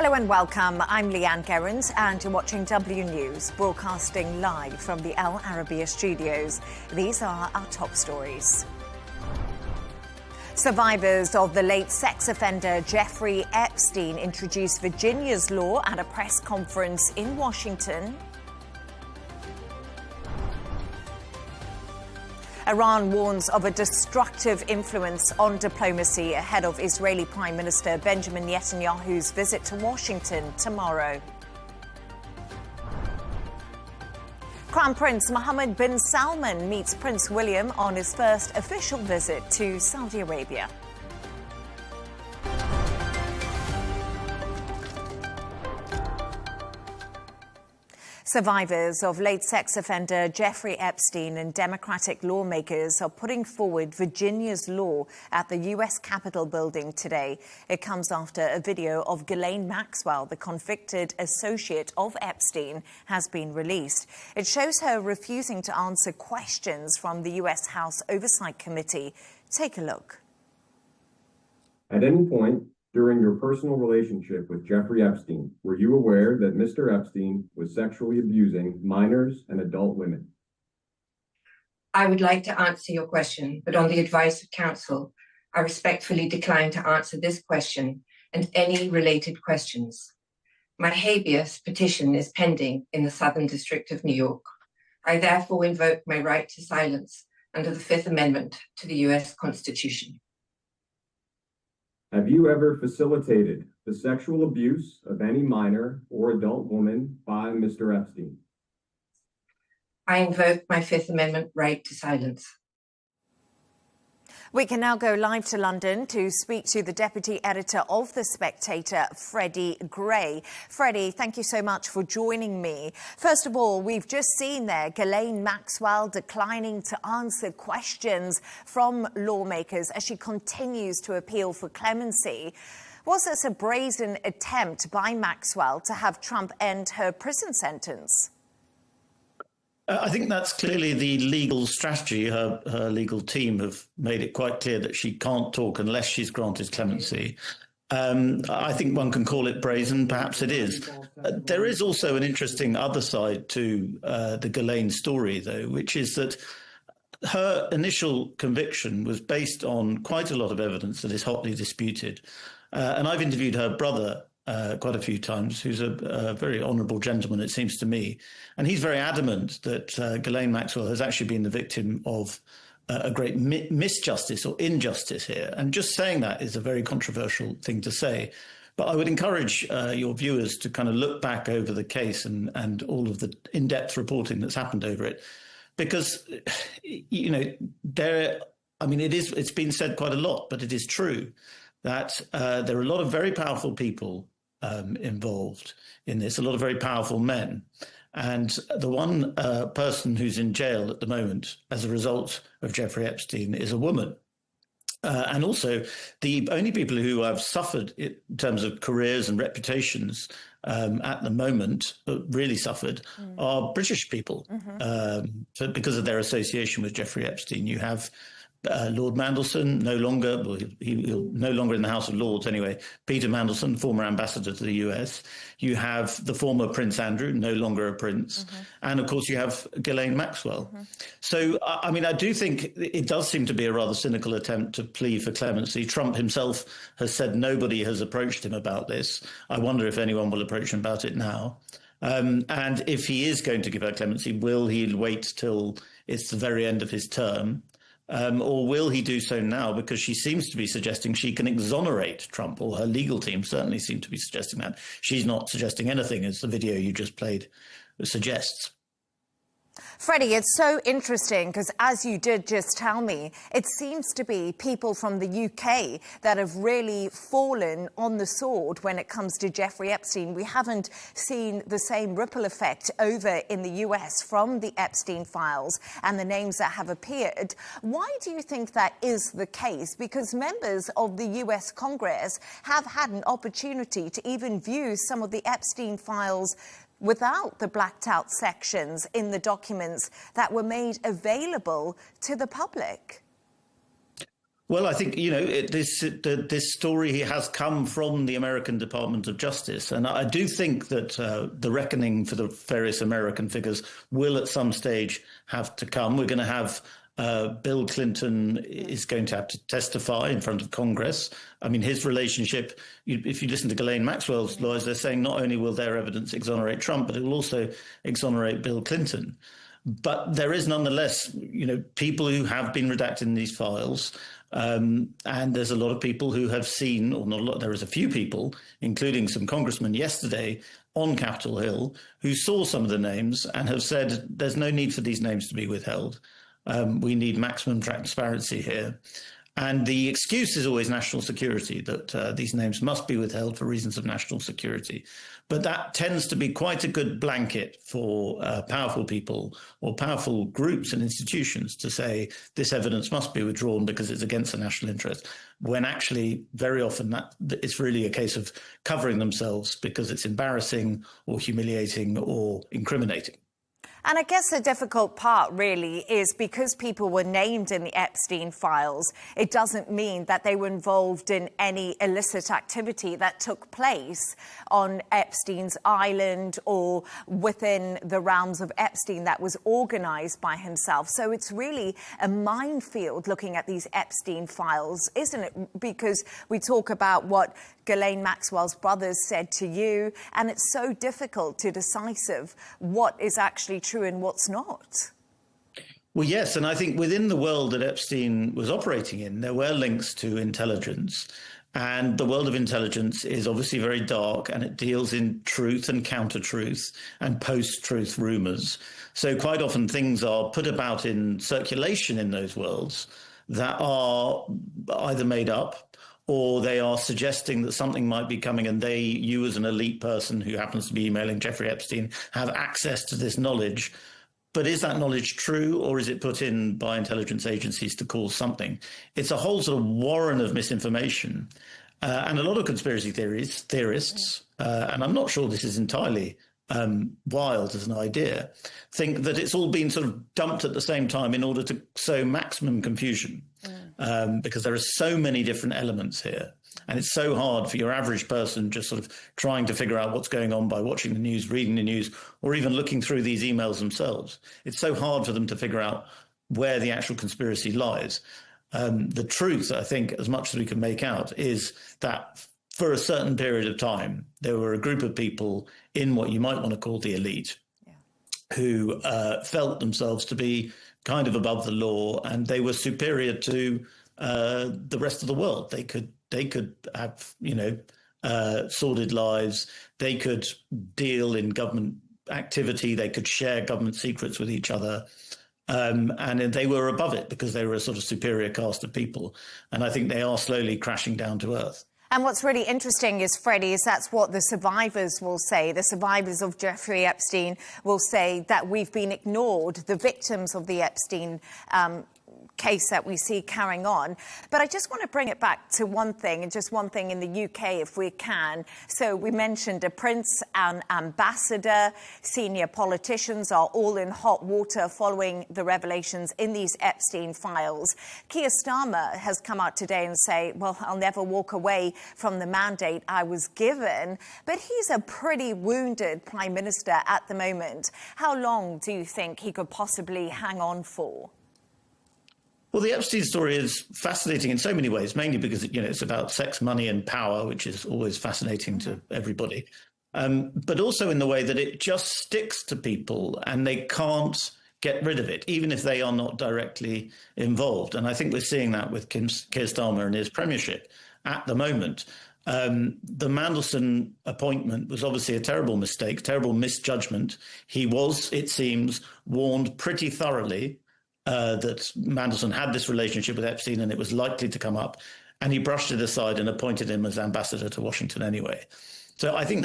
Hello and welcome. I'm Leigh Ann Gerrans and you're watching W News, broadcasting live from the Al Arabiya studios. These are our top stories. Survivors of the late sex offender Jeffrey Epstein introduced Virginia's law at a press conference in Washington. Iran warns of a destructive influence on diplomacy ahead of Israeli Prime Minister Benjamin Netanyahu's visit to Washington tomorrow. Crown Prince Mohammed bin Salman meets Prince William on his first official visit to Saudi Arabia. Survivors of late sex offender Jeffrey Epstein and Democratic lawmakers are putting forward Virginia's law at the U.S. Capitol building today. It comes after a video of Ghislaine Maxwell, the convicted associate of Epstein, has been released. It shows her refusing to answer questions from the U.S. House Oversight Committee. Take a look. At any point during your personal relationship with Jeffrey Epstein, were you aware that Mr. Epstein was sexually abusing minors and adult women? I would like to answer your question, but on the advice of counsel, I respectfully decline to answer this question and any related questions. My habeas petition is pending in the Southern District of New York. I therefore invoke my right to silence under the Fifth Amendment to the U.S. Constitution. Have you ever facilitated the sexual abuse of any minor or adult woman by Mr. Epstein? I invoke my Fifth Amendment right to silence. We can now go live to London to speak to the Deputy Editor of The Spectator, Freddie Gray. Freddie, thank you so much for joining me. First of all, we've just seen there Ghislaine Maxwell declining to answer questions from lawmakers as she continues to appeal for clemency. Was this a brazen attempt by Maxwell to have Trump end her prison sentence? I think that's clearly the legal strategy. Her legal team have made it quite clear that she can't talk unless she's granted clemency. I think one can call it brazen. Perhaps it is. There is also an interesting other side to the Ghislaine story, though, which is that her initial conviction was based on quite a lot of evidence that is hotly disputed. And I've interviewed her brother quite a few times, who's a very honourable gentleman, it seems to me. And he's very adamant that Ghislaine Maxwell has actually been the victim of a great misjustice or injustice here. And just saying that is a very controversial thing to say. But I would encourage your viewers to kind of look back over the case and all of the in-depth reporting that's happened over it. Because, you know, it's been said quite a lot, but it is true that there are a lot of very powerful people involved in this, a lot of very powerful men. And the one person who's in jail at the moment as a result of Jeffrey Epstein is a woman. And also the only people who have suffered in terms of careers and reputations at the moment, really suffered, are British people. So because of their association with Jeffrey Epstein, you have Lord Mandelson, no longer in the House of Lords anyway. Peter Mandelson, former ambassador to the US. You have the former Prince Andrew, no longer a prince. And of course you have Ghislaine Maxwell. So, I mean, I do think it does seem to be a rather cynical attempt to plead for clemency. Trump himself has said nobody has approached him about this. I wonder if anyone will approach him about it now. And if he is going to give her clemency, will he wait till it's the very end of his term? Or will he do so now? Because she seems to be suggesting she can exonerate Trump, or her legal team certainly seem to be suggesting that. She's not suggesting anything, as the video you just played suggests. Freddie, it's so interesting because, as you did just tell me, it seems to be people from the UK that have really fallen on the sword when it comes to Jeffrey Epstein. We haven't seen the same ripple effect over in the US from the Epstein files and the names that have appeared. Why do you think that is the case? Because members of the US Congress have had an opportunity to even view some of the Epstein files without the blacked out sections in the documents that were made available to the public. Well, I think, this story has come from the American Department of Justice. And I do think that the reckoning for the various American figures will at some stage have to come. We're going to have Bill Clinton is going to have to testify in front of Congress. I mean, his relationship, if you listen to Ghislaine Maxwell's lawyers, they're saying not only will their evidence exonerate Trump, but it will also exonerate Bill Clinton. But there is nonetheless, people who have been redacted in these files. And there's a lot of people who have seen, or not a lot, there is a few people, including some congressmen yesterday on Capitol Hill, who saw some of the names and have said there's no need for these names to be withheld. We need maximum transparency here. And the excuse is always national security, that these names must be withheld for reasons of national security. But that tends to be quite a good blanket for powerful people or powerful groups and institutions to say this evidence must be withdrawn because it's against the national interest, when actually very often that it's really a case of covering themselves because it's embarrassing or humiliating or incriminating. And I guess the difficult part really is because people were named in the Epstein files, it doesn't mean that they were involved in any illicit activity that took place on Epstein's island or within the realms of Epstein that was organized by himself. So it's really a minefield looking at these Epstein files, isn't it? Because we talk about what Ghislaine Maxwell's brothers said to you, and it's so difficult to decisive what is actually true and what's not. Well, yes, and I think within the world that Epstein was operating in, there were links to intelligence. And the world of intelligence is obviously very dark, and it deals in truth and counter-truth and post-truth rumors. So quite often things are put about in circulation in those worlds that are either made up or they are suggesting that something might be coming and you as an elite person who happens to be emailing Jeffrey Epstein have access to this knowledge. But is that knowledge true, or is it put in by intelligence agencies to cause something? It's a whole sort of warren of misinformation. And a lot of conspiracy theorists, and I'm not sure this is entirely wild as an idea, think that it's all been sort of dumped at the same time in order to sow maximum confusion. Because there are so many different elements here. And it's so hard for your average person just sort of trying to figure out what's going on by watching the news, reading the news, or even looking through these emails themselves. It's so hard for them to figure out where the actual conspiracy lies. The truth, I think, as much as we can make out, is that for a certain period of time, there were a group of people in what you might want to call the elite who felt themselves to be kind of above the law, and they were superior to the rest of the world. They could have, sordid lives. They could deal in government activity. They could share government secrets with each other. And they were above it because they were a sort of superior caste of people. And I think they are slowly crashing down to earth. And what's really interesting is, Freddie, is that's what the survivors will say. The survivors of Jeffrey Epstein will say that we've been ignored, the victims of the Epstein case that we see carrying on. But I just want to bring it back to one thing, and just one thing in the UK, if we can. So we mentioned a prince, an ambassador, senior politicians are all in hot water following the revelations in these Epstein files. Keir Starmer has come out today and say, well, I'll never walk away from the mandate I was given. But he's a pretty wounded prime minister at the moment. How long do you think he could possibly hang on for? Well, the Epstein story is fascinating in so many ways, mainly because, it's about sex, money and power, which is always fascinating to everybody. But also in the way that it just sticks to people and they can't get rid of it, even if they are not directly involved. And I think we're seeing that with Keir Starmer and his premiership at the moment. The Mandelson appointment was obviously a terrible mistake, terrible misjudgment. He was, it seems, warned pretty thoroughly that Mandelson had this relationship with Epstein and it was likely to come up, and he brushed it aside and appointed him as ambassador to Washington anyway. So I think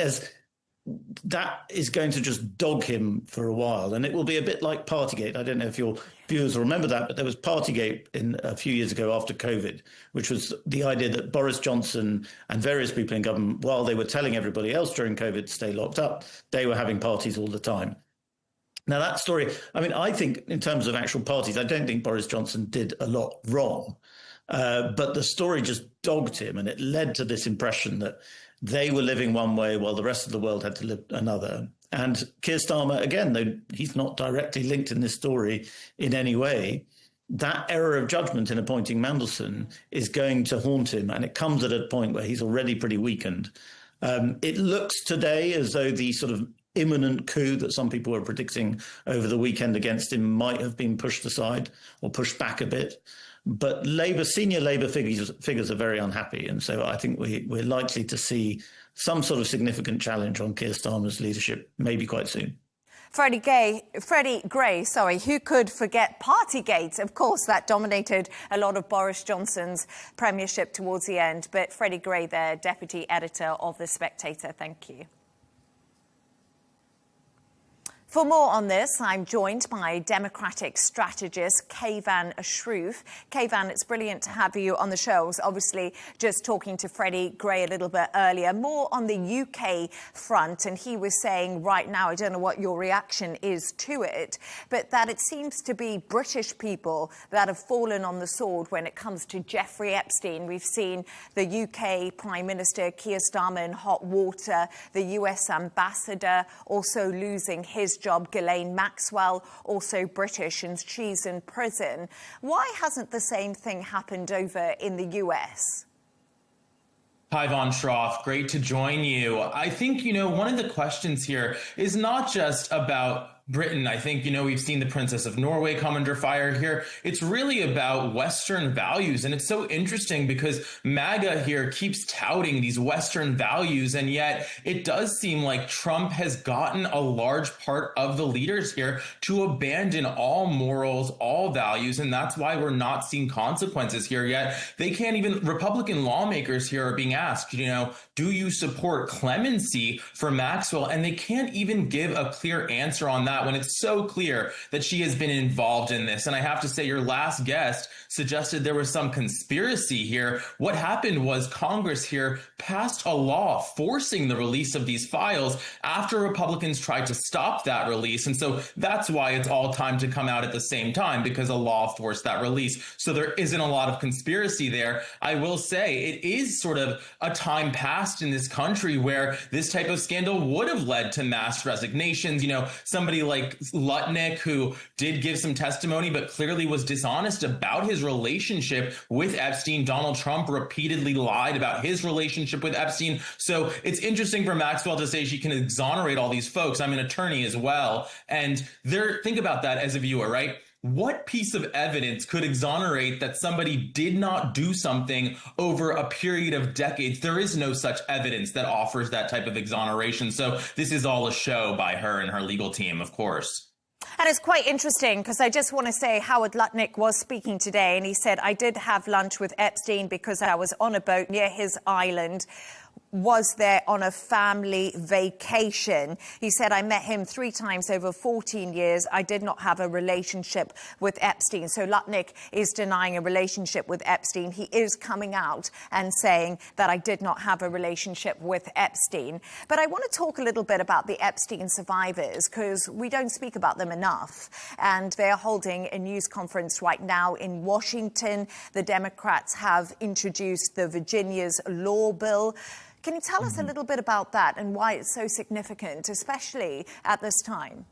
that is going to just dog him for a while, and it will be a bit like Partygate. I don't know if your viewers will remember that, but there was Partygate a few years ago after COVID, which was the idea that Boris Johnson and various people in government, while they were telling everybody else during COVID to stay locked up, they were having parties all the time. Now, that story, I think in terms of actual parties, I don't think Boris Johnson did a lot wrong. But the story just dogged him, and it led to this impression that they were living one way while the rest of the world had to live another. And Keir Starmer, again, though he's not directly linked in this story in any way, that error of judgment in appointing Mandelson is going to haunt him. And it comes at a point where he's already pretty weakened. It looks today as though the sort of imminent coup that some people were predicting over the weekend against him might have been pushed aside or pushed back a bit. But senior Labour figures are very unhappy. And so I think we're likely to see some sort of significant challenge on Keir Starmer's leadership, maybe quite soon. Freddie Gray, who could forget Partygate? Of course, that dominated a lot of Boris Johnson's premiership towards the end. But Freddie Gray, the deputy editor of The Spectator, thank you. For more on this, I'm joined by Democratic strategist Kayvan Ashroof. Kayvan, it's brilliant to have you on the show. I was obviously just talking to Freddie Gray a little bit earlier, more on the UK front, and he was saying right now, I don't know what your reaction is to it, but that it seems to be British people that have fallen on the sword when it comes to Jeffrey Epstein. We've seen the UK Prime Minister Keir Starmer in hot water, the US Ambassador also losing his job, Ghislaine Maxwell, also British, and she's in prison. Why hasn't the same thing happened over in the US? Hi, Von Schroff. Great to join you. I think, one of the questions here is not just about Britain. I think, we've seen the Princess of Norway come under fire here. It's really about Western values. And it's so interesting because MAGA here keeps touting these Western values. And yet it does seem like Trump has gotten a large part of the leaders here to abandon all morals, all values. And that's why we're not seeing consequences here yet. They can't even, Republican lawmakers here are being asked, do you support clemency for Maxwell? And they can't even give a clear answer on that when it's so clear that she has been involved in this. And I have to say, your last guest suggested there was some conspiracy here. What happened was Congress here passed a law forcing the release of these files after Republicans tried to stop that release. And so that's why it's all time to come out at the same time, because a law forced that release. So there isn't a lot of conspiracy there. I will say it is sort of a time past in this country where this type of scandal would have led to mass resignations. Somebody like Lutnick, who did give some testimony, but clearly was dishonest about his relationship with Epstein. Donald Trump repeatedly lied about his relationship with Epstein. So it's interesting for Maxwell to say she can exonerate all these folks. I'm an attorney as well. And think about that as a viewer, right? What piece of evidence could exonerate that somebody did not do something over a period of decades? There is no such evidence that offers that type of exoneration. So this is all a show by her and her legal team, of course. And it's quite interesting because I just want to say Howard Lutnick was speaking today and he said, I did have lunch with Epstein because I was on a boat near his island. Was there on a family vacation. He said, I met him 3 times over 14 years. I did not have a relationship with Epstein. So Lutnick is denying a relationship with Epstein. He is coming out and saying that I did not have a relationship with Epstein. But I want to talk a little bit about the Epstein survivors because we don't speak about them enough. And they're holding a news conference right now in Washington. The Democrats have introduced the Virginia's law bill. Can you tell us a little bit about that and why it's so significant, especially at this time?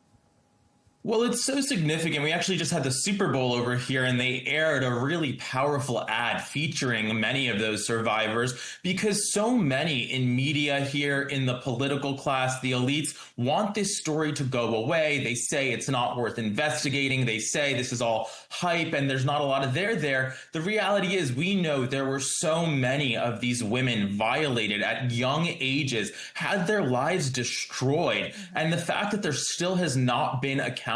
Well, it's so significant. We actually just had the Super Bowl over here and they aired a really powerful ad featuring many of those survivors because so many in media here, in the political class, the elites want this story to go away. They say it's not worth investigating. They say this is all hype and there's not a lot of there. The reality is we know there were so many of these women violated at young ages, had their lives destroyed. And the fact that there still has not been accountability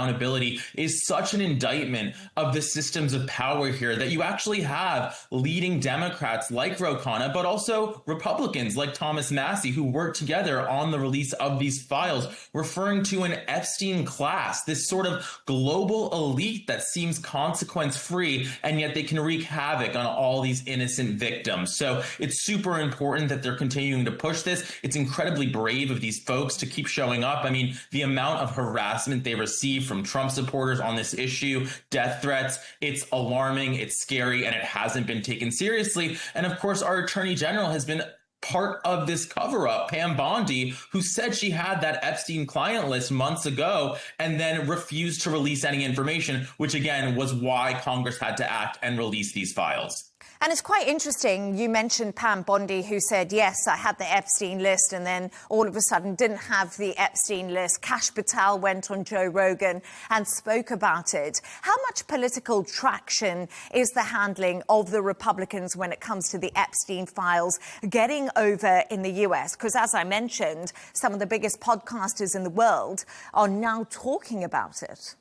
is such an indictment of the systems of power here that you actually have leading Democrats like Ro Khanna, but also Republicans like Thomas Massie, who worked together on the release of these files, referring to an Epstein class, this sort of global elite that seems consequence-free, and yet they can wreak havoc on all these innocent victims. So it's super important that they're continuing to push this. It's incredibly brave of these folks to keep showing up. I mean, the amount of harassment they receive from Trump supporters on this issue, death threats. It's alarming, it's scary, and it hasn't been taken seriously. And of course, our Attorney General has been part of this cover-up, Pam Bondi, who said she had that Epstein client list months ago and then refused to release any information, which again was why Congress had to act and release these files. And it's quite interesting. You mentioned Pam Bondi, who said, yes, I had the Epstein list, and then all of a sudden didn't have the Epstein list. Kash Patel went on Joe Rogan and spoke about it. How much political traction is the handling of the Republicans when it comes to the Epstein files getting over in the US? Because as I mentioned, some of the biggest podcasters in the world are now talking about it.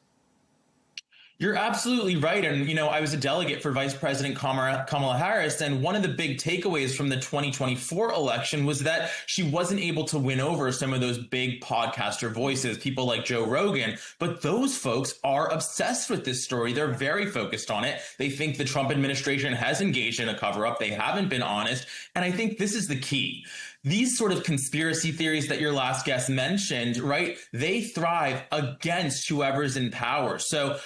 You're absolutely right. And, I was a delegate for Vice President Kamala Harris. And one of the big takeaways from the 2024 election was that she wasn't able to win over some of those big podcaster voices, people like Joe Rogan. But those folks are obsessed with this story. They're very focused on it. They think the Trump administration has engaged in a cover up. They haven't been honest. And I think this is the key. These sort of conspiracy theories that your last guest mentioned, right, they thrive against whoever's in power. So,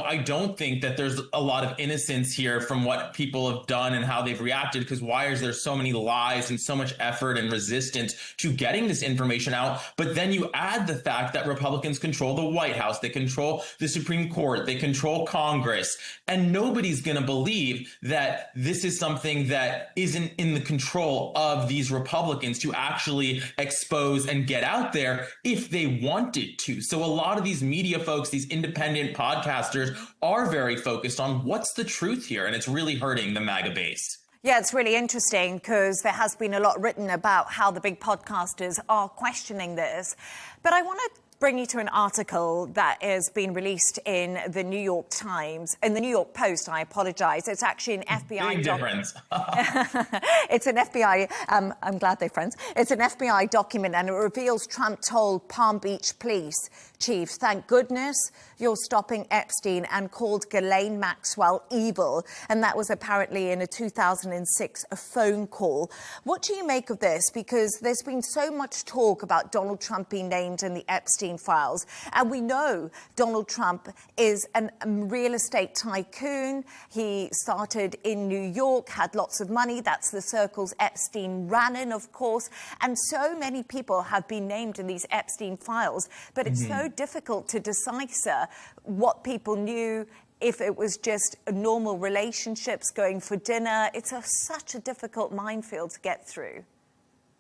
I don't think that there's a lot of innocence here from what people have done and how they've reacted, because why is there so many lies and so much effort and resistance to getting this information out? But then you add the fact that Republicans control the White House, they control the Supreme Court, they control Congress, and nobody's going to believe that this is something that isn't in the control of these Republicans to actually expose and get out there if they wanted to. So a lot of these media folks, these independent podcasters, are very focused on what's the truth here, and it's really hurting the MAGA base. Yeah, it's really interesting because there has been a lot written about how the big podcasters are questioning this. But I want to bring you to an article that has been released in the New York Times, in the New York Post, I apologize. It's actually an FBI Big difference. It's an FBI, I'm glad they're friends. It's an FBI document, and it reveals Trump told Palm Beach police chief, thank goodness you're stopping Epstein, and called Ghislaine Maxwell evil. And that was apparently in a 2006 phone call. What do you make of this? Because there's been so much talk about Donald Trump being named in the Epstein files. And we know Donald Trump is a real estate tycoon. He started in New York, had lots of money. That's the circles Epstein ran in, of course. And so many people have been named in these Epstein files. But it's so difficult to decipher what people knew, if it was just normal relationships, going for dinner. It's such a difficult minefield to get through.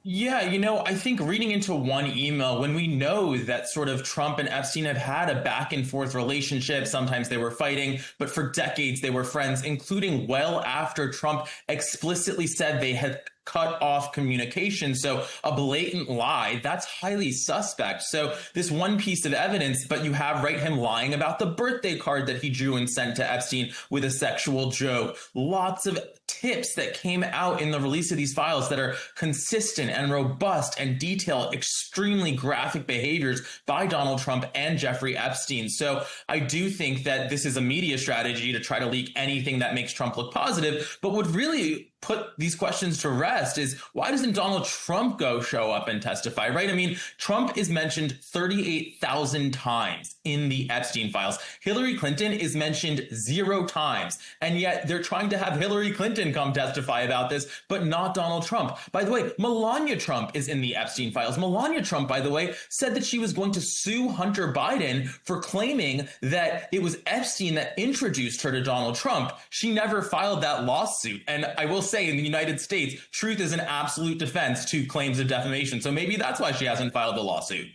Yeah, I think reading into one email, when we know that sort of Trump and Epstein have had a back and forth relationship, sometimes they were fighting, but for decades they were friends, including well after Trump explicitly said they had cut off communication. So a blatant lie, that's highly suspect. So this one piece of evidence, but you have him lying about the birthday card that he drew and sent to Epstein with a sexual joke. Lots of tips that came out in the release of these files that are consistent and robust and detail extremely graphic behaviors by Donald Trump and Jeffrey Epstein. So I do think that this is a media strategy to try to leak anything that makes Trump look positive. But what really put these questions to rest is, why doesn't Donald Trump show up and testify, right? I mean, Trump is mentioned 38,000 times in the Epstein files. Hillary Clinton is mentioned 0 times. And yet they're trying to have Hillary Clinton come testify about this, but not Donald Trump. By the way, Melania Trump is in the Epstein files. Melania Trump, by the way, said that she was going to sue Hunter Biden for claiming that it was Epstein that introduced her to Donald Trump. She never filed that lawsuit. And I will say, in the United States, truth is an absolute defense to claims of defamation. So maybe that's why she hasn't filed the lawsuit.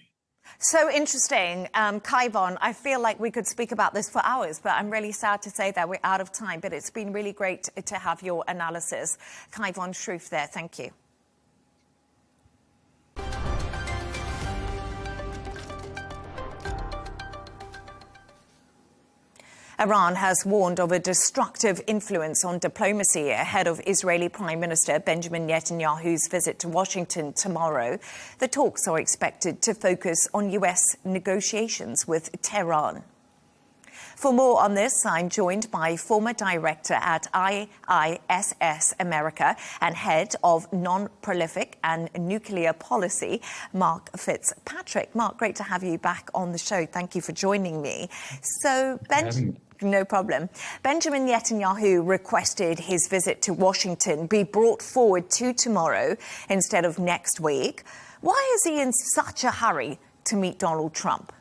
So interesting. Kaivon, I feel like we could speak about this for hours, but I'm really sad to say that we're out of time. But it's been really great to have your analysis. Kaivon Shroof there. Thank you. Iran has warned of a destructive influence on diplomacy ahead of Israeli Prime Minister Benjamin Netanyahu's visit to Washington tomorrow. The talks are expected to focus on U.S. negotiations with Tehran. For more on this, I'm joined by former director at IISS America and head of non-prolific and nuclear policy, Mark Fitzpatrick. Mark, great to have you back on the show. Thank you for joining me. So, no problem. Benjamin Netanyahu requested his visit to Washington be brought forward to tomorrow instead of next week. Why is he in such a hurry to meet Donald Trump?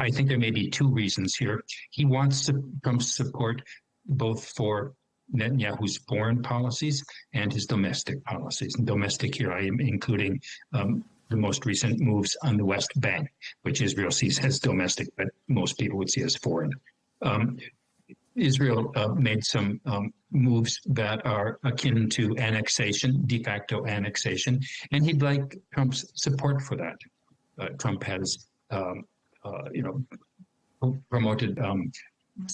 I think there may be two reasons here. He wants Trump's support both for Netanyahu's foreign policies and his domestic policies. And domestic here, I am including the most recent moves on the West Bank, which Israel sees as domestic, but most people would see as foreign. Israel made some moves that are akin to annexation, de facto annexation, and he'd like Trump's support for that. Trump has, promoted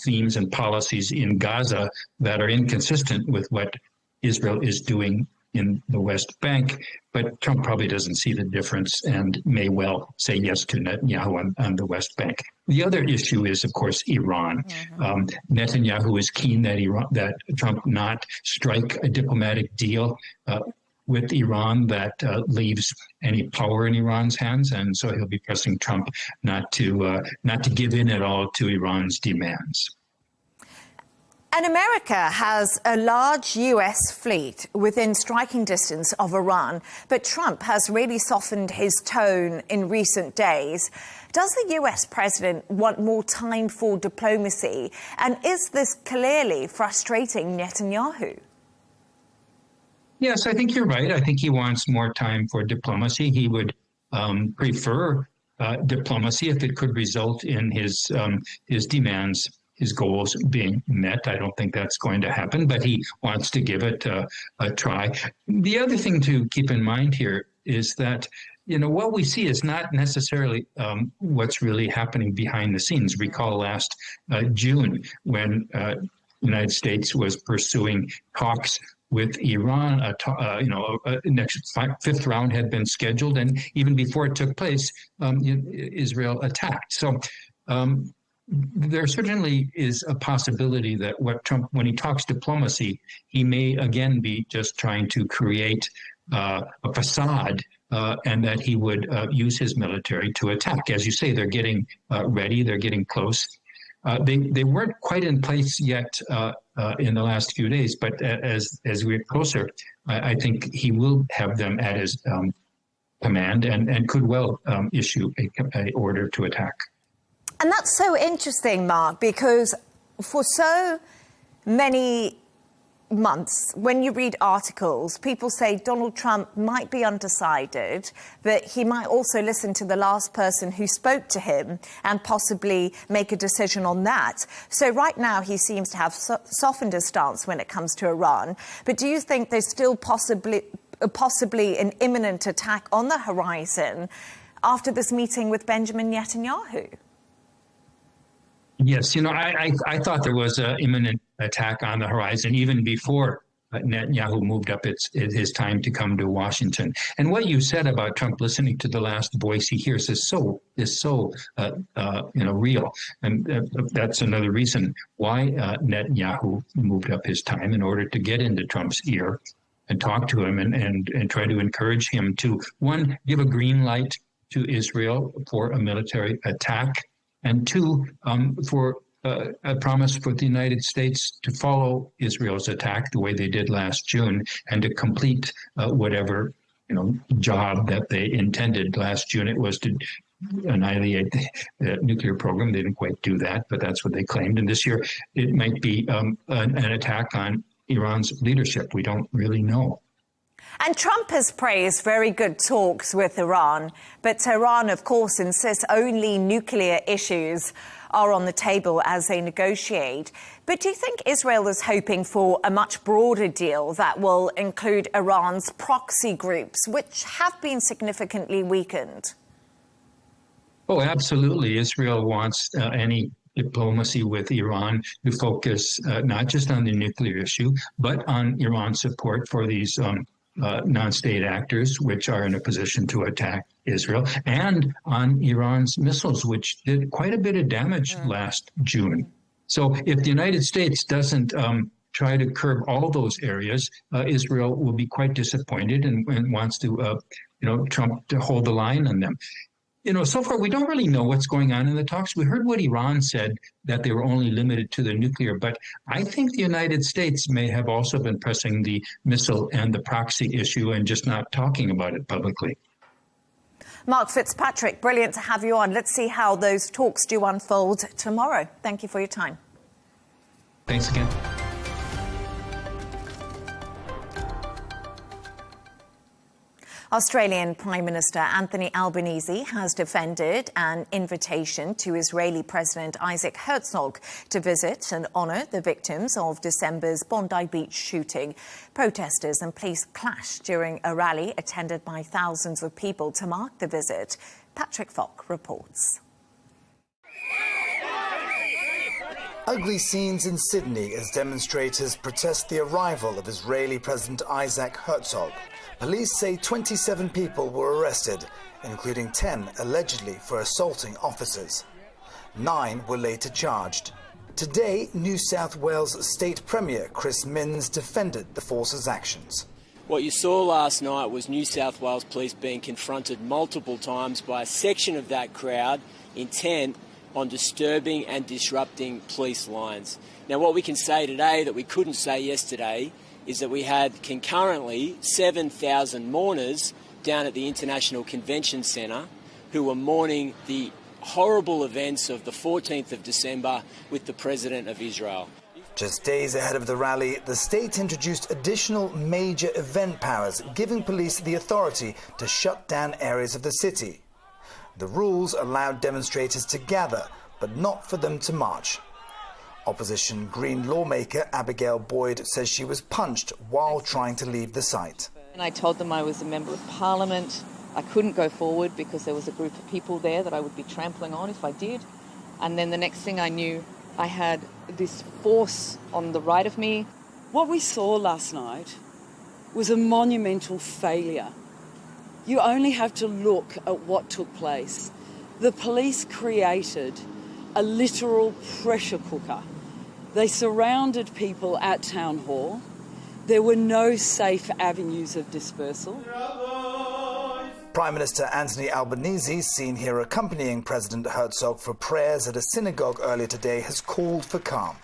themes and policies in Gaza that are inconsistent with what Israel is doing in the West Bank, but Trump probably doesn't see the difference and may well say yes to Netanyahu on the West Bank. The other issue is, of course, Iran. Netanyahu is keen that Trump not strike a diplomatic deal with Iran that leaves any power in Iran's hands, and so he'll be pressing Trump not to give in at all to Iran's demands. And America has a large US fleet within striking distance of Iran, but Trump has really softened his tone in recent days. Does the US president want more time for diplomacy? And is this clearly frustrating Netanyahu? Yes, I think you're right. I think he wants more time for diplomacy. He would prefer diplomacy if it could result in his demands, his goals being met. I don't think that's going to happen, but he wants to give it a try. The other thing to keep in mind here is that, what we see is not necessarily what's really happening behind the scenes. Recall last June when the United States was pursuing talks with Iran, next fifth round had been scheduled, and even before it took place, Israel attacked. So there certainly is a possibility that what Trump, when he talks diplomacy, he may again be just trying to create a facade, and that he would use his military to attack. As you say, they're getting ready, they're getting close. They weren't quite in place yet in the last few days, but as we get closer, I think he will have them at his command and could well issue a order to attack. And that's so interesting, Mark, because for so many months, when you read articles, people say Donald Trump might be undecided, but he might also listen to the last person who spoke to him and possibly make a decision on that. So right now he seems to have softened his stance when it comes to Iran. But do you think there's still possibly an imminent attack on the horizon after this meeting with Benjamin Netanyahu? Yes, I thought there was an imminent attack on the horizon even before Netanyahu moved up his time to come to Washington. And what you said about Trump listening to the last voice he hears is so real. And that's another reason why Netanyahu moved up his time, in order to get into Trump's ear and talk to him and try to encourage him to, one, give a green light to Israel for a military attack, and two, for a promise for the United States to follow Israel's attack the way they did last June, and to complete whatever job that they intended last June. It was to annihilate the nuclear program. They didn't quite do that, but that's what they claimed. And this year, it might be an attack on Iran's leadership. We don't really know. And Trump has praised very good talks with Iran, but Tehran, of course, insists only nuclear issues are on the table as they negotiate. But do you think Israel is hoping for a much broader deal that will include Iran's proxy groups, which have been significantly weakened? Oh, absolutely. Israel wants any diplomacy with Iran to focus not just on the nuclear issue, but on Iran's support for these non-state actors, which are in a position to attack Israel, and on Iran's missiles, which did quite a bit of damage last June. So if the United States doesn't try to curb all those areas, Israel will be quite disappointed and wants to, Trump to hold the line on them. So far, we don't really know what's going on in the talks. We heard what Iran said, that they were only limited to the nuclear, but I think the United States may have also been pressing the missile and the proxy issue and just not talking about it publicly. Mark Fitzpatrick, brilliant to have you on. Let's see how those talks do unfold tomorrow. Thank you for your time. Thanks again. Australian Prime Minister Anthony Albanese has defended an invitation to Israeli President Isaac Herzog to visit and honour the victims of December's Bondi Beach shooting. Protesters and police clashed during a rally attended by thousands of people to mark the visit. Patrick Falk reports. Ugly scenes in Sydney as demonstrators protest the arrival of Israeli President Isaac Herzog. Police say 27 people were arrested, including 10 allegedly for assaulting officers. 9 were later charged. Today, New South Wales State Premier Chris Minns defended the force's actions. What you saw last night was New South Wales police being confronted multiple times by a section of that crowd intent on disturbing and disrupting police lines. Now, what we can say today that we couldn't say yesterday is that we had concurrently 7,000 mourners down at the International Convention Centre who were mourning the horrible events of the 14th of December with the President of Israel. Just days ahead of the rally, the state introduced additional major event powers, giving police the authority to shut down areas of the city. The rules allowed demonstrators to gather, but not for them to march. Opposition Green lawmaker Abigail Boyd says she was punched while trying to leave the site. And I told them I was a member of Parliament. I couldn't go forward because there was a group of people there that I would be trampling on if I did. And then the next thing I knew, I had this force on the right of me. What we saw last night was a monumental failure. You only have to look at what took place. The police created a literal pressure cooker. They surrounded people at Town Hall. There were no safe avenues of dispersal. Prime Minister Anthony Albanese, seen here accompanying President Herzog for prayers at a synagogue earlier today, has called for calm.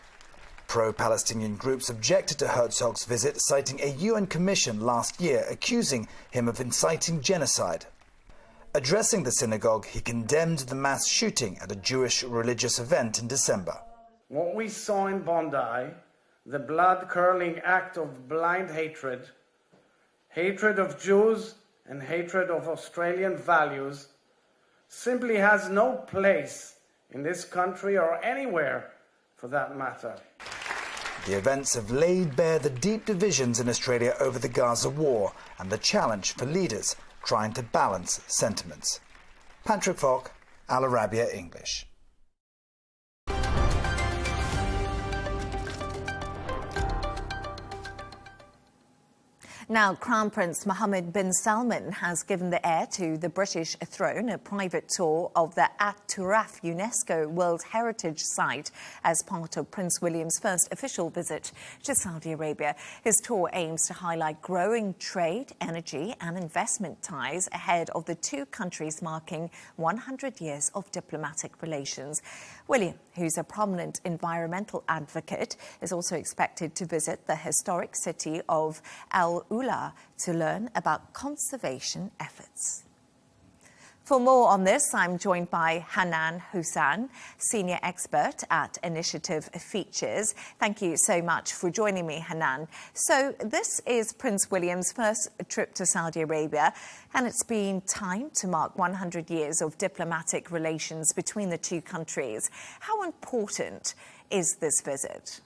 Pro-Palestinian groups objected to Herzog's visit, citing a UN commission last year accusing him of inciting genocide. Addressing the synagogue, he condemned the mass shooting at a Jewish religious event in December. What we saw in Bondi, the blood-curdling act of blind hatred, hatred of Jews and hatred of Australian values, simply has no place in this country or anywhere for that matter. The events have laid bare the deep divisions in Australia over the Gaza war and the challenge for leaders trying to balance sentiments. Patrick Falk, Al Arabiya English. Now, Crown Prince Mohammed bin Salman has given the heir to the British throne a private tour of the At Turaf UNESCO World Heritage Site as part of Prince William's first official visit to Saudi Arabia. His tour aims to highlight growing trade, energy and investment ties ahead of the two countries marking 100 years of diplomatic relations. William, who's a prominent environmental advocate, is also expected to visit the historic city of Al Ula to learn about conservation efforts. For more on this, I'm joined by Hanan Hussain, senior expert at Initiative Features. Thank you so much for joining me, Hanan. So this is Prince William's first trip to Saudi Arabia, and it's been time to mark 100 years of diplomatic relations between the two countries. How important is this visit?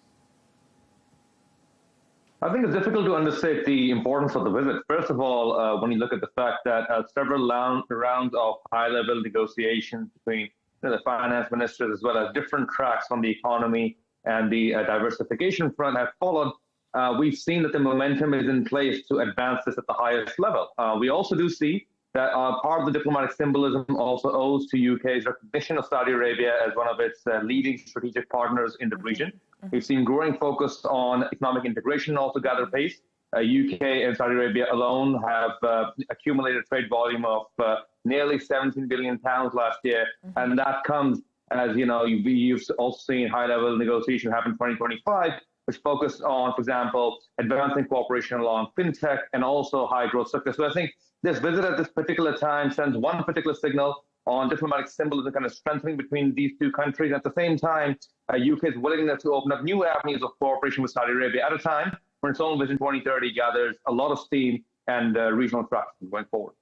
I think it's difficult to understate the importance of the visit. First of all, when you look at the fact that several rounds of high-level negotiations between the finance ministers, as well as different tracks on the economy and the diversification front, have followed we've seen that the momentum is in place to advance this at the highest level. We also do see that part of the diplomatic symbolism also owes to UK's recognition of Saudi Arabia as one of its leading strategic partners in the region. We've seen growing focus on economic integration also gather pace. UK and Saudi Arabia alone have accumulated trade volume of nearly 17 billion pounds last year. And that comes as, you've also seen high-level negotiation happen in 2025, which focused on, for example, advancing cooperation along fintech and also high-growth sectors. So I think this visit at this particular time sends one particular signal on diplomatic symbolism kind of strengthening between these two countries. At the same time, UK's willingness to open up new avenues of cooperation with Saudi Arabia at a time when its own Vision 2030 gathers a lot of steam and regional traction going forward.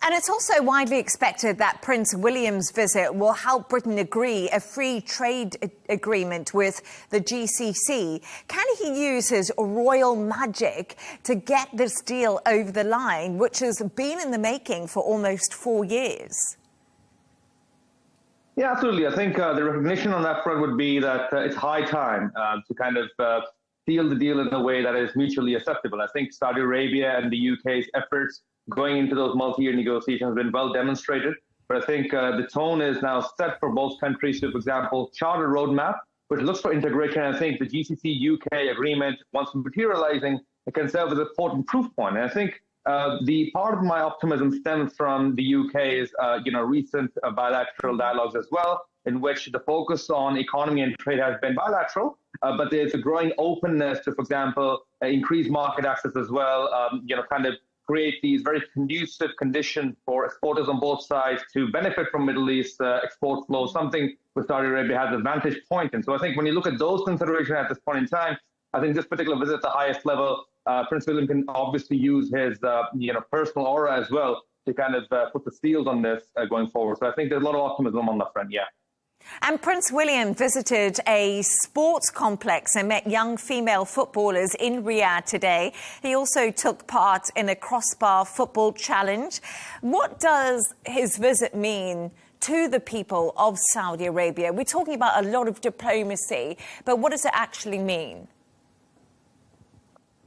And it's also widely expected that Prince William's visit will help Britain agree a free trade agreement with the GCC. Can he use his royal magic to get this deal over the line, which has been in the making for almost 4 years? Yeah, absolutely. I think the recognition on that front would be that it's high time to kind of seal the deal in a way that is mutually acceptable. I think Saudi Arabia and the UK's efforts going into those multi-year negotiations have been well demonstrated. But I think the tone is now set for both countries to, for example, chart a roadmap which looks for integration. I think the GCC-UK agreement, once materializing, it can serve as an important proof point. And I think the part of my optimism stems from the UK's, recent bilateral dialogues as well, in which the focus on economy and trade has been bilateral, but there's a growing openness to, for example, increase market access as well, kind of create these very conducive conditions for exporters on both sides to benefit from Middle East export flow, something where Saudi Arabia has a vantage point. And so I think when you look at those considerations at this point in time, I think this particular visit at the highest level, Prince William can obviously use his personal aura as well to kind of put the seals on this going forward. So I think there's a lot of optimism on that front, yeah. And Prince William visited a sports complex and met young female footballers in Riyadh today. He also took part in a crossbar football challenge. What does his visit mean to the people of Saudi Arabia? We're talking about a lot of diplomacy, but what does it actually mean?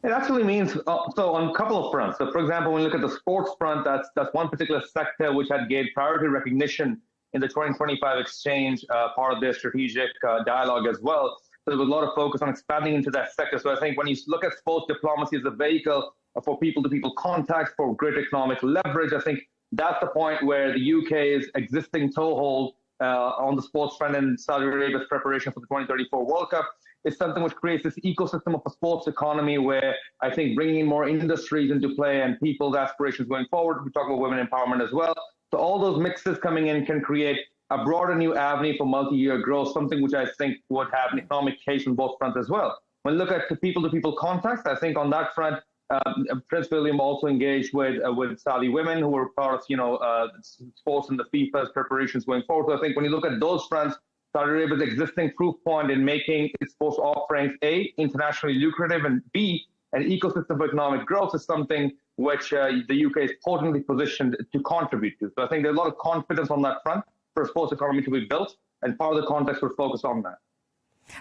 It actually means, so on a couple of fronts. So, for example, when you look at the sports front, that's one particular sector which had gained priority recognition in the 2025 exchange, part of their strategic dialogue as well. So there was a lot of focus on expanding into that sector. So I think when you look at sports diplomacy as a vehicle for people-to-people contacts, for great economic leverage, I think that's the point where the UK's existing toehold on the sports front and Saudi Arabia's preparation for the 2034 World Cup is something which creates this ecosystem of a sports economy where I think bringing in more industries into play and people's aspirations going forward. We talk about women empowerment as well. So all those mixes coming in can create a broader new avenue for multi-year growth, something which I think would have an economic case on both fronts as well. When you look at the people-to-people contacts, I think on that front, Prince William also engaged with Saudi women who were part of, sports and the FIFA's preparations going forward. So I think when you look at those fronts, Saudi Arabia's existing proof point in making its sports offerings, A, internationally lucrative, and B, an ecosystem for economic growth is something which the UK is potently positioned to contribute to. So I think there's a lot of confidence on that front for a sports economy to be built, and part of the context we're focused on that.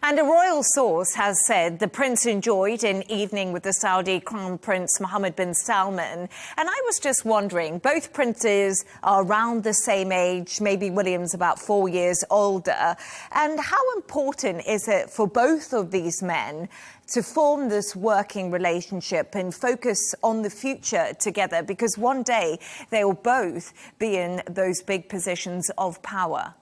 And a royal source has said the prince enjoyed an evening with the Saudi Crown Prince Mohammed bin Salman. And I was just wondering, both princes are around the same age, maybe William's about 4 years older. And how important is it for both of these men to form this working relationship and focus on the future together? Because one day they will both be in those big positions of power.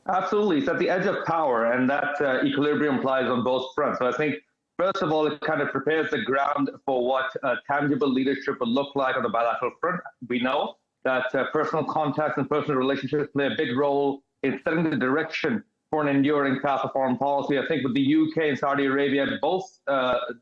Absolutely. It's at the edge of power, and that equilibrium applies on both fronts. So I think, first of all, it kind of prepares the ground for what tangible leadership will look like on the bilateral front. We know that personal contacts and personal relationships play a big role in setting the direction for an enduring path of foreign policy. I think with the UK and Saudi Arabia, both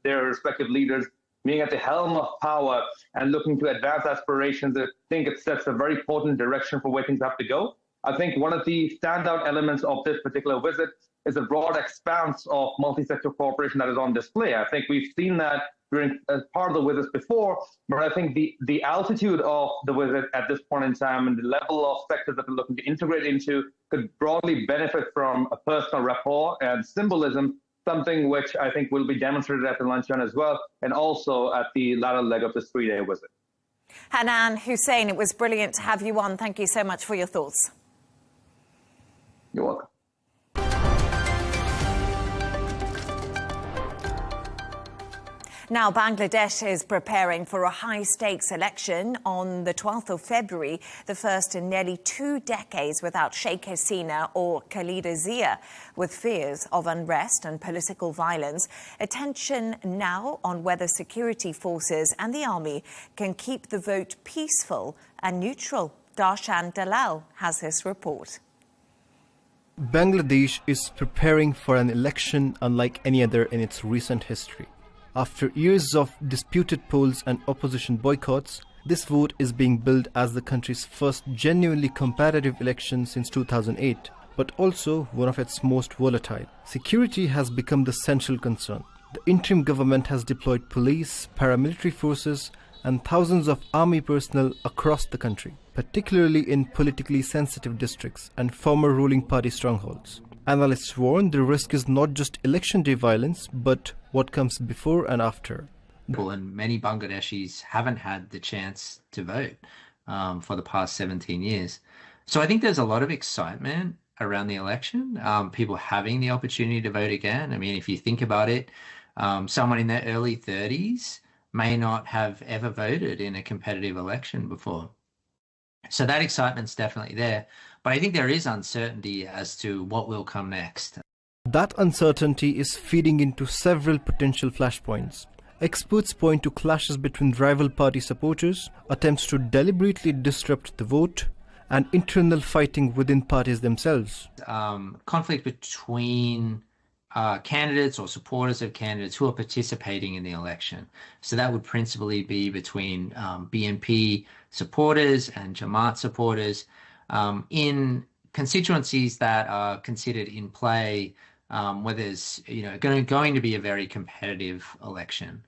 their respective leaders being at the helm of power and looking to advance aspirations, I think it sets a very potent direction for where things have to go. I think one of the standout elements of this particular visit is a broad expanse of multi-sector cooperation that is on display. I think we've seen that during as part of the visits before, but I think the altitude of the visit at this point in time and the level of sectors that they're looking to integrate into could broadly benefit from a personal rapport and symbolism something which I think will be demonstrated at the luncheon as well, and also at the latter leg of this 3-day visit. Hanan Hussein, it was brilliant to have you on. Thank you so much for your thoughts. You're welcome. Now, Bangladesh is preparing for a high-stakes election on the 12th of February, the first in nearly 2 decades without Sheikh Hasina or Khalida Zia, with fears of unrest and political violence. Attention now on whether security forces and the army can keep the vote peaceful and neutral. Darshan Dalal has this report. Bangladesh is preparing for an election unlike any other in its recent history. After years of disputed polls and opposition boycotts, this vote is being billed as the country's first genuinely competitive election since 2008, but also one of its most volatile. Security has become the central concern. The interim government has deployed police, paramilitary forces, and thousands of army personnel across the country, particularly in politically sensitive districts and former ruling party strongholds. Analysts warn the risk is not just election day violence, but what comes before and after. And many Bangladeshis haven't had the chance to vote for the past 17 years. So I think there's a lot of excitement around the election, people having the opportunity to vote again. I mean, if you think about it, someone in their early 30s may not have ever voted in a competitive election before. So that excitement's definitely there. But I think there is uncertainty as to what will come next. That uncertainty is feeding into several potential flashpoints. Experts point to clashes between rival party supporters, attempts to deliberately disrupt the vote, and internal fighting within parties themselves. Conflict between candidates or supporters of candidates who are participating in the election. So that would principally be between BNP supporters and Jamaat supporters in constituencies that are considered in play where there's going to be a very competitive election.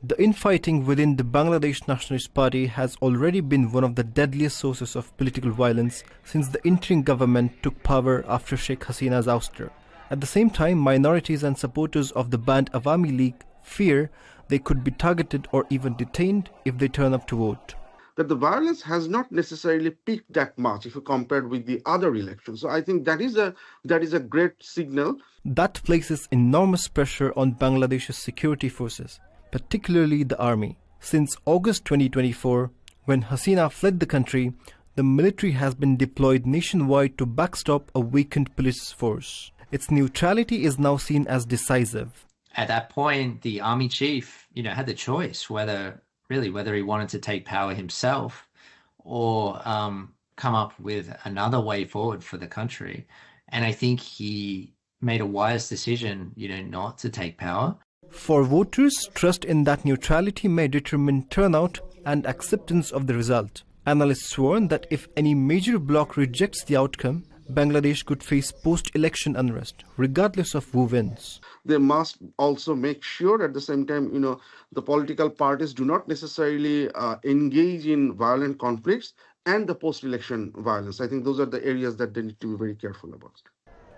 The infighting within the Bangladesh Nationalist Party has already been one of the deadliest sources of political violence since the interim government took power after Sheikh Hasina's ouster. At the same time, minorities and supporters of the banned Awami League fear they could be targeted or even detained if they turn up to vote. That the violence has not necessarily peaked that much if you compare with the other elections. So I think that is a great signal. That places enormous pressure on Bangladesh's security forces, particularly the army. Since August 2024, when Hasina fled the country, the military has been deployed nationwide to backstop a weakened police force. Its neutrality is now seen as decisive. At that point, the army chief, had the choice whether he wanted to take power himself or come up with another way forward for the country. And I think he made a wise decision, not to take power. For voters, trust in that neutrality may determine turnout and acceptance of the result. Analysts warn that if any major bloc rejects the outcome, Bangladesh could face post-election unrest, regardless of who wins. They must also make sure at the same time, the political parties do not necessarily engage in violent conflicts and the post-election violence. I think those are the areas that they need to be very careful about.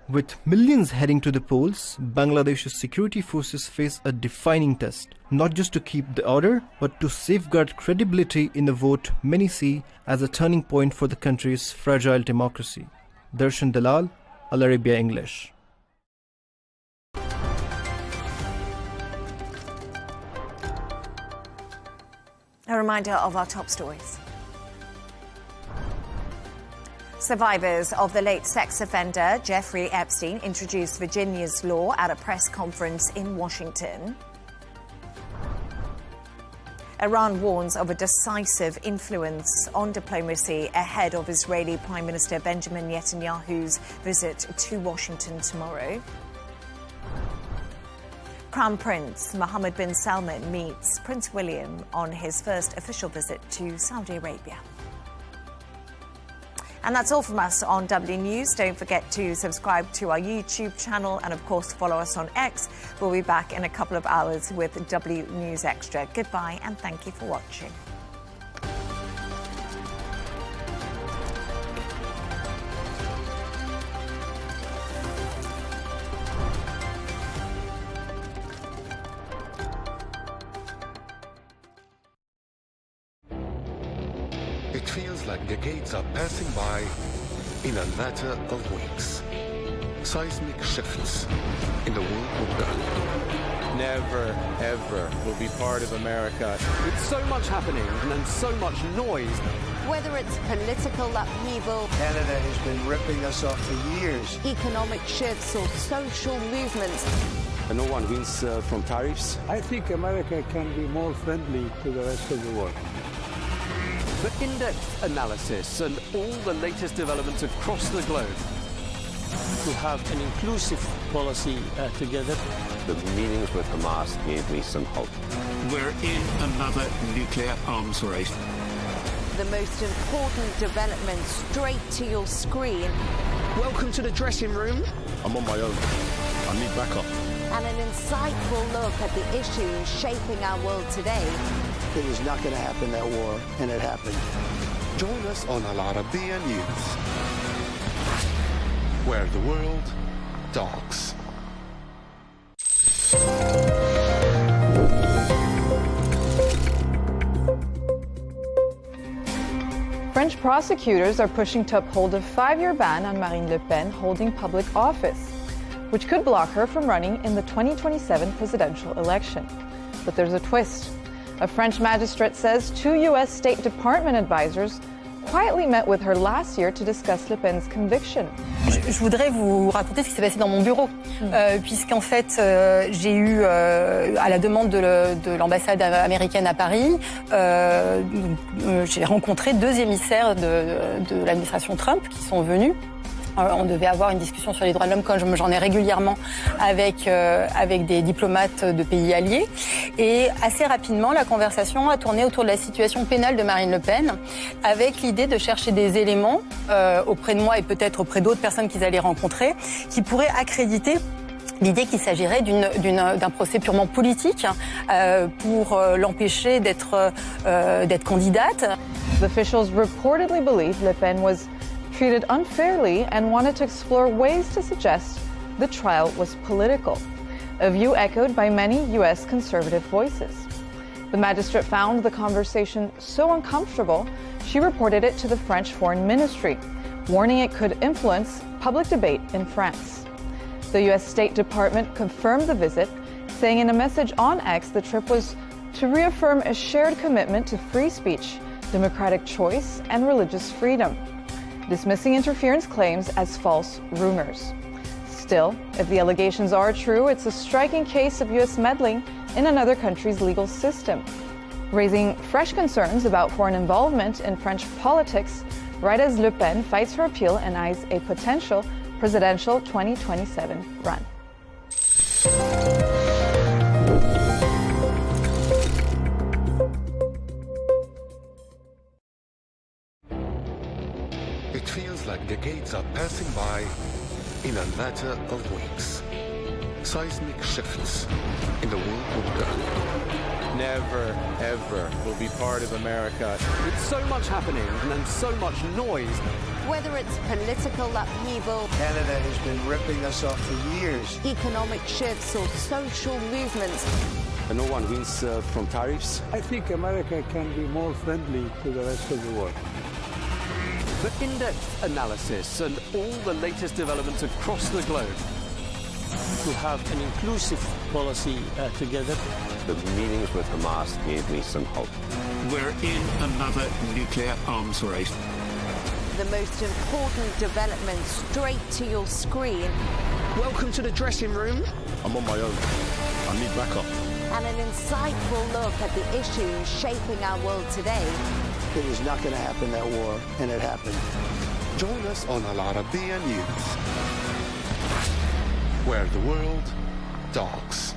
With millions heading to the polls, Bangladesh's security forces face a defining test, not just to keep the order, but to safeguard credibility in a vote many see as a turning point for the country's fragile democracy. Darshan Dalal, Arabiya English. A reminder of our top stories. Survivors of the late sex offender Jeffrey Epstein introduced Virginia's law at a press conference in Washington. Iran warns of a decisive influence on diplomacy ahead of Israeli Prime Minister Benjamin Netanyahu's visit to Washington tomorrow. Crown Prince Mohammed bin Salman meets Prince William on his first official visit to Saudi Arabia. And that's all from us on W News. Don't forget to subscribe to our YouTube channel and, of course, follow us on X. We'll be back in a couple of hours with W News Extra. Goodbye and thank you for watching. feels like decades are passing by in a matter of weeks. Seismic shifts in the world of God. Never, ever will be part of America. With so much happening and so much noise. Whether it's political upheaval, Canada has been ripping us off for years, economic shifts or social movements. And no one wins from tariffs. I think America can be more friendly to the rest of the world. The in-depth analysis and all the latest developments across the globe. To have an inclusive policy together. The meetings with Hamas gave me some hope. We're in another nuclear arms race. The most important development straight to your screen. Welcome to the dressing room. I'm on my own. I need backup. And an insightful look at the issues shaping our world today. It was not going to happen, that war, and it happened. Join us on Arabiya News, where the world talks. French prosecutors are pushing to uphold a 5-year ban on Marine Le Pen holding public office, which could block her from running in the 2027 presidential election. But there's a twist. A French magistrate says 2 U.S. State Department advisors quietly met with her last year to discuss Le Pen's conviction. Je voudrais vous raconter ce qui s'est passé dans mon bureau, puisqu'en fait, j'ai eu, à la demande de l'ambassade américaine à Paris, j'ai rencontré 2 émissaires de l'administration Trump qui sont venus. On devait avoir une discussion sur les droits de l'homme, comme j'en ai régulièrement avec des diplomates de pays alliés. Et assez rapidement, la conversation a tourné autour de la situation pénale de Marine Le Pen, avec l'idée de chercher des éléments auprès de moi et peut-être auprès d'autres personnes qu'ils allaient rencontrer, qui pourraient accréditer l'idée qu'il s'agirait d'un procès purement politique pour l'empêcher d'être candidate. The officials reportedly believe Le Pen was treated unfairly and wanted to explore ways to suggest the trial was political, a view echoed by many U.S. conservative voices. The magistrate found the conversation so uncomfortable, she reported it to the French Foreign Ministry, warning it could influence public debate in France. The U.S. State Department confirmed the visit, saying in a message on X the trip was to reaffirm a shared commitment to free speech, democratic choice, and religious freedom, dismissing interference claims as false rumors. Still, if the allegations are true, it's a striking case of U.S. meddling in another country's legal system, raising fresh concerns about foreign involvement in French politics right as Le Pen fights her appeal and eyes a potential presidential 2027 run. It feels like decades are passing by in a matter of weeks. Seismic shifts in the world of God. Never, ever will be part of America. With so much happening and so much noise. Whether it's political upheaval, Canada has been ripping us off for years, economic shifts or social movements. And no one wins from tariffs. I think America can be more friendly to the rest of the world. The in-depth analysis and all the latest developments across the globe. To have an inclusive policy together. The meetings with Hamas gave me some hope. We're in another nuclear arms race. The most important development straight to your screen. Welcome to the dressing room. I'm on my own. I need backup. And an insightful look at the issues shaping our world today. It was not going to happen, that war, and it happened. Join us on Arabiya News, where the world talks.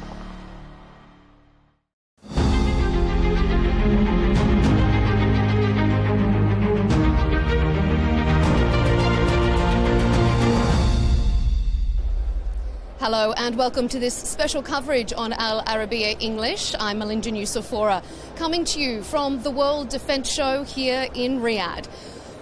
Hello and welcome to this special coverage on Arabiya English. I'm Melinda Nucifora, coming to you from the World Defence Show here in Riyadh.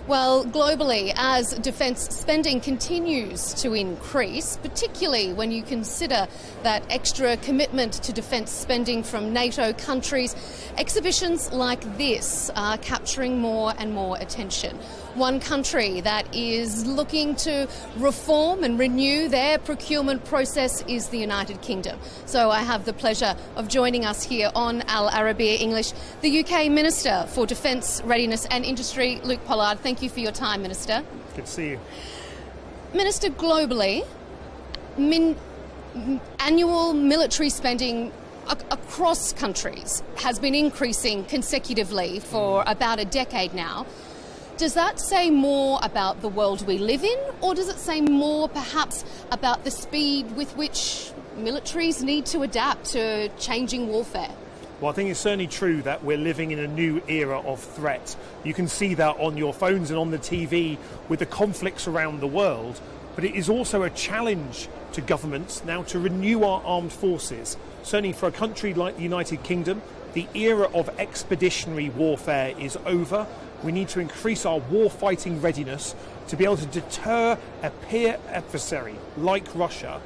Well, globally, as defence spending continues to increase, particularly when you consider that extra commitment to defence spending from NATO countries, exhibitions like this are capturing more and more attention. One country that is looking to reform and renew their procurement process is the United Kingdom. So I have the pleasure of joining us here on Al Arabiya English, the UK Minister for Defence, Readiness and Industry, Luke Pollard. Thank you for your time, Minister. Good to see you. Minister, globally, annual military spending across countries has been increasing consecutively for about a decade now. Does that say more about the world we live in, or does it say more perhaps about the speed with which militaries need to adapt to changing warfare? Well, I think it's certainly true that we're living in a new era of threat. You can see that on your phones and on the TV with the conflicts around the world, but it is also a challenge to governments now to renew our armed forces. Certainly for a country like the United Kingdom, the era of expeditionary warfare is over. We need to increase our war-fighting readiness to be able to deter a peer adversary like Russia.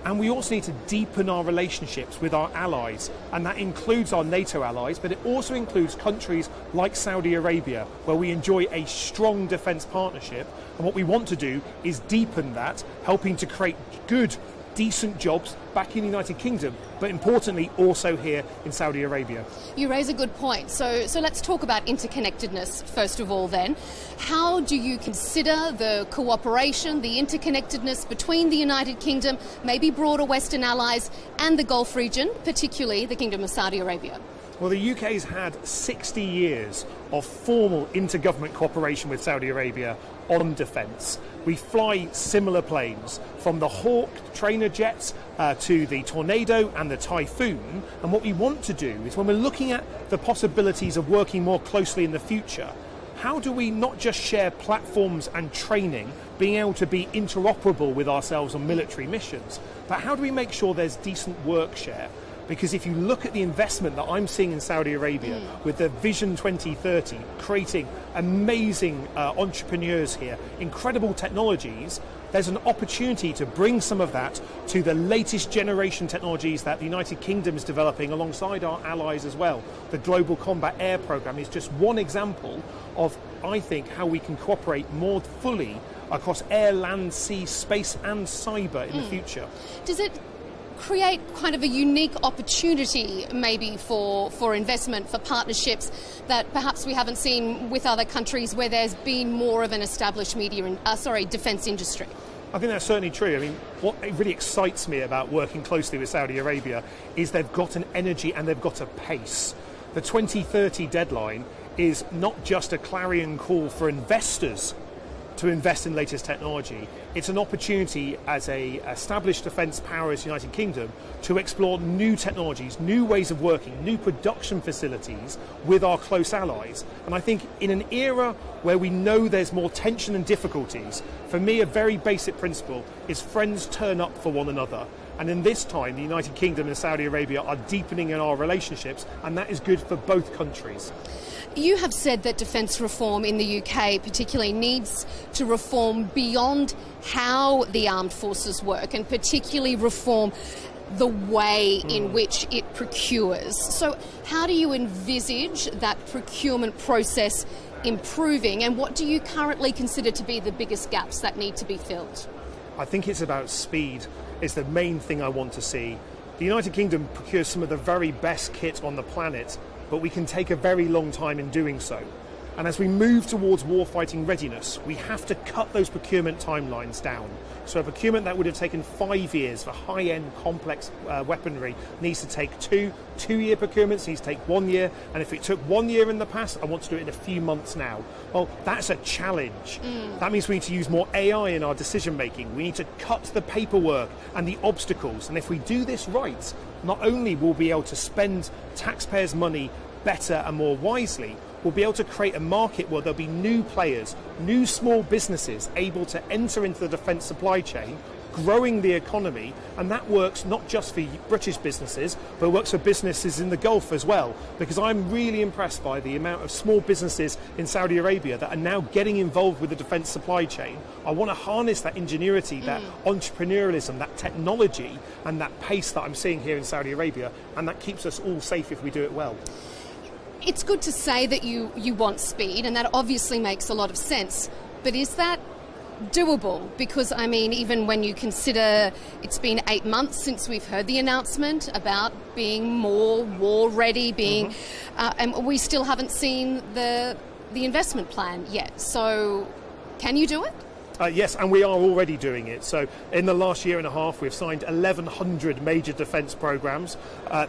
And we also need to deepen our relationships with our allies. And that includes our NATO allies, but it also includes countries like Saudi Arabia, where we enjoy a strong defence partnership. And what we want to do is deepen that, helping to create good, decent jobs back in the United Kingdom, but importantly also here in Saudi Arabia. You raise a good point. So let's talk about interconnectedness first of all then. How do you consider the cooperation, the interconnectedness between the United Kingdom, maybe broader Western allies, and the Gulf region, particularly the Kingdom of Saudi Arabia? Well, the UK's had 60 years of formal intergovernment cooperation with Saudi Arabia on defence. We fly similar planes, from the Hawk trainer jets to the Tornado and the Typhoon. And what we want to do is, when we're looking at the possibilities of working more closely in the future, how do we not just share platforms and training, being able to be interoperable with ourselves on military missions, but how do we make sure there's decent work share? Because if you look at the investment that I'm seeing in Saudi Arabia with the Vision 2030, creating amazing entrepreneurs here, incredible technologies, there's an opportunity to bring some of that to the latest generation technologies that the United Kingdom is developing alongside our allies as well. The Global Combat Air Programme is just one example of, I think, how we can cooperate more fully across air, land, sea, space and cyber in the future. Does it create kind of a unique opportunity maybe for investment, for partnerships that perhaps we haven't seen with other countries where there's been more of an established defence industry? I think that's certainly true. I mean, what really excites me about working closely with Saudi Arabia is they've got an energy and they've got a pace. The 2030 deadline is not just a clarion call for investors to invest in latest technology. It's an opportunity as a established defence power as the United Kingdom to explore new technologies, new ways of working, new production facilities with our close allies. And I think in an era where we know there's more tension and difficulties, for me a very basic principle is friends turn up for one another. And in this time, the United Kingdom and Saudi Arabia are deepening in our relationships, and that is good for both countries. You have said that defence reform in the UK particularly needs to reform beyond how the armed forces work, and particularly reform the way in which it procures. So how do you envisage that procurement process improving, and what do you currently consider to be the biggest gaps that need to be filled? I think it's about speed. It's the main thing I want to see. The United Kingdom procures some of the very best kit on the planet, but we can take a very long time in doing so. And as we move towards warfighting readiness, we have to cut those procurement timelines down. So a procurement that would have taken 5 years for high-end complex weaponry needs to take two-year procurements, needs to take 1 year. And if it took 1 year in the past, I want to do it in a few months now. Well, that's a challenge. That means we need to use more AI in our decision-making. We need to cut the paperwork and the obstacles. And if we do this right, not only will we be able to spend taxpayers' money better and more wisely, we'll be able to create a market where there'll be new players, new small businesses able to enter into the defence supply chain, growing the economy, and that works not just for British businesses, but works for businesses in the Gulf as well, because I'm really impressed by the amount of small businesses in Saudi Arabia that are now getting involved with the defence supply chain. I want to harness that ingenuity, that entrepreneurialism, that technology, and that pace that I'm seeing here in Saudi Arabia, and that keeps us all safe if we do it well. It's good to say that you want speed, and that obviously makes a lot of sense, but is that doable? Because, I mean, even when you consider it's been 8 months since we've heard the announcement about being more war ready, and we still haven't seen the investment plan yet. So can you do it? Yes, and we are already doing it. So in the last year and a half, we've signed 1,100 major defence programmes.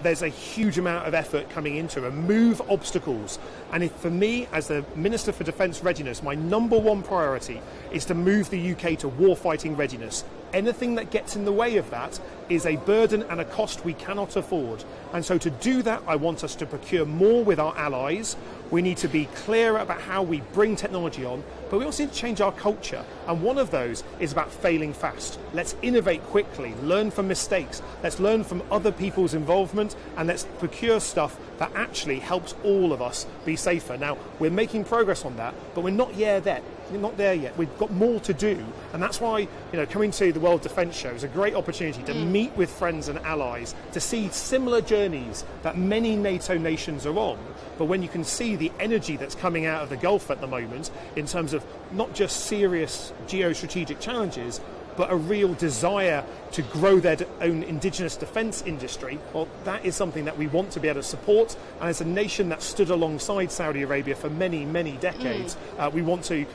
There's a huge amount of effort coming in to remove obstacles. And for me, as the Minister for Defence Readiness, my number one priority is to move the UK to warfighting readiness. Anything that gets in the way of that is a burden and a cost we cannot afford. And so to do that, I want us to procure more with our allies. We need to be clear about how we bring technology on, but we also need to change our culture. And one of those is about failing fast. Let's innovate quickly, learn from mistakes, let's learn from other people's involvement, and let's procure stuff that actually helps all of us be safer. Now, we're making progress on that, but we're not there yet. We've got more to do, and that's why, coming to the World Defence Show is a great opportunity to meet with friends and allies, to see similar journeys that many NATO nations are on. But when you can see the energy that's coming out of the Gulf at the moment in terms of not just serious geostrategic challenges, but a real desire to grow their own indigenous defence industry, well, that is something that we want to be able to support. And as a nation that stood alongside Saudi Arabia for many, many decades, we want to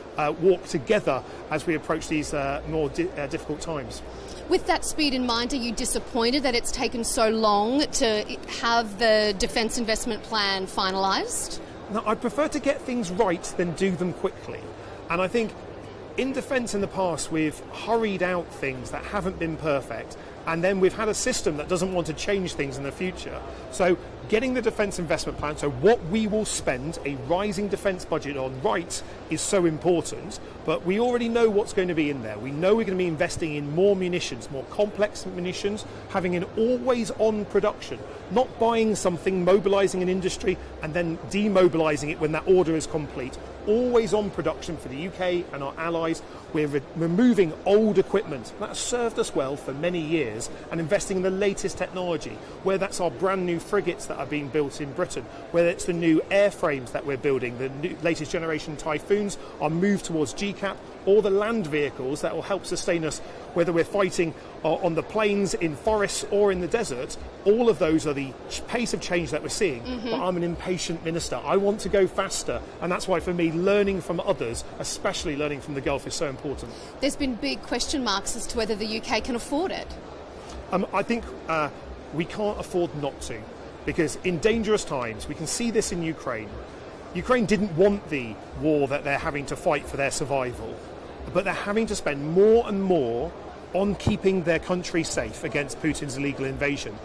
walk together as we approach these more difficult times. With that speed in mind, are you disappointed that it's taken so long to have the defence investment plan finalised? No, I prefer to get things right than do them quickly. And I think in defence in the past, we've hurried out things that haven't been perfect, and then we've had a system that doesn't want to change things in the future. So getting the defence investment plan, so what we will spend a rising defence budget on right, is so important, but we already know what's going to be in there. We know we're going to be investing in more munitions, more complex munitions, having an always-on production, not buying something, mobilising an industry, and then demobilising it when that order is complete. Always-on production for the UK and our allies. We're removing old equipment that has served us well for many years and investing in the latest technology, whether that's our brand new frigates that are being built in Britain, whether it's the new airframes that we're building, the new, latest generation Typhoons, our move towards GCAP, or the land vehicles that will help sustain us, whether we're fighting on the plains, in forests or in the desert. All of those are the pace of change that we're seeing. But I'm an impatient minister. I want to go faster, and that's why for me learning from others, especially learning from the Gulf, is so important. There's been big question marks as to whether the UK can afford it. I think we can't afford not to, because in dangerous times, we can see this in Ukraine. Ukraine didn't want the war that they're having to fight for their survival, but they're having to spend more and more on keeping their country safe against Putin's illegal invasion.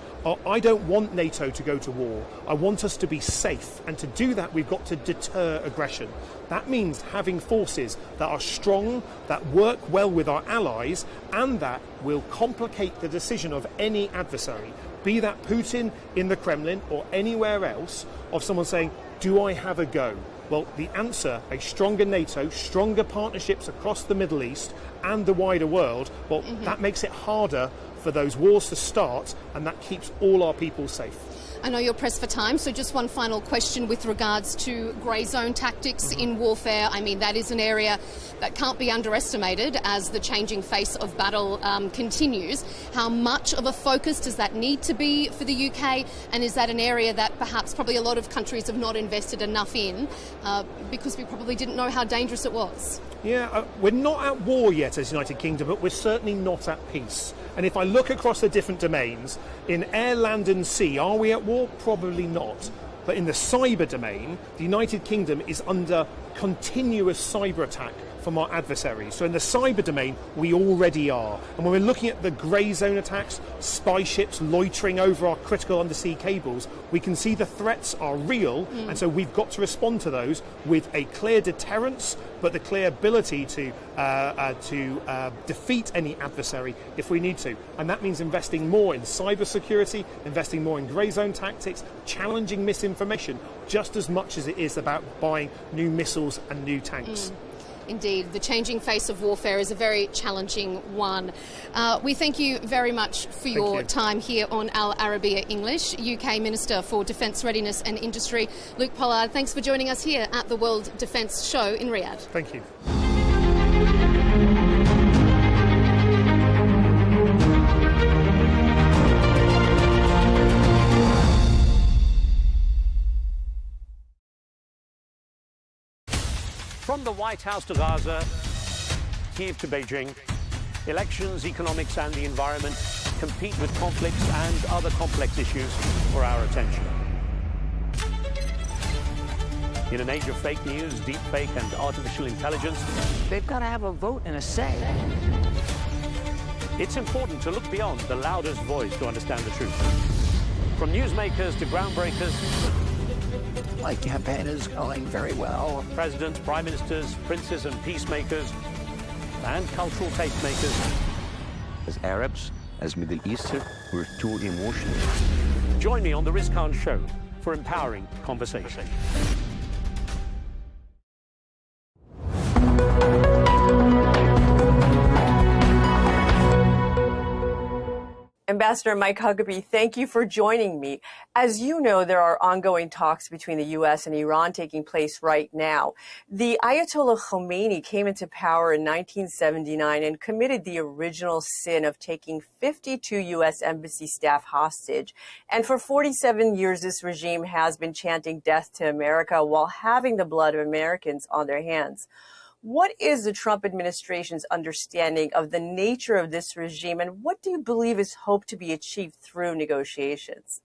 I don't want NATO to go to war. I want us to be safe, and to do that we've got to deter aggression. That means having forces that are strong, that work well with our allies, and that will complicate the decision of any adversary, be that Putin in the Kremlin or anywhere else, of someone saying, do I have a go? Well, the answer, a stronger NATO, stronger partnerships across the Middle East and the wider world, well, that makes it harder for those wars to start, and that keeps all our people safe. I know you're pressed for time, so just one final question with regards to grey zone tactics in warfare. I mean, that is an area that can't be underestimated as the changing face of battle continues. How much of a focus does that need to be for the UK? And is that an area that perhaps probably a lot of countries have not invested enough in because we probably didn't know how dangerous it was? Yeah, we're not at war yet as United Kingdom, but we're certainly not at peace. And if I look across the different domains, in air, land and sea, are we at war? Probably not. But in the cyber domain, the United Kingdom is under continuous cyber attack from our adversaries. So in the cyber domain, we already are. And when we're looking at the grey zone attacks, spy ships loitering over our critical undersea cables, we can see the threats are real, and so we've got to respond to those with a clear deterrence, but the clear ability to defeat any adversary if we need to. And that means investing more in cyber security, investing more in grey zone tactics, challenging misinformation, just as much as it is about buying new missiles and new tanks. Indeed, the changing face of warfare is a very challenging one. We thank you very much for your time here on Al Arabiya English. UK Minister for Defence Readiness and Industry, Luke Pollard, thanks for joining us here at the World Defence Show in Riyadh. Thank you. From the White House to Gaza, Kiev to Beijing, elections, economics and the environment compete with conflicts and other complex issues for our attention. In an age of fake news, deep fake and artificial intelligence, they've got to have a vote and a say. It's important to look beyond the loudest voice to understand the truth. From newsmakers to groundbreakers, my campaign is going very well. Presidents, prime ministers, princes and peacemakers, and cultural tastemakers. As Arabs, as Middle Eastern, we're too emotional. Join me on The Riz Khan Show for empowering conversation. Ambassador Mike Huckabee, thank you for joining me. As you know, there are ongoing talks between the U.S. and Iran taking place right now. The Ayatollah Khomeini came into power in 1979 and committed the original sin of taking 52 U.S. embassy staff hostage. And for 47 years, this regime has been chanting death to America while having the blood of Americans on their hands. What is the Trump administration's understanding of the nature of this regime, and what do you believe is hoped to be achieved through negotiations?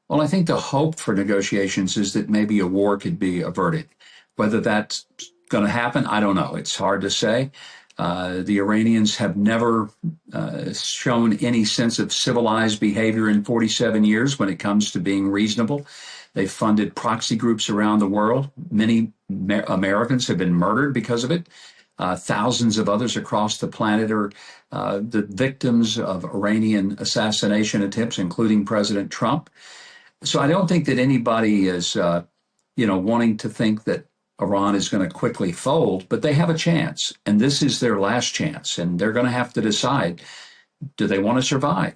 Well, I think the hope for negotiations is that maybe a war could be averted. Whether that's going to happen, I don't know. It's hard to say. The Iranians have never shown any sense of civilized behavior in 47 years when it comes to being reasonable. They've funded proxy groups around the world. Many Americans have been murdered because of it. Thousands of others across the planet are the victims of Iranian assassination attempts, including President Trump. So I don't think that anybody is, wanting to think that Iran is going to quickly fold, but they have a chance, and this is their last chance, and they're going to have to decide, do they want to survive?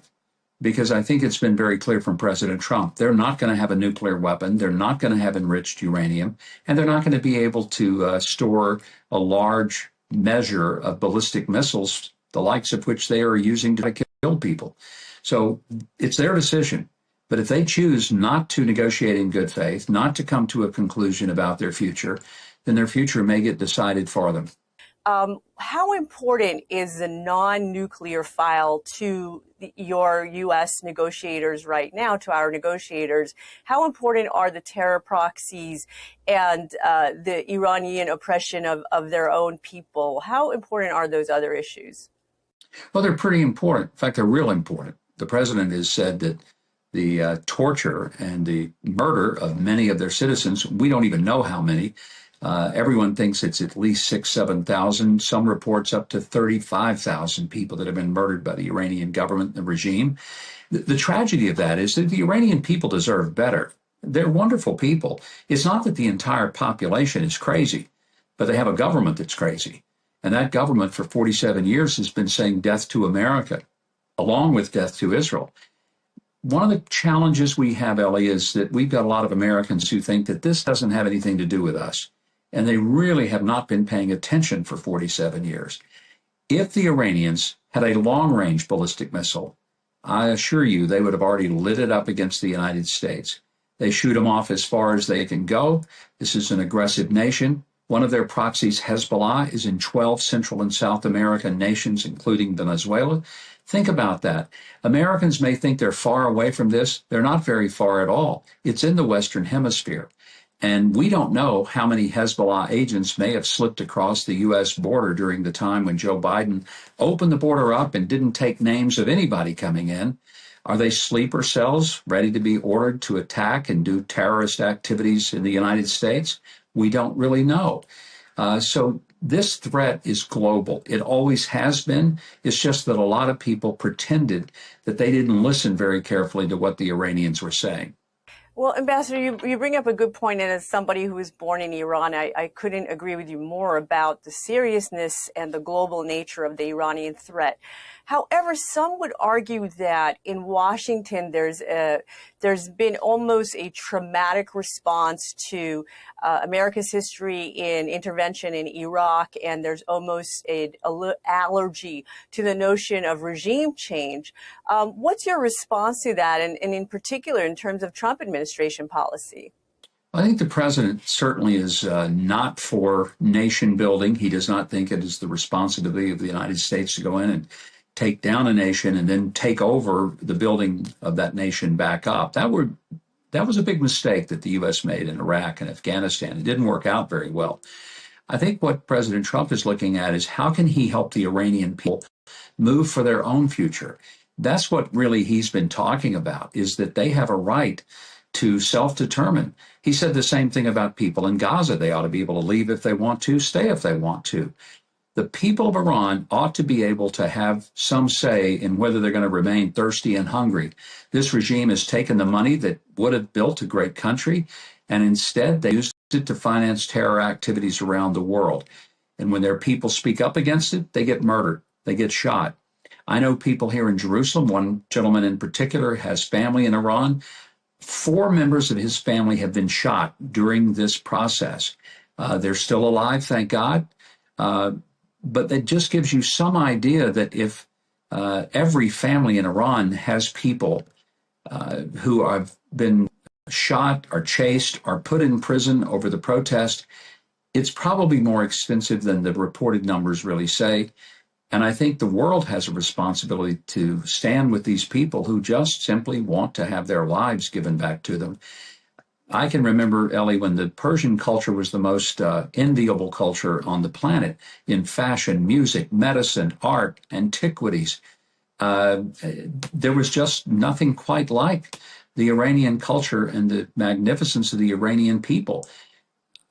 Because I think it's been very clear from President Trump, they're not going to have a nuclear weapon, they're not going to have enriched uranium, and they're not going to be able to store a large measure of ballistic missiles, the likes of which they are using to kill people. So it's their decision. But if they choose not to negotiate in good faith, not to come to a conclusion about their future, then their future may get decided for them. How important is the non-nuclear file to your U.S. negotiators right now, to our negotiators? How important are the terror proxies and the Iranian oppression of their own people? How important are those other issues? Well, they're pretty important. In fact, they're real important. The president has said that the torture and the murder of many of their citizens, we don't even know how many. Everyone thinks it's at least 6,000, 7,000. Some reports up to 35,000 people that have been murdered by the Iranian government and the regime. The tragedy of that is that the Iranian people deserve better. They're wonderful people. It's not that the entire population is crazy, but they have a government that's crazy. And that government for 47 years has been saying death to America, along with death to Israel. One of the challenges we have, Ellie, is that we've got a lot of Americans who think that this doesn't have anything to do with us. And they really have not been paying attention for 47 years. If the Iranians had a long-range ballistic missile, I assure you they would have already lit it up against the United States. They shoot them off as far as they can go. This is an aggressive nation. One of their proxies, Hezbollah, is in 12 Central and South American nations, including Venezuela. Think about that. Americans may think they're far away from this. They're not very far at all. It's in the Western Hemisphere. And we don't know how many Hezbollah agents may have slipped across the U.S. border during the time when Joe Biden opened the border up and didn't take names of anybody coming in. Are they sleeper cells ready to be ordered to attack and do terrorist activities in the United States? We don't really know. So this threat is global. It always has been. It's just that a lot of people pretended that they didn't listen very carefully to what the Iranians were saying. Well, Ambassador, you bring up a good point, and as somebody who was born in Iran, I couldn't agree with you more about the seriousness and the global nature of the Iranian threat. However, some would argue that in Washington, there's been almost a traumatic response to America's history in intervention in Iraq, and there's almost an allergy to the notion of regime change. What's your response to that, and in particular in terms of Trump administration policy? I think the president certainly is not for nation building. He does not think it is the responsibility of the United States to go in and take down a nation and then take over the building of that nation back up. That was a big mistake that the U.S. made in Iraq and Afghanistan. It didn't work out very well. I think what President Trump is looking at is how can he help the Iranian people move for their own future? That's what really he's been talking about, is that they have a right to self-determine. He said the same thing about people in Gaza. They ought to be able to leave if they want to, stay if they want to. The people of Iran ought to be able to have some say in whether they're going to remain thirsty and hungry. This regime has taken the money that would have built a great country, and instead they used it to finance terror activities around the world. And when their people speak up against it, they get murdered, they get shot. I know people here in Jerusalem, one gentleman in particular has family in Iran. 4 members of his family have been shot during this process. They're still alive, thank God. But that just gives you some idea that if every family in Iran has people who have been shot or chased or put in prison over the protest, it's probably more expensive than the reported numbers really say. And I think the world has a responsibility to stand with these people who just simply want to have their lives given back to them. I can remember, Ellie, when the Persian culture was the most enviable culture on the planet in fashion, music, medicine, art, antiquities. There was just nothing quite like the Iranian culture and the magnificence of the Iranian people.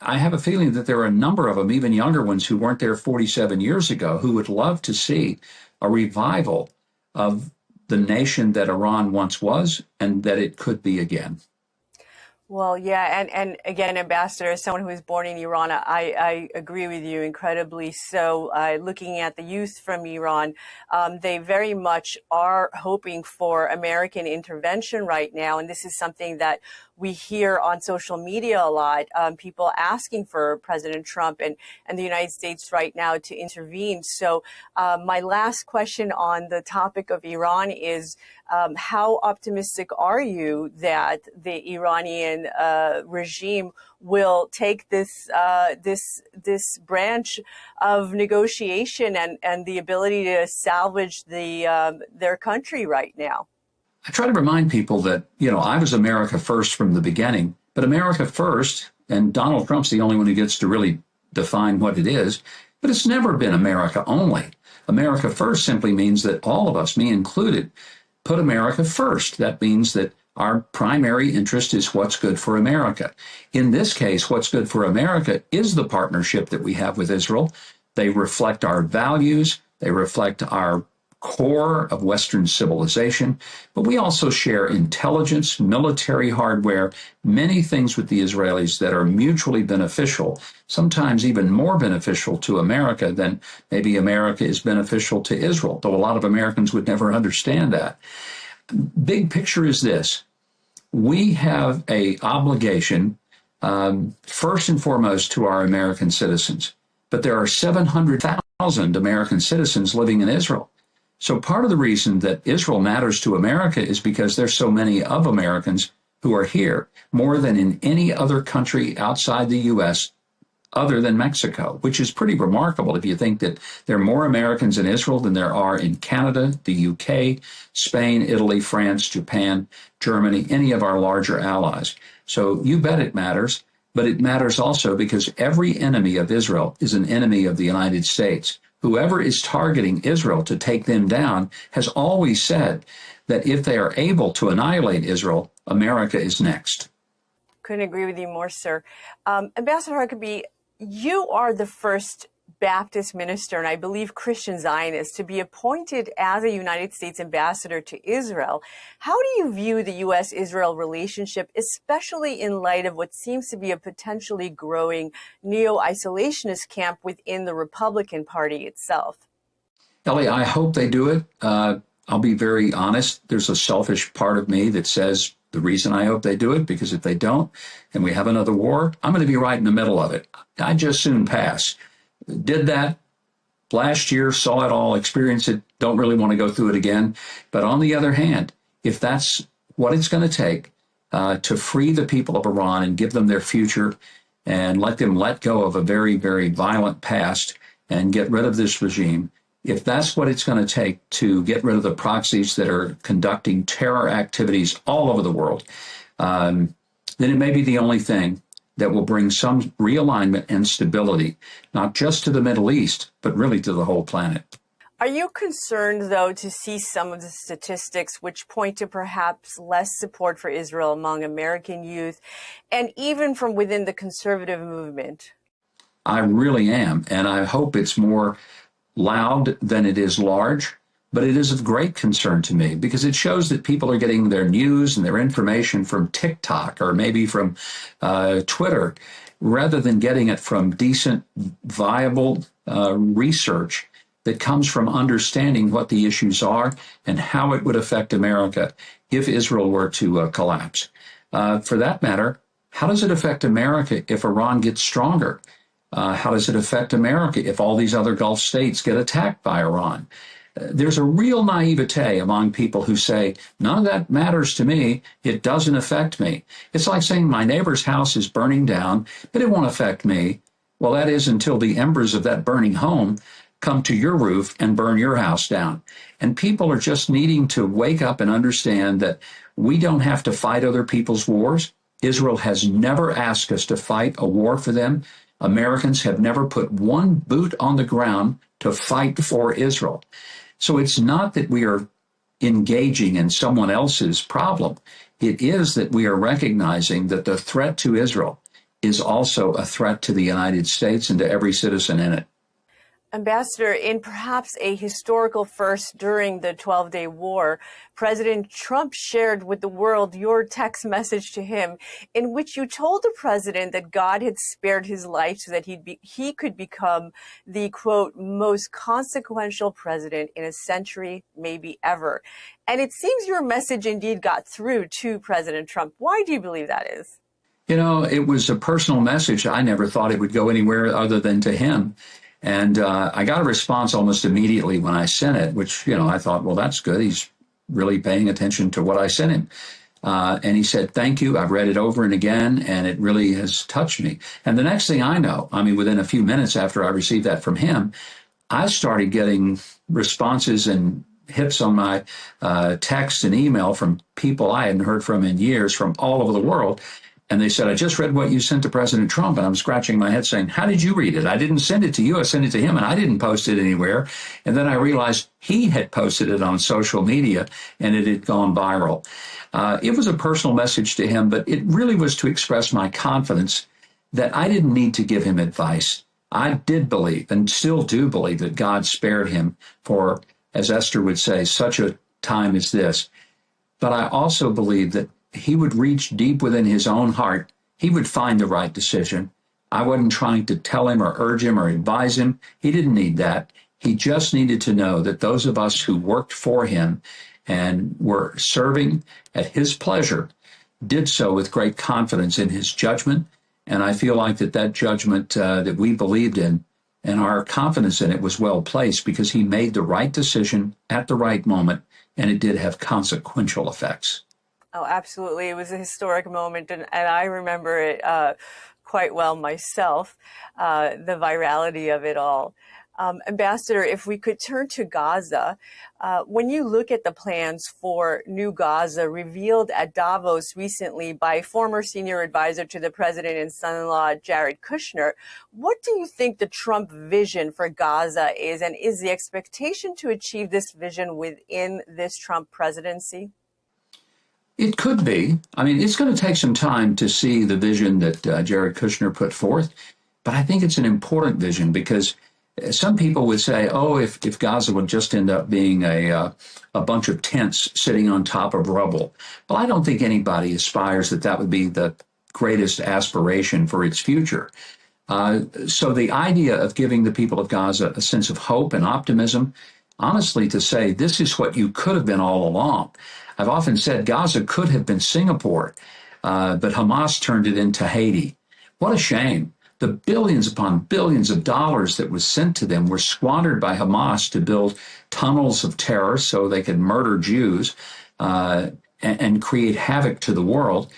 I have a feeling that there are a number of them, even younger ones who weren't there 47 years ago, who would love to see a revival of the nation that Iran once was and that it could be again. Well, yeah, and again, Ambassador, as someone who was born in Iran, I agree with you incredibly so. Looking at the youth from Iran, they very much are hoping for American intervention right now, and this is something that we hear on social media a lot, people asking for President Trump and the United States right now to intervene. So my last question on the topic of Iran is, how optimistic are you that the Iranian regime will take this branch of negotiation and the ability to salvage their country right now? I try to remind people that, I was America first from the beginning, but America first, and Donald Trump's the only one who gets to really define what it is, but it's never been America only. America first simply means that all of us, me included, put America first. That means that our primary interest is what's good for America. In this case, what's good for America is the partnership that we have with Israel. They reflect our values. They reflect our core of Western civilization, but we also share intelligence, military hardware, many things with the Israelis that are mutually beneficial, sometimes even more beneficial to America than maybe America is beneficial to Israel, though a lot of Americans would never understand that. Big picture is this. We have an obligation, first and foremost, to our American citizens, but there are 700,000 American citizens living in Israel. So part of the reason that Israel matters to America is because there's so many of Americans who are here, more than in any other country outside the U.S. other than Mexico, which is pretty remarkable if you think that there are more Americans in Israel than there are in Canada, the UK, Spain, Italy, France, Japan, Germany, any of our larger allies. So you bet it matters. but it matters also because every enemy of Israel is an enemy of the United States. Whoever is targeting Israel to take them down has always said that if they are able to annihilate Israel, America is next. Couldn't agree with you more, sir. Ambassador Huckabee, you are the first Baptist minister, and I believe Christian Zionist, to be appointed as a United States ambassador to Israel. How do you view the U.S.-Israel relationship, especially in light of what seems to be a potentially growing neo-isolationist camp within the Republican Party itself? Ellie, I hope they do it. I'll be very honest. There's a selfish part of me that says the reason I hope they do it, because if they don't and we have another war, I'm going to be right in the middle of it. I'd just soon pass. Did that last year, saw it all, experienced it, don't really want to go through it again. But on the other hand, if that's what it's going to take to free the people of Iran and give them their future and let them let go of a very, very violent past and get rid of this regime, if that's what it's going to take to get rid of the proxies that are conducting terror activities all over the world, then it may be the only thing that will bring some realignment and stability, not just to the Middle East, but really to the whole planet. Are you concerned, though, to see some of the statistics which point to perhaps less support for Israel among American youth and even from within the conservative movement? I really am, and I hope it's more loud than it is large, but it is of great concern to me because it shows that people are getting their news and their information from TikTok or maybe from Twitter rather than getting it from decent, viable research that comes from understanding what the issues are and how it would affect America if Israel were to collapse. For that matter, how does it affect America if Iran gets stronger? How does it affect America if all these other Gulf states get attacked by Iran? There's a real naivete among people who say, none of that matters to me. It doesn't affect me. It's like saying my neighbor's house is burning down, but it won't affect me. Well, that is until the embers of that burning home come to your roof and burn your house down. And people are just needing to wake up and understand that we don't have to fight other people's wars. Israel has never asked us to fight a war for them. Americans have never put one boot on the ground to fight for Israel. So it's not that we are engaging in someone else's problem. It is that we are recognizing that the threat to Israel is also a threat to the United States and to every citizen in it. Ambassador, in perhaps a historical first during the 12-day war, President Trump shared with the world your text message to him in which you told the president that God had spared his life so that he could become the, quote, most consequential president in a century, maybe ever. And it seems your message indeed got through to President Trump. Why do you believe that is? You know, it was a personal message. I never thought it would go anywhere other than to him. And I got a response almost immediately when I sent it, which, you know, I thought, well, that's good. He's really paying attention to what I sent him. And he said, thank you. I've read it over and again, and it really has touched me. And the next thing I know, I mean, within a few minutes after I received that from him, I started getting responses and hits on my text and email from people I hadn't heard from in years from all over the world. And they said, I just read what you sent to President Trump. And I'm scratching my head saying, how did you read it? I didn't send it to you. I sent it to him, and I didn't post it anywhere. And then I realized he had posted it on social media, and it had gone viral. It was a personal message to him, but it really was to express my confidence that I didn't need to give him advice. I did believe, and still do believe, that God spared him for, as Esther would say, such a time as this. But I also believe that he would reach deep within his own heart. He would find the right decision. I wasn't trying to tell him or urge him or advise him. He didn't need that. He just needed to know that those of us who worked for him and were serving at his pleasure did so with great confidence in his judgment. And I feel like that judgment that we believed in and our confidence in it was well placed because he made the right decision at the right moment, and it did have consequential effects. Oh, absolutely. It was a historic moment, and I remember it quite well myself, the virality of it all. Ambassador, if we could turn to Gaza, when you look at the plans for New Gaza revealed at Davos recently by former senior advisor to the president and son-in-law Jared Kushner, what do you think the Trump vision for Gaza is, and is the expectation to achieve this vision within this Trump presidency? It could be. I mean, it's going to take some time to see the vision that Jared Kushner put forth, but I think it's an important vision because some people would say, oh, if Gaza would just end up being a bunch of tents sitting on top of rubble. Well, I don't think anybody aspires that would be the greatest aspiration for its future. So the idea of giving the people of Gaza a sense of hope and optimism, honestly, to say this is what you could have been all along. I've often said Gaza could have been Singapore, but Hamas turned it into Haiti. What a shame. The billions upon billions of dollars that was sent to them were squandered by Hamas to build tunnels of terror so they could murder Jews and create havoc to the world.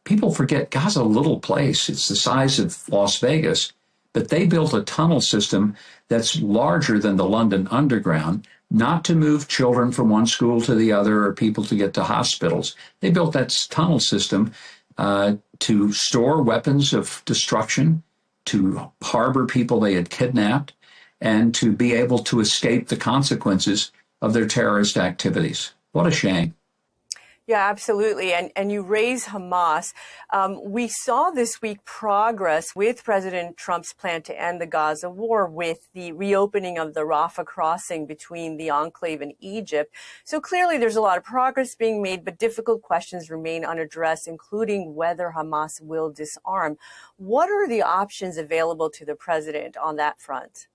People forget Gaza, a little place. It's the size of Las Vegas, but they built a tunnel system that's larger than the London Underground, not to move children from one school to the other or people to get to hospitals. They built that tunnel system to store weapons of destruction, to harbor people they had kidnapped, and to be able to escape the consequences of their terrorist activities. What a shame. Yeah, absolutely. And you raise Hamas. We saw this week progress with President Trump's plan to end the Gaza war with the reopening of the Rafah crossing between the enclave and Egypt. So clearly there's a lot of progress being made, but difficult questions remain unaddressed, including whether Hamas will disarm. What are the options available to the president on that front?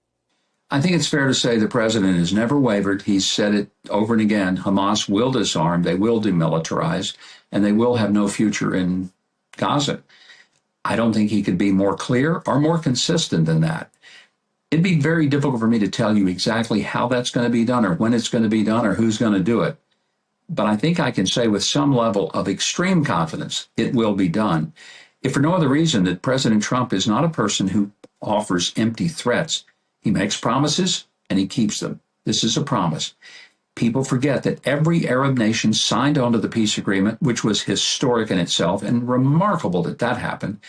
I think it's fair to say the president has never wavered. He's said it over and again. Hamas will disarm, they will demilitarize, and they will have no future in Gaza. I don't think he could be more clear or more consistent than that. It'd be very difficult for me to tell you exactly how that's going to be done or when it's going to be done or who's going to do it. But I think I can say with some level of extreme confidence it will be done. If for no other reason that President Trump is not a person who offers empty threats. He makes promises and he keeps them. This is a promise. People forget that every Arab nation signed on to the peace agreement, which was historic in itself and remarkable that that happened.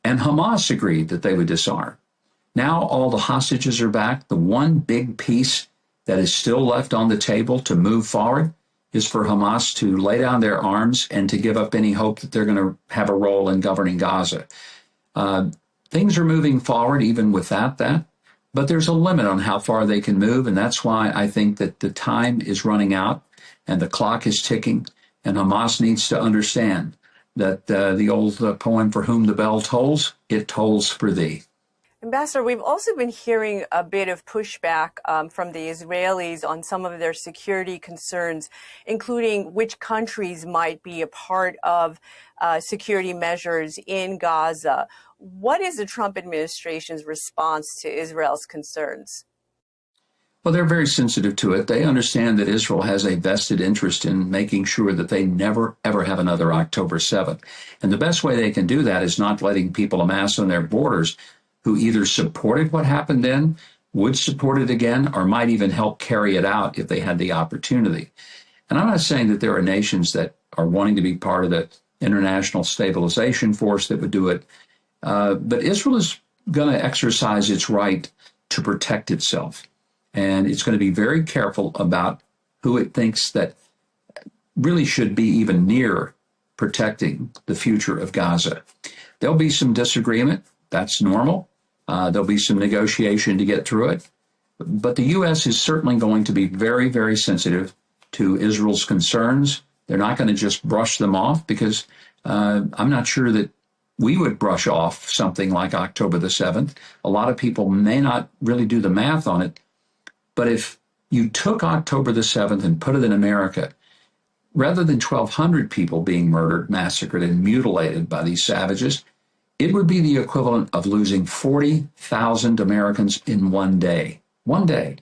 And Hamas agreed that they would disarm. Now all the hostages are back. The one big piece that is still left on the table to move forward is for Hamas to lay down their arms and to give up any hope that they're going to have a role in governing Gaza. Things are moving forward even without that. But there's a limit on how far they can move, and that's why I think that the time is running out and the clock is ticking, and Hamas needs to understand that the old poem, for whom the bell tolls, it tolls for thee. Ambassador, we've also been hearing a bit of pushback from the Israelis on some of their security concerns, including which countries might be a part of security measures in Gaza. What is the Trump administration's response to Israel's concerns? Well, they're very sensitive to it. They understand that Israel has a vested interest in making sure that they never, ever have another October 7th. And the best way they can do that is not letting people amass on their borders who either supported what happened then, would support it again, or might even help carry it out if they had the opportunity. And I'm not saying that there are nations that are wanting to be part of the international stabilization force that would do it. But Israel is going to exercise its right to protect itself. And it's going to be very careful about who it thinks that really should be even near protecting the future of Gaza. There'll be some disagreement. That's normal. There'll be some negotiation to get through it. But the U.S. is certainly going to be very, very sensitive to Israel's concerns. They're not going to just brush them off because I'm not sure that we would brush off something like October the 7th. A lot of people may not really do the math on it. But if you took October the 7th and put it in America, rather than 1,200 people being murdered, massacred, and mutilated by these savages, it would be the equivalent of losing 40,000 Americans in one day. One day.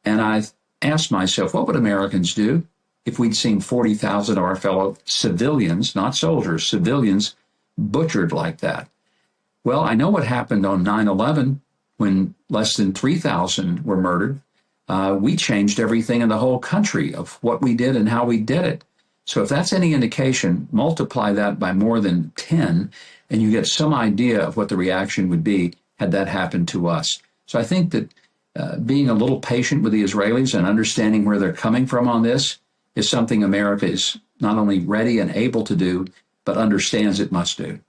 And I've asked myself, what would Americans do if we'd seen 40,000 of our fellow civilians, not soldiers, civilians, butchered like that? Well, I know what happened on 9/11. when less than 3,000 were murdered, we changed everything in the whole country of what we did and how we did it. So if that's any indication, multiply that by more than 10, and you get some idea of what the reaction would be had that happened to us. So I think that being a little patient with the Israelis and understanding where they're coming from on this is something America is not only ready and able to do, but understands it must do.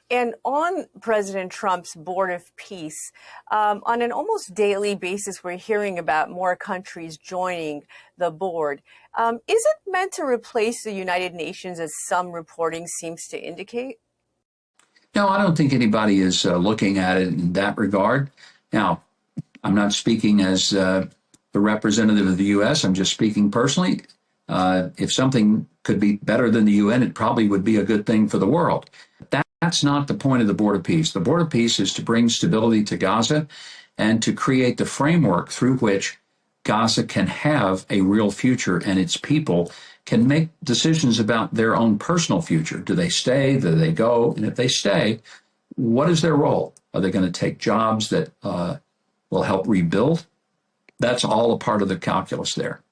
And on President Trump's Board of Peace, on an almost daily basis, we're hearing about more countries joining the board. Is it meant to replace the United Nations, as some reporting seems to indicate? No, I don't think anybody is looking at it in that regard. Now, I'm not speaking as the representative of the U.S. I'm just speaking personally. If something could be better than the UN, it probably would be a good thing for the world. That's not the point of the Board of Peace. The Board of Peace is to bring stability to Gaza and to create the framework through which Gaza can have a real future and its people can make decisions about their own personal future. Do they stay? Do they go? And if they stay, what is their role? Are they going to take jobs that will help rebuild? That's all a part of the calculus there.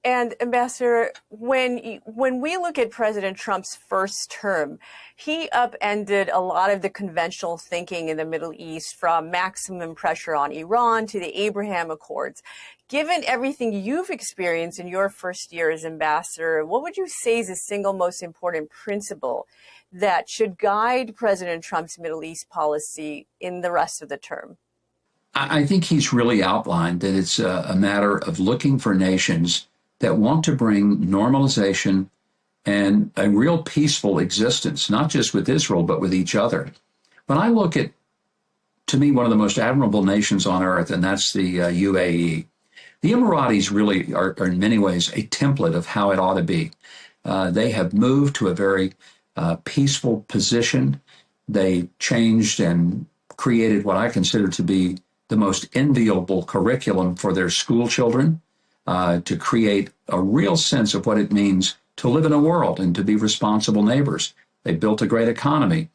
And Ambassador, when we look at President Trump's first term, he upended a lot of the conventional thinking in the Middle East, from maximum pressure on Iran to the Abraham Accords. Given everything you've experienced in your first year as ambassador, what would you say is the single most important principle that should guide President Trump's Middle East policy in the rest of the term? I think he's really outlined that it's a matter of looking for nations that want to bring normalization and a real peaceful existence, not just with Israel, but with each other. When I look at, to me, one of the most admirable nations on earth, and that's the UAE, the Emiratis really are in many ways a template of how it ought to be. They have moved to a very peaceful position. They changed and created what I consider to be the most enviable curriculum for their school children, to create a real sense of what it means to live in a world and to be responsible neighbors. They built a great economy.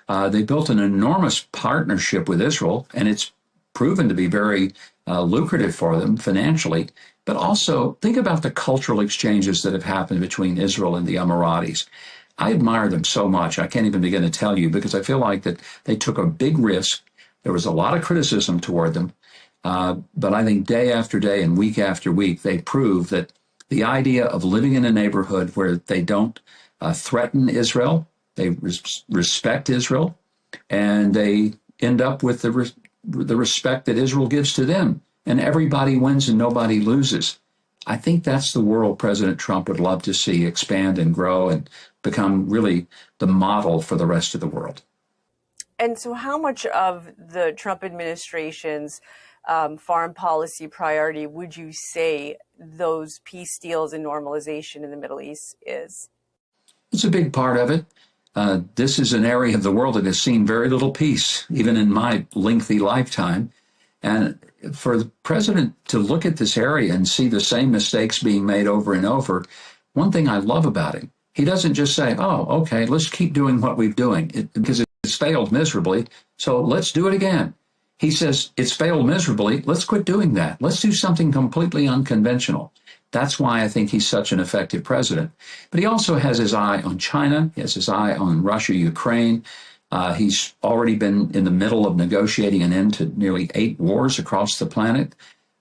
They built an enormous partnership with Israel, and it's proven to be very lucrative for them financially. But also, think about the cultural exchanges that have happened between Israel and the Emiratis. I admire them so much. I can't even begin to tell you, because I feel like that they took a big risk. There was a lot of criticism toward them. But I think day after day and week after week, they prove that the idea of living in a neighborhood where they don't threaten Israel, they respect Israel, and they end up with the respect that Israel gives to them. And everybody wins and nobody loses. I think that's the world President Trump would love to see expand and grow and become really the model for the rest of the world. And so how much of the Trump administration's foreign policy priority would you say those peace deals and normalization in the Middle East is? It's a big part of it. This is an area of the world that has seen very little peace, even in my lengthy lifetime. And for the president to look at this area and see the same mistakes being made over and over, one thing I love about him, he doesn't just say, oh, okay, let's keep doing what we're doing, because it's failed miserably, so let's do it again. He says, it's failed miserably, let's quit doing that. Let's do something completely unconventional. That's why I think he's such an effective president. But he also has his eye on China. He has his eye on Russia, Ukraine. He's already been in the middle of negotiating an end to nearly 8 wars across the planet.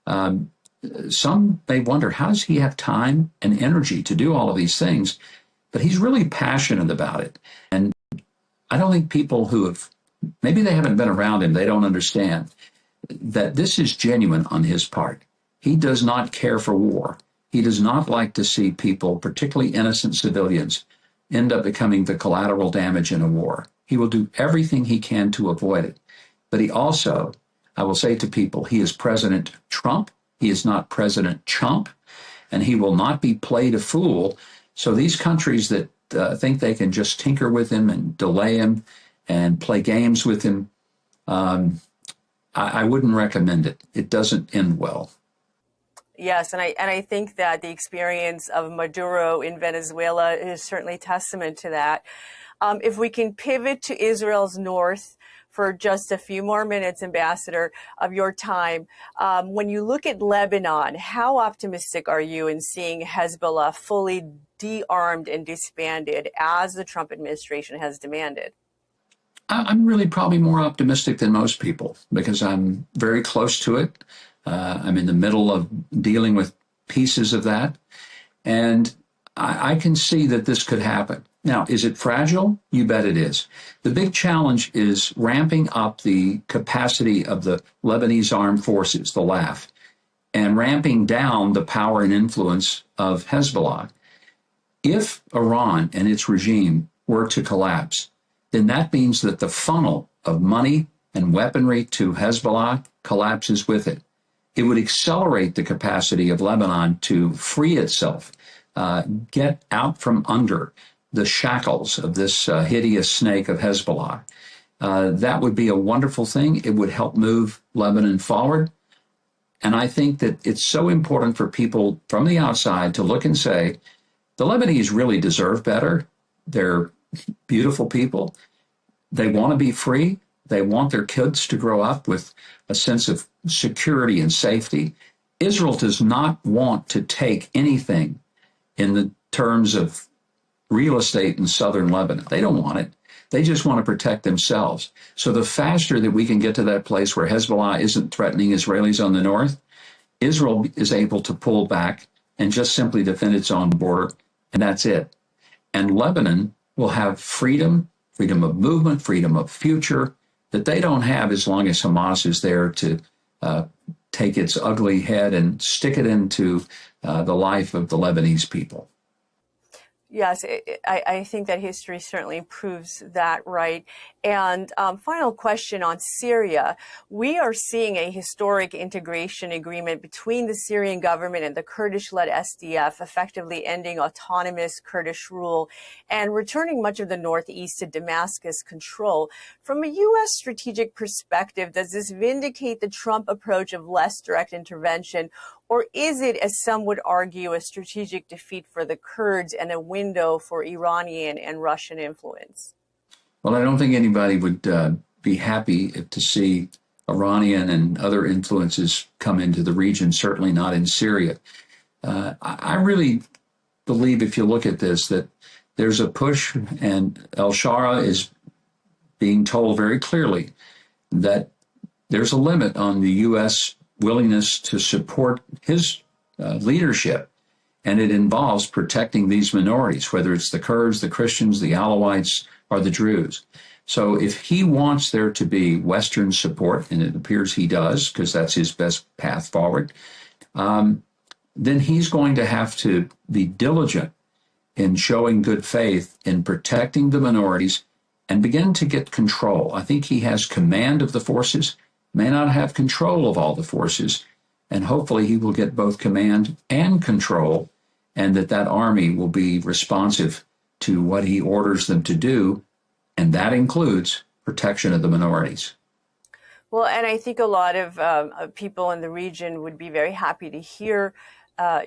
Some may wonder, how does he have time and energy to do all of these things? But he's really passionate about it. And I don't think people who have, maybe they haven't been around him, they don't understand that this is genuine on his part. He does not care for war. He does not like to see people, particularly innocent civilians, end up becoming the collateral damage in a war. He will do everything he can to avoid it. But he also, I will say to people, he is President Trump. He is not President Chump, and he will not be played a fool. So these countries that think they can just tinker with him and delay him and play games with him, I wouldn't recommend it. It doesn't end well. Yes, and I think that the experience of Maduro in Venezuela is certainly testament to that. If we can pivot to Israel's north for just a few more minutes, Ambassador, of your time. When you look at Lebanon, how optimistic are you in seeing Hezbollah fully de-armed and disbanded as the Trump administration has demanded? I'm really probably more optimistic than most people because I'm very close to it. I'm in the middle of dealing with pieces of that. And I can see that this could happen. Now, is it fragile? You bet it is. The big challenge is ramping up the capacity of the Lebanese armed forces, the LAF, and ramping down the power and influence of Hezbollah. If Iran and its regime were to collapse, then that means that the funnel of money and weaponry to Hezbollah collapses with it. It would accelerate the capacity of Lebanon to free itself, get out from under the shackles of this hideous snake of Hezbollah. That would be a wonderful thing. It would help move Lebanon forward. And I think that it's so important for people from the outside to look and say, the Lebanese really deserve better. They're beautiful people. They want to be free. They want their kids to grow up with a sense of security and safety. Israel does not want to take anything in the terms of real estate in southern Lebanon. They don't want it. They just want to protect themselves. So the faster that we can get to that place where Hezbollah isn't threatening Israelis on the north, Israel is able to pull back and just simply defend its own border, and that's it. And Lebanon will have freedom of movement, freedom of future, that they don't have as long as Hamas is there to take its ugly head and stick it into the life of the Lebanese people. Yes, I think that history certainly proves that right. And final question on Syria. We are seeing a historic integration agreement between the Syrian government and the Kurdish-led SDF, effectively ending autonomous Kurdish rule and returning much of the northeast to Damascus control. From a U.S. strategic perspective, does this vindicate the Trump approach of less direct intervention? Or is it, as some would argue, a strategic defeat for the Kurds and a window for Iranian and Russian influence? Well, I don't think anybody would be happy to see Iranian and other influences come into the region, certainly not in Syria. I really believe, if you look at this, that there's a push, and al-Shara is being told very clearly that there's a limit on the U.S. willingness to support his leadership, and it involves protecting these minorities, whether it's the Kurds, the Christians, the Alawites, or the Druze. So if he wants there to be Western support, and it appears he does, because that's his best path forward, then he's going to have to be diligent in showing good faith in protecting the minorities and begin to get control. I think he has command of the forces, may not have control of all the forces, and hopefully he will get both command and control, and that army will be responsive to what he orders them to do, and that includes protection of the minorities. Well, and I think a lot of people in the region would be very happy to hear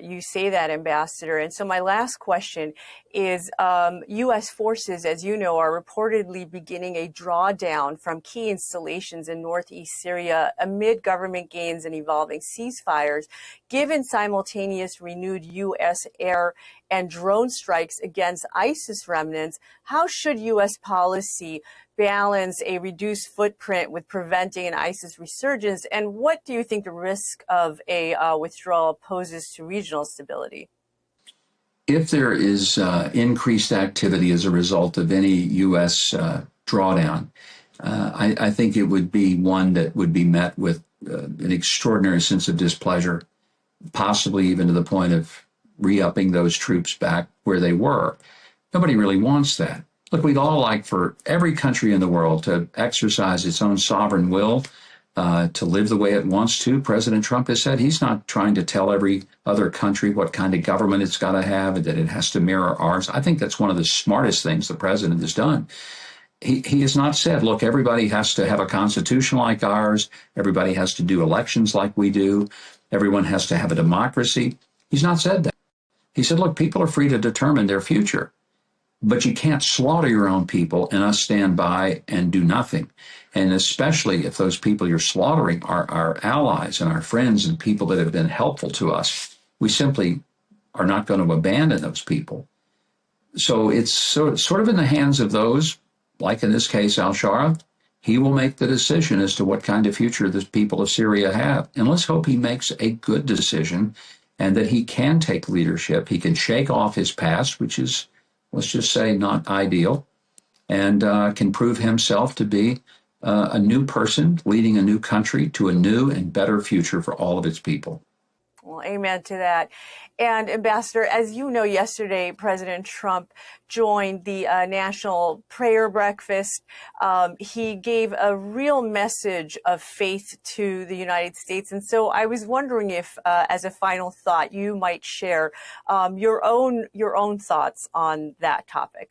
you say that, Ambassador. And so my last question is, U.S. forces, as you know, are reportedly beginning a drawdown from key installations in northeast Syria amid government gains and evolving ceasefires. Given simultaneous renewed U.S. air and drone strikes against ISIS remnants, how should U.S. policy balance a reduced footprint with preventing an ISIS resurgence? And what do you think the risk of a withdrawal poses to regional stability? If there is increased activity as a result of any U.S. drawdown, I think it would be one that would be met with an extraordinary sense of displeasure, possibly even to the point of re-upping those troops back where they were. Nobody really wants that. Look, we'd all like for every country in the world to exercise its own sovereign will, to live the way it wants to. President Trump has said he's not trying to tell every other country what kind of government it's got to have and that it has to mirror ours. I think that's one of the smartest things the president has done. He has not said, look, everybody has to have a constitution like ours. Everybody has to do elections like we do. Everyone has to have a democracy. He's not said that. He said, look, people are free to determine their future. But you can't slaughter your own people and us stand by and do nothing. And especially if those people you're slaughtering are our allies and our friends and people that have been helpful to us, we simply are not going to abandon those people. So it's sort of in the hands of those, like in this case, al-Shara. He will make the decision as to what kind of future the people of Syria have. And let's hope he makes a good decision and that he can take leadership. He can shake off his past, which is, let's just say, not ideal, and can prove himself to be a new person leading a new country to a new and better future for all of its people. Well, amen to that. And Ambassador, as you know, yesterday, President Trump joined the National Prayer Breakfast. He gave a real message of faith to the United States. And so I was wondering if, as a final thought, you might share your own thoughts on that topic.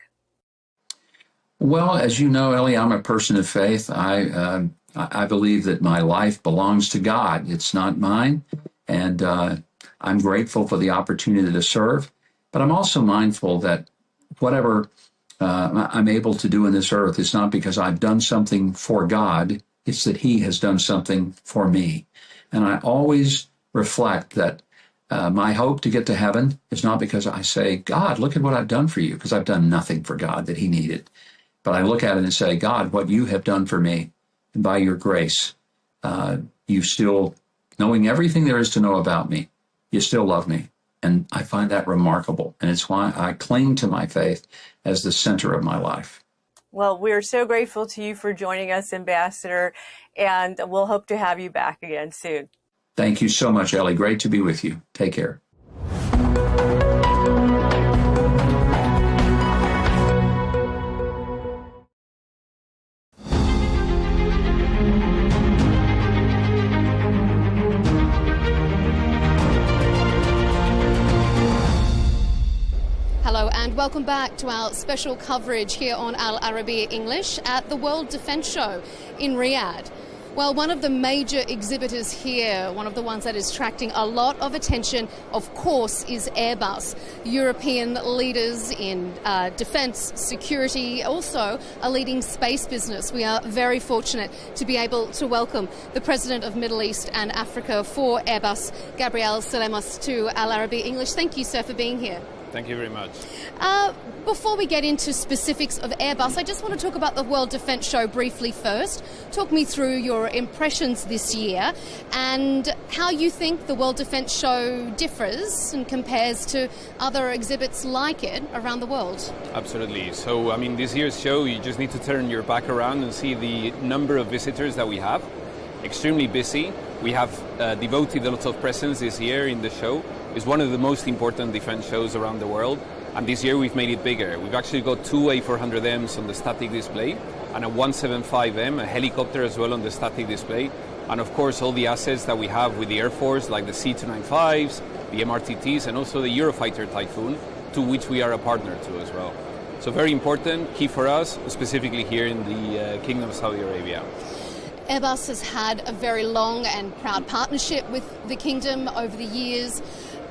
Well, as you know, Ellie, I'm a person of faith. I believe that my life belongs to God. It's not mine. And I'm grateful for the opportunity to serve, but I'm also mindful that whatever I'm able to do in this earth is not because I've done something for God, it's that he has done something for me. And I always reflect that my hope to get to heaven is not because I say, God, look at what I've done for you, because I've done nothing for God that he needed. But I look at it and say, God, what you have done for me, and by your grace, you still, knowing everything there is to know about me, you still love me. And I find that remarkable. And it's why I cling to my faith as the center of my life. Well, we're so grateful to you for joining us, Ambassador, and we'll hope to have you back again soon. Thank you so much, Ellie. Great to be with you. Take care. Hello and welcome back to our special coverage here on Arabiya English at the World Defence Show in Riyadh. Well, one of the major exhibitors here, one of the ones that is attracting a lot of attention, of course, is Airbus. European leaders in defence, security, also a leading space business. We are very fortunate to be able to welcome the President of Middle East and Africa for Airbus, Gabriel Salemos, to Arabiya English. Thank you, sir, for being here. Thank you very much. Before we get into specifics of Airbus, I just want to talk about the World Defence Show briefly first. Talk me through your impressions this year and how you think the World Defence Show differs and compares to other exhibits like it around the world. Absolutely. So, I mean, this year's show, you just need to turn your back around and see the number of visitors that we have. Extremely busy. We have devoted a lot of presence this year in the show. It's one of the most important defense shows around the world, and this year we've made it bigger. We've actually got two A400Ms on the static display and a 175M, a helicopter as well on the static display, and of course all the assets that we have with the Air Force, like the C-295s, the MRTTs, and also the Eurofighter Typhoon, to which we are a partner to as well. So very important, key for us, specifically here in the Kingdom of Saudi Arabia. Airbus has had a very long and proud partnership with the Kingdom over the years.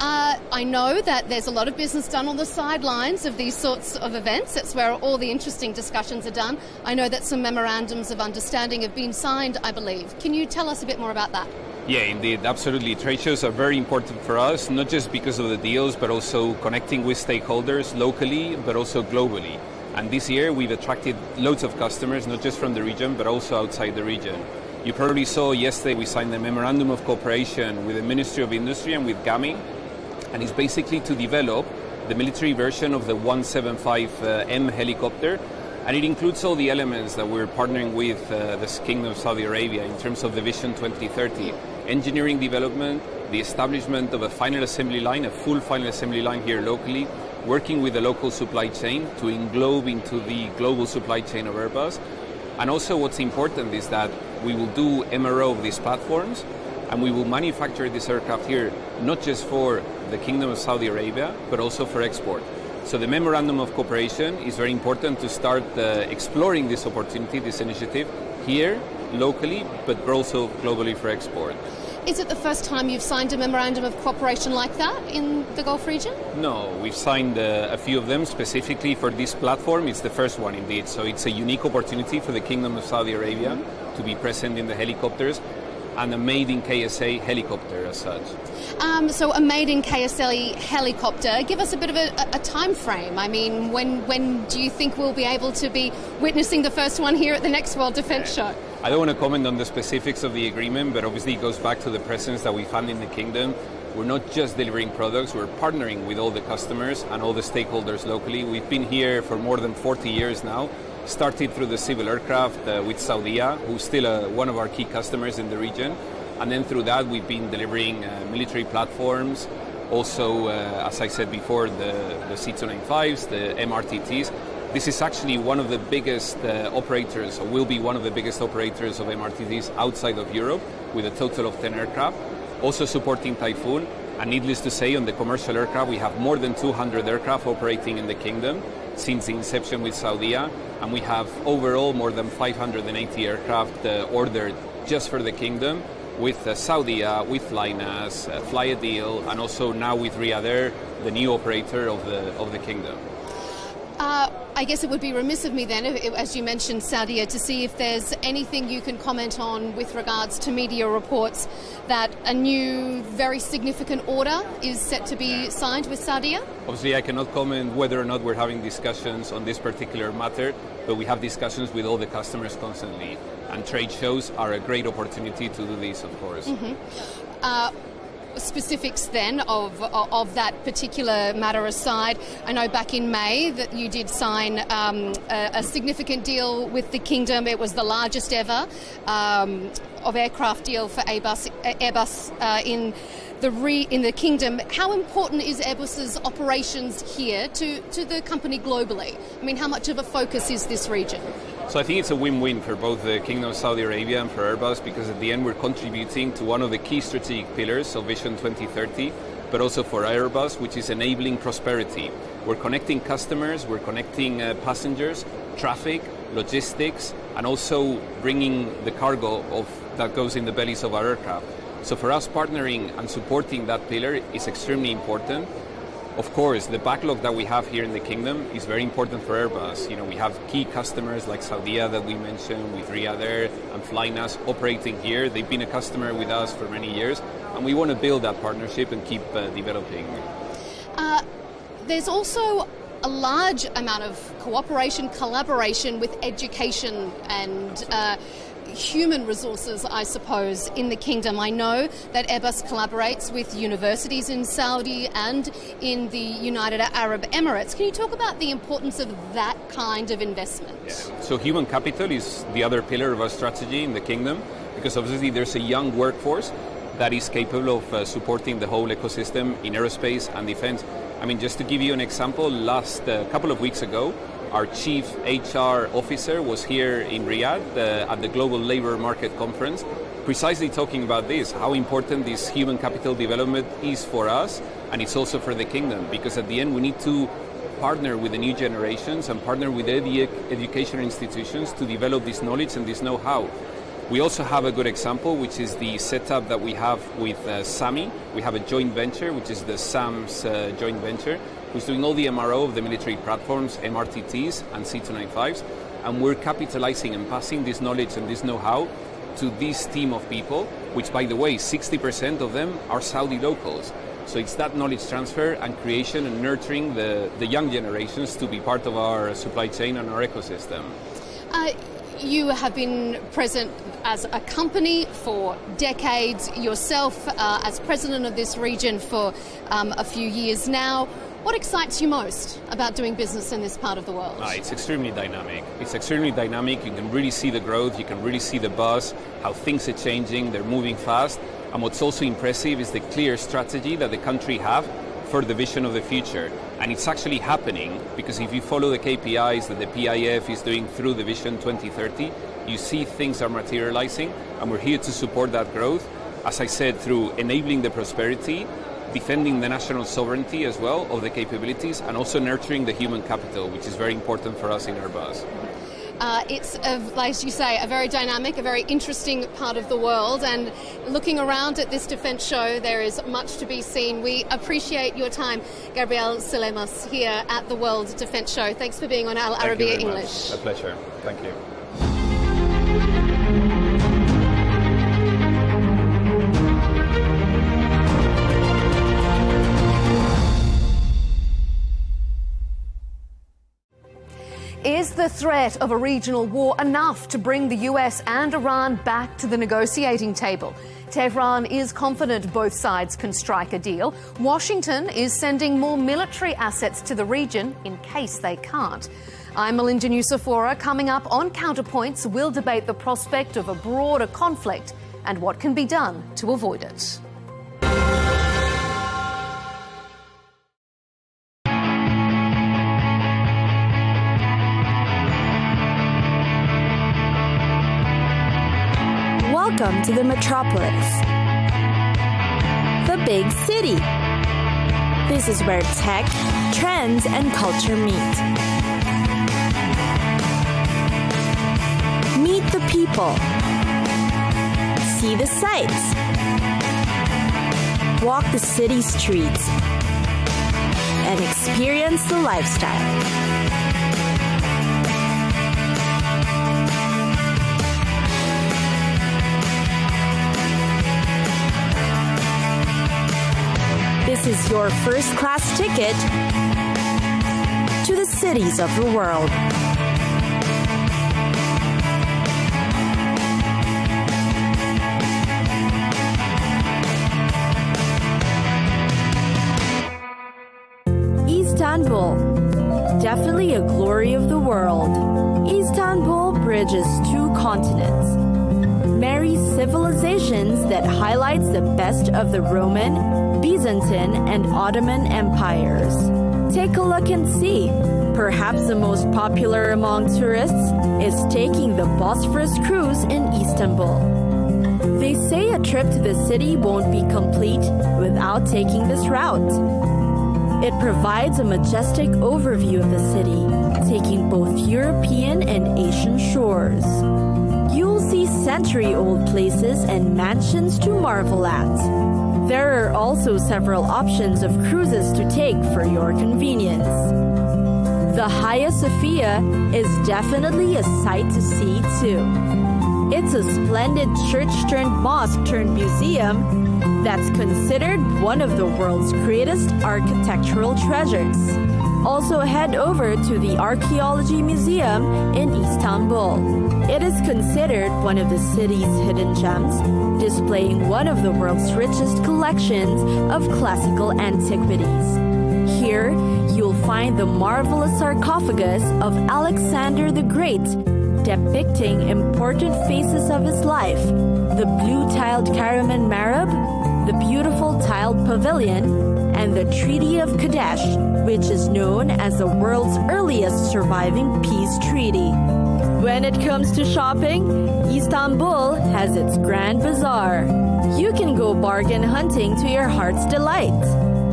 I know that there's a lot of business done on the sidelines of these sorts of events. That's where all the interesting discussions are done. I know that some memorandums of understanding have been signed, I believe. Can you tell us a bit more about that? Yeah, indeed, absolutely. Trade shows are very important for us, not just because of the deals, but also connecting with stakeholders locally, but also globally. And this year we've attracted loads of customers, not just from the region, but also outside the region. You probably saw yesterday we signed a memorandum of cooperation with the Ministry of Industry and with GAMI, and it's basically to develop the military version of the 175M helicopter, and it includes all the elements that we're partnering with the Kingdom of Saudi Arabia in terms of the Vision 2030, engineering development, the establishment of a final assembly line, a full final assembly line here locally, working with the local supply chain to englobe into the global supply chain of Airbus. And also what's important is that we will do MRO of these platforms, and we will manufacture this aircraft here, not just for the Kingdom of Saudi Arabia, but also for export. So the Memorandum of Cooperation is very important to start exploring this opportunity, this initiative, here, locally, but also globally for export. Is it the first time you've signed a memorandum of cooperation like that in the Gulf region? No, we've signed a few of them specifically for this platform. It's the first one indeed. So it's a unique opportunity for the Kingdom of Saudi Arabia to be present in the helicopters, and a made in KSA helicopter as such. So a made in KSA helicopter. Give us a bit of a time frame. I mean, when do you think we'll be able to be witnessing the first one here at the next World Defence Show? I don't want to comment on the specifics of the agreement, but obviously it goes back to the presence that we've had in the kingdom. We're not just delivering products, we're partnering with all the customers and all the stakeholders locally. We've been here for more than 40 years now. Started through the civil aircraft with Saudia, who's still one of our key customers in the region. And then through that, we've been delivering military platforms. Also, as I said before, the C-295s, the MRTTs. This is actually one of the biggest operators, or will be one of the biggest operators of MRTTs outside of Europe, with a total of 10 aircraft. Also supporting Typhoon. And needless to say, on the commercial aircraft, we have more than 200 aircraft operating in the kingdom since the inception with Saudia. And we have overall more than 580 aircraft ordered just for the kingdom, with Saudia, with Flynas, Flyadeal, and also now with Riyadh Air, the new operator of the kingdom. I guess it would be remiss of me then, as you mentioned, Saudia, to see if there's anything you can comment on with regards to media reports that a new, very significant order is set to be signed with Saudia? Obviously, I cannot comment whether or not we're having discussions on this particular matter, but we have discussions with all the customers constantly, and trade shows are a great opportunity to do this, of course. Specifics then of that particular matter aside, I know back in May that you did sign a significant deal with the kingdom. It was the largest ever of aircraft deal for Airbus in the kingdom. How important is Airbus's operations here to the company globally? I mean, how much of a focus is this region? So I think it's a win-win for both the Kingdom of Saudi Arabia and for Airbus, because at the end we're contributing to one of the key strategic pillars of Vision 2030, but also for Airbus, which is enabling prosperity. We're connecting customers, we're connecting passengers, traffic, logistics, and also bringing the cargo that goes in the bellies of our aircraft. So for us, partnering and supporting that pillar is extremely important. Of course, the backlog that we have here in the kingdom is very important for Airbus. You know, we have key customers like Saudia that we mentioned, with Riyadh Air and Flynas operating here. They've been a customer with us for many years, and we want to build that partnership and keep developing. There's also a large amount of cooperation, collaboration with education and human resources, I suppose, in the kingdom. I know that Airbus collaborates with universities in Saudi and in the United Arab Emirates. Can you talk about the importance of that kind of investment? Yeah. So human capital is the other pillar of our strategy in the kingdom, because obviously there's a young workforce that is capable of supporting the whole ecosystem in aerospace and defense. I mean, just to give you an example, last couple of weeks ago, our chief HR officer was here in Riyadh at the Global Labour Market Conference, precisely talking about this, how important this human capital development is for us, and it's also for the kingdom, because at the end we need to partner with the new generations and partner with educational institutions to develop this knowledge and this know-how. We also have a good example, which is the setup that we have with SAMI. We have a joint venture, which is the SAMS joint venture, who's doing all the MRO of the military platforms, MRTTs and C-295s, and we're capitalizing and passing this knowledge and this know-how to this team of people, which, by the way, 60% of them are Saudi locals. So it's that knowledge transfer and creation and nurturing the young generations to be part of our supply chain and our ecosystem. You have been present as a company for decades, yourself as president of this region for a few years now. What excites you most about doing business in this part of the world? It's extremely dynamic. It's extremely dynamic. You can really see the growth. You can really see the buzz, how things are changing. They're moving fast. And what's also impressive is the clear strategy that the country have for the vision of the future. And it's actually happening, because if you follow the KPIs that the PIF is doing through the Vision 2030, you see things are materializing, and we're here to support that growth, as I said, through enabling the prosperity, defending the national sovereignty as well of the capabilities, and also nurturing the human capital, which is very important for us in Airbus. It's, as you say, a very dynamic, a very interesting part of the world, and looking around at this defence show, there is much to be seen. We appreciate your time, Gabriel Sulemos, here at the World Defence Show. Thanks for being on Al Arabiya English. A pleasure. Thank you. Is the threat of a regional war enough to bring the US and Iran back to the negotiating table? Tehran is confident both sides can strike a deal. Washington is sending more military assets to the region in case they can't. I'm Melinda Nucifora. Coming up on Counterpoints, we'll debate the prospect of a broader conflict and what can be done to avoid it. Welcome to the metropolis, the big city. This is where tech, trends, and culture meet. Meet the people. See the sights. Walk the city streets. And experience the lifestyle. This is your first-class ticket to the cities of the world. Istanbul, definitely a glory of the world. Istanbul bridges two continents, marries civilizations that highlights the best of the Roman, Byzantine, and Ottoman empires. Take a look and see. Perhaps the most popular among tourists is taking the Bosphorus cruise in Istanbul. They say a trip to the city won't be complete without taking this route. It provides a majestic overview of the city, taking both European and Asian shores. You'll see century-old places and mansions to marvel at. There are also several options of cruises to take for your convenience. The Hagia Sophia is definitely a sight to see too. It's a splendid church-turned-mosque-turned-museum that's considered one of the world's greatest architectural treasures. Also head over to the Archaeology Museum in Istanbul. It is considered one of the city's hidden gems, displaying one of the world's richest collections of classical antiquities. Here, you'll find the marvelous sarcophagus of Alexander the Great, depicting important phases of his life, the blue-tiled Karaman Marab, the beautiful tiled pavilion, and the Treaty of Kadesh, which is known as the world's earliest surviving peace treaty. When it comes to shopping, Istanbul has its Grand Bazaar. You can go bargain hunting to your heart's delight.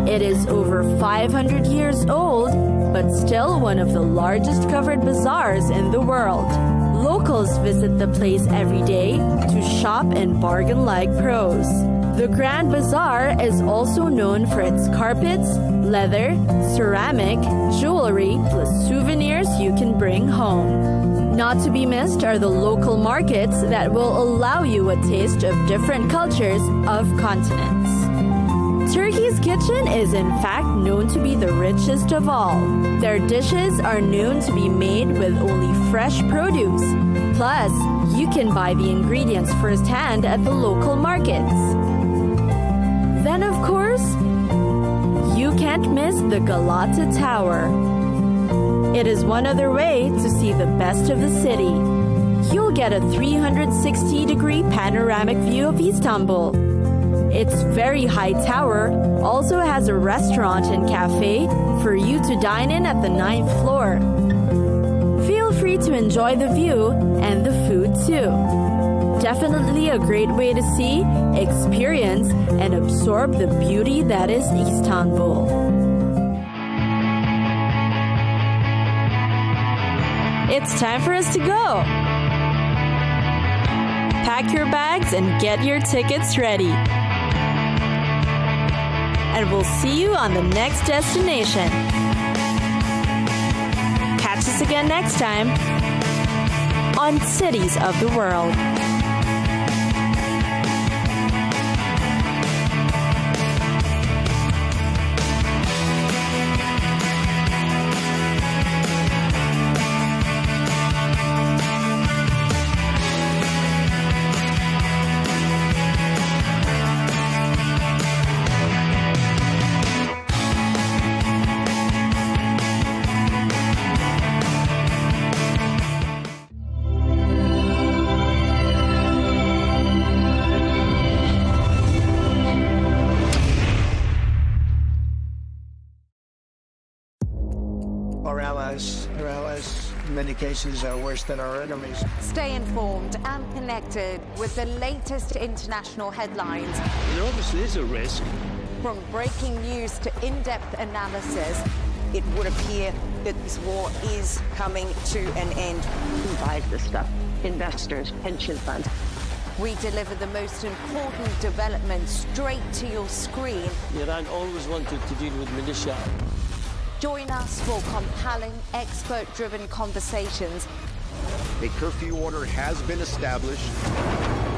It is over 500 years old, but still one of the largest covered bazaars in the world. Locals visit the place every day to shop and bargain like pros. The Grand Bazaar is also known for its carpets, leather, ceramic, jewelry, plus souvenirs you can bring home. Not to be missed are the local markets that will allow you a taste of different cultures of continents. Turkey's kitchen is in fact known to be the richest of all. Their dishes are known to be made with only fresh produce. Plus, you can buy the ingredients firsthand at the local markets. Then, of course, you can't miss the Galata Tower. It is one other way to see the best of the city. You'll get a 360-degree panoramic view of Istanbul. Its very high tower also has a restaurant and cafe for you to dine in at the 9th floor. Feel free to enjoy the view and the food too. Definitely a great way to see, experience, and absorb the beauty that is Istanbul. It's time for us to go. Pack your bags and get your tickets ready. And we'll see you on the next destination. Catch us again next time on Cities of the World. Our allies, in many cases, are worse than our enemies. Stay informed and connected with the latest international headlines. There obviously is a risk. From breaking news to in-depth analysis, it would appear that this war is coming to an end. Who buys this stuff? Investors, pension funds. We deliver the most important developments straight to your screen. Iran always wanted to deal with militia. Join us for compelling, expert-driven conversations. A curfew order has been established.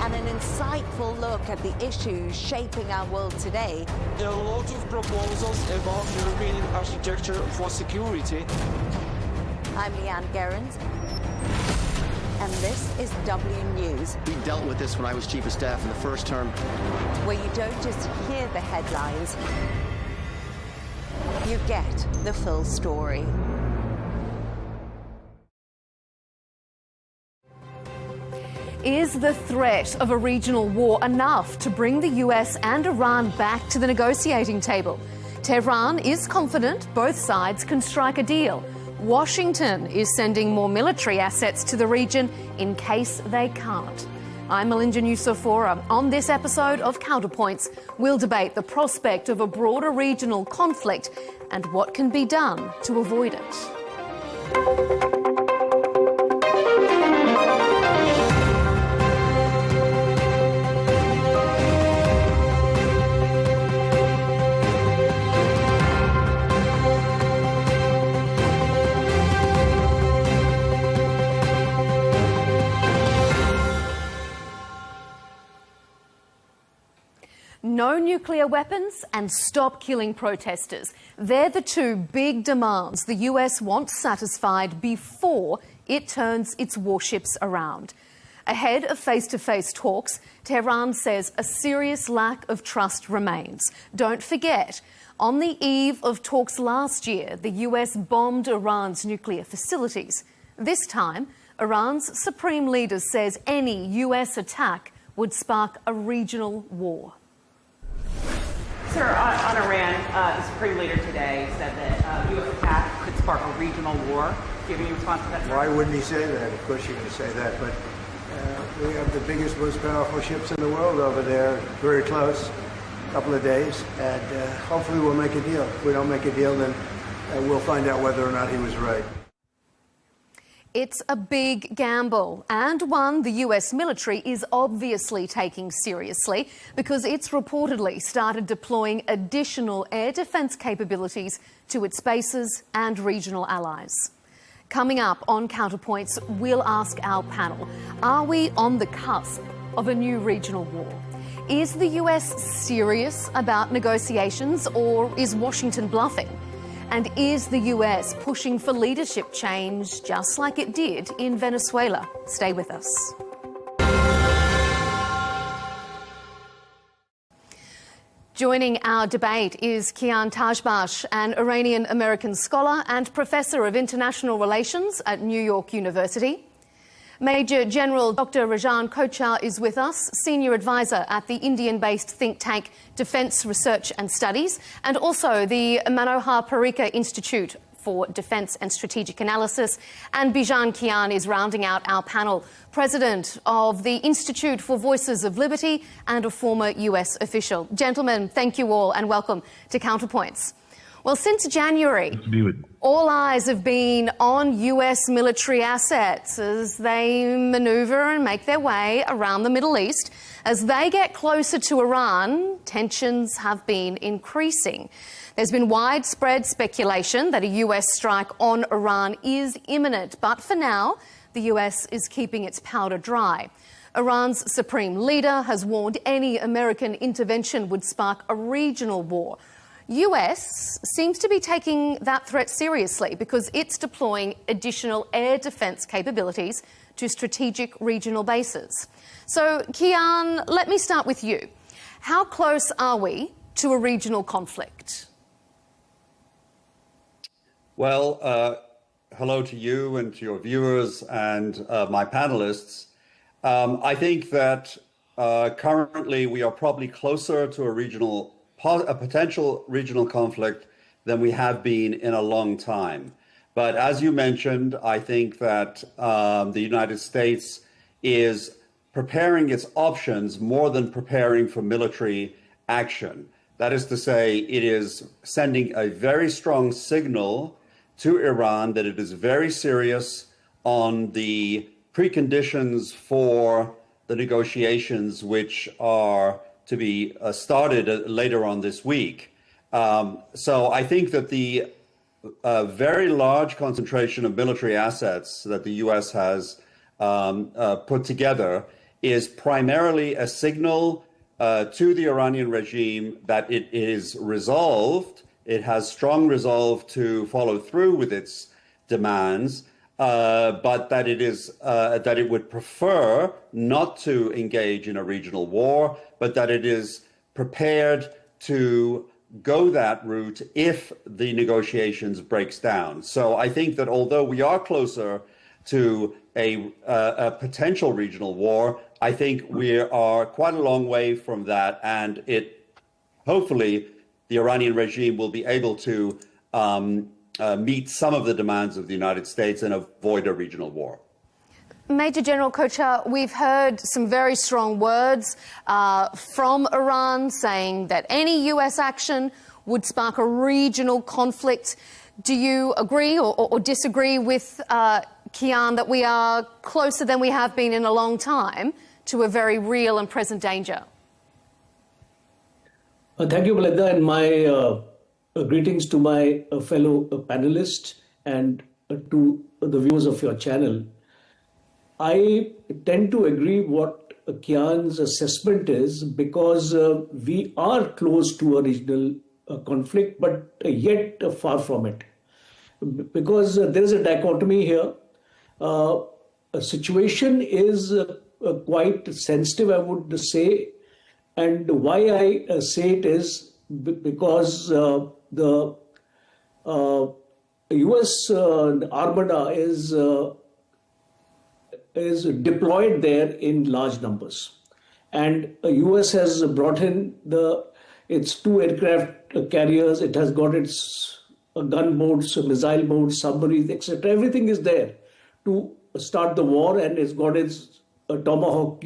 And an insightful look at the issues shaping our world today. There are a lot of proposals about European architecture for security. I'm Leigh Ann Gerrans, and this is W News. We dealt with this when I was Chief of Staff in the first term. Where you don't just hear the headlines, you get the full story. Is the threat of a regional war enough to bring the US and Iran back to the negotiating table? Tehran is confident both sides can strike a deal. Washington is sending more military assets to the region in case they can't. I'm Melinda Nucifora. On this episode of Counterpoints, we'll debate the prospect of a broader regional conflict and what can be done to avoid it. No nuclear weapons and stop killing protesters. They're the two big demands the US wants satisfied before it turns its warships around. Ahead of face-to-face talks, Tehran says a serious lack of trust remains. Don't forget, on the eve of talks last year, the US bombed Iran's nuclear facilities. This time, Iran's supreme leader says any US attack would spark a regional war. Sir, on Iran, the Supreme Leader today said that U.S. attack could spark a regional war. Do you have any response to that, sir? Why wouldn't he say that? Of course you're going to say that, but we have the biggest, most powerful ships in the world over there, very close, a couple of days, and hopefully we'll make a deal. If we don't make a deal, then we'll find out whether or not he was right. It's a big gamble, and one the US military is obviously taking seriously because it's reportedly started deploying additional air defence capabilities to its bases and regional allies. Coming up on Counterpoints, we'll ask our panel, are we on the cusp of a new regional war? Is the US serious about negotiations, or is Washington bluffing? And is the US pushing for leadership change just like it did in Venezuela? Stay with us. Joining our debate is Kian Tajbash, an Iranian-American scholar and professor of international relations at New York University. Major General Dr. Rajan Kochhar is with us, Senior Advisor at the Indian-based think tank Defence Research and Studies, and also the Manohar Parrikar Institute for Defence and Strategic Analysis. And Bijan Kian is rounding out our panel, President of the Institute for Voices of Liberty and a former US official. Gentlemen, thank you all and welcome to Counterpoints. Well, since January, all eyes have been on US military assets as they maneuver and make their way around the Middle East. As they get closer to Iran, tensions have been increasing. There's been widespread speculation that a US strike on Iran is imminent, but for now, the US is keeping its powder dry. Iran's supreme leader has warned any American intervention would spark a regional war. US seems to be taking that threat seriously because it's deploying additional air defence capabilities to strategic regional bases. So, Kian, let me start with you. How close are we to a regional conflict? Well, hello to you and to your viewers and my panelists. I think that currently we are probably closer to a potential regional conflict than we have been in a long time. But as you mentioned, I think that the United States is preparing its options more than preparing for military action. That is to say, it is sending a very strong signal to Iran that it is very serious on the preconditions for the negotiations which are to be started later on this week. So I think that the very large concentration of military assets that the U.S. has put together is primarily a signal to the Iranian regime that it is resolved. It has strong resolve to follow through with its demands, but that it would prefer not to engage in a regional war, but that it is prepared to go that route if the negotiations breaks down. So I think that although we are closer to a potential regional war, I think we are quite a long way from that, and hopefully the Iranian regime will be able to meet some of the demands of the United States and avoid a regional war. Major General Kochar, we've heard some very strong words from Iran saying that any US action would spark a regional conflict. Do you agree or disagree with Kian that we are closer than we have been in a long time to a very real and present danger? Thank you, Melinda, and my greetings to my fellow panelists and to the viewers of your channel. I tend to agree what Kian's assessment is because we are close to a regional conflict, but yet far from it. Because there is a dichotomy here. A situation is quite sensitive, I would say. And why I say it is because the U.S. Armada is deployed there in large numbers. And the U.S. has brought in its 2 aircraft carriers. It has got its gunboats, missile boats, submarines, etc. Everything is there to start the war, and it's got its Tomahawk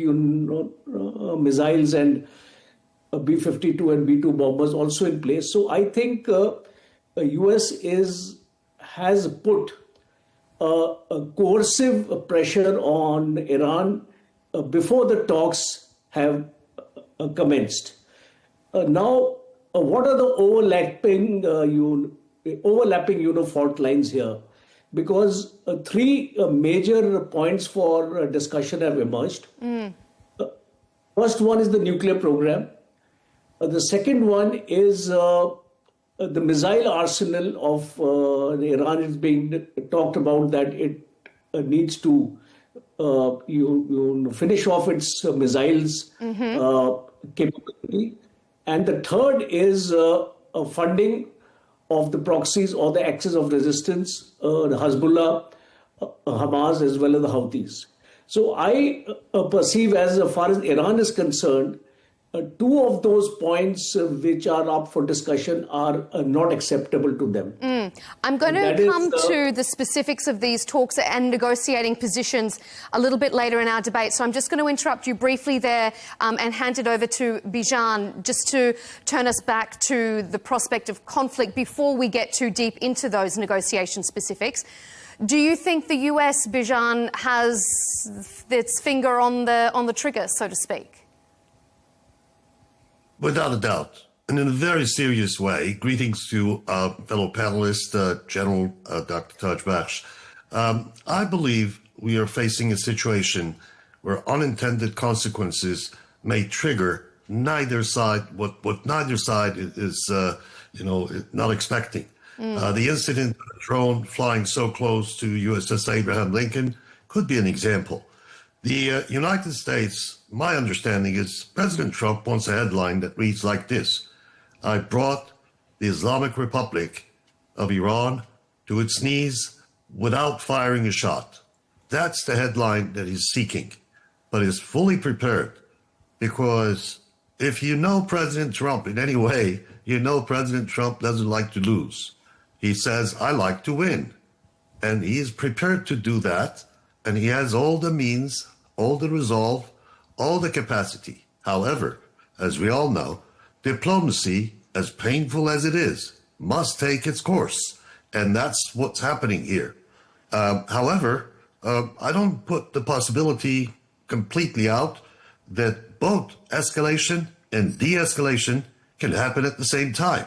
missiles and B-52 and B-2 bombers also in place. So I think the U.S. has put a coercive pressure on Iran before the talks have commenced. Now, what are the overlapping fault lines here? Because 3 major points for discussion have emerged. First one is the nuclear program. The second one is the missile arsenal of Iran is being talked about, that it needs to finish off its missiles capability. And the third is funding of the proxies or the axis of resistance, the Hezbollah, Hamas, as well as the Houthis. So I perceive, as far as Iran is concerned, two of those points which are up for discussion are not acceptable to them. I'm going to come to the specifics of these talks and negotiating positions a little bit later in our debate. So I'm just going to interrupt you briefly there and hand it over to Bijan just to turn us back to the prospect of conflict before we get too deep into those negotiation specifics. Do you think the US, Bijan, has its finger on the trigger, so to speak? Without a doubt, and in a very serious way. Greetings to our fellow panelist, General Dr. Taj Bakhsh. I believe we are facing a situation where unintended consequences may trigger neither side, what neither side is, not expecting. The incident of the drone flying so close to USS Abraham Lincoln could be an example. The United States, my understanding is President Trump wants a headline that reads like this: I brought the Islamic Republic of Iran to its knees without firing a shot. That's the headline that he's seeking, but is fully prepared, because if you know President Trump in any way, you know President Trump doesn't like to lose. He says, I like to win. And he is prepared to do that. And he has all the means, all the resolve, all the capacity. However, as we all know, diplomacy, as painful as it is, must take its course. And that's what's happening here. However, I don't put the possibility completely out that both escalation and de-escalation can happen at the same time.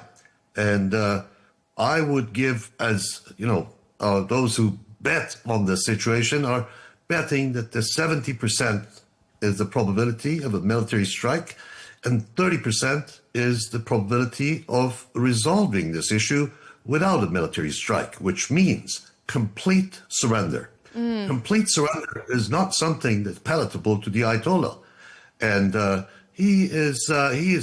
And I would give, as you know, those who bet on this situation are betting that the 70% is the probability of a military strike and 30% is the probability of resolving this issue without a military strike, which means complete surrender. Complete surrender is not something that's palatable to the Ayatollah. And he is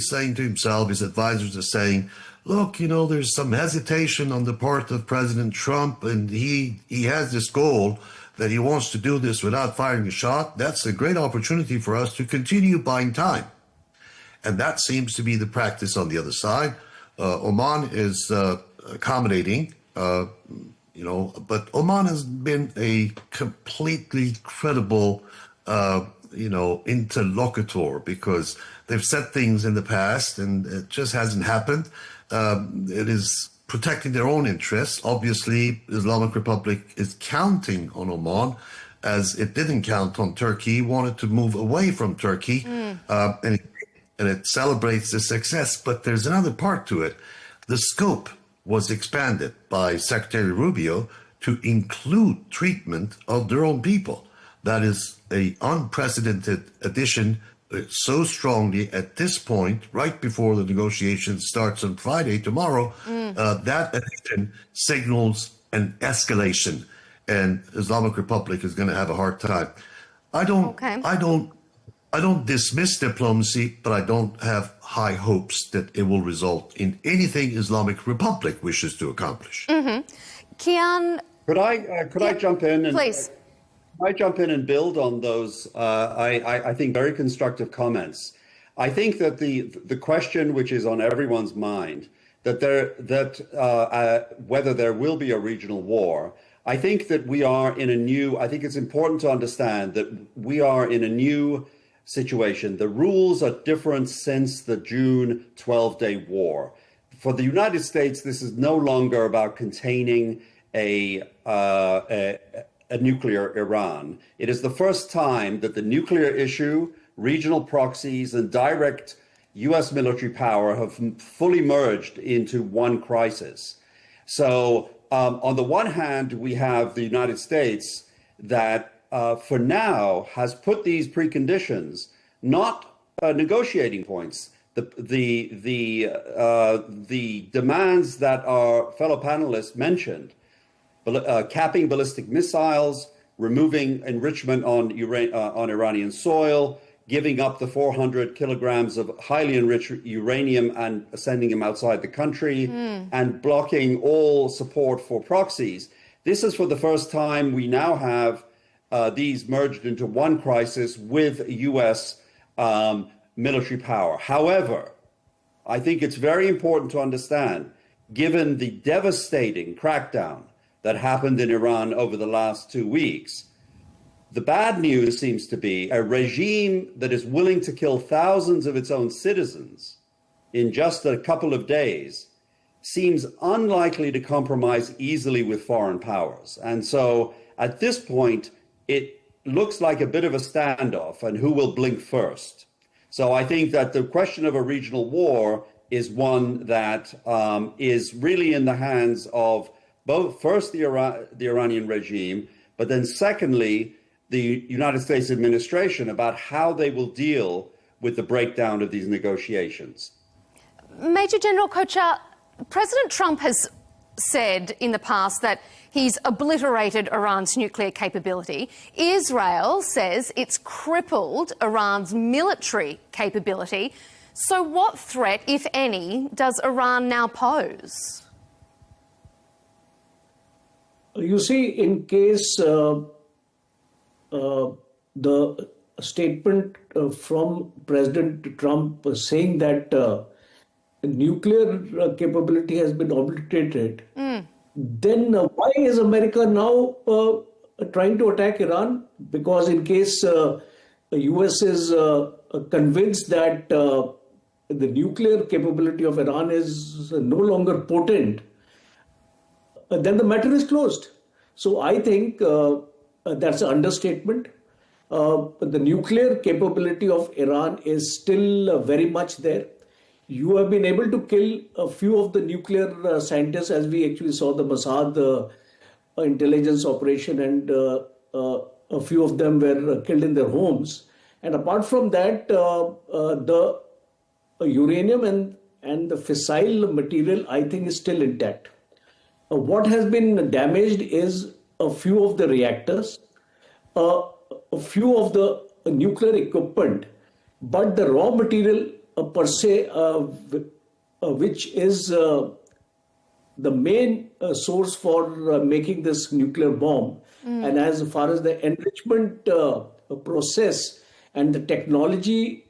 saying to himself, his advisors are saying, look, there's some hesitation on the part of President Trump, and he has this goal that he wants to do this without firing a shot. That's a great opportunity for us to continue buying time. And that seems to be the practice on the other side. Oman is accommodating, but Oman has been a completely credible, interlocutor, because they've said things in the past and it just hasn't happened. It is protecting their own interests. Obviously, the Islamic Republic is counting on Oman, as it didn't count on Turkey, wanted to move away from Turkey, and it celebrates the success. But there's another part to it. The scope was expanded by Secretary Rubio to include treatment of their own people. That is an unprecedented addition, so strongly at this point, right before the negotiation starts on Friday, tomorrow. That addition signals an escalation, and Islamic Republic is going to have a hard time. I don't dismiss diplomacy, but I don't have high hopes that it will result in anything Islamic Republic wishes to accomplish. Kian, could I jump in? Please. I jump in and build on those, I think, very constructive comments. I think that the question which is on everyone's mind, whether there will be a regional war, I think that I think it's important to understand that we are in a new situation. The rules are different since the June 12-day war. For the United States, this is no longer about containing a nuclear Iran. It is the first time that the nuclear issue, regional proxies, and direct U.S. military power have fully merged into one crisis. So on the one hand, we have the United States that for now has put these preconditions, not negotiating points. The demands that our fellow panelists mentioned, capping ballistic missiles, removing enrichment on Iranian soil, giving up the 400 kilograms of highly enriched uranium and sending them outside the country, and blocking all support for proxies. This is for the first time we now have these merged into one crisis with U.S. military power. However, I think it's very important to understand, given the devastating crackdown that happened in Iran over the last 2 weeks, the bad news seems to be a regime that is willing to kill thousands of its own citizens in just a couple of days seems unlikely to compromise easily with foreign powers. And so at this point, it looks like a bit of a standoff and who will blink first. So I think that the question of a regional war is one that is really in the hands of both, first, the Iranian regime, but then secondly, the United States administration about how they will deal with the breakdown of these negotiations. Major General Kochar, President Trump has said in the past that he's obliterated Iran's nuclear capability. Israel says it's crippled Iran's military capability. So what threat, if any, does Iran now pose? You see, in case the statement from President Trump saying that nuclear capability has been obliterated, then why is America now trying to attack Iran? Because in case the US is convinced that the nuclear capability of Iran is no longer potent, then the matter is closed. So I think that's an understatement. The nuclear capability of Iran is still very much there. You have been able to kill a few of the nuclear scientists, as we actually saw the Mossad intelligence operation, and a few of them were killed in their homes. And apart from that, the uranium and the fissile material, I think, is still intact. What has been damaged is a few of the reactors, a few of the nuclear equipment, but the raw material per se, which is the main source for making this nuclear bomb. And as far as the enrichment process and the technology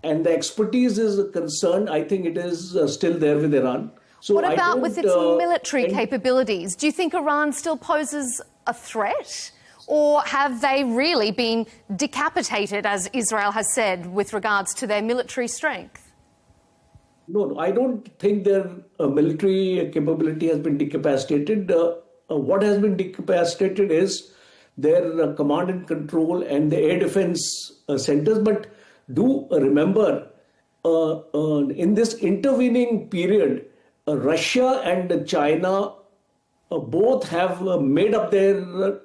and the expertise is concerned, I think it is still there with Iran. So what about with its military capabilities? Do you think Iran still poses a threat? Or have they really been decapitated, as Israel has said, with regards to their military strength? No, I don't think their military capability has been decapacitated. What has been decapacitated is their command and control and the air defense centers. But do remember, in this intervening period, Russia and China both have made up their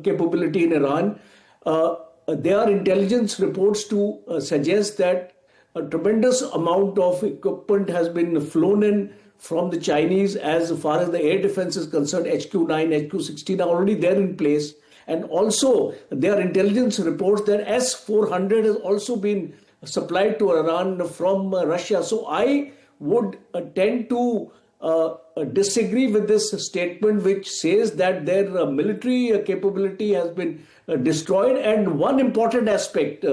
capability in Iran. There are intelligence reports to suggest that a tremendous amount of equipment has been flown in from the Chinese as far as the air defense is concerned. HQ-9, HQ-16 are already there in place. And also, there are intelligence reports that S-400 has also been supplied to Iran from Russia. So I would tend to disagree with this statement, which says that their military capability has been destroyed. And one important aspect,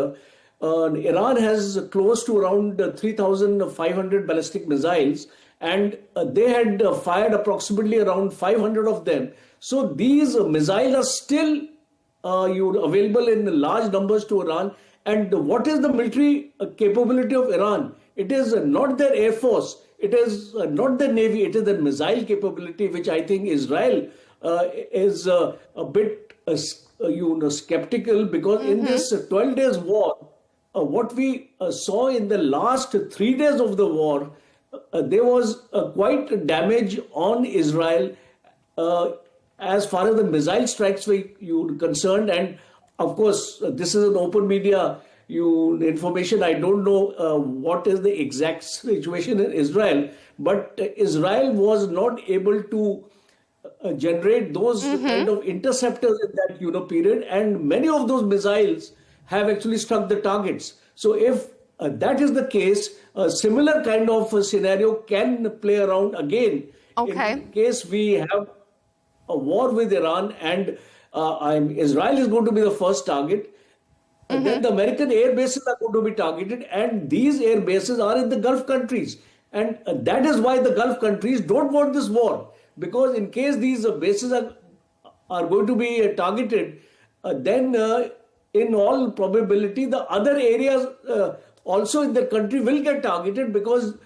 Iran has close to around 3,500 ballistic missiles, and they had fired approximately around 500 of them. So these missiles are still available in large numbers to Iran. And what is the military capability of Iran? It is not their air force. It is not the Navy, it is the missile capability, which I think Israel is a bit skeptical, because in this 12 days war, what we saw in the last 3 days of the war, there was quite damage on Israel as far as the missile strikes were concerned. And of course, this is an open media information. I don't know what is the exact situation in Israel, but Israel was not able to generate those kind of interceptors in that period, and many of those missiles have actually struck the targets. So if that is the case, a similar kind of scenario can play around again. In case we have a war with Iran, and Israel is going to be the first target. then the American air bases are going to be targeted, and these air bases are in the Gulf countries. And that is why the Gulf countries don't want this war, because in case these bases are going to be targeted, then in all probability the other areas also in the country will get targeted, because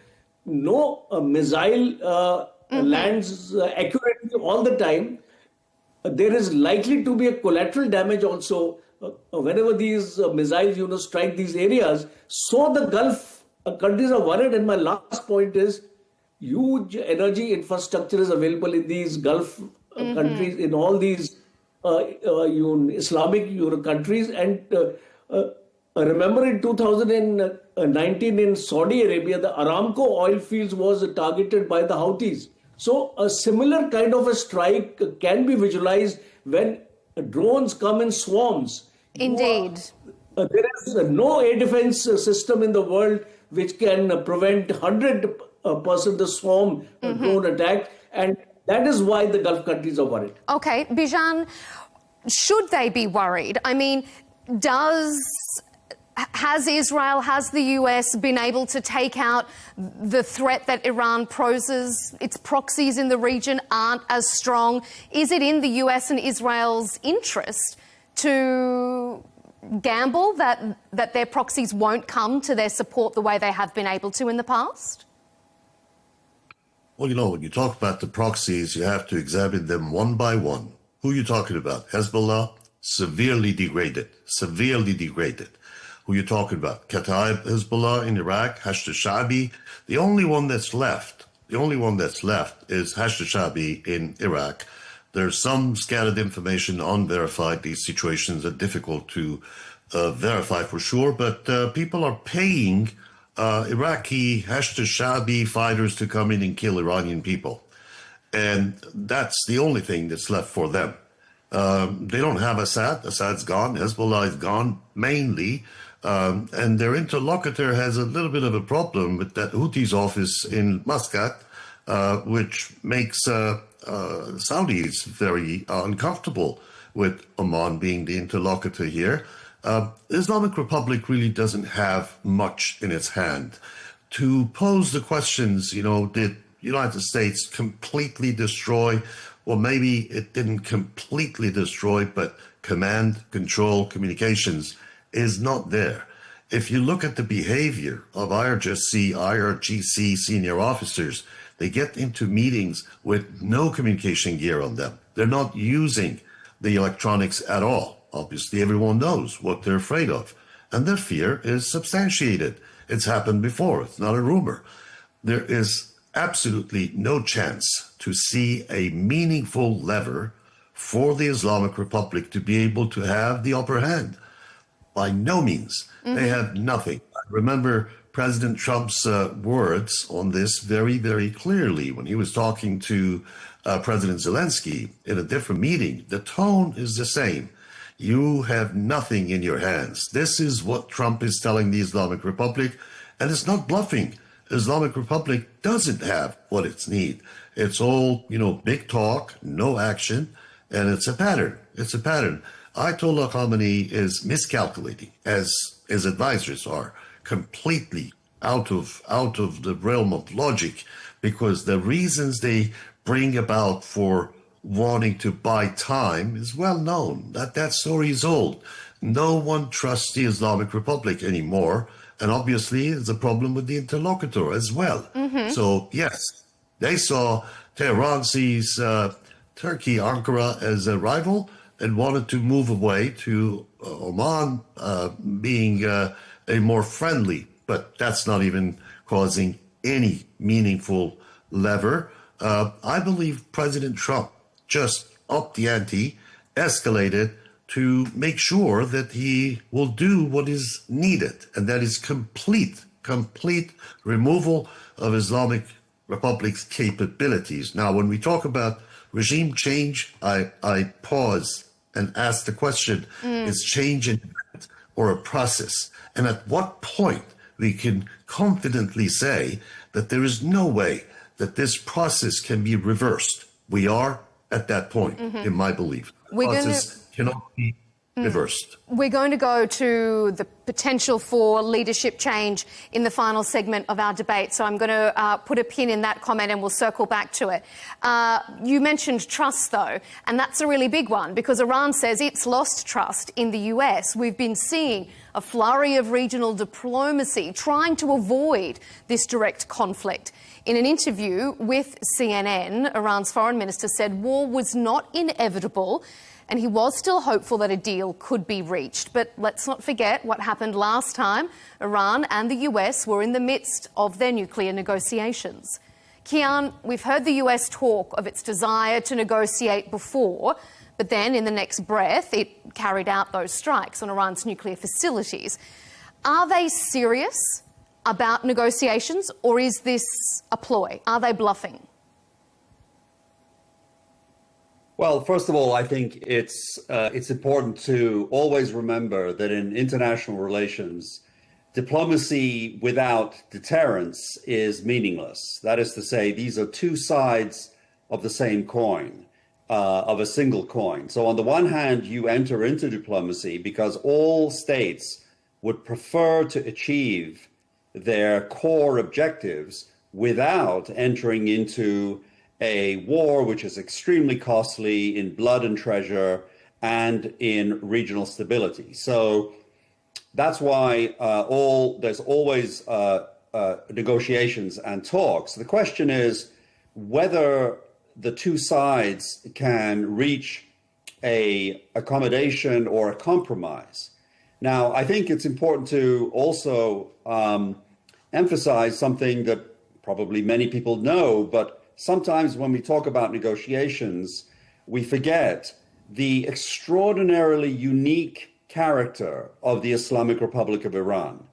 no missile lands accurately all the time. There is likely to be a collateral damage also whenever these missiles, strike these areas. So the Gulf countries are worried. And my last point is, huge energy infrastructure is available in these Gulf countries, in all these Islamic countries. And remember in 2019 in Saudi Arabia, the Aramco oil fields was targeted by the Houthis. So a similar kind of a strike can be visualized when drones come in swarms. Indeed. There is no air defense system in the world which can prevent 100% the swarm drone attack. And that is why the Gulf countries are worried. Okay, Bijan, should they be worried? I mean, has Israel, has the US been able to take out the threat that Iran poses? Its proxies in the region aren't as strong. Is it in the US and Israel's interest to gamble that their proxies won't come to their support the way they have been able to in the past? Well, when you talk about the proxies, you have to examine them one by one. Who are you talking about? Hezbollah, severely degraded. Who are you talking about? Kataib Hezbollah in Iraq, Hashd al-Sha'bi. The only one that's left is Hashd al-Sha'bi in Iraq. There's some scattered information, unverified. These situations are difficult to verify for sure, but people are paying Iraqi Hashd al-Sha'bi fighters to come in and kill Iranian people. And that's the only thing that's left for them. They don't have Assad. Assad's gone. Hezbollah is gone, mainly. And their interlocutor has a little bit of a problem with that Houthis office in Muscat, which makes Saudis very uncomfortable with Oman being the interlocutor here. Islamic Republic really doesn't have much in its hand. To pose the questions, did United States completely destroy? Well, maybe it didn't completely destroy, but command, control, communications is not there. If you look at the behavior of IRGC senior officers, they get into meetings with no communication gear on them. They're not using the electronics at all. Obviously, everyone knows what they're afraid of, and their fear is substantiated. It's happened before. It's not a rumor. There is absolutely no chance to see a meaningful lever for the Islamic Republic to be able to have the upper hand. By no means. They have nothing. I remember President Trump's words on this very, very clearly when he was talking to President Zelensky in a different meeting. The tone is the same. You have nothing in your hands. This is what Trump is telling the Islamic Republic, and it's not bluffing. Islamic Republic doesn't have what it needs. It's all, big talk, no action, and it's a pattern. It's a pattern. Ayatollah Khamenei is miscalculating, as his advisors are, completely out of the realm of logic, because the reasons they bring about for wanting to buy time is well known. That story is old. No one trusts the Islamic Republic anymore, and obviously there's a problem with the interlocutor as well. So yes, they saw Tehran sees Turkey, Ankara as a rival, and wanted to move away to Oman being a more friendly, but that's not even causing any meaningful lever. I believe President Trump just upped the ante, escalated to make sure that he will do what is needed, and that is complete removal of Islamic Republic's capabilities. Now, when we talk about regime change, I pause and ask the question, is change an act or a process? And at what point we can confidently say that there is no way that this process can be reversed? We are at that point, in my belief. The process cannot be reversed. We're going to go to the potential for leadership change in the final segment of our debate, so I'm going to put a pin in that comment and we'll circle back to it. You mentioned trust, though, and that's a really big one because Iran says it's lost trust in the US. We've been seeing a flurry of regional diplomacy trying to avoid this direct conflict. In an interview with CNN, Iran's foreign minister said war was not inevitable, and he was still hopeful that a deal could be reached. But let's not forget what happened last time. Iran and the US were in the midst of their nuclear negotiations. Kian, we've heard the US talk of its desire to negotiate before, but then in the next breath, it carried out those strikes on Iran's nuclear facilities. Are they serious about negotiations, or is this a ploy? Are they bluffing? Well, first of all, I think it's important to always remember that in international relations, diplomacy without deterrence is meaningless. That is to say, these are two sides of the same coin, of a single coin. So on the one hand, you enter into diplomacy because all states would prefer to achieve their core objectives without entering into a war which is extremely costly in blood and treasure and in regional stability. So that's why there's always negotiations and talks. The question is whether the two sides can reach a accommodation or a compromise. Now, I think it's important to also emphasize something that probably many people know, but sometimes when we talk about negotiations, we forget the extraordinarily unique character of the Islamic Republic of Iran.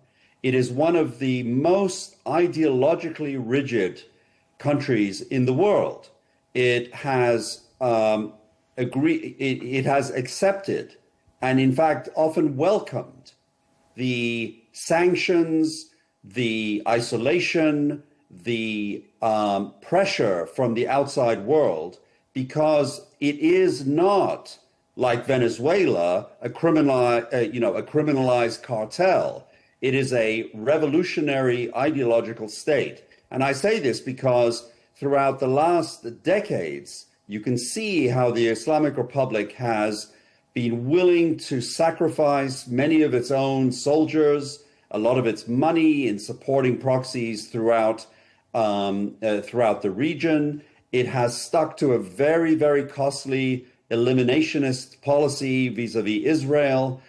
It is one of the most ideologically rigid countries in the world. It has it has accepted and in fact often welcomed the sanctions, the isolation, the pressure from the outside world, because it is not like Venezuela, a criminalized cartel. It is a revolutionary ideological state. And I say this because throughout the last decades, you can see how the Islamic Republic has been willing to sacrifice many of its own soldiers, a lot of its money in supporting proxies throughout the region. It has stuck to a very, very costly eliminationist policy vis-a-vis Israel,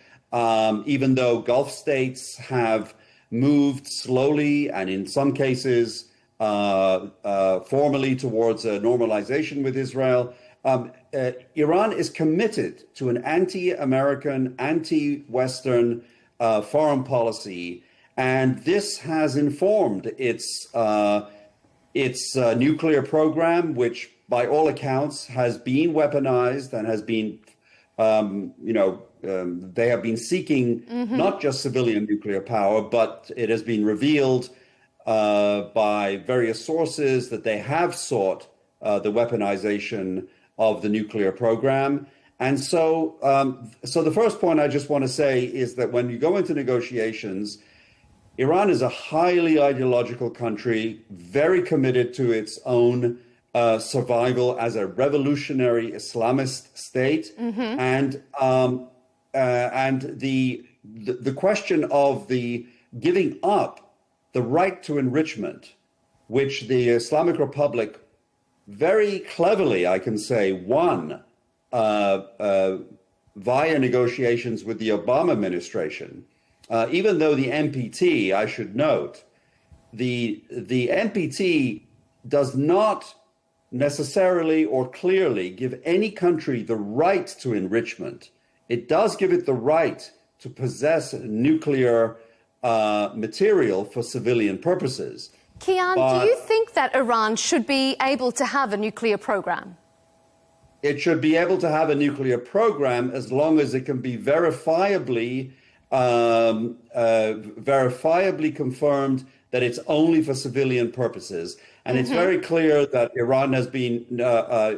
even though Gulf states have moved slowly and in some cases formally towards a normalization with Israel. Iran is committed to an anti-American, anti-Western foreign policy, and this has informed its nuclear program, which by all accounts has been weaponized and has been, they have been seeking not just civilian nuclear power, but it has been revealed by various sources that they have sought the weaponization of the nuclear program. And so, the first point I just want to say is that when you go into negotiations, Iran is a highly ideological country, very committed to its own survival as a revolutionary Islamist state, and the question of the giving up the right to enrichment, which the Islamic Republic very cleverly, I can say, won via negotiations with the Obama administration. Even though the NPT, I should note, the NPT does not necessarily or clearly give any country the right to enrichment. It does give it the right to possess nuclear material for civilian purposes. Kian, do you think that Iran should be able to have a nuclear program? It should be able to have a nuclear program as long as it can be verifiably confirmed that it's only for civilian purposes. And it's very clear that Iran has been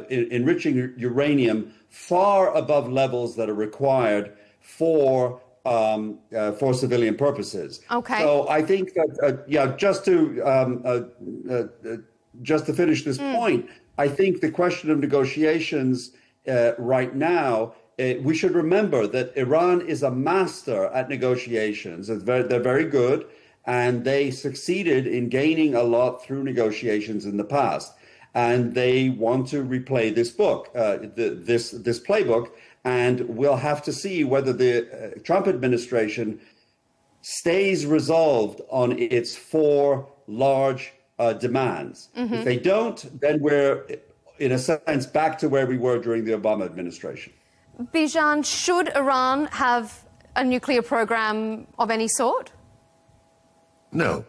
enriching uranium far above levels that are required for civilian purposes. Okay. So I think that just to finish this point, I think the question of negotiations right now, we should remember that Iran is a master at negotiations. They're very good, and they succeeded in gaining a lot through negotiations in the past. And they want to replay this book, this playbook, and we'll have to see whether the Trump administration stays resolved on its four large demands. Mm-hmm. If they don't, then we're, in a sense, back to where we were during the Obama administration. Bijan, should Iran have a nuclear program of any sort? No.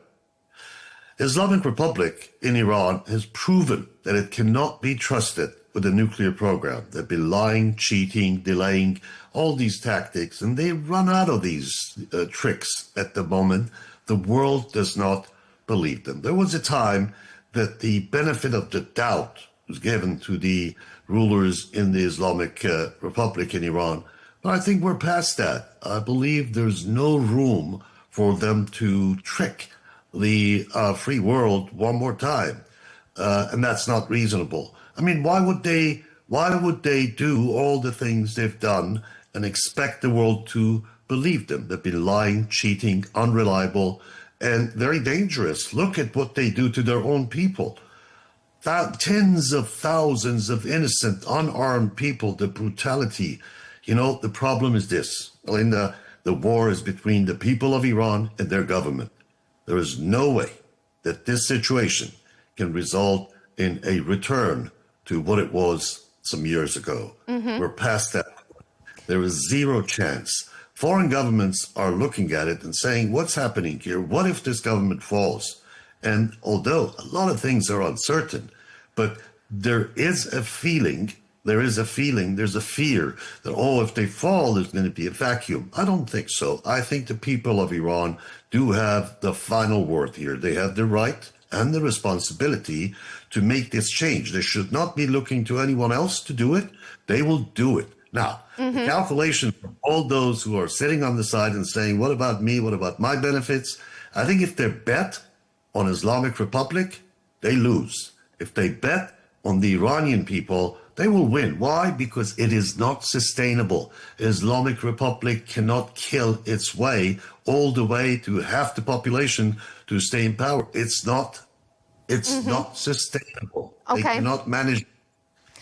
Islamic Republic in Iran has proven that it cannot be trusted with a nuclear program. They've been lying, cheating, delaying, all these tactics, and they run out of these tricks at the moment. The world does not believe them. There was a time that the benefit of the doubt was given to the rulers in the Islamic Republic in Iran, but I think we're past that. I believe there's no room for them to trick the free world one more time, and that's not reasonable. I mean, why would they do all the things they've done and expect the world to believe them? They've been lying, cheating, unreliable, and very dangerous. Look at what they do to their own people. Tens of thousands of innocent, unarmed people, the brutality. You know, the problem is this, Melinda, the war is between the people of Iran and their government. There is no way that this situation can result in a return to what it was some years ago. Mm-hmm. We're past that. There is zero chance. Foreign governments are looking at it and saying, what's happening here? What if this government falls? And although a lot of things are uncertain, but there is a feeling, there's a fear that, oh, if they fall, there's going to be a vacuum. I don't think so. I think the people of Iran do have the final word here. They have the right and the responsibility to make this change. They should not be looking to anyone else to do it. They will do it. Now, the calculation for all those who are sitting on the side and saying, what about me? What about my benefits? I think if they bet on Islamic Republic, they lose. If they bet on the Iranian people, they will win. Why? Because it is not sustainable. Islamic Republic cannot kill its way all the way to half the population to stay in power. It's not sustainable. Okay. They cannot manage.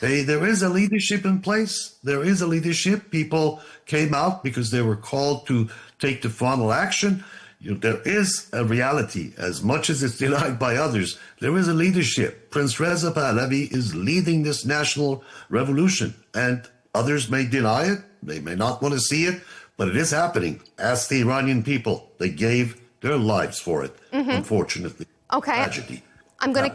There is a leadership in place. There is a leadership. People came out because they were called to take the frontal action. There is a reality, as much as it's denied by others. There is a leadership. Prince Reza Pahlavi is leading this national revolution, and others may deny it. They may not want to see it, but it is happening. Ask the Iranian people. They gave their lives for it, unfortunately. Okay. Tragedy. I'm going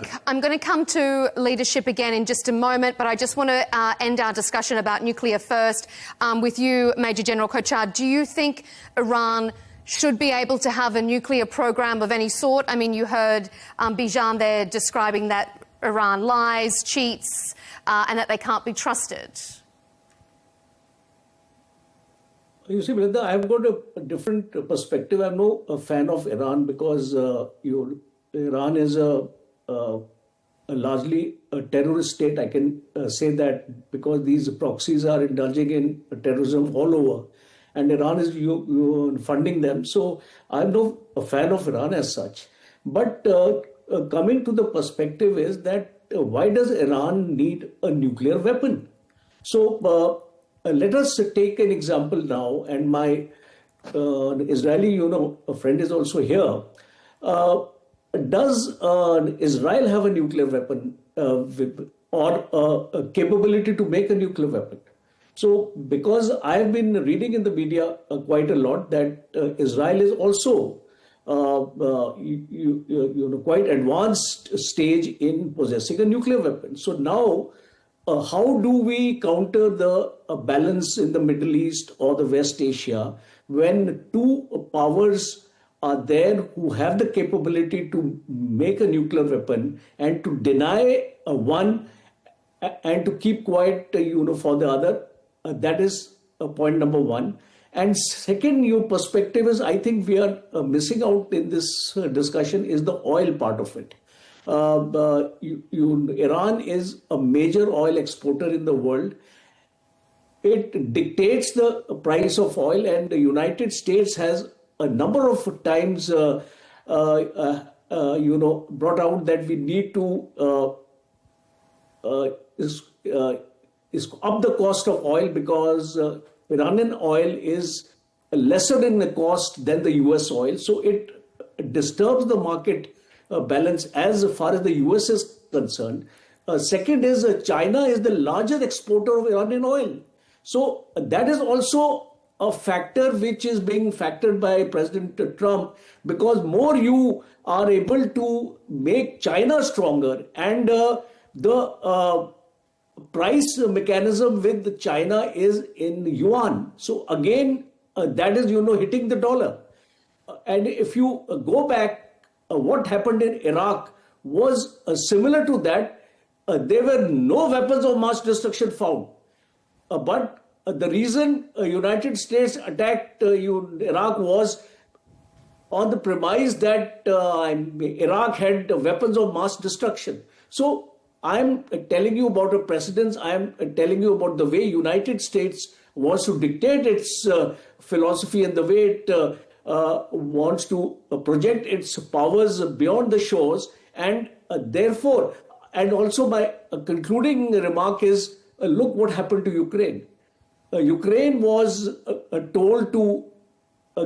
to come to leadership again in just a moment, but I just want to end our discussion about nuclear first with you, Major General Kochar. Do you think Iran should be able to have a nuclear program of any sort? I mean, you heard Bijan there describing that Iran lies, cheats, and that they can't be trusted. You see, Melinda, I've got a different perspective. I'm no fan of Iran because Iran is a largely a terrorist state. I can say that because these proxies are indulging in terrorism all over, and Iran is funding them. So I'm no a fan of Iran as such. But coming to the perspective is that why does Iran need a nuclear weapon? So let us take an example now, and my Israeli, a friend is also here. Does Israel have a nuclear weapon or a capability to make a nuclear weapon? So, because I've been reading in the media quite a lot that Israel is also quite advanced stage in possessing a nuclear weapon. So now, how do we counter the balance in the Middle East or the West Asia when two powers are there who have the capability to make a nuclear weapon and to deny one and to keep quiet, for the other? That is point number one. And second, your perspective is, I think we are missing out in this discussion is the oil part of it. Iran is a major oil exporter in the world. It dictates the price of oil, and the United States has a number of times, brought out that we need to up the cost of oil because Iranian oil is lesser in the cost than the US oil. So it disturbs the market balance as far as the US is concerned. Second is China is the largest exporter of Iranian oil. So that is also a factor which is being factored by President Trump, because more you are able to make China stronger, and the price mechanism with China is in yuan. So again, that is, hitting the dollar. And if you go back, what happened in Iraq was similar to that. There were no weapons of mass destruction found. But the reason United States attacked Iraq was on the premise that Iraq had weapons of mass destruction. So I'm telling you about a precedence. I'm telling you about the way United States wants to dictate its philosophy and the way it wants to project its powers beyond the shores. And therefore, and also my concluding remark is, look what happened to Ukraine. Ukraine was told to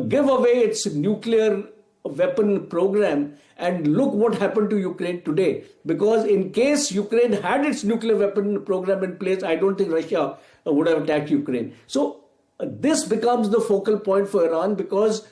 give away its nuclear weapon program, and look what happened to Ukraine today. Because in case Ukraine had its nuclear weapon program in place, I don't think Russia would have attacked Ukraine. So this becomes the focal point for Iran, because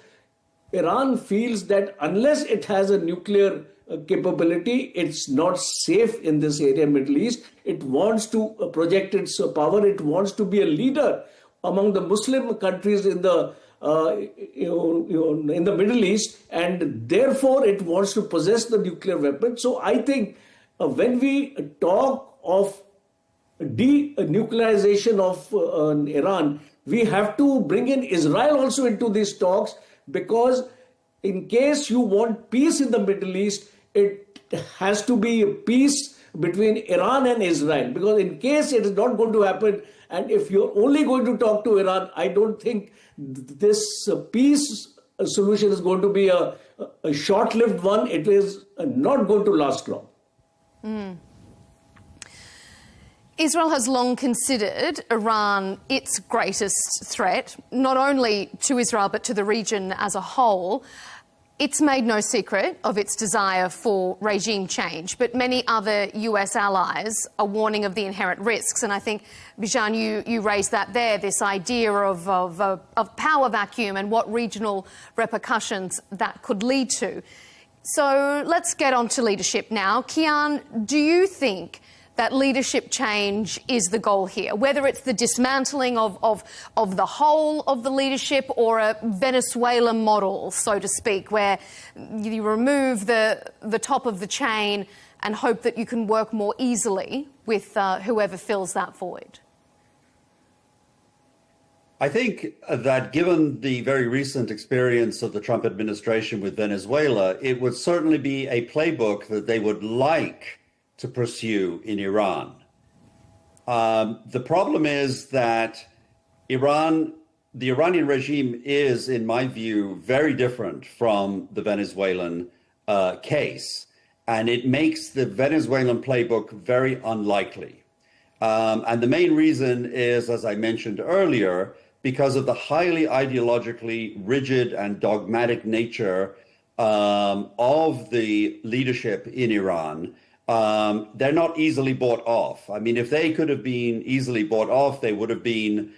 Iran feels that unless it has a nuclear capability, it's not safe in this area, Middle East. It wants to project its power. It wants to be a leader among the Muslim countries in the in the Middle East, and therefore it wants to possess the nuclear weapon. So I think when we talk of denuclearization of Iran, we have to bring in Israel also into these talks, because in case you want peace in the Middle East, it has to be peace between Iran and Israel, because in case it is not going to happen, and if you're only going to talk to Iran, I don't think this peace solution is going to be a short-lived one. It is not going to last long. Israel has long considered Iran its greatest threat, not only to Israel but to the region as a whole. It's made no secret of its desire for regime change, but many other US allies are warning of the inherent risks. And I think, Bijan, you raised that there, this idea of power vacuum and what regional repercussions that could lead to. So let's get on to leadership now. Kian, do you think that leadership change is the goal here, whether it's the dismantling of the whole of the leadership or a Venezuelan model, so to speak, where you remove the top of the chain and hope that you can work more easily with whoever fills that void? I think that given the very recent experience of the Trump administration with Venezuela, it would certainly be a playbook that they would like to pursue in Iran. The problem is that the Iranian regime is, in my view, very different from the Venezuelan case, and it makes the Venezuelan playbook very unlikely. And the main reason is, as I mentioned earlier, because of the highly ideologically rigid and dogmatic nature of the leadership in Iran. They're not easily bought off. I mean, if they could have been easily bought off, they would have been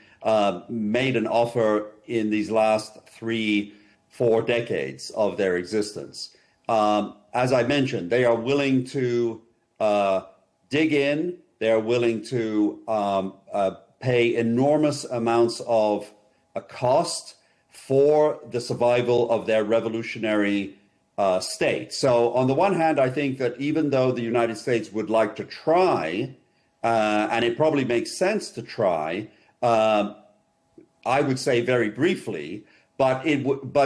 made an offer in these last 3-4 decades of their existence. As I mentioned, they are willing to dig in. They are willing to pay enormous amounts of a cost for the survival of their revolutionary state. So on the one hand, I think that even though the United States would like to try, and it probably makes sense to try, I would say very briefly, but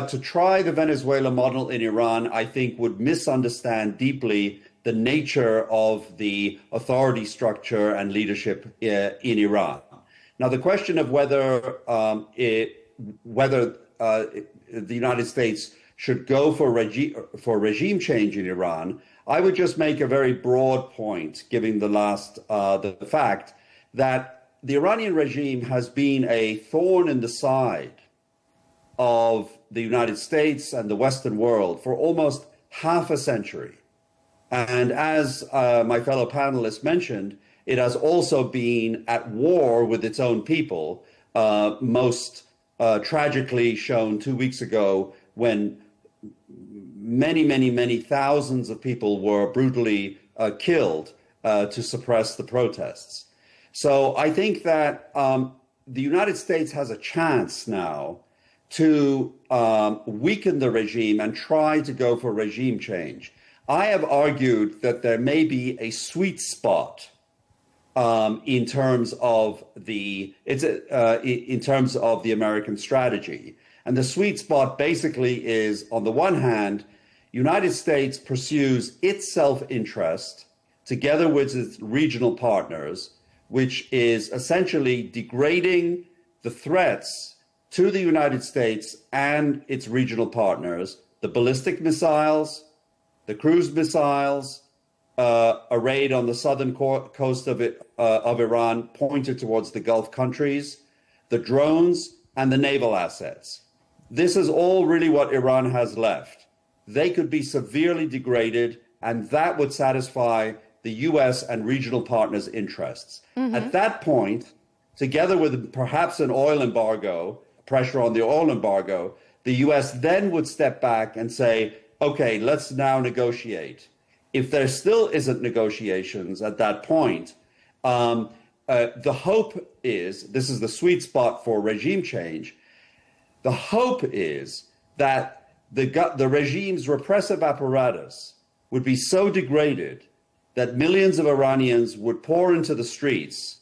to try the Venezuela model in Iran, I think would misunderstand deeply the nature of the authority structure and leadership in Iran. Now, the question of whether the United States should go for regime change in Iran, I would just make a very broad point, given the fact that the Iranian regime has been a thorn in the side of the United States and the Western world for almost half a century. And as my fellow panelists mentioned, it has also been at war with its own people, most tragically shown 2 weeks ago when many thousands of people were brutally killed to suppress the protests. So I think that the United States has a chance now to weaken the regime and try to go for regime change. I have argued that there may be a sweet spot in terms of the American strategy, and the sweet spot basically is, on the one hand, United States pursues its self-interest together with its regional partners, which is essentially degrading the threats to the United States and its regional partners, the ballistic missiles, the cruise missiles, a raid on the southern coast of Iran pointed towards the Gulf countries, the drones, and the naval assets. This is all really what Iran has left. They could be severely degraded, and that would satisfy the U.S. and regional partners' interests. Mm-hmm. At that point, together with perhaps an oil embargo, pressure on the oil embargo, the U.S. then would step back and say, okay, let's now negotiate. If there still isn't negotiations at that point, the hope is, this is the sweet spot for regime change, the hope is that the regime's repressive apparatus would be so degraded that millions of Iranians would pour into the streets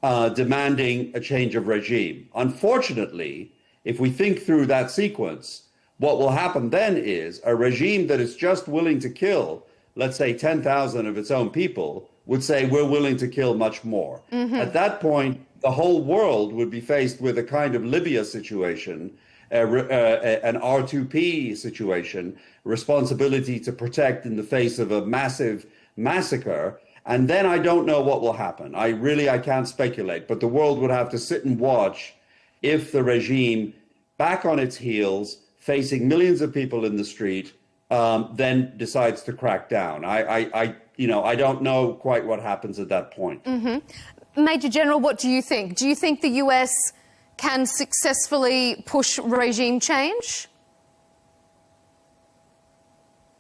demanding a change of regime. Unfortunately, if we think through that sequence, what will happen then is a regime that is just willing to kill, let's say 10,000 of its own people, would say we're willing to kill much more. Mm-hmm. At that point, the whole world would be faced with a kind of Libya situation, an R2P situation, responsibility to protect in the face of a massive massacre. And then I don't know what will happen. I can't speculate, but the world would have to sit and watch if the regime, back on its heels, facing millions of people in the street, then decides to crack down. I don't know quite what happens at that point. Mm-hmm. Major General, what do you think? Do you think the US can successfully push regime change?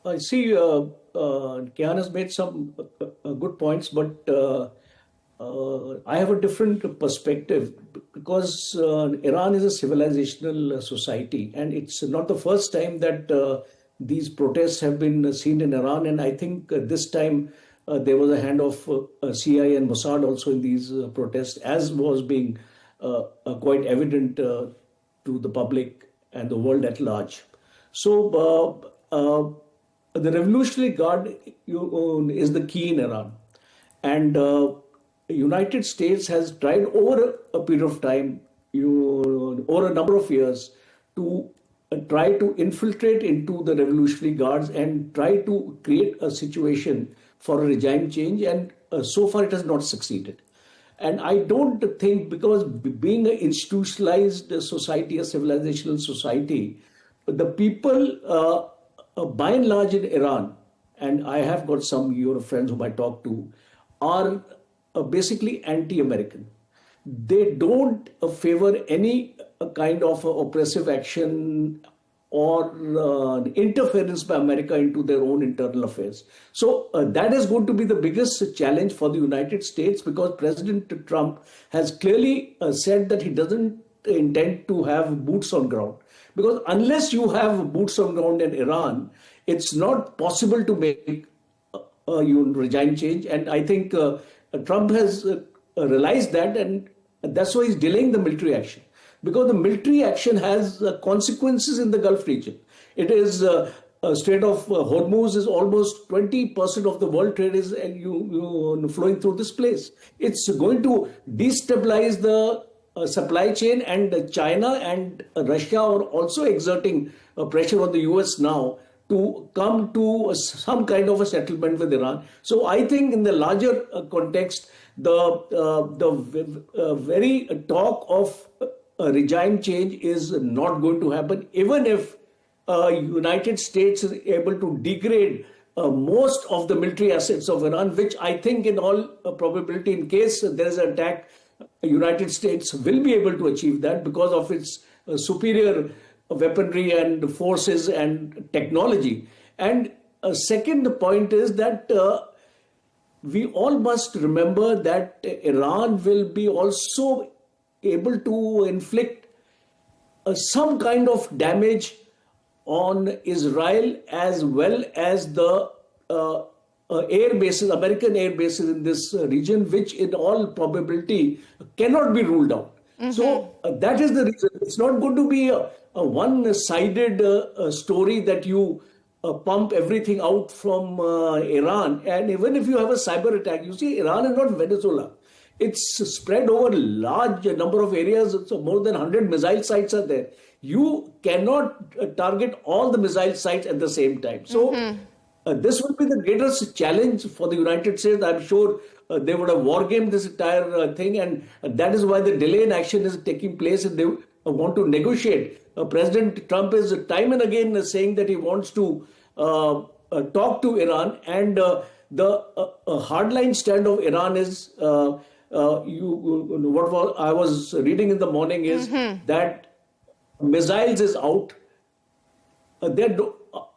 I see Kian has made some good points, but I have a different perspective because Iran is a civilizational society, and it's not the first time that these protests have been seen in Iran. And I think this time there was a hand of CIA and Mossad also in these protests, as was being quite evident to the public and the world at large. So the Revolutionary Guard is the key in Iran. And the United States has tried over a period of time, over a number of years, to try to infiltrate into the Revolutionary Guards and try to create a situation for a regime change. And so far it has not succeeded. And I don't think, because being an institutionalized society, a civilizational society, the people, by and large in Iran, and I have got some Euro friends whom I talk to, are basically anti-American. They don't favor any kind of oppressive action or interference by America into their own internal affairs. So that is going to be the biggest challenge for the United States, because President Trump has clearly said that he doesn't intend to have boots on ground. Because unless you have boots on ground in Iran, it's not possible to make regime change. And I think Trump has realized that, and that's why he's delaying the military action. because the military action has consequences in the Gulf region. It is Strait of Hormuz is almost 20% of the world trade is flowing through this place. It's going to destabilize the supply chain, and China and Russia are also exerting pressure on the US now to come to some kind of a settlement with Iran. So I think in the larger context, the very talk of regime change is not going to happen, even if United States is able to degrade most of the military assets of Iran, which I think in all probability, in case there is an attack, United States will be able to achieve that because of its superior weaponry and forces and technology. And a second point is that we all must remember that Iran will be also able to inflict some kind of damage on Israel as well as the air bases, American air bases in this region, which in all probability cannot be ruled out. So that is the reason. It's not going to be a one-sided story that you pump everything out from Iran. And even if you have a cyber attack, you see, Iran is not Venezuela. It's spread over a large number of areas. So more than 100 missile sites are there. You cannot target all the missile sites at the same time. So this will be the greatest challenge for the United States. I'm sure they would have wargamed this entire thing, and that is why the delay in action is taking place, and they want to negotiate. President Trump is time and again saying that he wants to talk to Iran, and the hardline stand of Iran is what I was reading in the morning is that missiles is out. They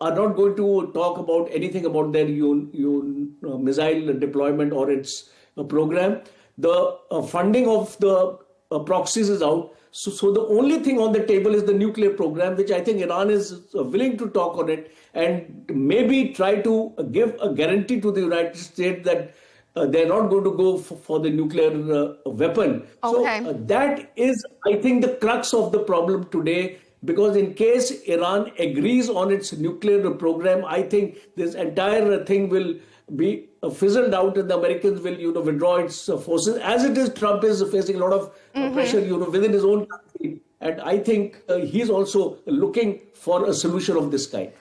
are not going to talk about anything about their missile deployment or its program. The funding of the proxies is out. So the only thing on the table is the nuclear program, which I think Iran is willing to talk on it and maybe try to give a guarantee to the United States that they're not going to go for the nuclear weapon. Okay. So that is, I think, the crux of the problem today. Because in case Iran agrees on its nuclear program, I think this entire thing will be fizzled out, and the Americans will, withdraw its forces. As it is, Trump is facing a lot of pressure, within his own country, and I think he's also looking for a solution of this kind.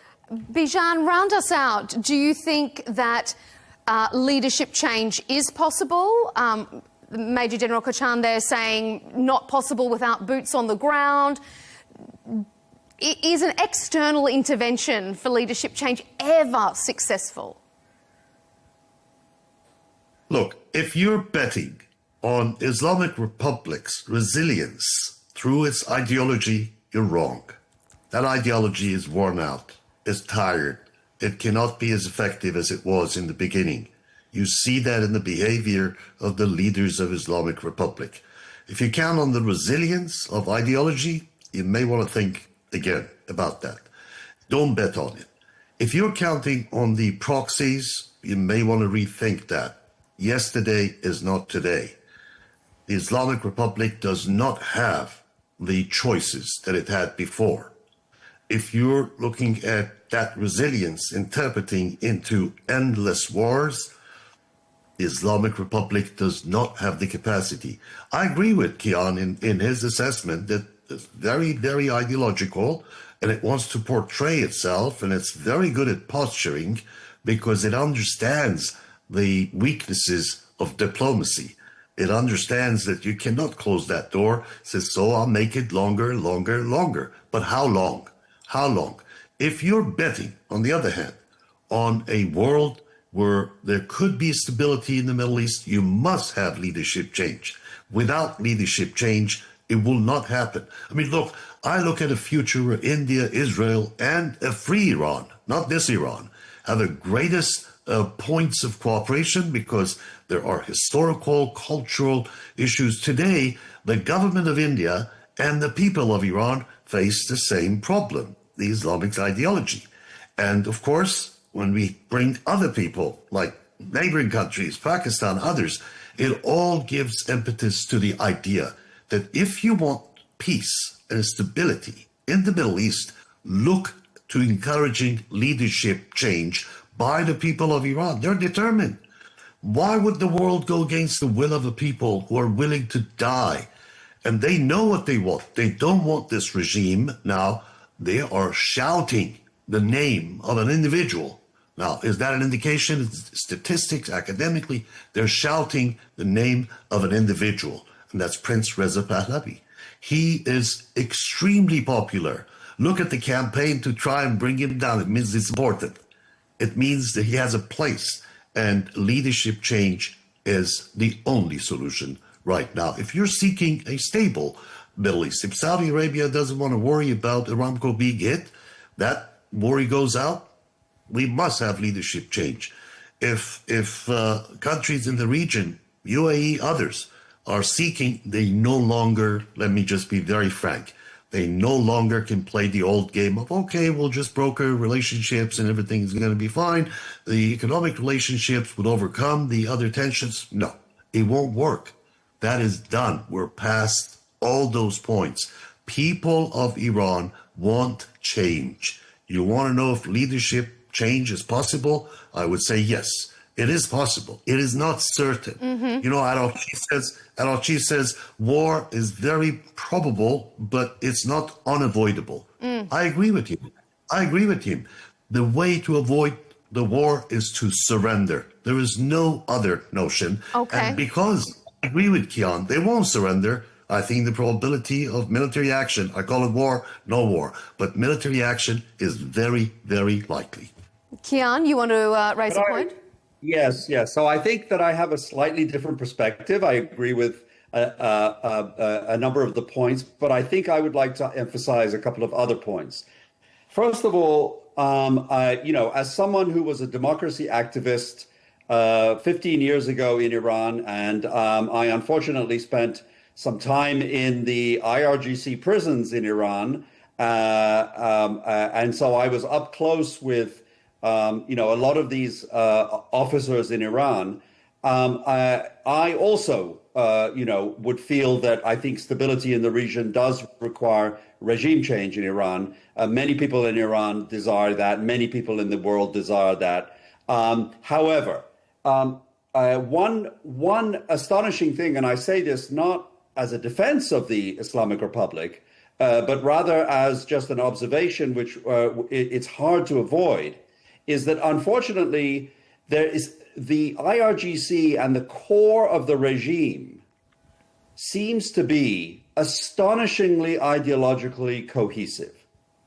Bijan, round us out. Do you think that leadership change is possible? Major General Kochan there saying not possible without boots on the ground. Is an external intervention for leadership change ever successful? Look, if you're betting on Islamic Republic's resilience through its ideology, you're wrong. That ideology is worn out, is tired. It cannot be as effective as it was in the beginning. You see that in the behavior of the leaders of Islamic Republic. If you count on the resilience of ideology, you may want to think again about that. Don't bet on it. If you're counting on the proxies, you may want to rethink that. Yesterday is not today. The Islamic Republic does not have the choices that it had before. If you're looking at that resilience interpreting into endless wars, the Islamic Republic does not have the capacity. I agree with Kian in his assessment that it's very, very ideological, and it wants to portray itself, and it's very good at posturing because it understands the weaknesses of diplomacy. It understands that you cannot close that door. It says, so I'll make it longer, longer, longer. But how long? How long? If you're betting, on the other hand, on a world where there could be stability in the Middle East, you must have leadership change. Without leadership change, it will not happen. I mean, look, I look at a future where India, Israel, and a free Iran, not this Iran, have the greatest points of cooperation because there are historical, cultural issues. Today, the government of India and the people of Iran face the same problem, the Islamic ideology. And of course, when we bring other people, like neighboring countries, Pakistan, others, it all gives impetus to the idea that if you want peace and stability in the Middle East look to encouraging leadership change by the people of Iran. They're determined. Why would the world go against the will of the people who are willing to die? And they know what they want. They don't want this regime. Now, they are shouting the name of an individual. Now, is that an indication? Statistics, academically, they're shouting the name of an individual, and that's Prince Reza Pahlavi. He is extremely popular. Look at the campaign to try and bring him down. It means it's important. It means that he has a place, and leadership change is the only solution right now. If you're seeking a stable Middle East, if Saudi Arabia doesn't want to worry about Aramco being hit, that worry goes out. We must have leadership change. If countries in the region, UAE, others, are seeking, they no longer, let me just be very frank, they no longer can play the old game of, okay, we'll just broker relationships and everything's going to be fine. The economic relationships would overcome the other tensions. No, it won't work. That is done. We're past all those points. People of Iran want change. You want to know if leadership change is possible? I would say yes, it is possible. It is not certain. Mm-hmm. You know, Adolf Chief says war is very probable, but it's not unavoidable. I agree with you. I agree with him. The way to avoid the war is to surrender. There is no other notion. Okay. And because I agree with Kian, they won't surrender. I think the probability of military action, I call it war, no war, but military action is very, very likely. Kian, you want to raise a point? Yes. So I think that I have a slightly different perspective. I agree with a number of the points, but I think I would like to emphasize a couple of other points. First of all, as someone who was a democracy activist 15 years ago in Iran, and I unfortunately spent some time in the IRGC prisons in Iran, and so I was up close with a lot of these officers in Iran. I also, would feel that I think stability in the region does require regime change in Iran. Many people in Iran desire that. Many people in the world desire that. However, one astonishing thing, and I say this not as a defense of the Islamic Republic, but rather as just an observation, which it's hard to avoid, is that unfortunately there is the IRGC and the core of the regime seems to be astonishingly ideologically cohesive.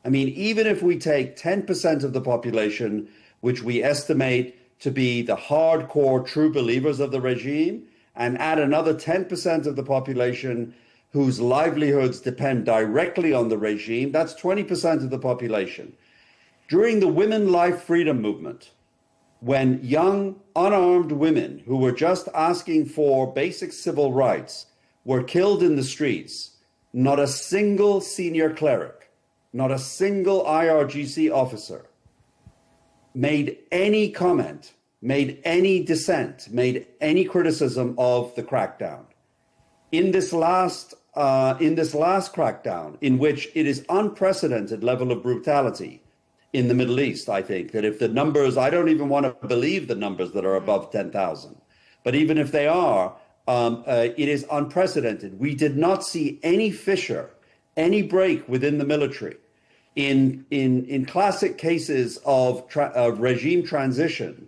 I mean, even if we take 10% of the population, which we estimate to be the hardcore true believers of the regime, and add another 10% of the population whose livelihoods depend directly on the regime, that's 20% of the population. During the Women Life Freedom Movement, when young, unarmed women who were just asking for basic civil rights were killed in the streets, not a single senior cleric, not a single IRGC officer made any comment, made any dissent, made any criticism of the crackdown. In this last crackdown, in which it is unprecedented level of brutality in the Middle East, I think that if the numbers, I don't even want to believe the numbers that are above 10,000, but even if they are, it is unprecedented. We did not see any fissure, any break within the military. In classic cases of regime transition,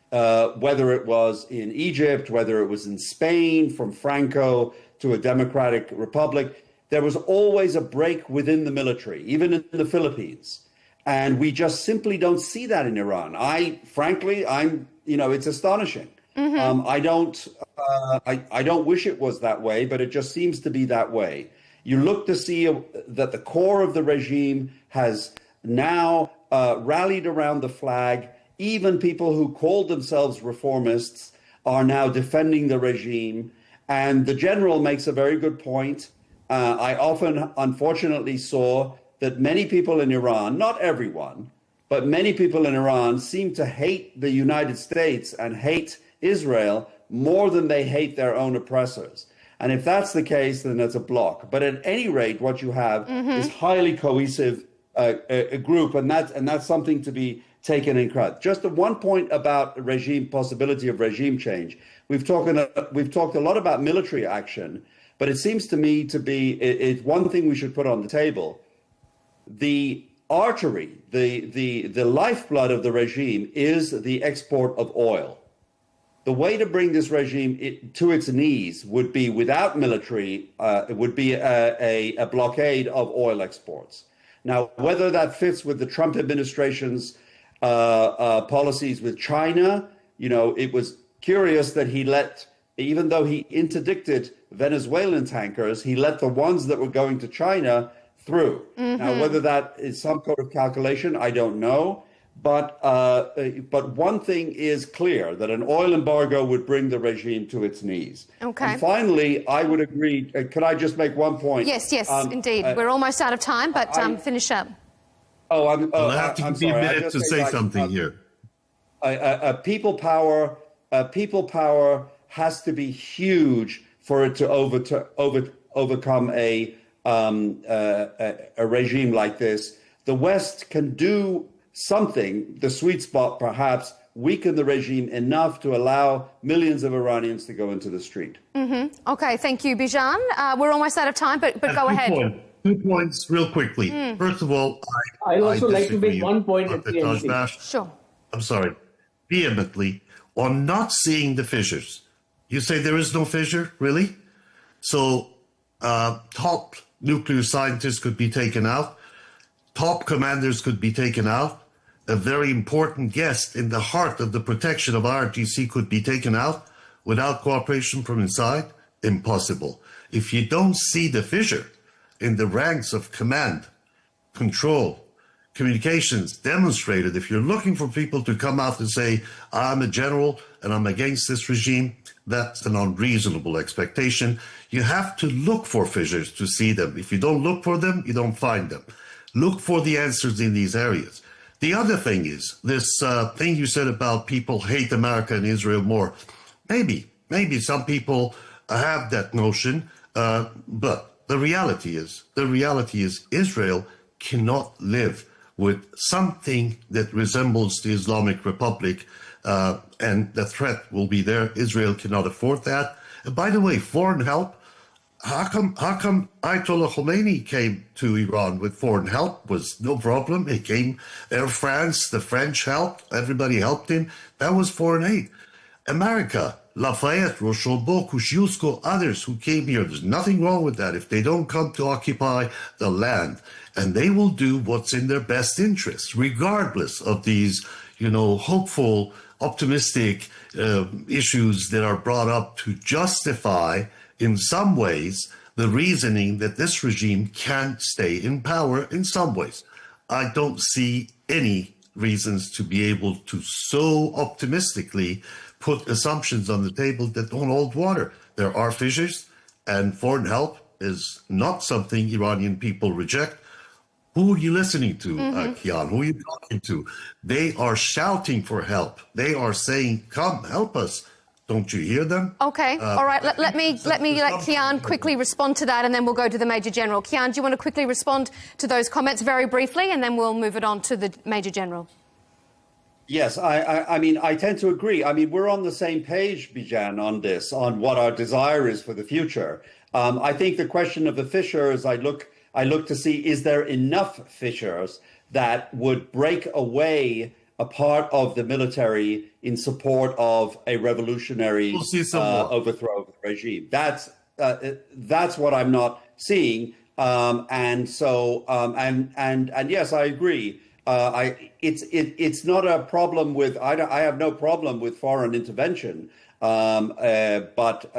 whether it was in Egypt, whether it was in Spain, from Franco to a democratic republic, there was always a break within the military, even in the Philippines. And we just simply don't see that in Iran. It's astonishing. Mm-hmm. I don't wish it was that way, but it just seems to be that way. You look to see that the core of the regime has now rallied around the flag. Even people who called themselves reformists are now defending the regime. And the general makes a very good point. I often, unfortunately, saw that many people in Iran, not everyone, but many people in Iran seem to hate the United States and hate Israel more than they hate their own oppressors. And if that's the case, then that's a block. But at any rate, what you have is highly cohesive a group, and that's something to be taken in account. Just one point about possibility of regime change. We've talked a lot about military action, but it seems to me to be it's one thing we should put on the table. The artery, the lifeblood of the regime is the export of oil. The way to bring this regime to its knees would be without military. It would be a blockade of oil exports. Now, whether that fits with the Trump administration's policies with China, it was curious that even though he interdicted Venezuelan tankers, he let the ones that were going to China through. Now, whether that is some sort of calculation, I don't know. But one thing is clear, that an oil embargo would bring the regime to its knees. Okay. And finally, I would agree. Could I just make one point? Yes, indeed. We're almost out of time, but finish up. I have to give you a minute to say something here. People power has to be huge for it to overcome a regime like this. The West can do something, the sweet spot perhaps, weaken the regime enough to allow millions of Iranians to go into the street. Okay, thank you, Bijan. We're almost out of time, but go ahead. 2 points real quickly. First of all, I'd also like to make 1 point at the end. Sure. I'm sorry, vehemently, on not seeing the fissures. You say there is no fissure, really? So top nuclear scientists could be taken out. Top commanders could be taken out. A very important guest in the heart of the protection of RTC could be taken out without cooperation from inside. Impossible. If you don't see the fissure in the ranks of command, control, communications demonstrated, if you're looking for people to come out and say, I'm a general and I'm against this regime, that's an unreasonable expectation. You have to look for fissures to see them. If you don't look for them, you don't find them. Look for the answers in these areas. The other thing is this thing you said about people hate America and Israel more. Maybe some people have that notion, but the reality is Israel cannot live with something that resembles the Islamic Republic, and the threat will be there. Israel cannot afford that. And by the way, foreign help. How come Ayatollah Khomeini came to Iran with foreign help? Was no problem. He came, Air France, the French helped, everybody helped him. That was foreign aid. America, Lafayette, Rochambeau, Kosciuszko, others who came here, there's nothing wrong with that if they don't come to occupy the land. And they will do what's in their best interest, regardless of these, hopeful, optimistic issues that are brought up to justify in some ways, the reasoning that this regime can't stay in power in some ways. I don't see any reasons to be able to so optimistically put assumptions on the table that don't hold water. There are fissures, and foreign help is not something Iranian people reject. Who are you listening to, Kian? Who are you talking to? They are shouting for help. They are saying, come, help us. Don't you hear them? Okay, all right. Let me let Kian quickly respond to that, and then we'll go to the Major General. Kian, do you want to quickly respond to those comments very briefly, and then we'll move it on to the Major General? Yes, I mean, I tend to agree. I mean, we're on the same page, Bijan, on this, on what our desire is for the future. I think the question of the fissures, I look to see, is there enough fissures that would break away a part of the military in support of a revolutionary overthrow of the regime. That's what I'm not seeing. And yes, I agree. It's not a problem with. I have no problem with foreign intervention. But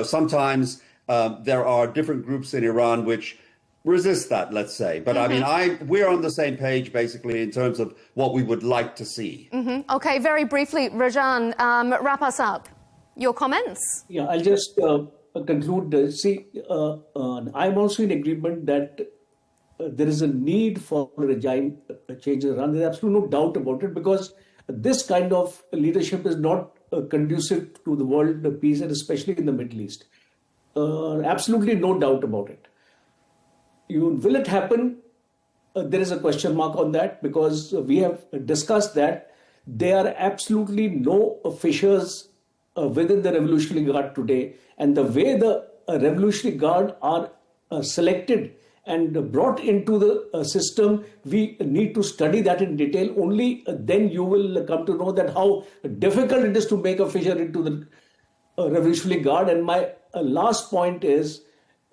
sometimes there are different groups in Iran which resist that, let's say. But I mean, we're on the same page, basically, in terms of what we would like to see. Okay, very briefly, Rajan, wrap us up. Your comments? Yeah, I'll just conclude. I'm also in agreement that there is a need for regime change in Iran. There's absolutely no doubt about it, because this kind of leadership is not conducive to the world peace, and especially in the Middle East. Absolutely no doubt about it. Will it happen? There is a question mark on that, because we have discussed that there are absolutely no fissures within the Revolutionary Guard today. And the way the Revolutionary Guard are selected and brought into the system, we need to study that in detail. Only then you will come to know that how difficult it is to make a fissure into the Revolutionary Guard. And my last point is,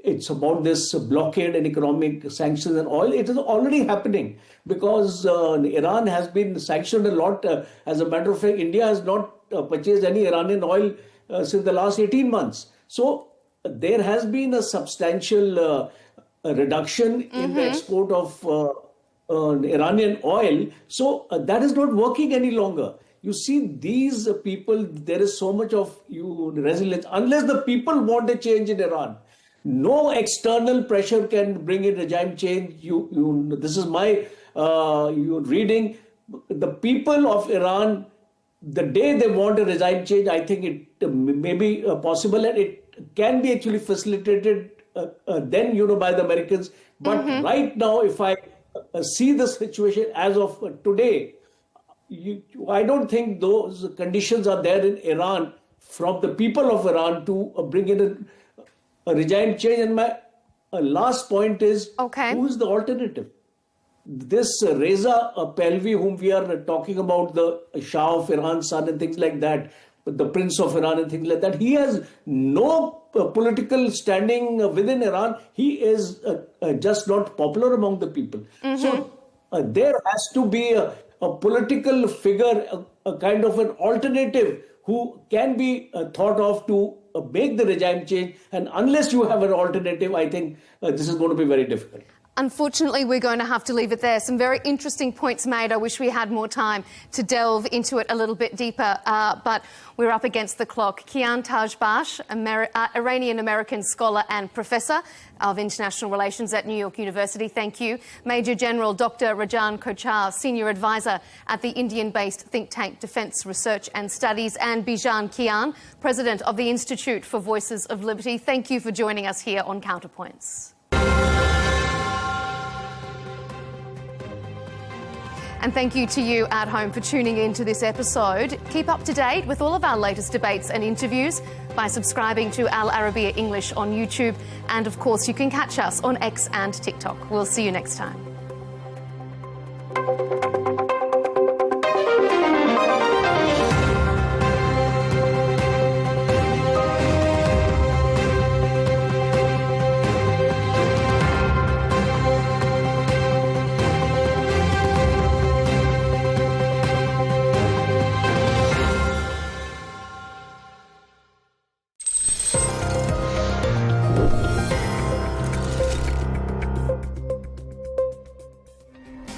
it's about this blockade and economic sanctions and oil. It is already happening, because Iran has been sanctioned a lot. As a matter of fact, India has not purchased any Iranian oil since the last 18 months. So there has been a substantial reduction in the export of Iranian oil. So that is not working any longer. You see, these people, there is so much of resilience. Unless the people want a change in Iran, no external pressure can bring in regime change. This is my reading. The people of Iran, the day they want a regime change, I think it may be possible, and it can be actually facilitated then, by the Americans. But right now, if I see the situation as of today, I don't think those conditions are there in Iran from the people of Iran to bring in a regime change. And my last point is, who is the alternative? This Reza Pahlavi, whom we are talking about, the Shah of Iran's son and things like that, the Prince of Iran and things like that, he has no political standing within Iran. He is just not popular among the people. So there has to be a political figure, a kind of an alternative who can be thought of to make the regime change. And unless you have an alternative, I think this is going to be very difficult. Unfortunately, we're going to have to leave it there. Some very interesting points made. I wish we had more time to delve into it a little bit deeper, but we're up against the clock. Kian Tajbakhsh, Iranian-American scholar and professor of international relations at New York University, thank you. Major General Dr. Rajan Kochar, senior advisor at the Indian-based think tank Defence Research and Studies, and Bijan Kian, president of the Institute for Voices of Liberty. Thank you for joining us here on Counterpoints. And thank you to you at home for tuning in to this episode. Keep up to date with all of our latest debates and interviews by subscribing to Al Arabiya English on YouTube. And of course, you can catch us on X and TikTok. We'll see you next time.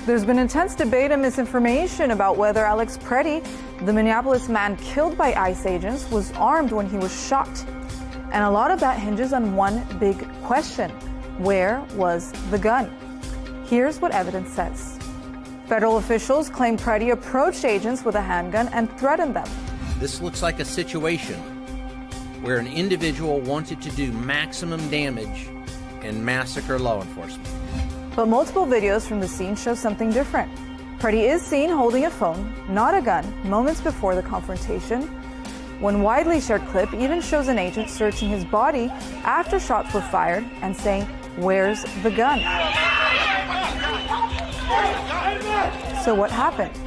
There's been intense debate and misinformation about whether Alex Preddy, the Minneapolis man killed by ICE agents, was armed when he was shot. And a lot of that hinges on one big question: where was the gun? Here's what evidence says. Federal officials claim Preddy approached agents with a handgun and threatened them. This looks like a situation where an individual wanted to do maximum damage and massacre law enforcement. But multiple videos from the scene show something different. Preddy is seen holding a phone, not a gun, moments before the confrontation. One widely shared clip even shows an agent searching his body after shots were fired and saying, "Where's the gun?" So what happened?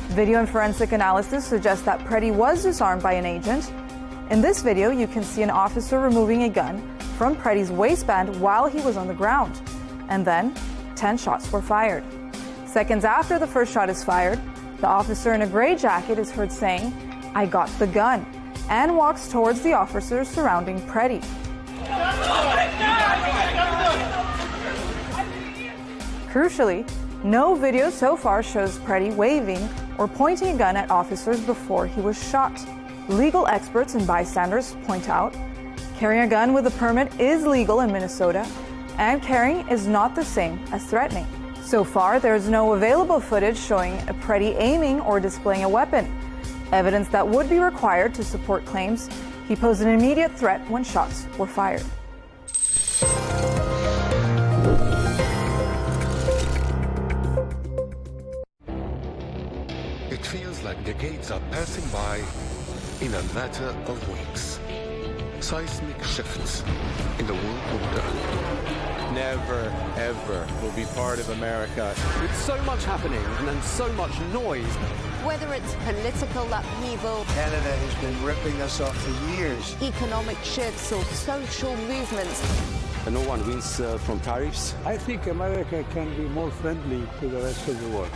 Video and forensic analysis suggests that Preddy was disarmed by an agent. In this video, you can see an officer removing a gun from Preddy's waistband while he was on the ground. And then 10 shots were fired. Seconds after the first shot is fired, the officer in a gray jacket is heard saying, "I got the gun," and walks towards the officers surrounding Preddy. Crucially, no video so far shows Preddy waving or pointing a gun at officers before he was shot. Legal experts and bystanders point out, carrying a gun with a permit is legal in Minnesota, and carrying is not the same as threatening. So far, there is no available footage showing Preddy aiming or displaying a weapon. evidence that would be required to support claims he posed an immediate threat when shots were fired. It feels like decades are passing by in a matter of weeks. Seismic shifts in the world order. Never, ever will be part of America. With so much happening and so much noise. Whether it's political upheaval, Canada has been ripping us off for years. economic shifts or social movements, And no one wins from tariffs. I think America can be more friendly to the rest of the world.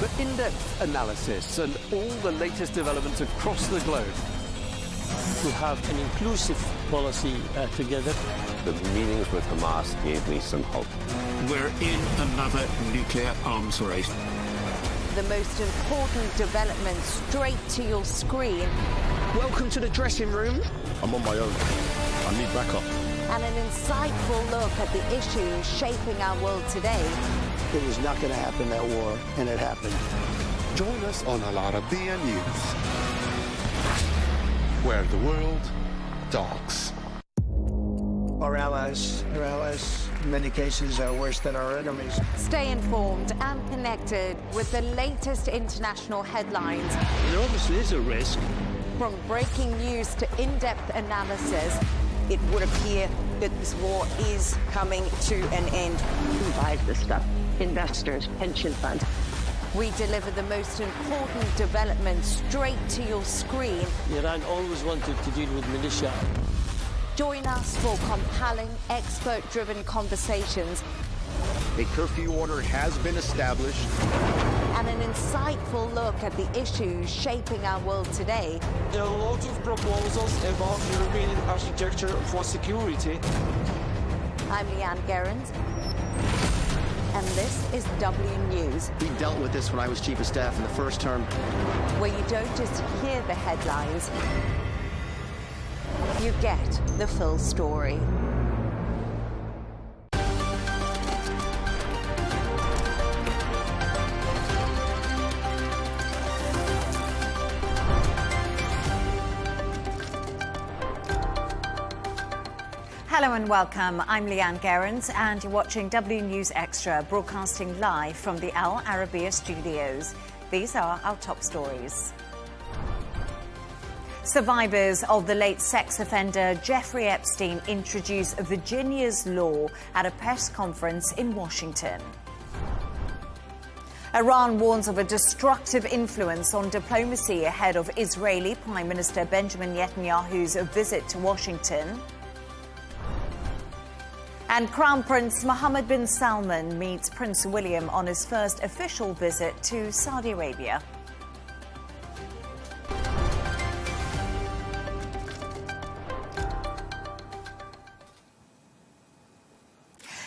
The in-depth analysis and all the latest developments across the globe. To have an inclusive policy together. The meetings with Hamas gave me some hope. We're in another nuclear arms race. the most important development straight to your screen. Welcome to the dressing room. I'm on my own. I need backup. And an insightful look at the issues shaping our world today. It was not going to happen, that war, and it happened. Join us on Arabiya News, where the world talks. Our allies, in many cases, are worse than our enemies. Stay informed and connected with the latest international headlines. There obviously is a risk. From breaking news to in-depth analysis, it would appear that this war is coming to an end. Who buys this stuff? Investors, pension funds. We deliver the most important developments straight to your screen. Iran always wanted to deal with militia. Join us for compelling, expert-driven conversations. A curfew order has been established. And an insightful look at the issues shaping our world today. There are a lot of proposals about European architecture for security. I'm Leigh Ann Gerrans, and this is W News. We dealt with this when I was chief of staff in the first term. Where you don't just hear the headlines, you get the full story. Hello and welcome. I'm Leigh Ann Gerrans and you're watching W News Extra, broadcasting live from the Al Arabiya studios. These are our top stories. Survivors of the late sex offender Jeffrey Epstein introduce Virginia's law at a press conference in Washington. Iran warns of a destructive influence on diplomacy ahead of Israeli Prime Minister Benjamin Netanyahu's visit to Washington. And Crown Prince Mohammed bin Salman meets Prince William on his first official visit to Saudi Arabia.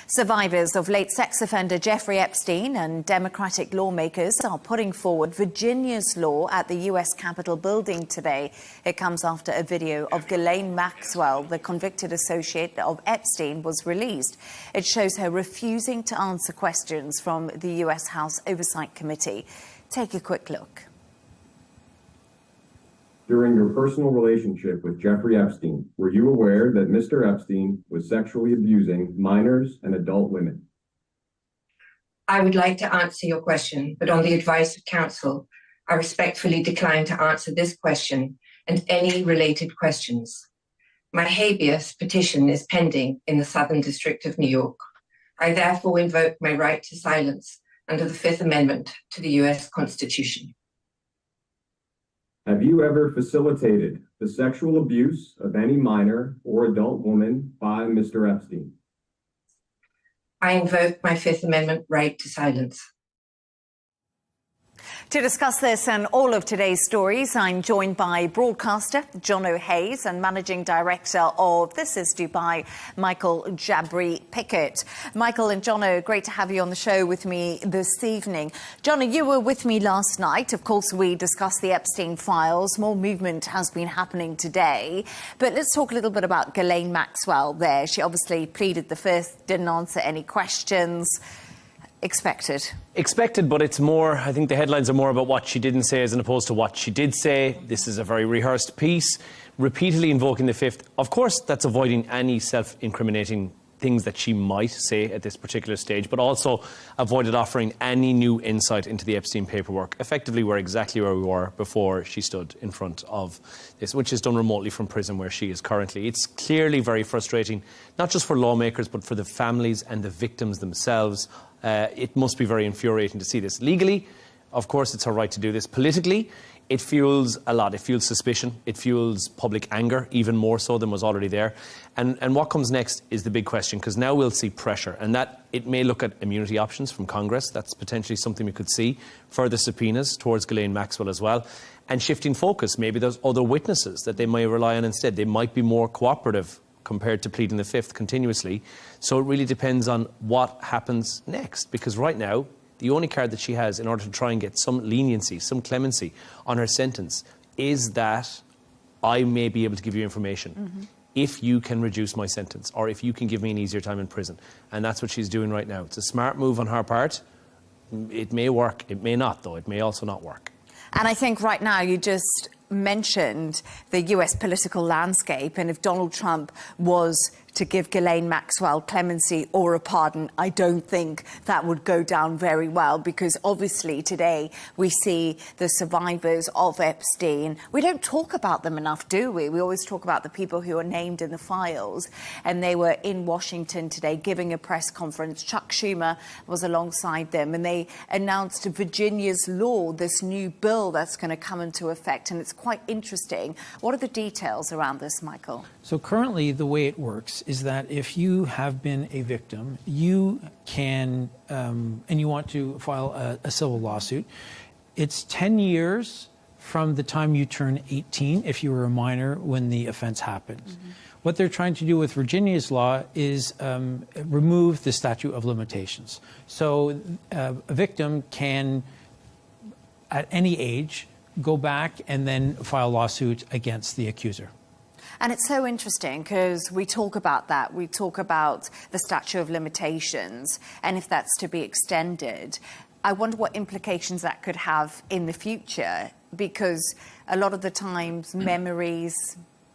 Survivors of late sex offender Jeffrey Epstein and Democratic lawmakers are putting forward Virginia's law at the U.S. Capitol building today. It comes after a video of Ghislaine Maxwell, the convicted associate of Epstein, was released. It shows her refusing to answer questions from the U.S. House Oversight Committee. Take a quick look. During your personal relationship with Jeffrey Epstein, were you aware that Mr. Epstein was sexually abusing minors and adult women? I would like to answer your question, but on the advice of counsel, I respectfully decline to answer this question and any related questions. My habeas petition is pending in the Southern District of New York. I therefore invoke my right to silence under the Fifth Amendment to the U.S. Constitution. Have you ever facilitated the sexual abuse of any minor or adult woman by Mr. Epstein? I invoke my Fifth Amendment right to silence. To discuss this and all of today's stories, I'm joined by broadcaster Jono Hayes and Managing Director of This Is Dubai, Michael Jabri-Pickett. Michael and Jono, great to have you on the show with me this evening. Jono, you were with me last night. Of course, we discussed the Epstein files. More movement has been happening today. But let's talk a little bit about Ghislaine Maxwell there. She obviously pleaded the fifth, didn't answer any questions. expected? Expected, but it's more, I think the headlines are more about what she didn't say as opposed to what she did say. This is a very rehearsed piece, repeatedly invoking the fifth. Of course, that's avoiding any self-incriminating things that she might say at this particular stage, but also avoided offering any new insight into the Epstein paperwork. Effectively, we're exactly where we were before she stood in front of this, which is done remotely from prison where she is currently. It's clearly very frustrating, not just for lawmakers, but for the families and the victims themselves. It must be very infuriating to see this. Legally, of course, it's her right to do this. Politically, it fuels a lot. It fuels suspicion. It fuels public anger, even more so than was already there. And what comes next is the big question, because now we'll see pressure. And that it may look at immunity options from Congress. That's potentially something we could see. Further subpoenas towards Ghislaine Maxwell as well. And shifting focus. Maybe there's other witnesses that they may rely on instead. They might be more cooperative compared to pleading the fifth continuously. So it really depends on what happens next. Because right now, the only card that she has in order to try and get some leniency, some clemency on her sentence is that I may be able to give you information if you can reduce my sentence or if you can give me an easier time in prison. And that's what she's doing right now. It's a smart move on her part. It may work. It may not, though. It may also not work. And I think right now you just mentioned the US political landscape, and if Donald Trump was to give Ghislaine Maxwell clemency or a pardon, I don't think that would go down very well, because obviously today we see the survivors of Epstein. We don't talk about them enough, do we? We always talk about the people who are named in the files, and they were in Washington today giving a press conference. Chuck Schumer was alongside them, and they announced Virginia's law, this new bill that's going to come into effect, and it's quite interesting. What are the details around this, Michael? So currently the way it works is that if you have been a victim, you can, and you want to file a civil lawsuit, it's 10 years from the time you turn 18 if you were a minor when the offense happened. What they're trying to do with Virginia's law is remove the statute of limitations. So a victim can, at any age, go back and then file a lawsuit against the accuser. And it's so interesting because we talk about that. We talk about the statute of limitations and if that's to be extended. I wonder what implications that could have in the future, because a lot of the times memories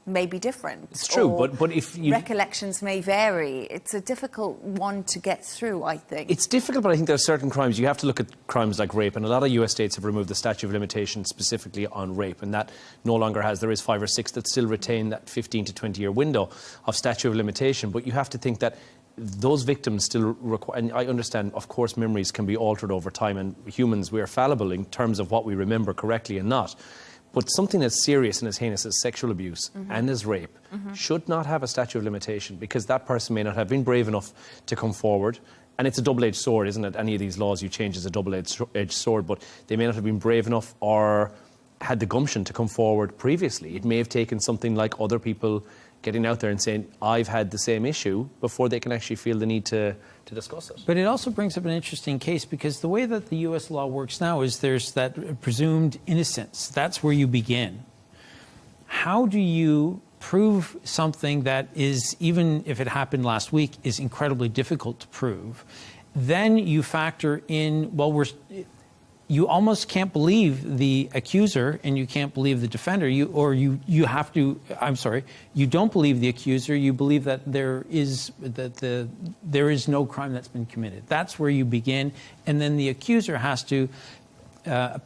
may be different. It's true, but if you... recollections may vary. It's a difficult one to get through, I think. It's difficult, but I think there are certain crimes. You have to look at crimes like rape, and a lot of US states have removed the statute of limitations specifically on rape, and that no longer has. There is 5 or 6 that still retain that 15 to 20-year window of statute of limitation, but you have to think that those victims still require, and I understand, of course, memories can be altered over time, and humans, we are fallible in terms of what we remember correctly and not. But something as serious and as heinous as sexual abuse and as rape should not have a statute of limitation, because that person may not have been brave enough to come forward. And it's a double-edged sword, isn't it? Any of these laws you change is a double-edged sword, but they may not have been brave enough or had the gumption to come forward previously. It may have taken something like other people getting out there and saying, I've had the same issue, before they can actually feel the need to discuss it. But it also brings up an interesting case, because the way that the U.S. law works now is there's that presumed innocence. That's where you begin. How do you prove something that is, even if it happened last week, is incredibly difficult to prove? Then you factor in, well, you almost can't believe the accuser and you can't believe the defender. You don't believe the accuser. You believe that there is no crime that's been committed. That's where you begin, and then the accuser has to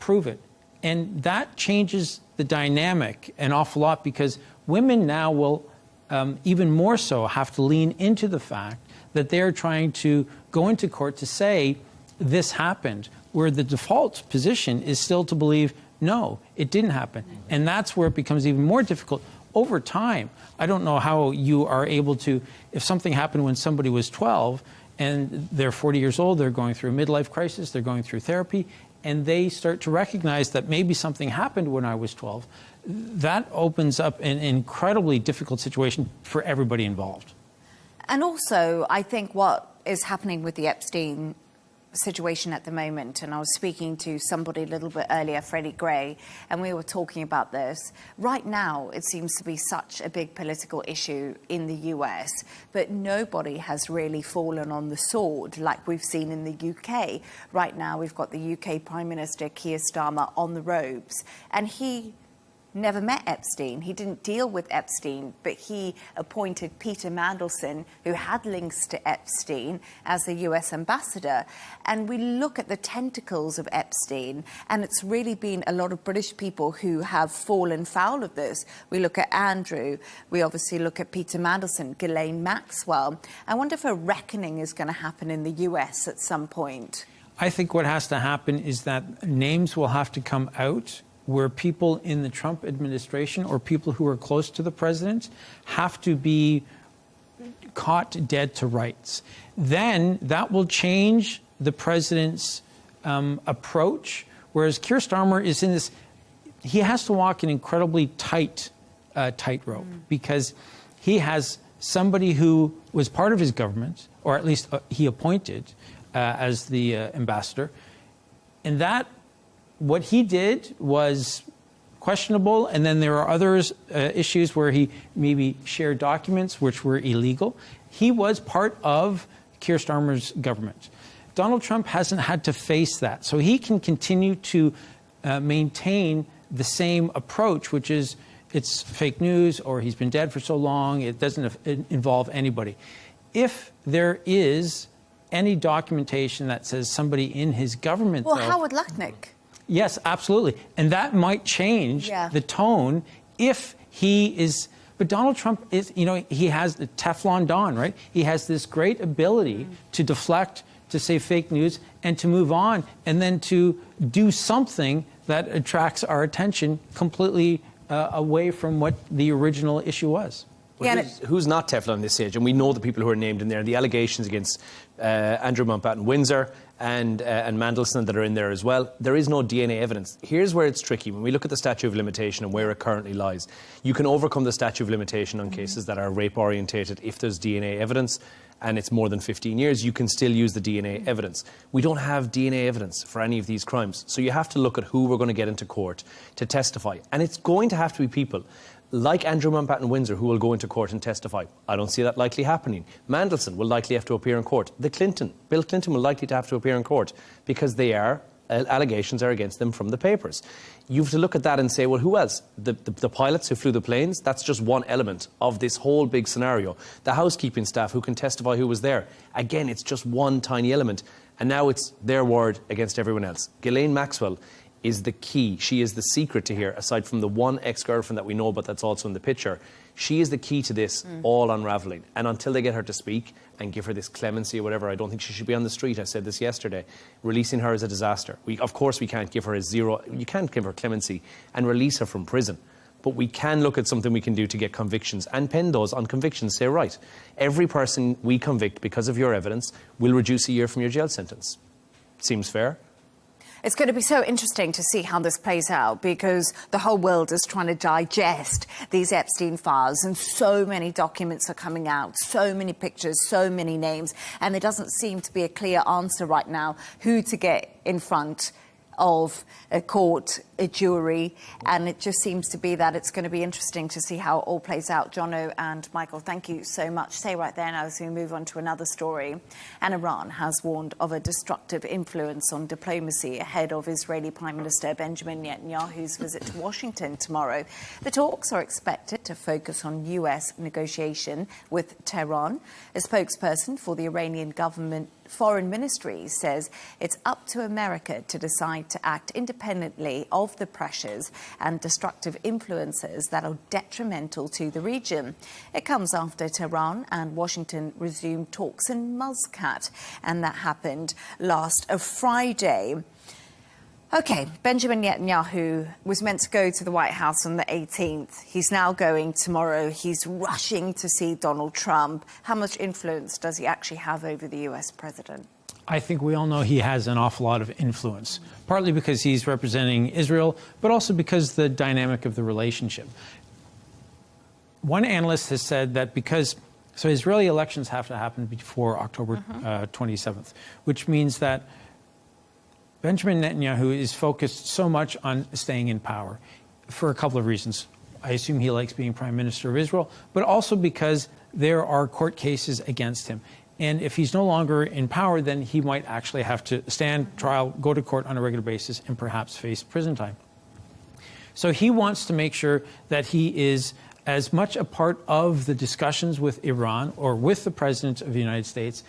prove it, and that changes the dynamic an awful lot, because women now will even more so have to lean into the fact that they're trying to go into court to say this happened, where the default position is still to believe, no, it didn't happen. And that's where it becomes even more difficult. Over time, I don't know how you are able to, if something happened when somebody was 12 and they're 40 years old, they're going through a midlife crisis, they're going through therapy, and they start to recognize that maybe something happened when I was 12, that opens up an incredibly difficult situation for everybody involved. And also, I think what is happening with the Epstein situation at the moment, and I was speaking to somebody a little bit earlier, Freddie Gray, and we were talking about this. Right now, it seems to be such a big political issue in the US, but nobody has really fallen on the sword like we've seen in the UK. Right now, we've got the UK Prime Minister, Keir Starmer, on the ropes, and he never met Epstein. He didn't deal with Epstein, but he appointed Peter Mandelson, who had links to Epstein, as the US ambassador. And we look at the tentacles of Epstein, and it's really been a lot of British people who have fallen foul of this. We look at Andrew. We obviously look at Peter Mandelson, Ghislaine Maxwell. I wonder if a reckoning is going to happen in the US at some point. I think what has to happen is that names will have to come out where people in the Trump administration or people who are close to the president have to be caught dead to rights. Then that will change the president's approach, whereas Keir Starmer is in this, he has to walk an incredibly tightrope because he has somebody who was part of his government, or at least he appointed as the ambassador, and that what he did was questionable, and then there are other issues where he maybe shared documents which were illegal. He was part of Keir Starmer's government. Donald Trump hasn't had to face that, so he can continue to maintain the same approach, which is it's fake news, or he's been dead for so long, it doesn't involve anybody. If there is any documentation that says somebody in his government... Well, Howard Lutnick. Yes, absolutely. And that might change the tone if he is... But Donald Trump is, you know, he has the Teflon Don, right? He has this great ability to deflect, to say fake news, and to move on, and then to do something that attracts our attention completely away from what the original issue was. Well, who's not Teflon at this stage? And we know the people who are named in there. The allegations against Andrew Mountbatten-Windsor and Mandelson that are in there as well. There is no DNA evidence. Here's where it's tricky. When we look at the statute of limitation and where it currently lies, you can overcome the statute of limitation on cases that are rape-orientated if there's DNA evidence and it's more than 15 years, you can still use the DNA evidence. We don't have DNA evidence for any of these crimes. So you have to look at who we're going to get into court to testify. And it's going to have to be people like Andrew Mountbatten-Windsor, who will go into court and testify. I don't see that likely happening. Mandelson will likely have to appear in court. Bill Clinton will likely to have to appear in court because allegations are against them from the papers. You have to look at that and say, well, who else? The pilots who flew the planes, that's just one element of this whole big scenario. The housekeeping staff who can testify who was there. Again, it's just one tiny element. And now it's their word against everyone else. Ghislaine Maxwell is the key. She is the secret to here, aside from the one ex-girlfriend that we know about that's also in the picture. She is the key to this all unravelling. And until they get her to speak and give her this clemency or whatever, I don't think she should be on the street. I said this yesterday. Releasing her is a disaster. Of course we can't give her you can't give her clemency and release her from prison. But we can look at something we can do to get convictions and pin those on convictions. Say, right, every person we convict because of your evidence will reduce a year from your jail sentence. Seems fair? It's going to be so interesting to see how this plays out because the whole world is trying to digest these Epstein files and so many documents are coming out, so many pictures, so many names, and there doesn't seem to be a clear answer right now who to get in front of a court, a jury, and it just seems to be that it's going to be interesting to see how it all plays out. Jono and Michael, thank you so much. Stay right there now as we move on to another story. And Iran has warned of a destructive influence on diplomacy ahead of Israeli Prime Minister Benjamin Netanyahu's visit to Washington tomorrow. The talks are expected to focus on US negotiation with Tehran. A spokesperson for the Iranian government Foreign Ministry says it's up to America to decide to act independently of the pressures and destructive influences that are detrimental to the region. It comes after Tehran and Washington resumed talks in Muscat, and that happened last Friday. OK, Benjamin Netanyahu was meant to go to the White House on the 18th. He's now going tomorrow. He's rushing to see Donald Trump. How much influence does he actually have over the US president? I think we all know he has an awful lot of influence, partly because he's representing Israel, but also because the dynamic of the relationship. One analyst has said that because So Israeli elections have to happen before October 27th, which means that Benjamin Netanyahu is focused so much on staying in power for a couple of reasons. I assume he likes being Prime Minister of Israel, but also because there are court cases against him. And if he's no longer in power, then he might actually have to stand trial, go to court on a regular basis, and perhaps face prison time. So he wants to make sure that he is as much a part of the discussions with Iran or with the President of the United States,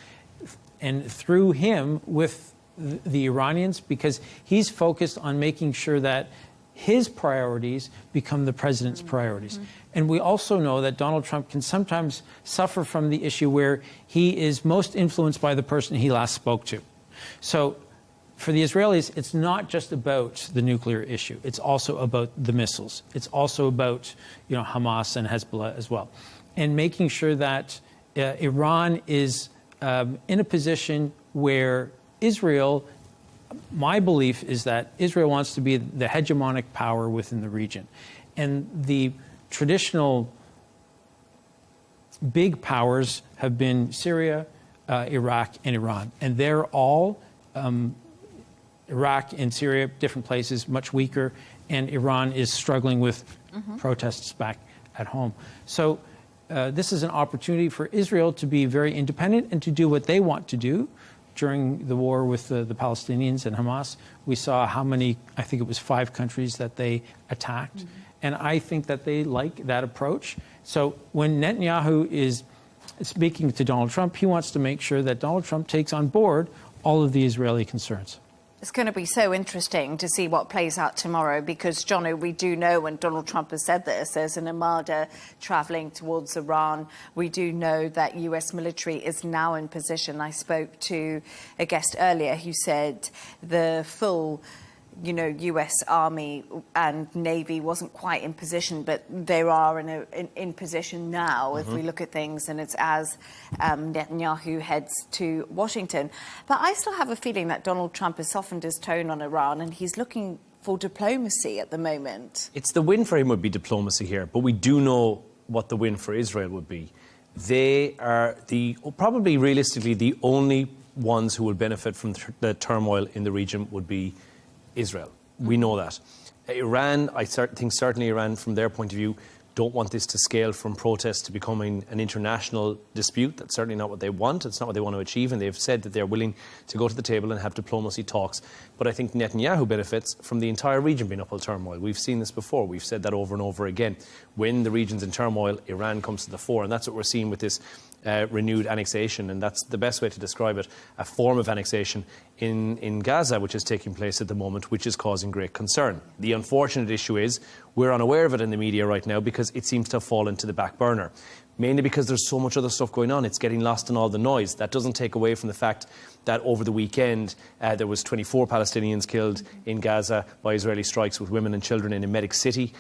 and through him with the Iranians, because he's focused on making sure that his priorities become the president's priorities. And we also know that Donald Trump can sometimes suffer from the issue where he is most influenced by the person he last spoke to. So for the Israelis, it's not just about the nuclear issue. It's also about the missiles. It's also about, Hamas and Hezbollah as well. And making sure that Iran is in a position where Israel, my belief is that Israel wants to be the hegemonic power within the region. And the traditional big powers have been Syria, Iraq, and Iran. And they're all, Iraq and Syria, different places, much weaker. And Iran is struggling with protests back at home. So this is an opportunity for Israel to be very independent and to do what they want to do. During the war with the Palestinians and Hamas, we saw how many, I think it was 5 countries that they attacked. And I think that they like that approach. So when Netanyahu is speaking to Donald Trump, he wants to make sure that Donald Trump takes on board all of the Israeli concerns. It's going to be so interesting to see what plays out tomorrow because, Jono, we do know, and Donald Trump has said this, there's an armada travelling towards Iran. We do know that US military is now in position. I spoke to a guest earlier who said the full US Army and Navy wasn't quite in position, but they are in position now if we look at things, and it's as Netanyahu heads to Washington. But I still have a feeling that Donald Trump has softened his tone on Iran and he's looking for diplomacy at the moment. It's the win for him would be diplomacy here, but we do know what the win for Israel would be. They are probably realistically the only ones who will benefit from the turmoil in the region would be Israel. We know that. Iran, I think certainly Iran, from their point of view, don't want this to scale from protests to becoming an international dispute. That's certainly not what they want. It's not what they want to achieve. And they've said that they're willing to go to the table and have diplomacy talks. But I think Netanyahu benefits from the entire region being up in turmoil. We've seen this before. We've said that over and over again. When the region's in turmoil, Iran comes to the fore. And that's what we're seeing with this renewed annexation, and that's the best way to describe it, a form of annexation in Gaza, which is taking place at the moment, which is causing great concern. The unfortunate issue is we're unaware of it in the media right now because it seems to have fallen to the back burner, mainly because there's so much other stuff going on. It's getting lost in all the noise. That doesn't take away from the fact that over the weekend there was 24 Palestinians killed in Gaza by Israeli strikes with women and children in Medic City,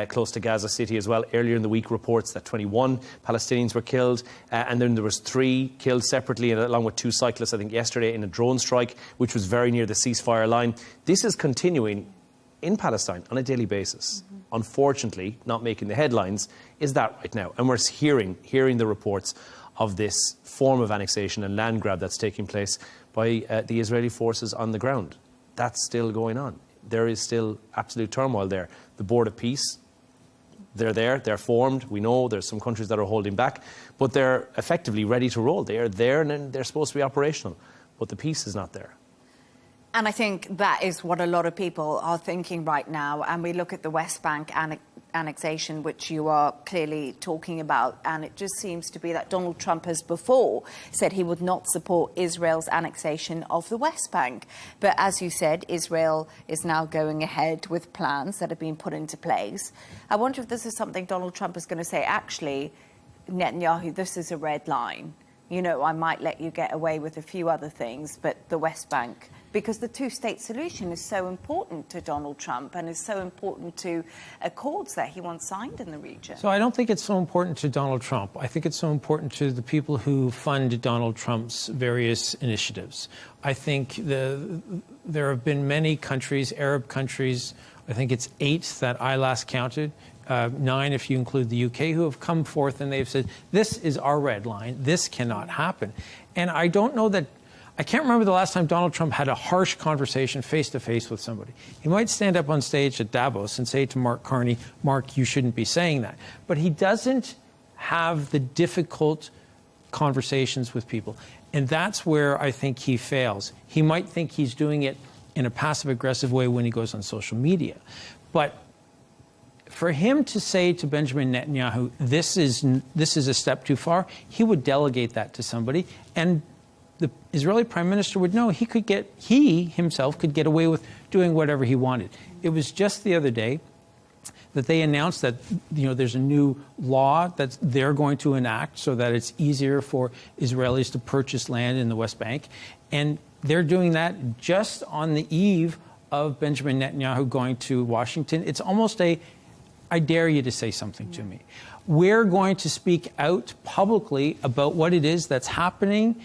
close to Gaza City as well. Earlier in the week, reports that 21 Palestinians were killed, and then there was 3 killed separately, along with 2 cyclists, I think, yesterday in a drone strike, which was very near the ceasefire line. This is continuing in Palestine on a daily basis. Unfortunately, not making the headlines is that right now. And we're hearing the reports of this form of annexation and land grab that's taking place by the Israeli forces on the ground. That's still going on. There is still absolute turmoil there. The Board of Peace, they're there, they're formed. We know there's some countries that are holding back, but they're effectively ready to roll. They are there and they're supposed to be operational, but the peace is not there. And I think that is what a lot of people are thinking right now. And we look at the West Bank annexation, which you are clearly talking about, and it just seems to be that Donald Trump has before said he would not support Israel's annexation of the West Bank. But as you said, Israel is now going ahead with plans that have been put into place. I wonder if this is something Donald Trump is going to say, actually, Netanyahu, this is a red line. I might let you get away with a few other things, but the West Bank, because the two-state solution is so important to Donald Trump and is so important to accords that he wants signed in the region. So I don't think it's so important to Donald Trump. I think it's so important to the people who fund Donald Trump's various initiatives. I think there have been many countries, Arab countries, I think it's 8 that I last counted, 9 if you include the UK, who have come forth and they've said, this is our red line, this cannot happen. And I don't know that, I can't remember the last time Donald Trump had a harsh conversation face-to-face with somebody. He might stand up on stage at Davos and say to Mark Carney, Mark, you shouldn't be saying that. But he doesn't have the difficult conversations with people. And that's where I think he fails. He might think he's doing it in a passive-aggressive way when he goes on social media. But for him to say to Benjamin Netanyahu, this is a step too far, he would delegate that to somebody, and the Israeli prime minister would know he himself could get away with doing whatever he wanted. It was just the other day that they announced that there's a new law that they're going to enact so that it's easier for Israelis to purchase land in the West Bank, and they're doing that just on the eve of Benjamin Netanyahu going to Washington. It's almost I dare you to say something to me. We're going to speak out publicly about what it is that's happening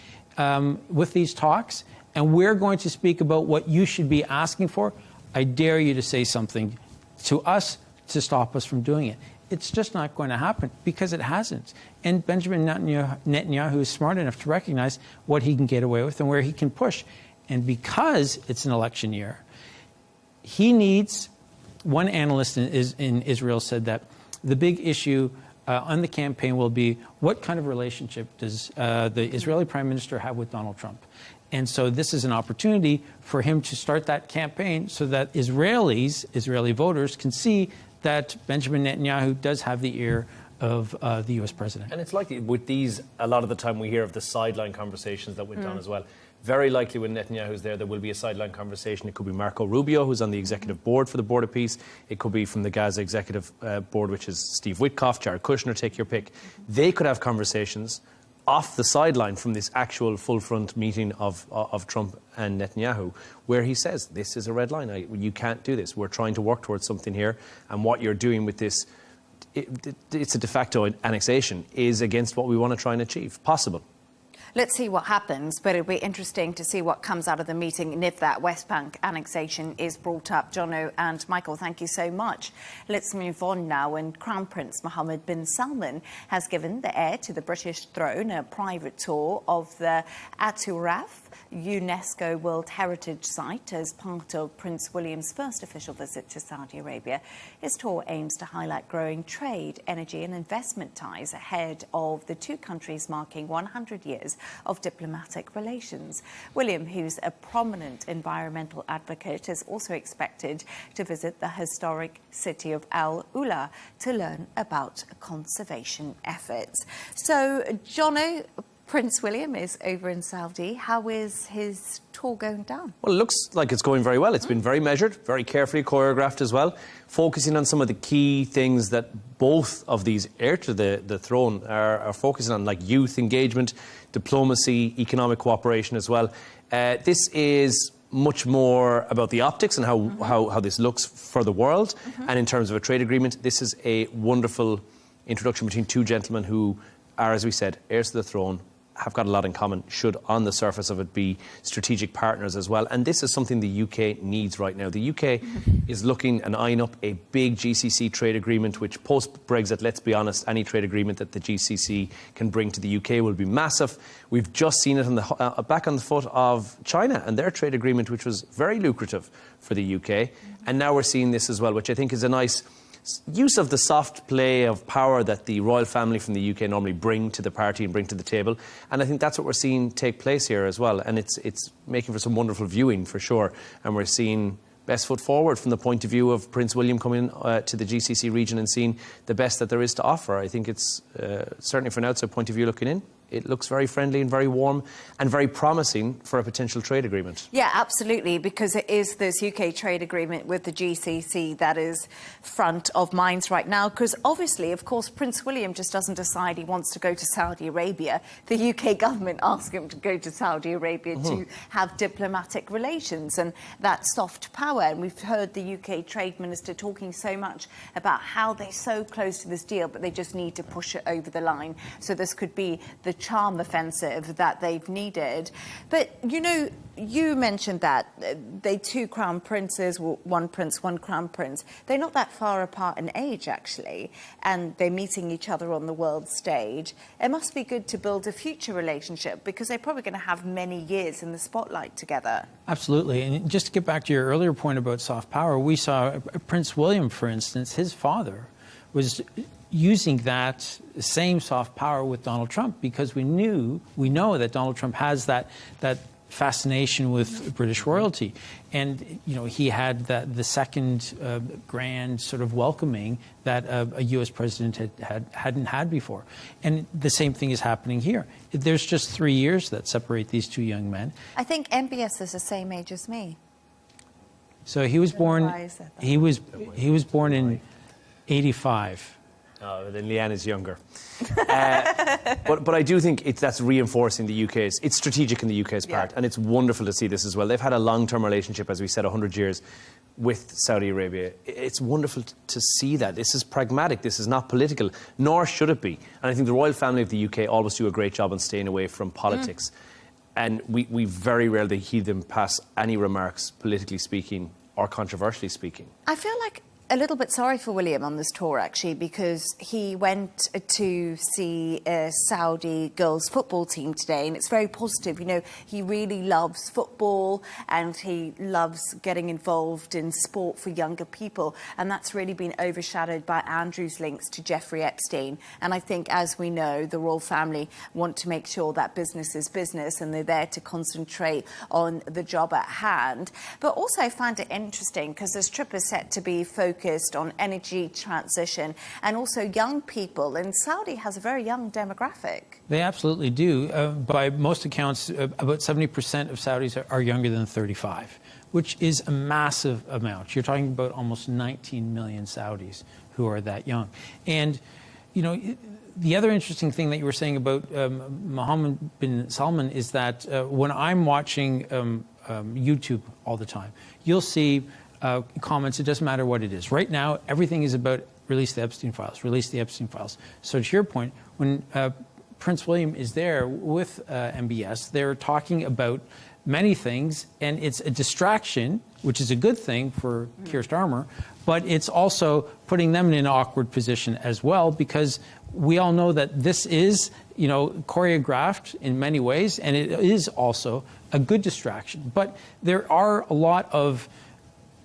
with these talks, and we're going to speak about what you should be asking for. I dare you to say something to us to stop us from doing it. It's just not going to happen because it hasn't. And Benjamin Netanyahu is smart enough to recognize what he can get away with and where he can push. And because it's an election year, he needs... One analyst in Israel said that the big issue on the campaign will be what kind of relationship does the Israeli prime minister have with Donald Trump? And so this is an opportunity for him to start that campaign so that Israeli voters can see that Benjamin Netanyahu does have the ear of the U.S. president. And it's likely with these, a lot of the time we hear of the sideline conversations that went on as well. Very likely when Netanyahu's there will be a sideline conversation. It could be Marco Rubio, who's on the executive board for the Border Peace. It could be from the Gaza executive board, which is Steve Witkoff, Jared Kushner, take your pick. They could have conversations off the sideline from this actual full-front meeting of Trump and Netanyahu, where he says, this is a red line. You can't do this. We're trying to work towards something here. And what you're doing with this, it's a de facto annexation, is against what we want to try and achieve. Possible. Let's see what happens, but it'll be interesting to see what comes out of the meeting and if that West Bank annexation is brought up. Jono and Michael, thank you so much. Let's move on now, and Crown Prince Mohammed bin Salman has given the heir to the British throne a private tour of the Aturaf UNESCO World Heritage Site as part of Prince William's first official visit to Saudi Arabia. His tour aims to highlight growing trade, energy and investment ties ahead of the two countries marking 100 years of diplomatic relations. William, who's a prominent environmental advocate, is also expected to visit the historic city of Al Ula to learn about conservation efforts. So, Jono, Prince William is over in Saudi. How is his tour going down? Well, it looks like it's going very well. It's been very measured, very carefully choreographed as well, focusing on some of the key things that both of these heir to the throne are focusing on, like youth engagement, diplomacy, economic cooperation as well. This is much more about the optics and how this looks for the world. And in terms of a trade agreement, this is a wonderful introduction between two gentlemen who are, as we said, heirs to the throne, have got a lot in common, should on the surface of it be strategic partners as well. And this is something the UK needs right now. The UK is looking and eyeing up a big GCC trade agreement, which post-Brexit, let's be honest, any trade agreement that the GCC can bring to the UK will be massive. We've just seen it on the back on the foot of China and their trade agreement, which was very lucrative for the UK. And now we're seeing this as well, which I think is a nice use of the soft play of power that the royal family from the UK normally bring to the party and bring to the table. And I think that's what we're seeing take place here as well. And it's making for some wonderful viewing for sure. And we're seeing best foot forward from the point of view of Prince William coming to the GCC region and seeing the best that there is to offer. I think it's certainly from an outside point of view looking in, it looks very friendly and very warm and very promising for a potential trade agreement. Yeah, absolutely, because it is this UK trade agreement with the GCC that is front of minds right now. Because obviously, of course, Prince William just doesn't decide he wants to go to Saudi Arabia. The UK government asks him to go to Saudi Arabia to have diplomatic relations and that soft power. And we've heard the UK Trade Minister talking so much about how they're so close to this deal, but they just need to push it over the line. So this could be the charm offensive that they've needed. But, you know, you mentioned that they two crown princes, one prince, one crown prince. They're not that far apart in age, actually, and they're meeting each other on the world stage. It must be good to build a future relationship because they're probably going to have many years in the spotlight together. Absolutely. And just to get back to your earlier point about soft power, we saw Prince William, for instance, his father was using that same soft power with Donald Trump because we know that Donald Trump has that fascination with British royalty. And, you know, he had the second grand sort of welcoming that a U.S. president hadn't had before. And the same thing is happening here. There's just 3 years that separate these two young men. I think MBS is the same age as me. So he was born, he was born in 85. Oh, then Leigh Ann is younger. But I do think that's reinforcing the UK's, it's strategic in the UK's part, and it's wonderful to see this as well. They've had a long-term relationship, as we said, 100 years with Saudi Arabia. It's wonderful to see that. This is pragmatic, this is not political, nor should it be. And I think the royal family of the UK always do a great job on staying away from politics. And we very rarely hear them pass any remarks, politically speaking, or controversially speaking. I feel like a little bit sorry for William on this tour, actually, because he went to see a Saudi girls football team today, and it's very positive. You know, he really loves football and he loves getting involved in sport for younger people, and that's really been overshadowed by Andrew's links to Jeffrey Epstein. And I think, as we know, the royal family want to make sure that business is business and they're there to concentrate on the job at hand. But also I find it interesting because this trip is set to be focused on energy transition and also young people, and Saudi has a very young demographic. They absolutely do. By most accounts, about 70% of Saudis are younger than 35, which is a massive amount. You're talking about almost 19 million Saudis who are that young. And, you know, the other interesting thing that you were saying about Mohammed bin Salman is that when I'm watching YouTube all the time, you'll see comments, it doesn't matter what it is. Right now, everything is about release the Epstein files, release the Epstein files. So to your point, when Prince William is there with MBS, they're talking about many things, and it's a distraction, which is a good thing for Keir Starmer, but it's also putting them in an awkward position as well, because we all know that this is, you know, choreographed in many ways, and it is also a good distraction. But there are a lot of,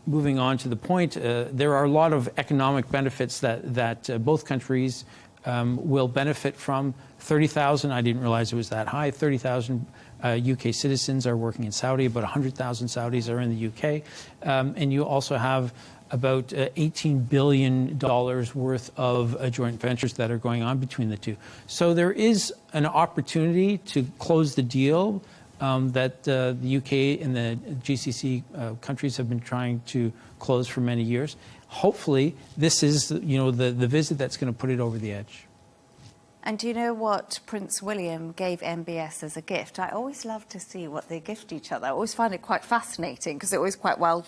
moving on to the point, there are a lot of economic benefits that both countries will benefit from. 30,000, I didn't realize it was that high, 30,000 UK citizens are working in Saudi, about 100,000 Saudis are in the UK. And you also have about $18 billion worth of joint ventures that are going on between the two. So there is an opportunity to close the deal that the UK and the GCC countries have been trying to close for many years. Hopefully, this is, you know, the visit that's going to put it over the edge. And do you know what Prince William gave MBS as a gift? I always love to see what they gift each other. I always find it quite fascinating because it's always quite well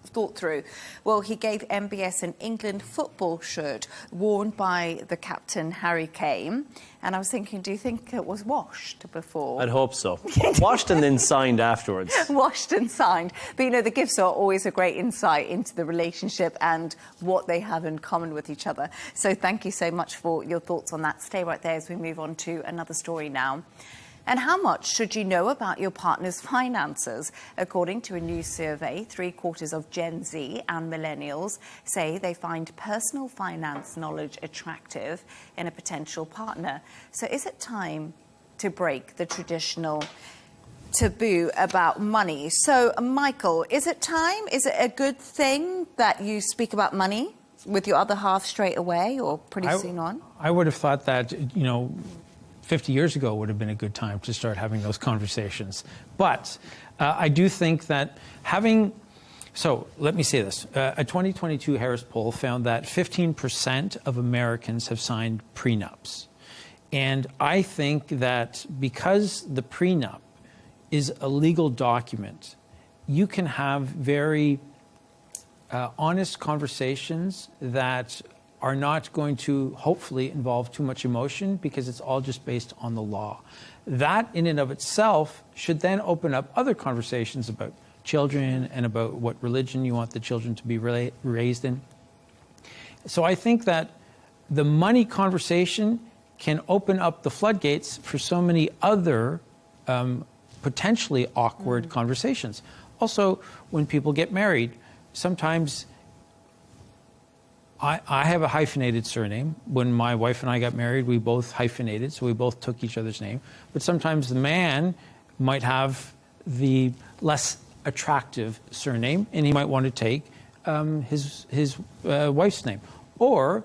thought through. Well, he gave MBS an England football shirt worn by the captain, Harry Kane. And I was thinking, do you think it was washed before? I'd hope so. Washed and then signed afterwards. Washed and signed. But, you know, the gifts are always a great insight into the relationship and what they have in common with each other. So thank you so much for your thoughts on that. Stay right there as we move on to another story now. And how much should you know about your partner's finances? According to a new survey, 3/4 of Gen Z and millennials say they find personal finance knowledge attractive in a potential partner. So is it time to break the traditional taboo about money? So, Michael, is it time? Is it a good thing that you speak about money with your other half straight away or pretty soon on? I would have thought that, you know, 50 years ago would have been a good time to start having those conversations. But I do think that so let me say this. A 2022 Harris poll found that 15% of Americans have signed prenups. And I think that because the prenup is a legal document, you can have very honest conversations that are not going to hopefully involve too much emotion because it's all just based on the law. That in and of itself should then open up other conversations about children and about what religion you want the children to be raised in. So I think that the money conversation can open up the floodgates for so many other potentially awkward conversations. Also, when people get married, sometimes I have a hyphenated surname. When my wife and I got married, we both hyphenated, so we both took each other's name. But sometimes the man might have the less attractive surname, and he might want to take his wife's name. Or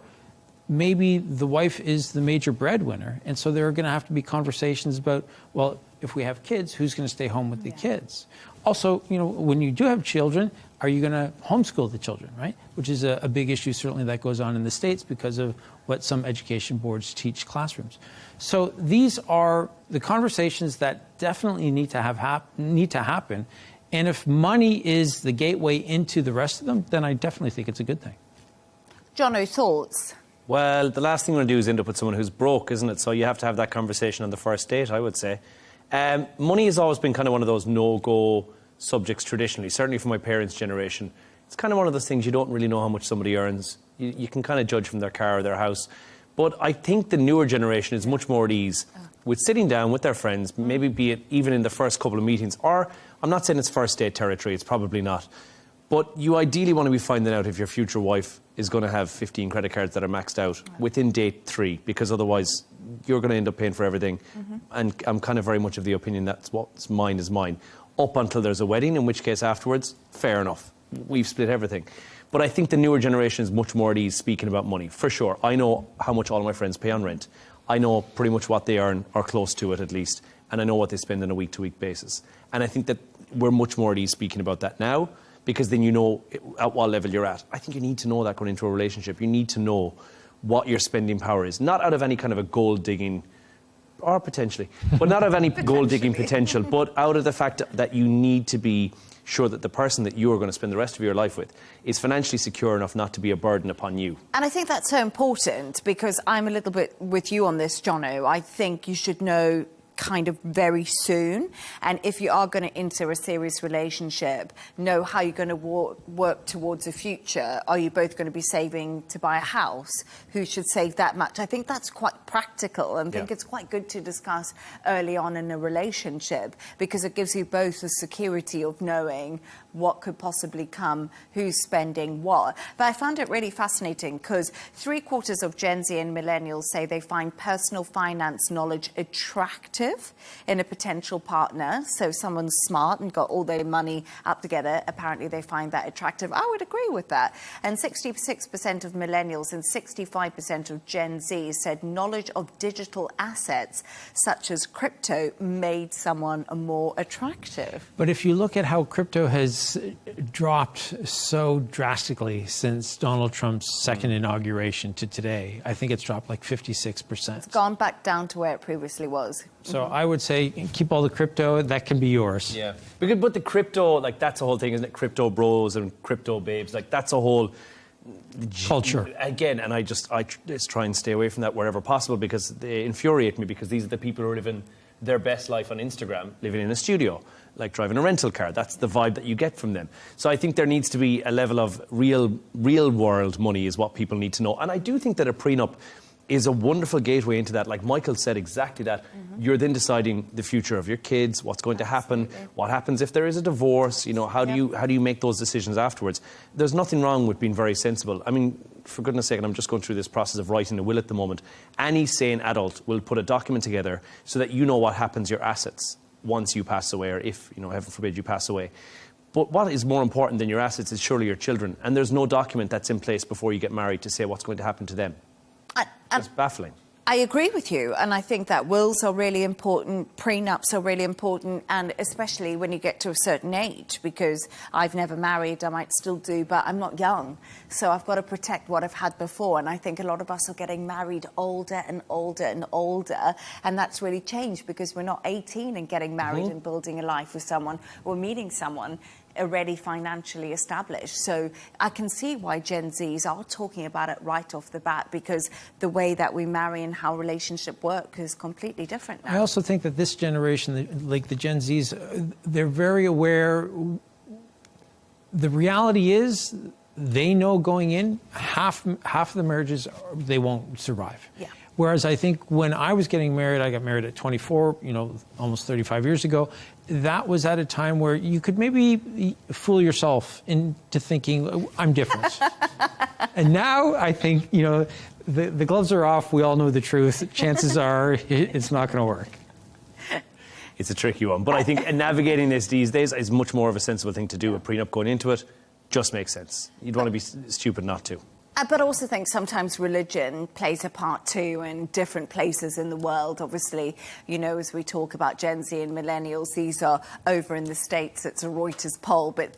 maybe the wife is the major breadwinner, and so there are going to have to be conversations about, well, if we have kids, who's going to stay home with the kids? Also, you know, when you do have children, are you going to homeschool the children, right? Which is a big issue, certainly, that goes on in the States because of what some education boards teach classrooms. So these are the conversations that definitely need to happen. And if money is the gateway into the rest of them, then I definitely think it's a good thing. Jono, thoughts? Well, the last thing you want to do is end up with someone who's broke, isn't it? So you have to have that conversation on the first date, I would say. Money has always been kind of one of those no-go subjects traditionally, certainly for my parents' generation. It's kind of one of those things you don't really know how much somebody earns. You can kind of judge from their car or their house. But I think the newer generation is much more at ease with sitting down with their friends, maybe be it even in the first couple of meetings, or I'm not saying it's first date territory, it's probably not. But you ideally want to be finding out if your future wife is going to have 15 credit cards that are maxed out within date 3, because otherwise you're going to end up paying for everything. And I'm kind of very much of the opinion that's what's mine is mine. Up until there's a wedding, in which case afterwards, fair enough. We've split everything. But I think the newer generation is much more at ease speaking about money, for sure. I know how much all of my friends pay on rent. I know pretty much what they earn, or close to it at least. And I know what they spend on a week-to-week basis. And I think that we're much more at ease speaking about that now, because then you know at what level you're at. I think you need to know that going into a relationship. You need to know what your spending power is. Not out of any kind of a gold-digging, or potentially, but not of any gold-digging potential, but out of the fact that you need to be sure that the person that you are going to spend the rest of your life with is financially secure enough not to be a burden upon you. And I think that's so important, because I'm a little bit with you on this, Jono. I think you should know kind of very soon, and if you are going to enter a serious relationship, know how you're going to work towards a future. Are you both going to be saving to buy a house? Who should save that much? I think that's quite practical, and I think it's quite good to discuss early on in a relationship, because it gives you both the security of knowing what could possibly come, who's spending what. But I found it really fascinating, because 3/4 of Gen Z and millennials say they find personal finance knowledge attractive in a potential partner. So someone's smart and got all their money up together, apparently they find that attractive. I would agree with that. And 66% of millennials and 65% of Gen Z said knowledge of digital assets such as crypto made someone more attractive. But if you look at how crypto has dropped so drastically since Donald Trump's second inauguration to today, I think it's dropped like 56%. It's gone back down to where it previously was. So I would say keep all the crypto, that can be yours. Yeah. But the crypto, like, that's a whole thing, isn't it? Crypto bros and crypto babes, like, that's a whole culture. Again, and I just try and stay away from that wherever possible, because they infuriate me, because these are the people who are living their best life on Instagram, living in a studio, like driving a rental car. That's the vibe that you get from them. So I think there needs to be a level of real world money is what people need to know. And I do think that a prenup is a wonderful gateway into that. Like Michael said, exactly that. You're then deciding the future of your kids, what's going to happen, what happens if there is a divorce, you know, how do you make those decisions afterwards. There's nothing wrong with being very sensible. I mean, for goodness sake, and I'm just going through this process of writing a will at the moment, any sane adult will put a document together so that you know what happens to your assets once you pass away, or if, you know, heaven forbid you pass away. But what is more important than your assets is surely your children. And there's no document that's in place before you get married to say what's going to happen to them. It's baffling. I agree with you, and I think that wills are really important, prenups are really important, and especially when you get to a certain age, because I've never married, I might still do, but I'm not young, so I've got to protect what I've had before. And I think a lot of us are getting married older and older and older, and that's really changed, because we're not 18 and getting married and building a life with someone or meeting someone. already financially established. So I can see why Gen Zs are talking about it right off the bat, because the way that we marry and how relationship work is completely different now. I also think that this generation, like the Gen Zs, they're very aware. The reality is, they know going in, half of the marriages, they won't survive. Yeah. Whereas I think when I was getting married, I got married at 24, almost 35 years ago. That was at a time where you could maybe fool yourself into thinking, I'm different. And now I think, the gloves are off. We all know the truth. Chances are it's not going to work. It's a tricky one. But I think navigating this these days is much more of a sensible thing to do. A prenup going into it just makes sense. You'd want to be stupid not to. But I also think sometimes religion plays a part too in different places in the world. Obviously, as we talk about Gen Z and millennials, these are over in the States. It's a Reuters poll, but,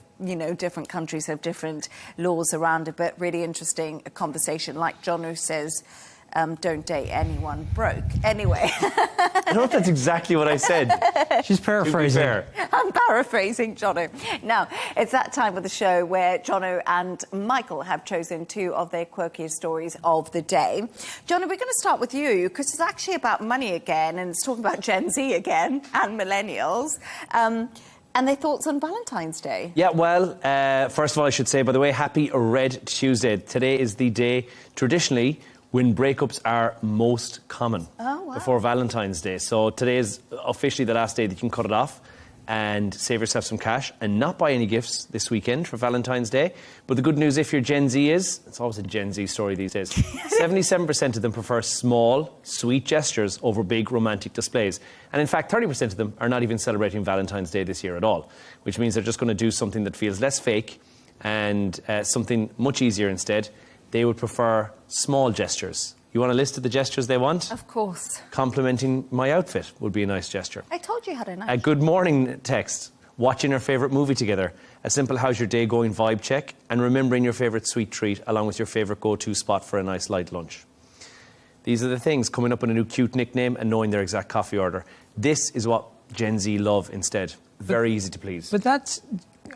different countries have different laws around it. But really interesting conversation. Like Jono says, don't date anyone broke. Anyway. I don't know if that's exactly what I said. She's paraphrasing. I'm paraphrasing Jono. Now, it's that time of the show where Jono and Michael have chosen two of their quirkiest stories of the day. Jono, we're going to start with you, because it's actually about money again, and it's talking about Gen Z again, and millennials. And their thoughts on Valentine's Day. Yeah, well, first of all, I should say, by the way, happy Red Tuesday. Today is the day, traditionally, when breakups are most common before Valentine's Day. So today is officially the last day that you can cut it off and save yourself some cash and not buy any gifts this weekend for Valentine's Day. But the good news, if you're Gen Z, it's always a Gen Z story these days, 77% of them prefer small, sweet gestures over big romantic displays. And in fact, 30% of them are not even celebrating Valentine's Day this year at all, which means they're just going to do something that feels less fake and something much easier instead. They would prefer small gestures. You want a list of the gestures they want? Of course. Complimenting my outfit would be a nice gesture. I told you had a nice. A good morning text. Watching your favourite movie together. A simple how's your day going vibe check. And remembering your favourite sweet treat along with your favourite go-to spot for a nice light lunch. These are the things, coming up with a new cute nickname and knowing their exact coffee order. This is what Gen Z love instead. Very easy to please. But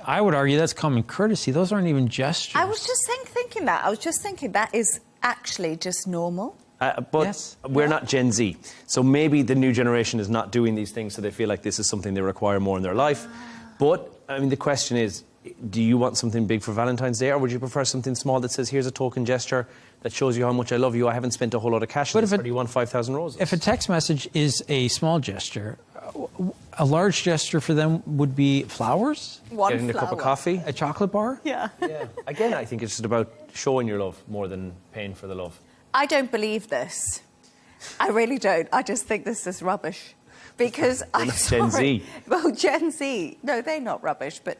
I would argue that's common courtesy. Those aren't even gestures. I was just thinking that. I was just thinking that is actually just normal. But we're not Gen Z. So maybe the new generation is not doing these things, so they feel like this is something they require more in their life. But, the question is, do you want something big for Valentine's Day, or would you prefer something small that says, here's a token gesture that shows you how much I love you, I haven't spent a whole lot of cash on this, but you want 5,000 roses? If a text message is a small gesture, a large gesture for them would be flowers? Getting a cup of coffee? A chocolate bar? Yeah. Again, I think it's just about showing your love more than paying for the love. I don't believe this. I really don't. I just think this is rubbish. Because I'm sorry. Gen Z. Well, Gen Z. No, they're not rubbish, but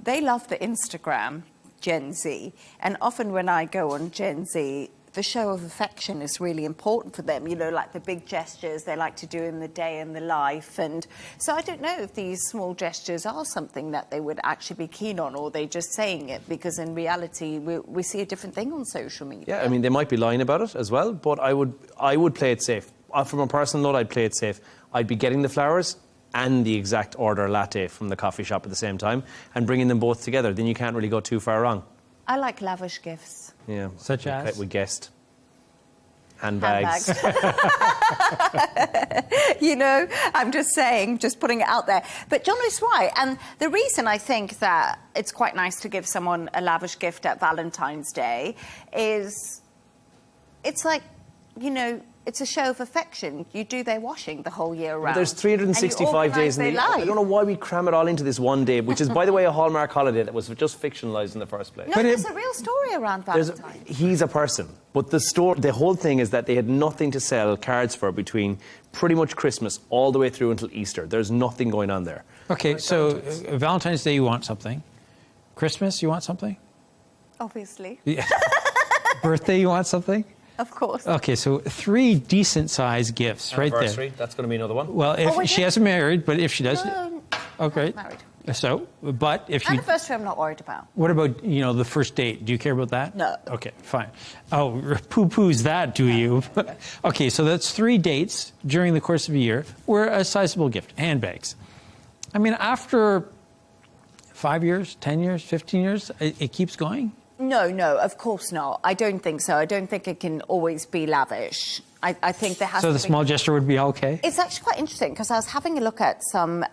they love the Instagram, Gen Z. And often when I go on Gen Z, the show of affection is really important for them, like the big gestures they like to do in the day and the life. And so I don't know if these small gestures are something that they would actually be keen on, or they're just saying it because in reality we see a different thing on social media. Yeah, they might be lying about it as well, but I would play it safe. From a personal note, I'd play it safe. I'd be getting the flowers and the exact order latte from the coffee shop at the same time and bringing them both together. Then you can't really go too far wrong. I like lavish gifts. Yeah. Such as? We guessed. Handbags. I'm just saying, just putting it out there. But John is right. And the reason I think that it's quite nice to give someone a lavish gift at Valentine's Day is it's like, it's a show of affection. You do their washing the whole year round. But there's 365 days in the year. I don't know why we cram it all into this one day, which is, by the way, a Hallmark holiday that was just fictionalised in the first place. No, there's a real story around Valentine's. He's a person. But the whole thing is that they had nothing to sell cards for between pretty much Christmas all the way through until Easter. There's nothing going on there. Okay, so Valentine's Day you want something. Christmas you want something? Obviously. Yeah. Birthday you want something? Of course. Okay, so 3 decent-sized gifts right there. That's going to be another one. Well, if she hasn't married, but if she does... No, okay. not married. So, but if you... Anniversary I'm not worried about. What about, the first date? Do you care about that? No. Okay, fine. Oh, poo-poos that, do you? Okay, so that's 3 dates during the course of a year were a sizable gift. Handbags. After 5 years, 10 years, 15 years? It keeps going? No, of course not. I don't think so. I don't think it can always be lavish. I think there has to be... So the small gesture would be okay? It's actually quite interesting because I was having a look at some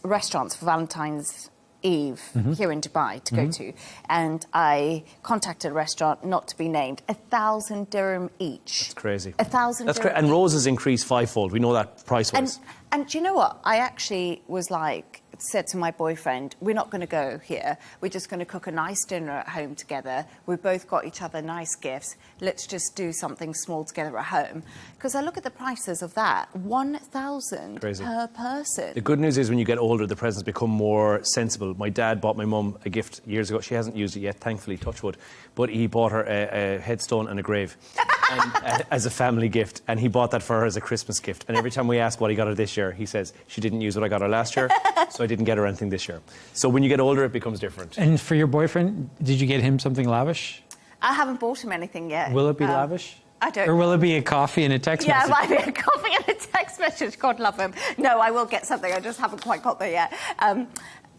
restaurants for Valentine's Eve here in Dubai to go to, and I contacted a restaurant, not to be named, 1,000 dirham each. That's crazy. 1,000 That's dirham. And roses increased fivefold. We know that price-wise. And do you know what? I actually said to my boyfriend, we're not going to go here. We're just going to cook a nice dinner at home together. We've both got each other nice gifts. Let's just do something small together at home. Because I look at the prices of that, 1,000 per person. The good news is when you get older, the presents become more sensible. My dad bought my mum a gift years ago. She hasn't used it yet, thankfully, touch wood. But he bought her a headstone and a grave as a family gift. And he bought that for her as a Christmas gift. And every time we ask what he got her this year, he says, she didn't use what I got her last year, so I didn't get her anything this year. So when you get older, it becomes different. And for your boyfriend, did you get him something lavish? I haven't bought him anything yet. Will it be lavish? I don't Or will it be a coffee and a text message? Yeah, it might be a coffee and a text message. God love him. No, I will get something. I just haven't quite got there yet.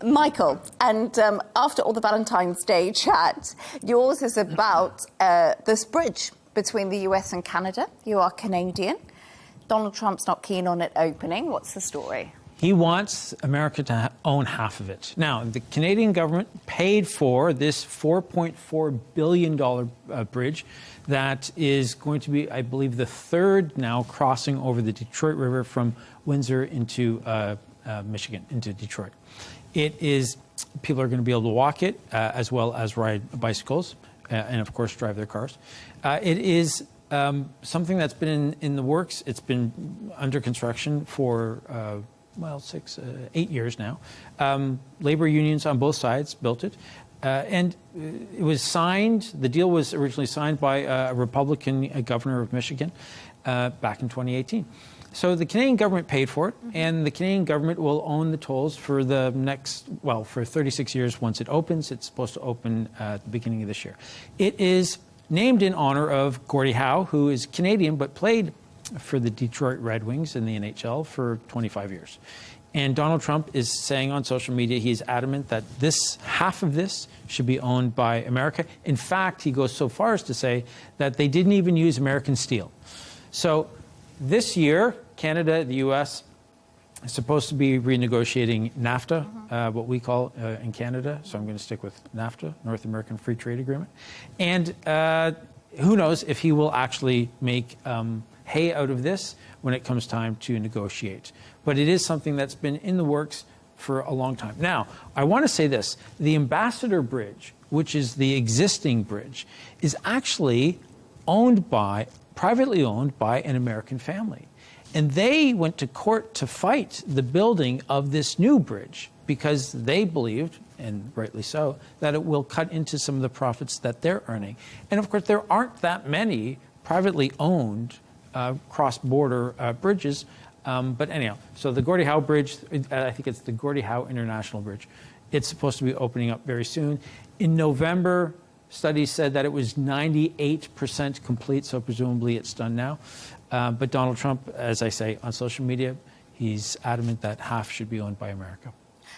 Michael, and after all the Valentine's Day chat, yours is about this bridge between the US and Canada. You are Canadian. Donald Trump's not keen on it opening. What's the story? He wants America to own half of it. Now, the Canadian government paid for this $4.4 billion bridge that is going to be, I believe, the third now crossing over the Detroit River from Windsor into Michigan, into Detroit. It is, people are going to be able to walk it as well as ride bicycles and, of course, drive their cars. It is something that's been in the works. It's been under construction for 8 years now. Labor unions on both sides built it. And it was signed, the deal was originally signed by a Republican governor of Michigan back in 2018. So the Canadian government paid for it, and the Canadian government will own the tolls for the next, for 36 years once it opens. It's supposed to open at the beginning of this year. It is named in honor of Gordie Howe, who is Canadian but played for the Detroit Red Wings in the NHL for 25 years. And Donald Trump is saying on social media he's adamant that half of this should be owned by America. In fact, he goes so far as to say that they didn't even use American steel. So this year, Canada, the U.S., is supposed to be renegotiating NAFTA, what we call in Canada. So I'm going to stick with NAFTA, North American Free Trade Agreement. And who knows if he will actually make hay out of this when it comes time to negotiate. But it is something that's been in the works for a long time. Now, I want to say this. The Ambassador Bridge, which is the existing bridge, is actually privately owned by an American family. And they went to court to fight the building of this new bridge because they believed, and rightly so, that it will cut into some of the profits that they're earning. And of course, there aren't that many privately owned cross-border bridges. But anyhow, so the Gordie Howe Bridge, I think it's the Gordie Howe International Bridge. It's supposed to be opening up very soon. In November, studies said that it was 98% complete, so presumably it's done now. But Donald Trump, as I say, on social media, he's adamant that half should be owned by America.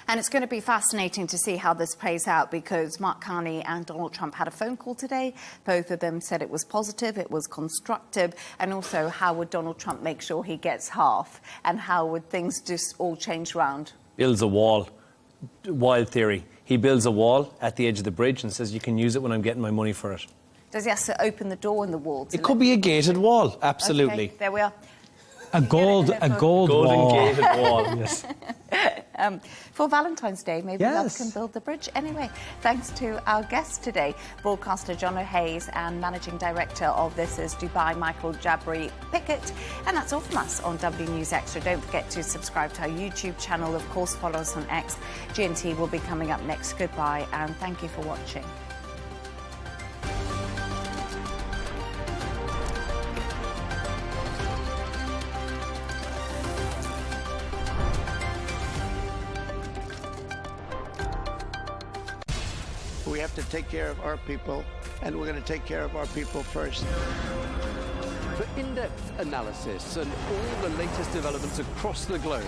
And it's going to be fascinating to see how this plays out because Mark Carney and Donald Trump had a phone call today. Both of them said it was positive, it was constructive, and also how would Donald Trump make sure he gets half and how would things just all change around? Builds a wall. Wild theory. He builds a wall at the edge of the bridge and says you can use it when I'm getting my money for it. Does he have to open the door in the wall? It could be a gated wall, absolutely. Okay, there we are. A golden wall. Gated wall, yes. For Valentine's Day, maybe Yes. love can build the bridge. Anyway, thanks to our guests today, broadcaster John O'Hayes and managing director of This Is Dubai, Michael Jabri Pickett. And that's all from us on W News Extra. Don't forget to subscribe to our YouTube channel. Of course, follow us on X. GNT will be coming up next. Goodbye, and thank you for watching. We have to take care of our people, and we're going to take care of our people first. For in-depth analysis and all the latest developments across the globe,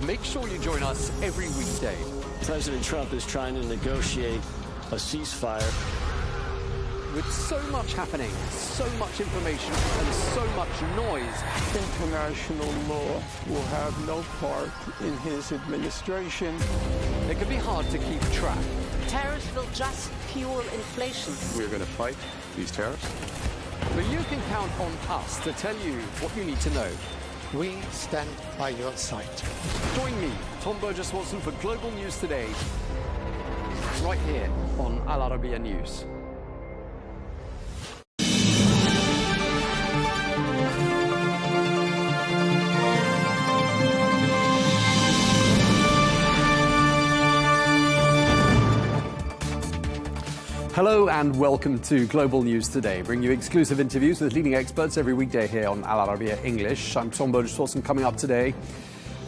Make sure you join us every weekday. President Trump is trying to negotiate a ceasefire. With so much happening, so much information, and so much noise, International law will have no part in his administration. it can be hard to keep track. Tariffs will just fuel inflation. We're going to fight these tariffs. But you can count on us to tell you what you need to know. We stand by your side. Join me, Tom Burges Watson, for Global News Today, right here on Al Arabiya News. Hello and welcome to Global News Today, bringing you exclusive interviews with leading experts every weekday here on Al Arabiya English. I'm Tom Burges Watson. Coming up today,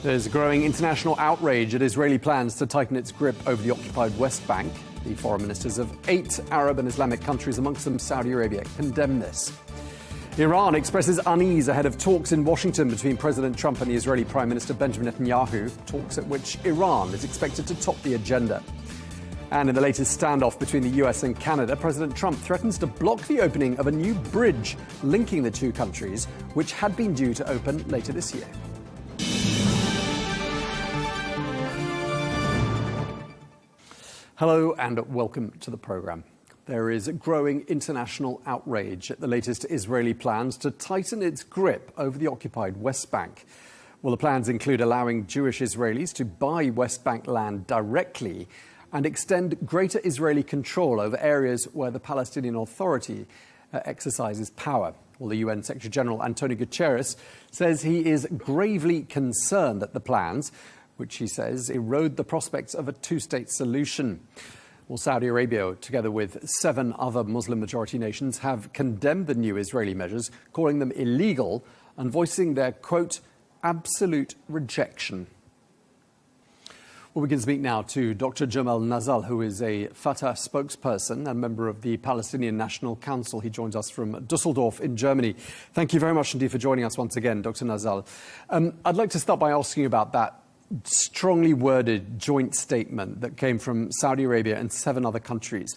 there's growing international outrage at Israeli plans to tighten its grip over the occupied West Bank. The foreign ministers of 8 Arab and Islamic countries, amongst them Saudi Arabia, condemn this. Iran expresses unease ahead of talks in Washington between President Trump and the Israeli Prime Minister Benjamin Netanyahu, talks at which Iran is expected to top the agenda. And in the latest standoff between the US and Canada, President Trump threatens to block the opening of a new bridge linking the two countries, which had been due to open later this year. Hello and welcome to the programme. There is growing international outrage at the latest Israeli plans to tighten its grip over the occupied West Bank. Well, the plans include allowing Jewish Israelis to buy West Bank land directly and extend greater Israeli control over areas where the Palestinian Authority exercises power. Well, the UN Secretary-General Antonio Guterres says he is gravely concerned at the plans, which he says erode the prospects of a two-state solution. Well, Saudi Arabia, together with 7 other Muslim-majority nations, have condemned the new Israeli measures, calling them illegal and voicing their, quote, absolute rejection. Well, we can speak now to Dr. Jamal Nazal, who is a Fatah spokesperson and member of the Palestinian National Council. He joins us from Dusseldorf in Germany. Thank you very much indeed for joining us once again, Dr. Nazal. I'd like to start by asking you about that strongly worded joint statement that came from Saudi Arabia and 7 other countries.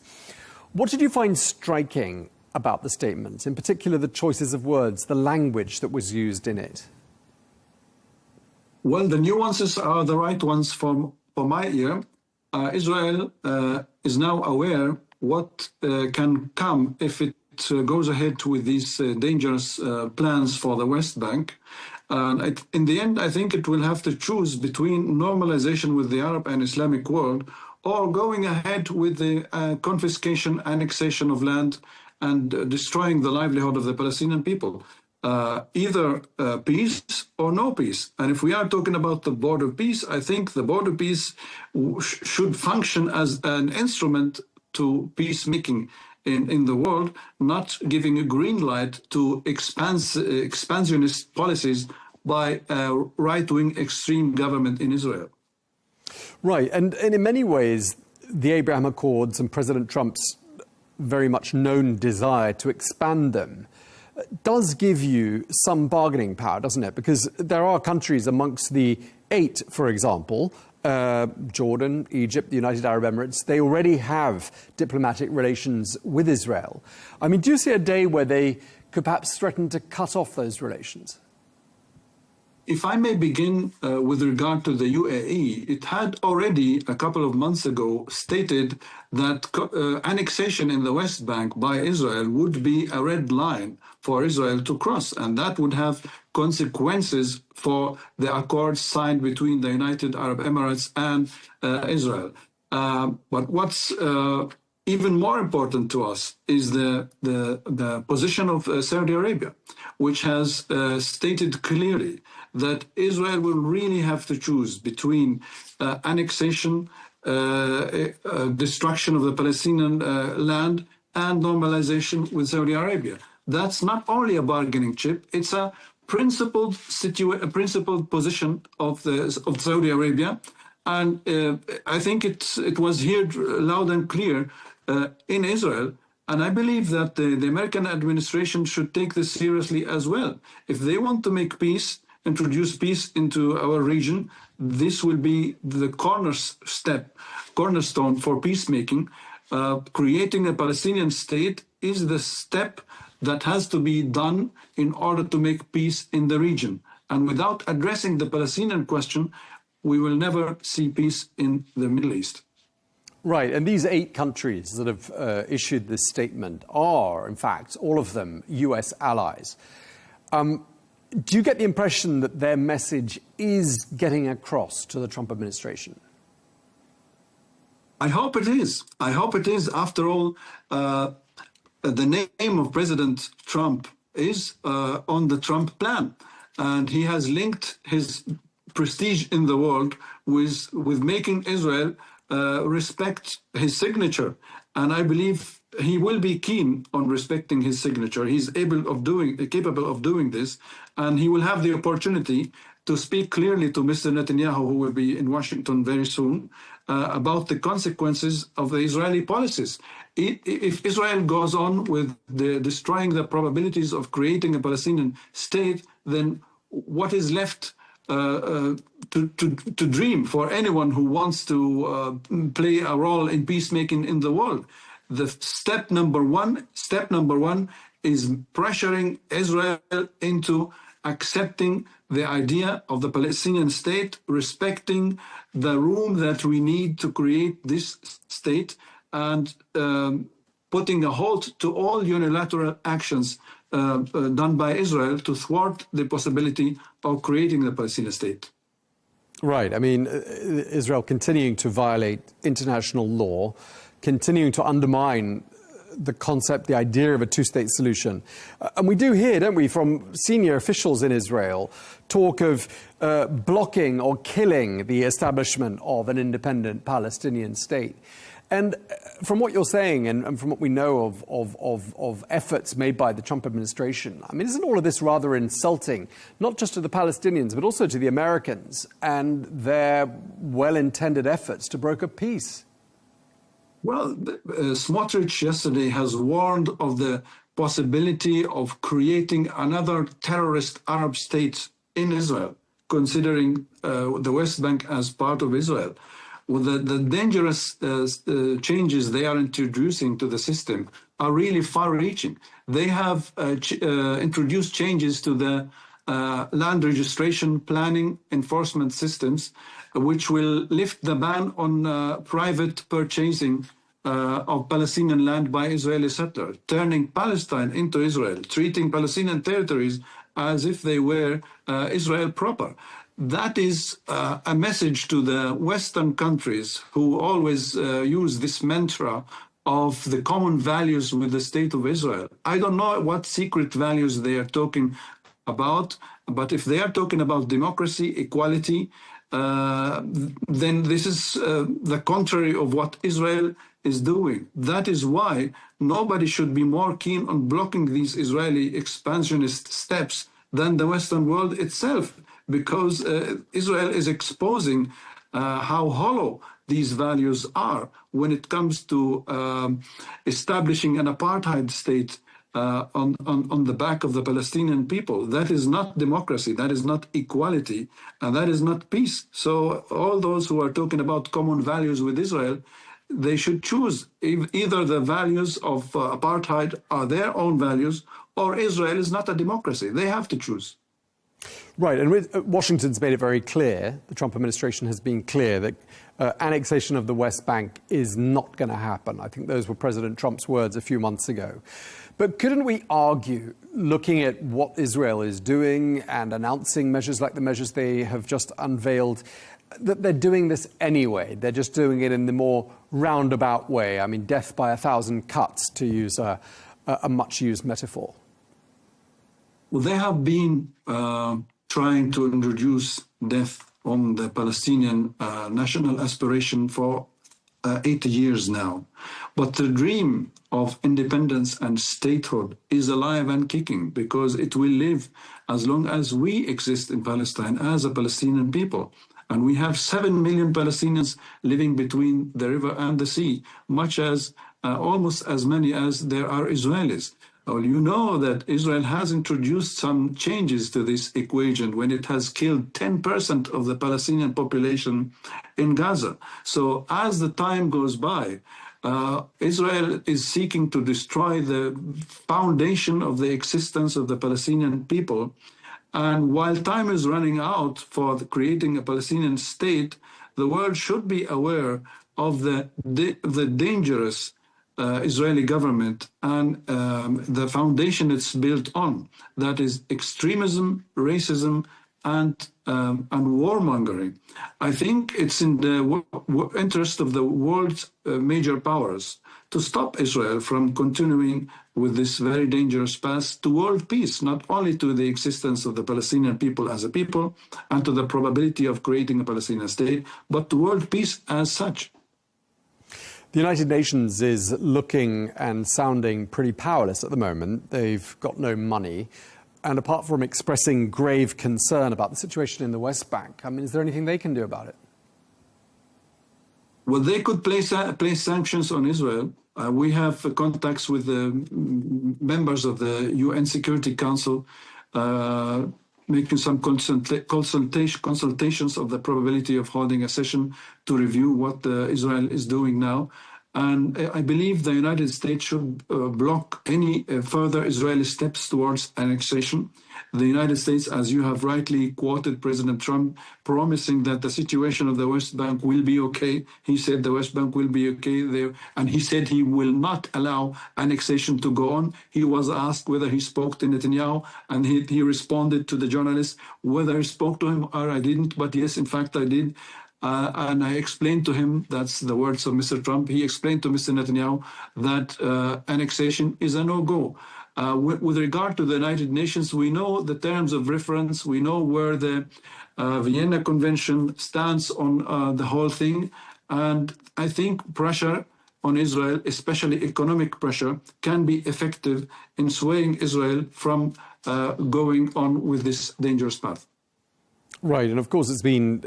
What did you find striking about the statement, in particular the choices of words, the language that was used in it? Well, the nuances are the right ones for my ear. Israel is now aware what can come if it goes ahead with these dangerous plans for the West Bank. In the end, I think it will have to choose between normalization with the Arab and Islamic world or going ahead with the confiscation, annexation of land and destroying the livelihood of the Palestinian people. Either peace or no peace. And if we are talking about the border peace, I think the border peace should function as an instrument to peacemaking in the world, not giving a green light to expansionist policies by a right-wing extreme government in Israel. Right, and in many ways, the Abraham Accords and President Trump's very much known desire to expand them does give you some bargaining power, doesn't it? Because there are countries amongst the 8, for example, Jordan, Egypt, the United Arab Emirates, they already have diplomatic relations with Israel. I mean, do you see a day where they could perhaps threaten to cut off those relations? If I may begin with regard to the UAE, it had already a couple of months ago stated that annexation in the West Bank by Israel would be a red line for Israel to cross, and that would have consequences for the accords signed between the United Arab Emirates and Israel. But what's even more important to us is the position of Saudi Arabia, which has stated clearly that Israel will really have to choose between annexation, destruction of the Palestinian land, and normalization with Saudi Arabia. That's not only a bargaining chip, it's a principled position of Saudi Arabia. And I think it was heard loud and clear in Israel. And I believe that the American administration should take this seriously as well. If they want to make peace, introduce peace into our region, this will be the cornerstone for peacemaking. Creating a Palestinian state is the step that has to be done in order to make peace in the region. And without addressing the Palestinian question, we will never see peace in the Middle East. Right, and these 8 countries that have issued this statement are, in fact, all of them US allies. Do you get the impression that their message is getting across to the Trump administration? I hope it is. I hope it is. After all, the name of President Trump is on the Trump plan, and he has linked his prestige in the world with making Israel respect his signature. And I believe he will be keen on respecting his signature. He's capable of doing this, and he will have the opportunity to speak clearly to Mr. Netanyahu, who will be in Washington very soon, about the consequences of the Israeli policies. If Israel goes on with destroying the probabilities of creating a Palestinian state, then what is left to dream for anyone who wants to play a role in peacemaking in the world? The step number one is pressuring Israel into accepting the idea of the Palestinian state, respecting the room that we need to create this state, and putting a halt to all unilateral actions done by Israel to thwart the possibility of creating the Palestinian state. Right. I mean, Israel continuing to violate international law, continuing to undermine the concept, the idea of a two-state solution. And we do hear, don't we, from senior officials in Israel, talk of blocking or killing the establishment of an independent Palestinian state. And from what you're saying and from what we know of efforts made by the Trump administration, I mean, isn't all of this rather insulting, not just to the Palestinians, but also to the Americans and their well-intended efforts to broker peace? Well, Smotrich yesterday has warned of the possibility of creating another terrorist Arab state in Israel, considering the West Bank as part of Israel. Well, the dangerous changes they are introducing to the system are really far-reaching. They have introduced changes to the land registration, planning, enforcement systems, which will lift the ban on private purchasing of Palestinian land by Israeli settlers, turning Palestine into Israel, treating Palestinian territories as if they were Israel proper. That is a message to the Western countries who always use this mantra of the common values with the state of Israel. I don't know what secret values they are talking about, but if they are talking about democracy, equality, then this is the contrary of what Israel is doing. That is why nobody should be more keen on blocking these Israeli expansionist steps than the Western world itself, because Israel is exposing how hollow these values are when it comes to establishing an apartheid state on the back of the Palestinian people. That is not democracy, that is not equality, and that is not peace. So all those who are talking about common values with Israel, they should choose either the values of apartheid are their own values, or Israel is not a democracy. They have to choose. Right, and Washington's made it very clear, the Trump administration has been clear that annexation of the West Bank is not going to happen. I think those were President Trump's words a few months ago. But couldn't we argue, looking at what Israel is doing and announcing measures like the measures they have just unveiled, that they're doing this anyway? They're just doing it in the more roundabout way. I mean, death by 1,000 cuts, to use a much-used metaphor. Well, they have been trying to introduce death on the Palestinian national aspiration for 80 years now. But the dream of independence and statehood is alive and kicking, because it will live as long as we exist in Palestine as a Palestinian people. And we have 7 million Palestinians living between the river and the sea, much as almost as many as there are Israelis. Well, you know that Israel has introduced some changes to this equation when it has killed 10% of the Palestinian population in Gaza. So as the time goes by, Israel is seeking to destroy the foundation of the existence of the Palestinian people. And while time is running out for creating a Palestinian state, the world should be aware of the dangerous Israeli government and the foundation it's built on, that is extremism, racism, and warmongering. I think it's in the interest of the world's major powers to stop Israel from continuing with this very dangerous path to world peace, not only to the existence of the Palestinian people as a people and to the probability of creating a Palestinian state, but to world peace as such. The United Nations is looking and sounding pretty powerless at the moment. They've got no money. And apart from expressing grave concern about the situation in the West Bank, I mean, is there anything they can do about it? Well, they could place sanctions on Israel. We have contacts with the members of the UN Security Council, making some consultations of the probability of holding a session to review what Israel is doing now. And I believe the United States should block any further Israeli steps towards annexation. The United States, as you have rightly quoted President Trump, promising that the situation of the West Bank will be okay. He said the West Bank will be okay there, and he said he will not allow annexation to go on. He was asked whether he spoke to Netanyahu, and he responded to the journalist whether I spoke to him or I didn't, but yes, in fact, I did. And I explained to him, that's the words of Mr. Trump, he explained to Mr. Netanyahu that annexation is a no-go. With regard to the United Nations, we know the terms of reference, we know where the Vienna Convention stands on the whole thing, and I think pressure on Israel, especially economic pressure, can be effective in swaying Israel from going on with this dangerous path. Right, and of course it's been,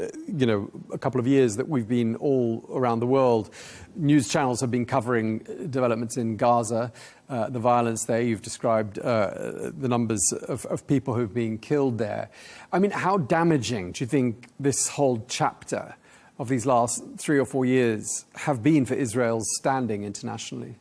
a couple of years that we've been all around the world. News channels have been covering developments in Gaza, the violence there. You've described the numbers of people who've been killed there. I mean, how damaging do you think this whole chapter of these last 3 or 4 years have been for Israel's standing internationally?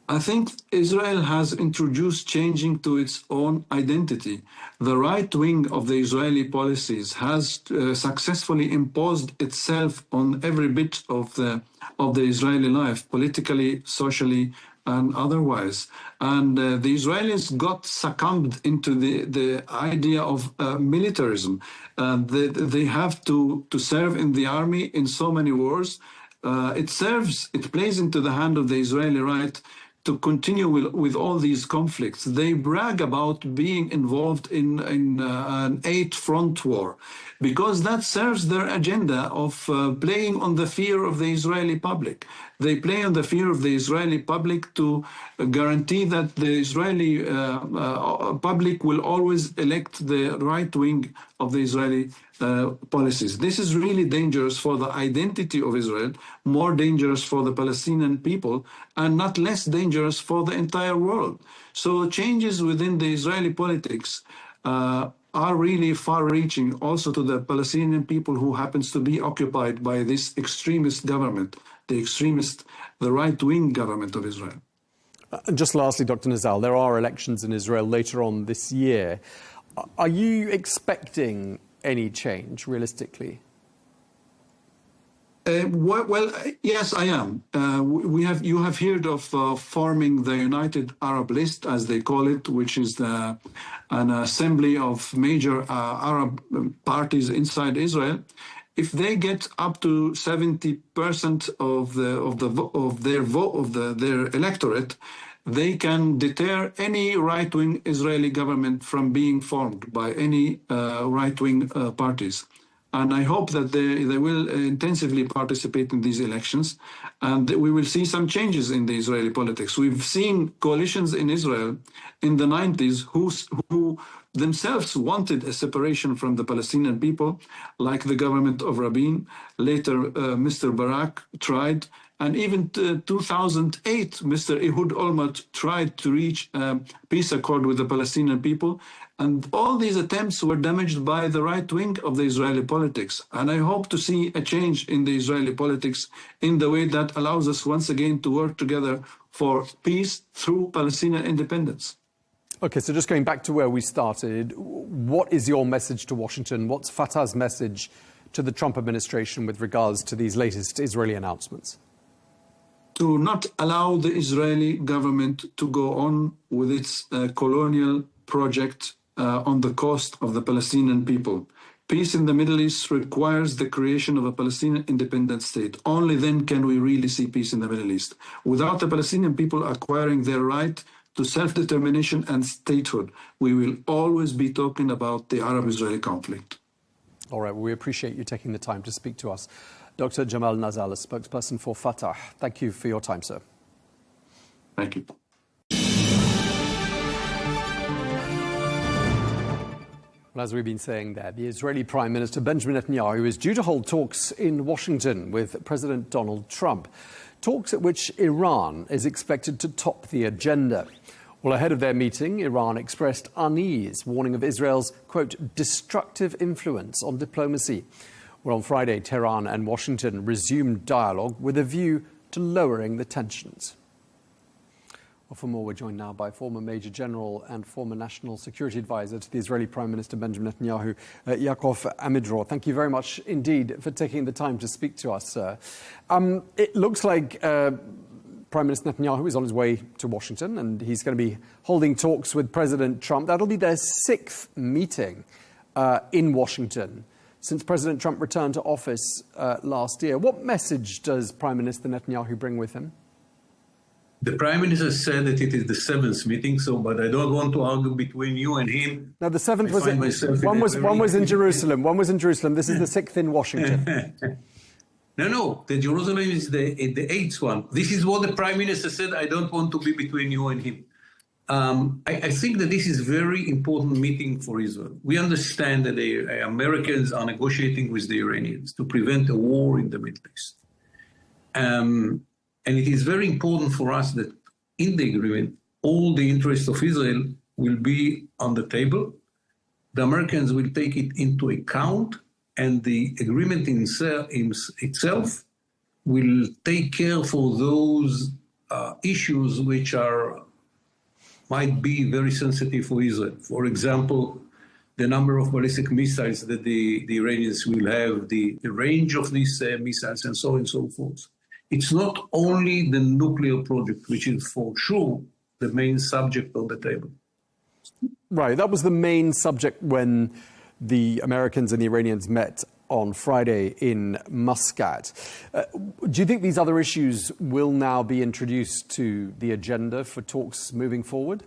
I think Israel has introduced changing to its own identity. The right wing of the Israeli policies has successfully imposed itself on every bit of the Israeli life, politically, socially, and otherwise. And the Israelis got succumbed into the idea of militarism. They have to serve in the army in so many wars. It plays into the hand of the Israeli right to continue with all these conflicts. They brag about being involved in an 8-front war because that serves their agenda of playing on the fear of the Israeli public. They play on the fear of the Israeli public to guarantee that the Israeli public will always elect the right wing of the Israeli policies. This is really dangerous for the identity of Israel, more dangerous for the Palestinian people, and not less dangerous for the entire world. So changes within the Israeli politics are really far-reaching also to the Palestinian people who happens to be occupied by this extremist government, the right-wing government of Israel. And just lastly, Dr. Nizal, there are elections in Israel later on this year. Are you expecting any change, realistically? Well, yes, I am. You have heard of forming the United Arab List, as they call it, which is an assembly of major Arab parties inside Israel. If they get up to 70% of their electorate, they can deter any right-wing Israeli government from being formed by any right-wing parties. And I hope that they will intensively participate in these elections, and we will see some changes in the Israeli politics. We've seen coalitions in Israel in the 90s who themselves wanted a separation from the Palestinian people, like the government of Rabin. Later, Mr. Barak tried, And even 2008, Mr. Ehud Olmert tried to reach a peace accord with the Palestinian people. And all these attempts were damaged by the right wing of the Israeli politics. And I hope to see a change in the Israeli politics in the way that allows us once again to work together for peace through Palestinian independence. Okay, so just going back to where we started, what is your message to Washington? What's Fatah's message to the Trump administration with regards to these latest Israeli announcements? To not allow the Israeli government to go on with its colonial project on the cost of the Palestinian people. Peace in the Middle East requires the creation of a Palestinian independent state. Only then can we really see peace in the Middle East. Without the Palestinian people acquiring their right to self-determination and statehood, we will always be talking about the Arab-Israeli conflict. All right, well, we appreciate you taking the time to speak to us. Dr. Jamal Nazal, a spokesperson for Fatah. Thank you for your time, sir. Thank you. Well, as we've been saying there, the Israeli Prime Minister Benjamin Netanyahu is due to hold talks in Washington with President Donald Trump. Talks at which Iran is expected to top the agenda. Well, ahead of their meeting, Iran expressed unease, warning of Israel's, quote, destructive influence on diplomacy. Well, on Friday, Tehran and Washington resumed dialogue with a view to lowering the tensions. Well, for more, we're joined now by former Major General and former National Security Advisor to the Israeli Prime Minister Benjamin Netanyahu, Yaakov Amidror. Thank you very much indeed for taking the time to speak to us, sir. It looks like Prime Minister Netanyahu is on his way to Washington, and he's going to be holding talks with President Trump. That'll be their 6th meeting in Washington since President Trump returned to office last year. What message does Prime Minister Netanyahu bring with him? The Prime Minister said that it is the 7th meeting, but I don't want to argue between you and him. Now, the 7th one was in Jerusalem. One was in Jerusalem. This is the 6th in Washington. No, the Jerusalem is the 8th one. This is what the Prime Minister said. I don't want to be between you and him. I think that this is a very important meeting for Israel. We understand that the Americans are negotiating with the Iranians to prevent a war in the Middle East. And it is very important for us that in the agreement, all the interests of Israel will be on the table. The Americans will take it into account, and the agreement itself will take care for those issues which might be very sensitive for Israel. For example, the number of ballistic missiles that the Iranians will have, the range of these missiles, and so on and so forth. It's not only the nuclear project, which is for sure the main subject on the table. Right, that was the main subject when the Americans and the Iranians met on Friday in Muscat. Do you think these other issues will now be introduced to the agenda for talks moving forward?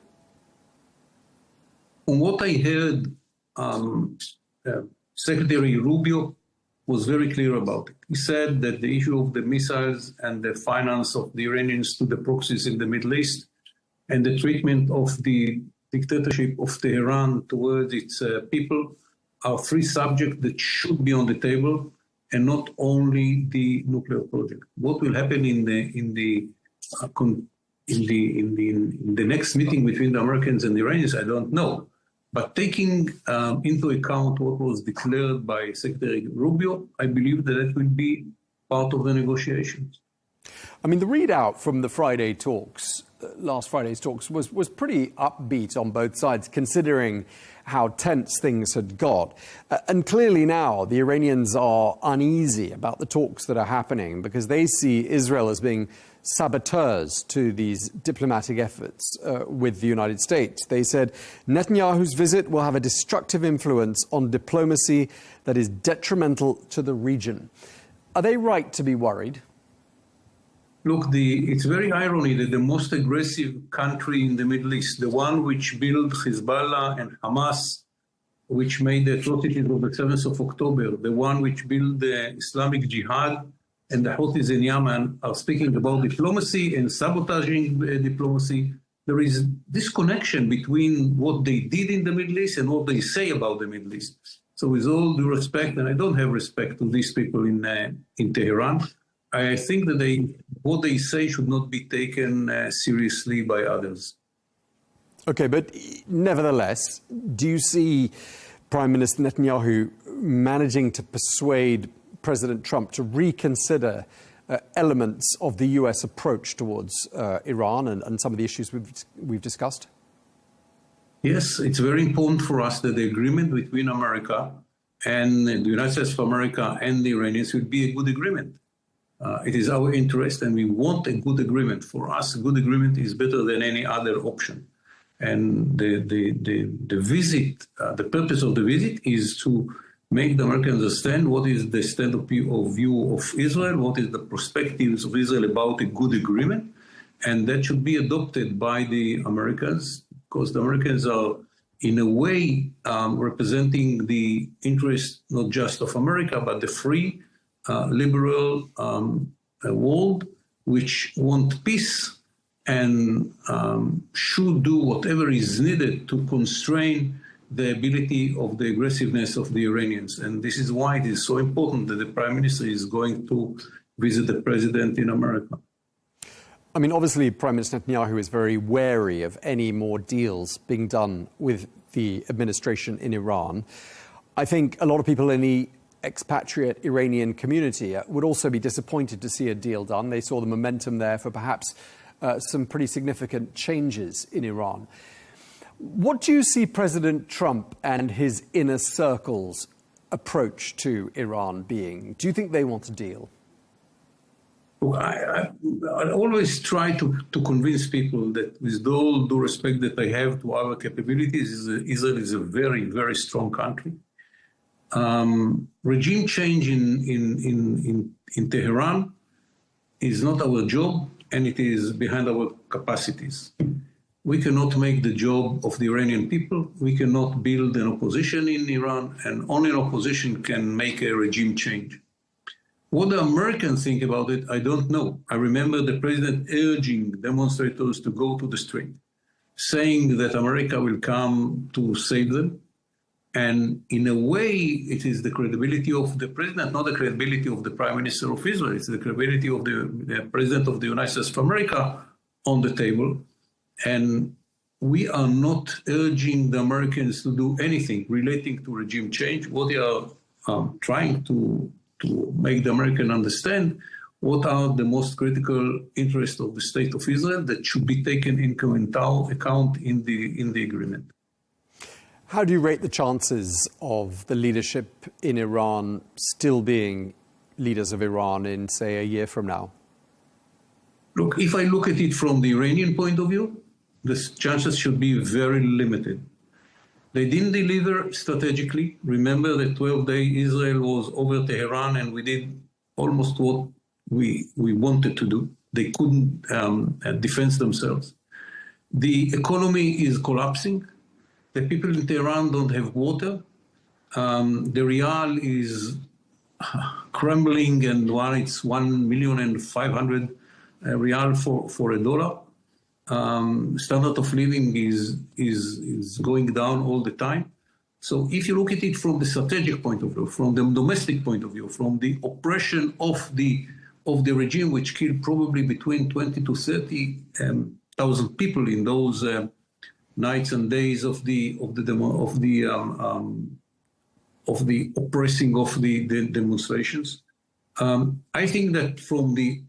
From what I heard, Secretary Rubio was very clear about it. He said that the issue of the missiles and the finance of the Iranians to the proxies in the Middle East and the treatment of the dictatorship of Tehran towards its people are 3 subjects that should be on the table, and not only the nuclear project. What will happen in the next meeting between the Americans and the Iranians, I don't know. But taking into account what was declared by Secretary Rubio, I believe that it will be part of the negotiations. I mean, the readout from the Friday talks, last Friday's talks, was pretty upbeat on both sides, considering how tense things had got. And clearly now the Iranians are uneasy about the talks that are happening because they see Israel as being saboteurs to these diplomatic efforts with the United States. They said Netanyahu's visit will have a destructive influence on diplomacy that is detrimental to the region. Are they right to be worried? Look, it's very ironic that the most aggressive country in the Middle East, the one which built Hezbollah and Hamas, which made the atrocities of the 7th of October, the one which built the Islamic Jihad and the Houthis in Yemen, are speaking about diplomacy and sabotaging diplomacy. There is this connection between what they did in the Middle East and what they say about the Middle East. So with all due respect, and I don't have respect to these people in Tehran, I think that what they say should not be taken seriously by others. Okay, but nevertheless, do you see Prime Minister Netanyahu managing to persuade President Trump to reconsider elements of the US approach towards Iran and some of the issues we've discussed? Yes, it's very important for us that the agreement between America and the United States of America and the Iranians will be a good agreement. It is our interest, and we want a good agreement. For us, a good agreement is better than any other option. And the visit, the purpose of the visit is to make the Americans understand what is the stand of view of Israel, what is the perspectives of Israel about a good agreement, and that should be adopted by the Americans, because the Americans are, in a way, representing the interest not just of America, but the free, liberal world, which want peace and should do whatever is needed to constrain the ability of the aggressiveness of the Iranians. And this is why it is so important that the Prime Minister is going to visit the President in America. I mean, obviously, Prime Minister Netanyahu is very wary of any more deals being done with the administration in Iran. I think a lot of people in the expatriate Iranian community would also be disappointed to see a deal done. They saw the momentum there for perhaps some pretty significant changes in Iran. What do you see President Trump and his inner circle's approach to Iran being? Do you think they want a deal? I always try to convince people that, with all due respect that I have to our capabilities, Israel is a very, very strong country. Regime change in Tehran is not our job, and it is behind our capacities. We cannot make the job of the Iranian people. We cannot build an opposition in Iran, and only an opposition can make a regime change. What the Americans think about it, I don't know. I remember the president urging demonstrators to go to the street, saying that America will come to save them. And in a way, it is the credibility of the president, not the credibility of the Prime Minister of Israel. It's the credibility of the President of the United States of America on the table. And we are not urging the Americans to do anything relating to regime change. What they are trying to make the American understand what are the most critical interests of the state of Israel that should be taken into account in the agreement. How do you rate the chances of the leadership in Iran still being leaders of Iran in, say, a year from now? Look, if I look at it from the Iranian point of view, the chances should be very limited. They didn't deliver strategically. Remember that 12-day Israel was over Tehran, and we did almost what we wanted to do. They couldn't defend themselves. The economy is collapsing. The people in Tehran don't have water. The rial is crumbling, and it's 1,500,000 rial for a dollar. Standard of living is going down all the time. So if you look at it from the strategic point of view, from the domestic point of view, from the oppression of the regime, which killed probably between 20 to 30,000 people in those nights and days of the oppressing of the demonstrations, I think that from the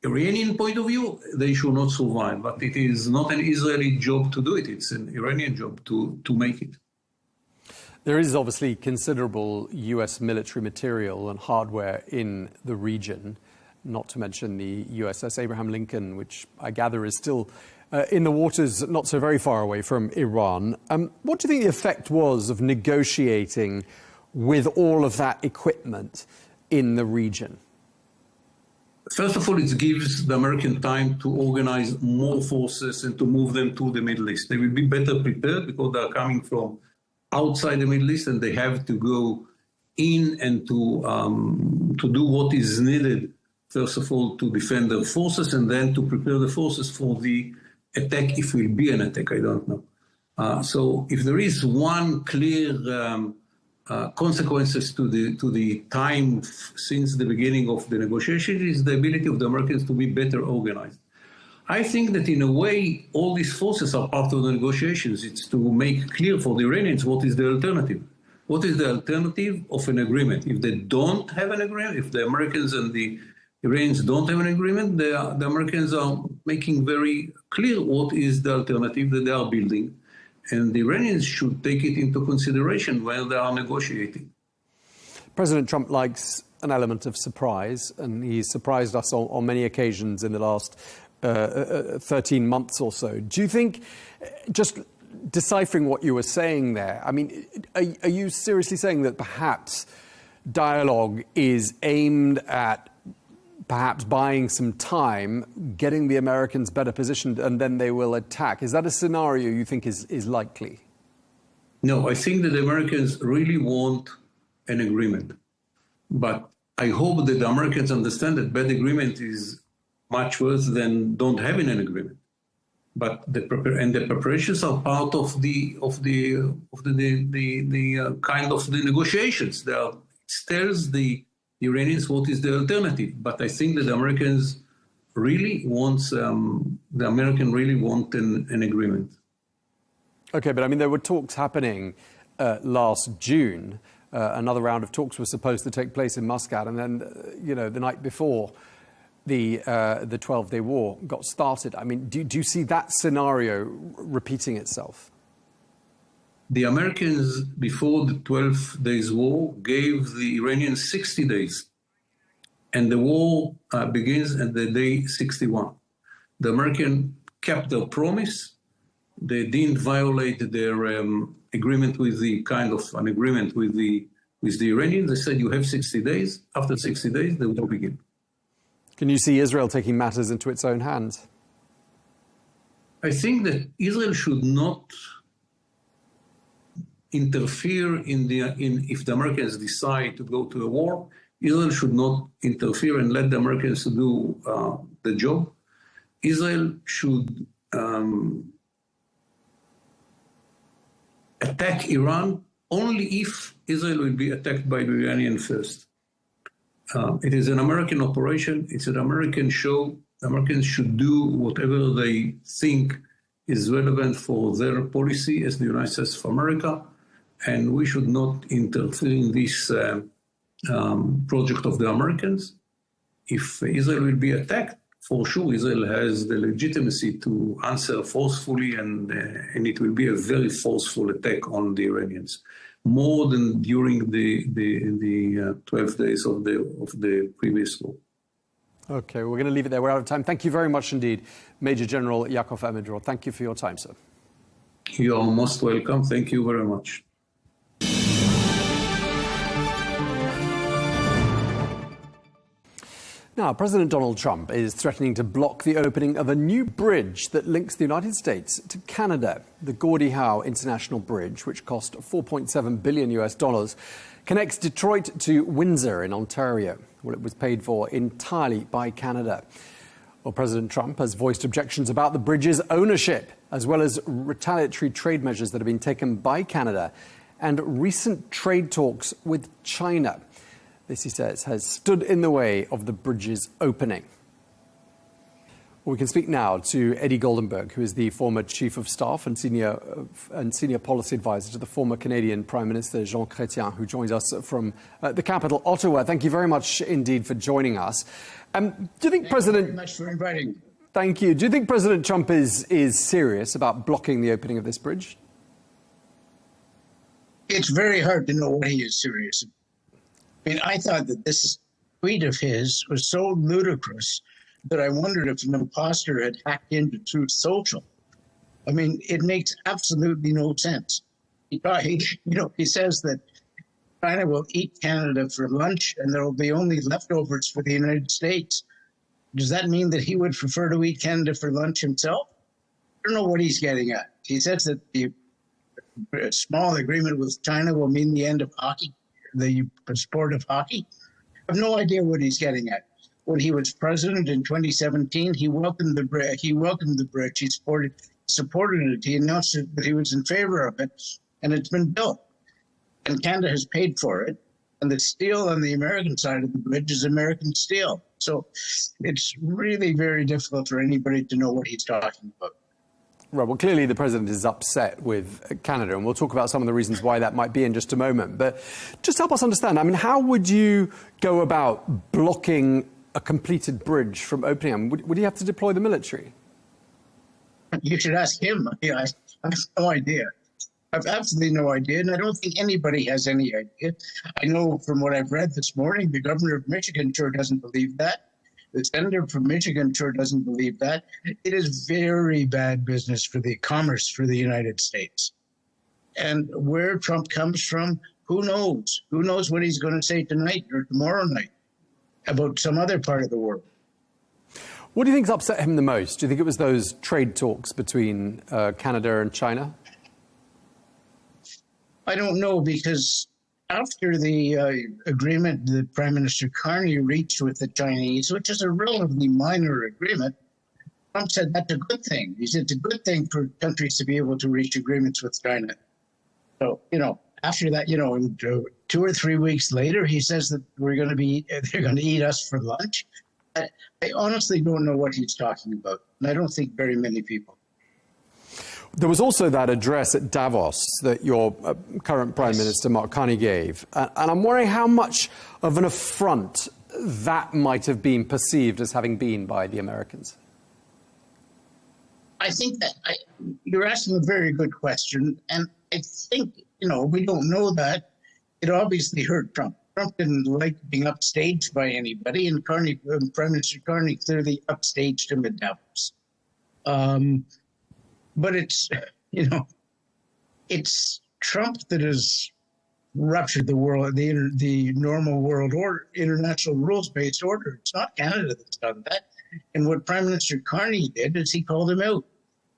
Iranian point of view, they should not survive, but it is not an Israeli job to do it. It's an Iranian job to make it. There is obviously considerable US military material and hardware in the region, not to mention the USS Abraham Lincoln, which I gather is still in the waters not so very far away from Iran. What do you think the effect was of negotiating with all of that equipment in the region? First of all, it gives the American time to organize more forces and to move them to the Middle East. They will be better prepared because they are coming from outside the Middle East, and they have to go in and to do what is needed, first of all, to defend their forces, and then to prepare the forces for the attack, if it will be an attack, I don't know. So if there is one clear consequences to the time since the beginning of the negotiation is the ability of the Americans to be better organized. I think that in a way, all these forces are part of the negotiations. It's to make clear for the Iranians what is the alternative. What is the alternative of an agreement? If they don't have an agreement, if the Americans and the Iranians don't have an agreement, the Americans are making very clear what is the alternative that they are building. And the Iranians should take it into consideration when they are negotiating. President Trump likes an element of surprise, and he's surprised us on many occasions in the last 13 months or so. Do you think, just deciphering what you were saying there, I mean, are you seriously saying that perhaps dialogue is aimed at perhaps buying some time, getting the Americans better positioned, and then they will attack? Is that a scenario you think is likely? No, I think that the Americans really want an agreement. But I hope that the Americans understand that bad agreement is much worse than don't having an agreement. But the preparations are part of the kind of the negotiations. It tells the Iranians what is the alternative. But I think that the Americans really want an agreement. Okay, but I mean, there were talks happening last June. Another round of talks was supposed to take place in Muscat, and then, the night before, the 12-day war got started. I mean, do you see that scenario repeating itself? The Americans, before the 12 days war, gave the Iranians 60 days. And the war begins at the day 61. The Americans kept their promise. They didn't violate their agreement with the kind of an agreement with the Iranians. They said, you have 60 days. After 60 days, they will begin. Can you see Israel taking matters into its own hands? I think that Israel should not interfere if the Americans decide to go to a war. Israel should not interfere and let the Americans do the job. Israel should attack Iran only if Israel will be attacked by the Iranians first. It is an American operation. It's an American show. Americans should do whatever they think is relevant for their policy as the United States of America. And we should not interfere in this project of the Americans. If Israel will be attacked, for sure Israel has the legitimacy to answer forcefully, and it will be a very forceful attack on the Iranians, more than during the 12 days of the previous war. Okay, we're going to leave it there. We're out of time. Thank you very much indeed, Major General Yaakov Amidror. Thank you for your time, sir. You are most welcome. Thank you very much. Now, President Donald Trump is threatening to block the opening of a new bridge that links the United States to Canada. The Gordie Howe International Bridge, which cost $4.7 billion, connects Detroit to Windsor in Ontario. Well, it was paid for entirely by Canada. Well, President Trump has voiced objections about the bridge's ownership, as well as retaliatory trade measures that have been taken by Canada and recent trade talks with China. This, he says, has stood in the way of the bridge's opening. Well, we can speak now to Eddie Goldenberg, who is the former Chief of Staff and senior policy advisor to the former Canadian Prime Minister Jean Chrétien, who joins us from the capital, Ottawa. Thank you very much indeed for joining us. Do you think President... Thank you very much for inviting. Thank you. Do you think President Trump is serious about blocking the opening of this bridge? It's very hard to know what he is serious about. I mean, I thought that this tweet of his was so ludicrous that I wondered if an imposter had hacked into Truth Social. I mean, it makes absolutely no sense. He says that China will eat Canada for lunch and there will be only leftovers for the United States. Does that mean that he would prefer to eat Canada for lunch himself? I don't know what he's getting at. He says that the small agreement with China will mean the end of hockey, the sport of hockey. I have no idea what he's getting at. When he was president in 2017, he welcomed the bridge. He supported it. He announced that he was in favor of it, and it's been built. and Canada has paid for it. And the steel on the American side of the bridge is American steel. So it's really very difficult for anybody to know what he's talking about. Right, well, clearly the president is upset with Canada, and we'll talk about some of the reasons why that might be in just a moment. But just help us understand, I mean, how would you go about blocking a completed bridge from opening? I mean, would you have to deploy the military? You should ask him. I have no idea. I have absolutely no idea, and I don't think anybody has any idea. I know from what I've read this morning, the governor of Michigan sure doesn't believe that. The senator from Michigan sure doesn't believe that. It is very bad business for the commerce for the United States. And where Trump comes from, who knows? Who knows what he's going to say tonight or tomorrow night about some other part of the world. What do you think's upset him the most? Do you think it was those trade talks between Canada and China? I don't know, because after the agreement that Prime Minister Carney reached with the Chinese, which is a relatively minor agreement, Trump said that's a good thing. He said it's a good thing for countries to be able to reach agreements with China. So, after that, in 2 or 3 weeks later, he says that they're going to eat us for lunch. I honestly don't know what he's talking about, and I don't think very many people. There was also that address at Davos that your current Prime Minister, Mark Carney, gave. And I'm wondering how much of an affront that might have been perceived as having been by the Americans. I think that you're asking a very good question. And I think, we don't know that. It obviously hurt Trump. Trump didn't like being upstaged by anybody, and Prime Minister Carney clearly upstaged him at Davos. But it's, it's Trump that has ruptured the world, the normal world order, international rules-based order. It's not Canada that's done that. And what Prime Minister Carney did is he called him out.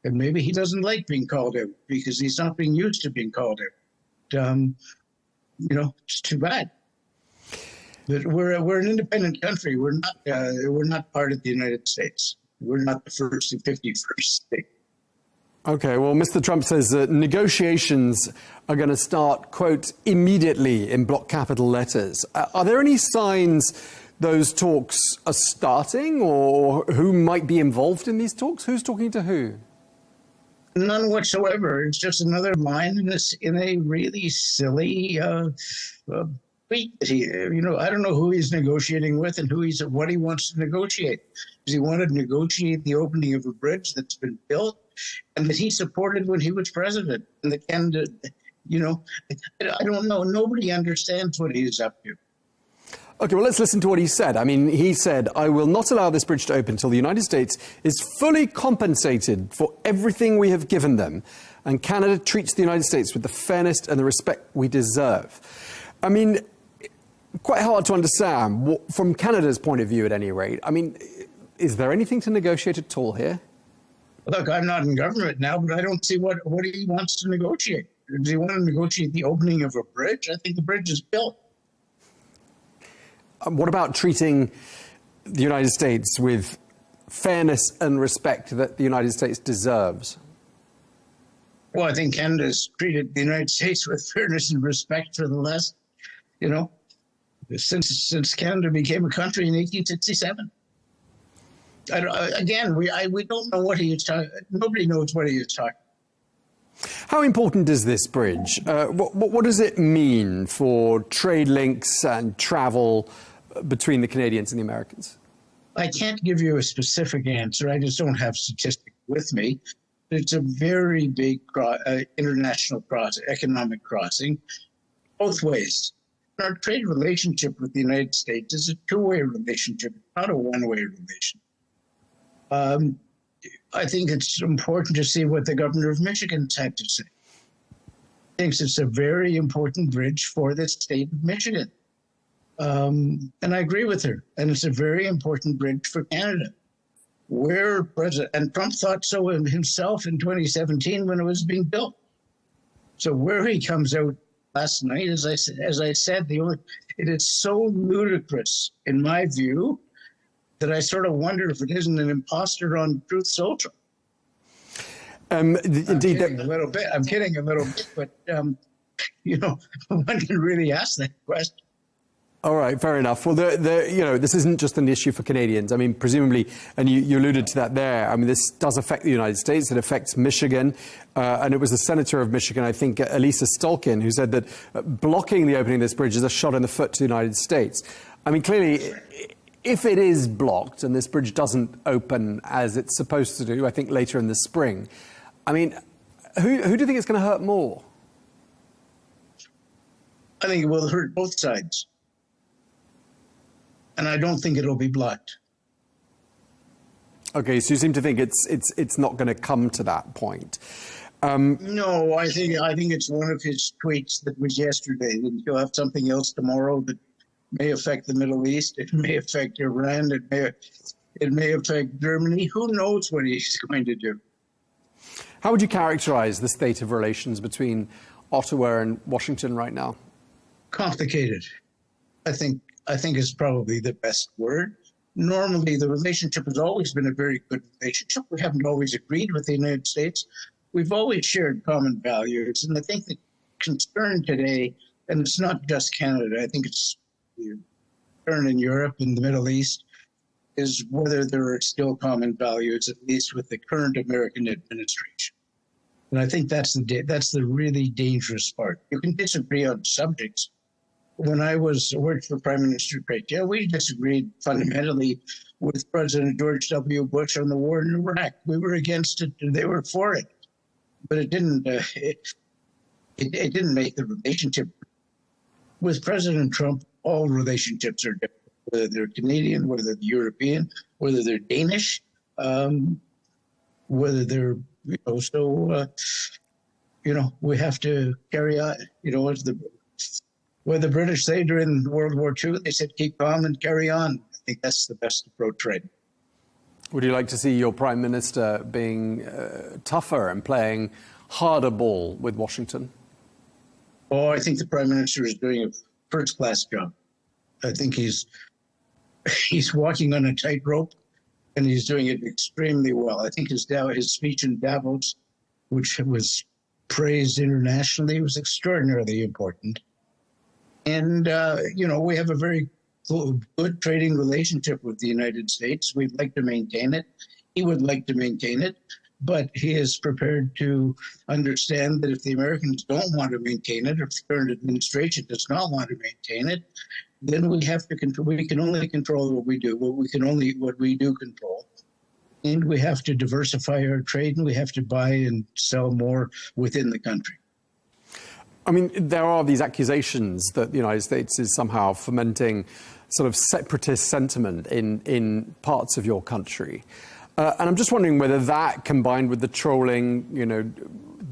And maybe he doesn't like being called out because he's not being used to being called out. It's too bad. But we're an independent country. We're not part of the United States. We're not the first and 51st state. Okay, well, Mr. Trump says that negotiations are going to start, quote, immediately in block capital letters. Are there any signs those talks are starting, or who might be involved in these talks? Who's talking to who? None whatsoever. It's just another line in a really silly tweet. I don't know who he's negotiating with and what he wants to negotiate. Does he want to negotiate the opening of a bridge that's been built and that he supported when he was president? And the Canada, I don't know. Nobody understands what he's up to. Okay, well, let's listen to what he said. I mean, he said, "I will not allow this bridge to open until the United States is fully compensated for everything we have given them, and Canada treats the United States with the fairness and the respect we deserve." I mean, quite hard to understand, from Canada's point of view at any rate. I mean, is there anything to negotiate at all here? Look, I'm not in government now, but I don't see what he wants to negotiate. Does he want to negotiate the opening of a bridge? I think the bridge is built. What about treating the United States with fairness and respect that the United States deserves? Well, I think Canada's treated the United States with fairness and respect for the last, since Canada became a country in 1867. We don't know what he is talking. Nobody knows what he is talking. How important is this bridge? What does it mean for trade links and travel between the Canadians and the Americans? I can't give you a specific answer. I just don't have statistics with me. It's a very big international economic crossing, both ways. Our trade relationship with the United States is a two-way relationship, not a one-way relation. I think it's important to see what the governor of Michigan had to say. He thinks it's a very important bridge for the state of Michigan. And I agree with her. And it's a very important bridge for Canada. And Trump thought so himself in 2017 when it was being built. So where he comes out last night, as I said, it is so ludicrous, in my view, that I sort of wonder if it isn't an imposter on Truth Social. Indeed, I'm kidding a little bit, but one can really ask that question. All right, fair enough. Well, this isn't just an issue for Canadians. I mean, presumably, and you alluded to that there, I mean, this does affect the United States. It affects Michigan. And it was the senator of Michigan, I think, Elisa Stolkin, who said that blocking the opening of this bridge is a shot in the foot to the United States. I mean, clearly, if it is blocked and this bridge doesn't open as it's supposed to do, I think later in the spring, I mean, who do you think it's going to hurt more? I think it will hurt both sides. And I don't think it'll be blocked. Okay, so you seem to think it's not going to come to that point. No, I think it's one of his tweets that was yesterday. And he'll have something else tomorrow that may affect the Middle East. It may affect Iran. It may affect Germany. Who knows what he's going to do? How would you characterize the state of relations between Ottawa and Washington right now? Complicated. I think is probably the best word. Normally, the relationship has always been a very good relationship. We haven't always agreed with the United States. We've always shared common values. And I think the concern today, and it's not just Canada, I think it's the concern in Europe and the Middle East, is whether there are still common values, at least with the current American administration. And I think that's the really dangerous part. You can disagree on subjects. When I worked for Prime Minister Craig, we disagreed fundamentally with President George W. Bush on the war in Iraq. We were against it, and they were for it. But it didn't. It didn't make the relationship. With President Trump, all relationships are different, whether they're Canadian, whether they're European, whether they're Danish, whether they're we have to carry on. What the British say during World War II, they said, keep calm and carry on. I think that's the best approach right now. Would you like to see your Prime Minister being tougher and playing harder ball with Washington? Oh, I think the Prime Minister is doing a first-class job. I think he's walking on a tightrope, and he's doing it extremely well. I think his speech in Davos, which was praised internationally, was extraordinarily important. And, we have a very good trading relationship with the United States. We'd like to maintain it. He would like to maintain it. But he is prepared to understand that if the Americans don't want to maintain it, or if the current administration does not want to maintain it, then we have to control. We can only control what we do. What we do control. And we have to diversify our trade, and we have to buy and sell more within the country. I mean, there are these accusations that the United States is somehow fomenting sort of separatist sentiment in parts of your country. And I'm just wondering whether that, combined with the trolling,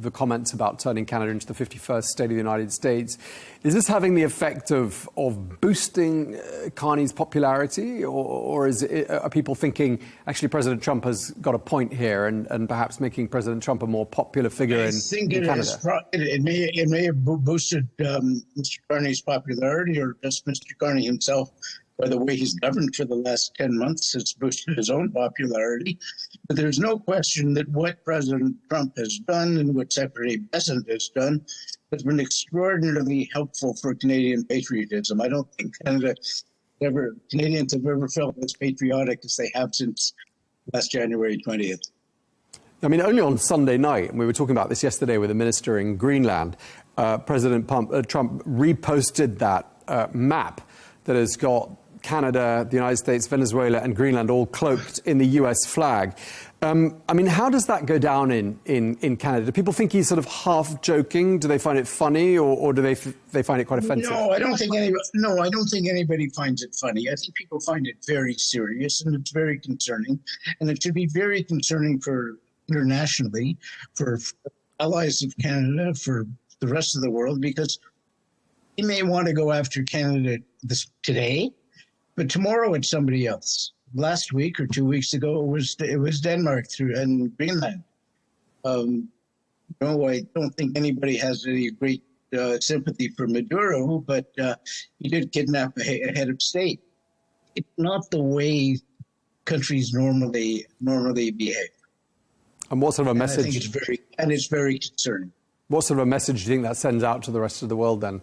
the comments about turning Canada into the 51st state of the United States, is this having the effect of boosting Carney's popularity? Or are people thinking, actually, President Trump has got a point here and perhaps making President Trump a more popular figure in Canada? It may have boosted Mr. Carney's popularity, or just Mr. Carney himself. By the way he's governed for the last 10 months, it's boosted his own popularity. But there's no question that what President Trump has done and what Secretary Bessent has done has been extraordinarily helpful for Canadian patriotism. I don't think Canadians have ever felt as patriotic as they have since last January 20th. I mean, only on Sunday night, and we were talking about this yesterday with a minister in Greenland, President Trump reposted that map that has got Canada, the United States, Venezuela, and Greenland all cloaked in the US flag. I mean, how does that go down in Canada? Do people think he's sort of half joking? Do they find it funny, or do they find it quite offensive? No, I don't think anybody finds it funny. I think people find it very serious, and it's very concerning. And it should be very concerning for internationally, for allies of Canada, for the rest of the world, because he may want to go after Canada today, but tomorrow it's somebody else. Last week or 2 weeks ago, it was Denmark and Greenland. No, I don't think anybody has any great sympathy for Maduro, but he did kidnap a head of state. It's not the way countries normally behave. And what sort of a message? I think it's very concerning. What sort of a message do you think that sends out to the rest of the world then?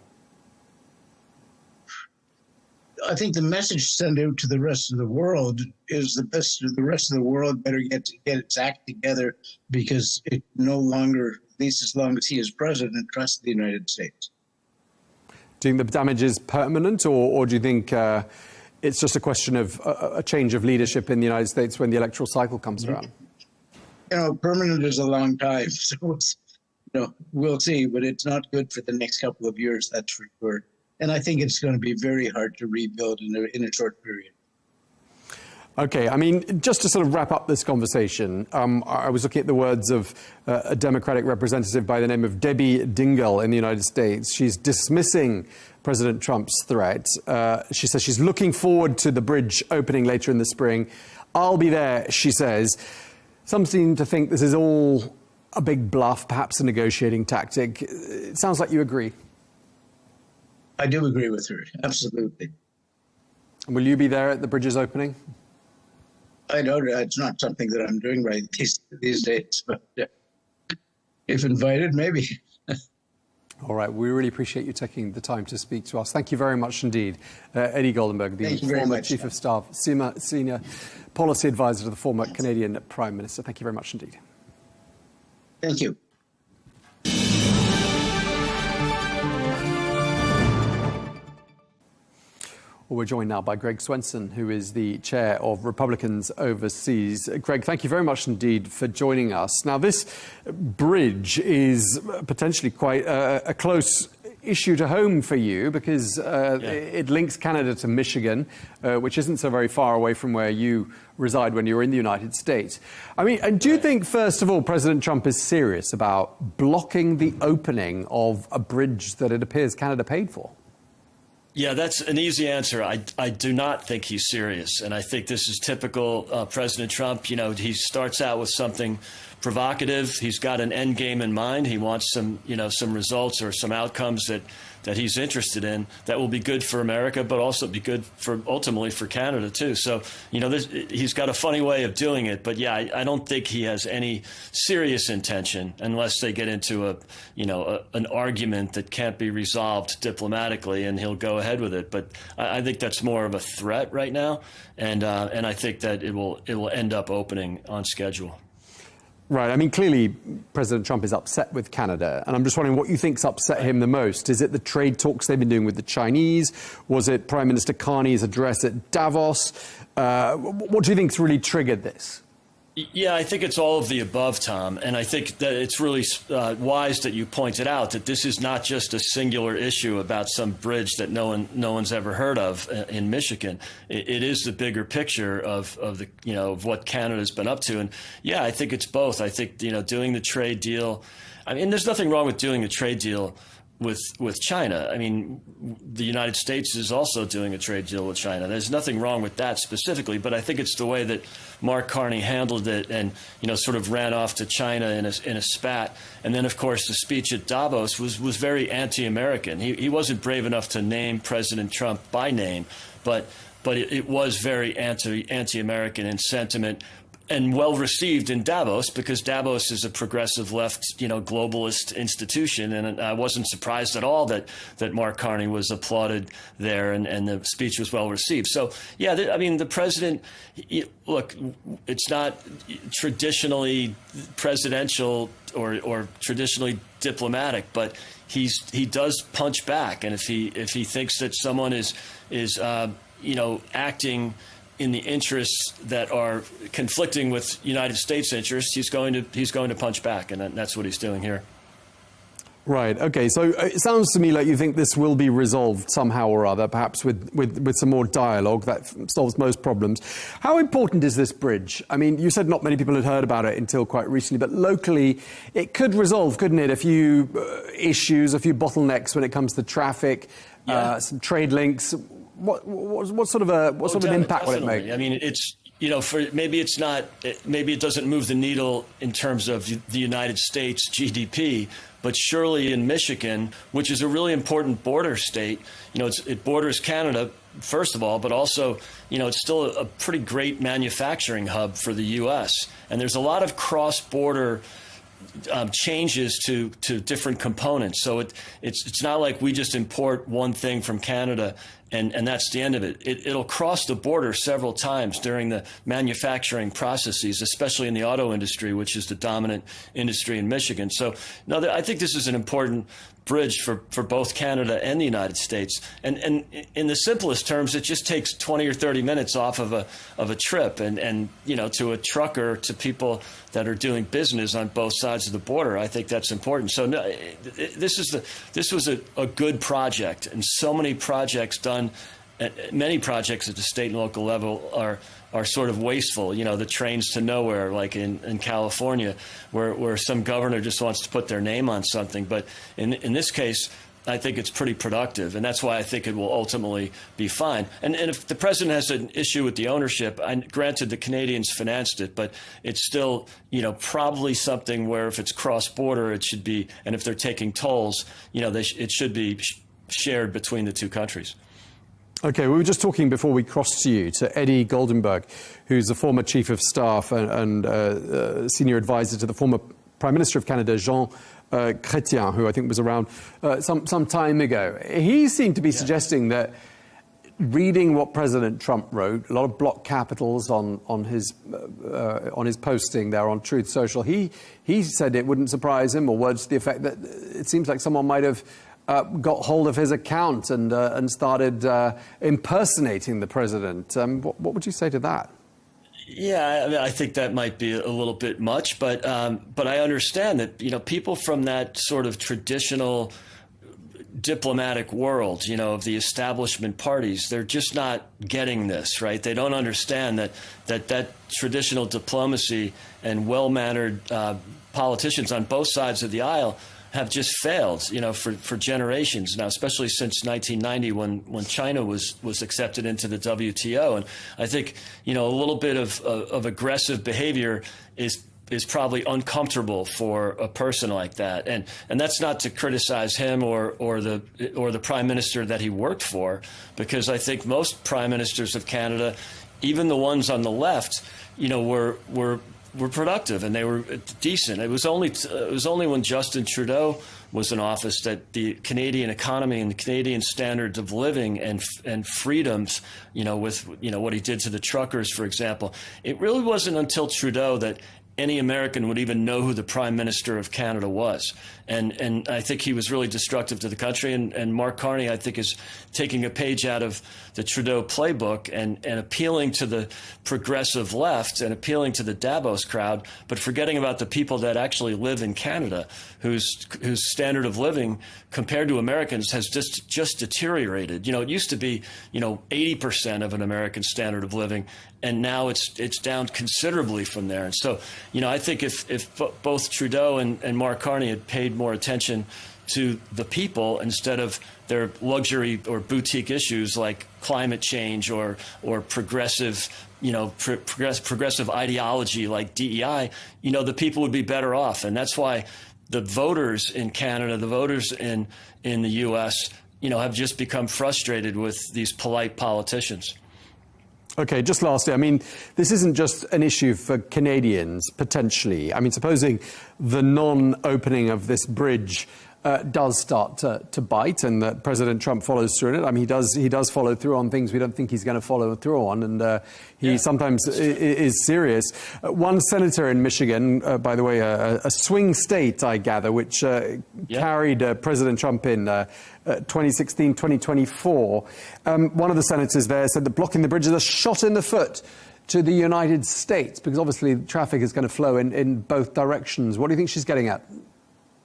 I think the message sent out to the rest of the world is the rest of the world better get its act together, because it no longer, at least as long as he is president, trusts the United States. Do you think the damage is permanent, or do you think it's just a question of a change of leadership in the United States when the electoral cycle comes around? You know, permanent is a long time, so it's, we'll see, but it's not good for the next couple of years, that's for sure. And I think it's going to be very hard to rebuild in a short period. Okay, I mean, just to sort of wrap up this conversation, I was looking at the words of a Democratic representative by the name of Debbie Dingell in the United States. She's dismissing President Trump's threat. She says she's looking forward to the bridge opening later in the spring. I'll be there, she says. Some seem to think this is all a big bluff, perhaps a negotiating tactic. It sounds like you agree. I do agree with her, absolutely. Will you be there at the bridge's opening? I don't. It's not something that I'm doing right these days, but if invited, maybe. All right. We really appreciate you taking the time to speak to us. Thank you very much indeed. Eddie Goldenberg, the former Chief of Staff, Senior Policy Advisor to the former Canadian Prime Minister. Thank you very much indeed. Thank you. Well, we're joined now by Greg Swenson, who is the chair of Republicans Overseas. Greg, thank you very much indeed for joining us. Now, this bridge is potentially quite a close issue to home for you, because it links Canada to Michigan, which isn't so very far away from where you reside when you're in the United States. I mean, and do you think, first of all, President Trump is serious about blocking the opening of a bridge that it appears Canada paid for? Yeah, that's an easy answer. I do not think he's serious. And I think this is typical President Trump. You know, he starts out with something provocative. He's got an end game in mind. He wants some results or some outcomes that he's interested in that will be good for America, but also be good for ultimately for Canada too. So, he's got a funny way of doing it. But yeah, I don't think he has any serious intention, unless they get into an argument that can't be resolved diplomatically, and he'll go ahead with it. But I think that's more of a threat right now, and I think that it will end up opening on schedule. Right. I mean, clearly, President Trump is upset with Canada, and I'm just wondering what you think's upset him the most. Is it the trade talks they've been doing with the Chinese? Was it Prime Minister Carney's address at Davos? What do you think's really triggered this? Yeah, I think it's all of the above, Tom. And I think that it's really wise that you pointed out that this is not just a singular issue about some bridge that no one's ever heard of in Michigan. It is the bigger picture of what Canada's been up to. And yeah, I think it's both. I think, doing the trade deal. I mean, there's nothing wrong with doing a trade deal with China. I mean, the United States is also doing a trade deal with China. There's nothing wrong with that specifically, but I think it's the way that Mark Carney handled it and, sort of ran off to China in a spat. And then, of course, the speech at Davos was very anti-American. He wasn't brave enough to name President Trump by name, but it was very anti-American in sentiment, and well received in Davos, because Davos is a progressive left, globalist institution. And I wasn't surprised at all that Mark Carney was applauded there, and the speech was well received. So, yeah, the president, look, it's not traditionally presidential or traditionally diplomatic, but he does punch back. And if he thinks that someone is acting in the interests that are conflicting with United States interests, he's going to punch back, and that's what he's doing here. Right. Okay. So it sounds to me like you think this will be resolved somehow or other, perhaps with some more dialogue that solves most problems. How important is this bridge? I mean, you said not many people had heard about it until quite recently, but locally it could resolve, couldn't it, a few issues, a few bottlenecks when it comes to traffic, some trade links. What sort of an impact will it make? I mean, it's maybe it doesn't move the needle in terms of the United States GDP, but surely in Michigan, which is a really important border state, it borders Canada first of all, but also it's still a pretty great manufacturing hub for the U.S. And there's a lot of cross-border changes to different components. So it's not like we just import one thing from Canada and that's the end of it. It'll cross the border several times during the manufacturing processes, especially in the auto industry, which is the dominant industry in Michigan. So no, I think this is an important bridge for both Canada and the United States. And in the simplest terms, it just takes 20 or 30 minutes off of a trip, and you know, to a trucker, to people that are doing business on both sides of the border. I think that's important. So no, this was a good project, and so many projects done. Many projects at the state and local level are sort of wasteful. You know, the trains to nowhere, like in California, where some governor just wants to put their name on something. But in this case, I think it's pretty productive, and that's why I think it will ultimately be fine. And if the president has an issue with the ownership, granted the Canadians financed it, but it's still, you know, probably something where if it's cross-border, it should be, and if they're taking tolls, you know, it should be shared between the two countries. Okay, we were just talking before we crossed to you, to Eddie Goldenberg, who's the former chief of staff and senior advisor to the former Prime Minister of Canada, Jean Chrétien, who I think was around some time ago. He seemed to be suggesting that, reading what President Trump wrote, a lot of block capitals on his posting there on Truth Social, he said it wouldn't surprise him, or words to the effect that it seems like someone might have got hold of his account and started impersonating the president. What would you say to that? Yeah, I mean, I think that might be a little bit much, but I understand that, you know, people from that sort of traditional diplomatic world, you know, of the establishment parties, they're just not getting this, right? They don't understand that traditional diplomacy and well-mannered politicians on both sides of the aisle have just failed, you know, for generations now, especially since 1990 when China was accepted into the WTO. And I think, you know, a little bit of aggressive behavior is probably uncomfortable for a person like that. And that's not to criticize him or the prime minister that he worked for, because I think most prime ministers of Canada, even the ones on the left, you know, were productive and they were decent. It was only when Justin Trudeau was in office that the Canadian economy and the Canadian standards of living and freedoms, you know, with, you know, what he did to the truckers, for example, it really wasn't until Trudeau that any American would even know who the Prime Minister of Canada was. And I think he was really destructive to the country. And Mark Carney, I think, is taking a page out of the Trudeau playbook and appealing to the progressive left and appealing to the Davos crowd, but forgetting about the people that actually live in Canada, whose standard of living compared to Americans has just deteriorated. You know, it used to be, you know, 80% of an American standard of living, and now it's down considerably from there. And so, you know, I think if both Trudeau and Mark Carney had paid more attention to the people instead of their luxury or boutique issues like climate change or progressive, you know, progressive ideology like DEI, you know, the people would be better off. And that's why the voters in Canada, the voters in the U.S., you know, have just become frustrated with these polite politicians. Okay, just lastly, I mean, this isn't just an issue for Canadians, potentially. I mean, supposing the non-opening of this bridge does start to bite, and that President Trump follows through on it. I mean, he does follow through on things we don't think he's going to follow through on, and he sometimes is serious. One senator in Michigan, by the way, a swing state, I gather, which carried President Trump in 2016, 2024. One of the senators there said that blocking the bridge is a shot in the foot to the United States, because obviously traffic is going to flow in both directions. What do you think she's getting at?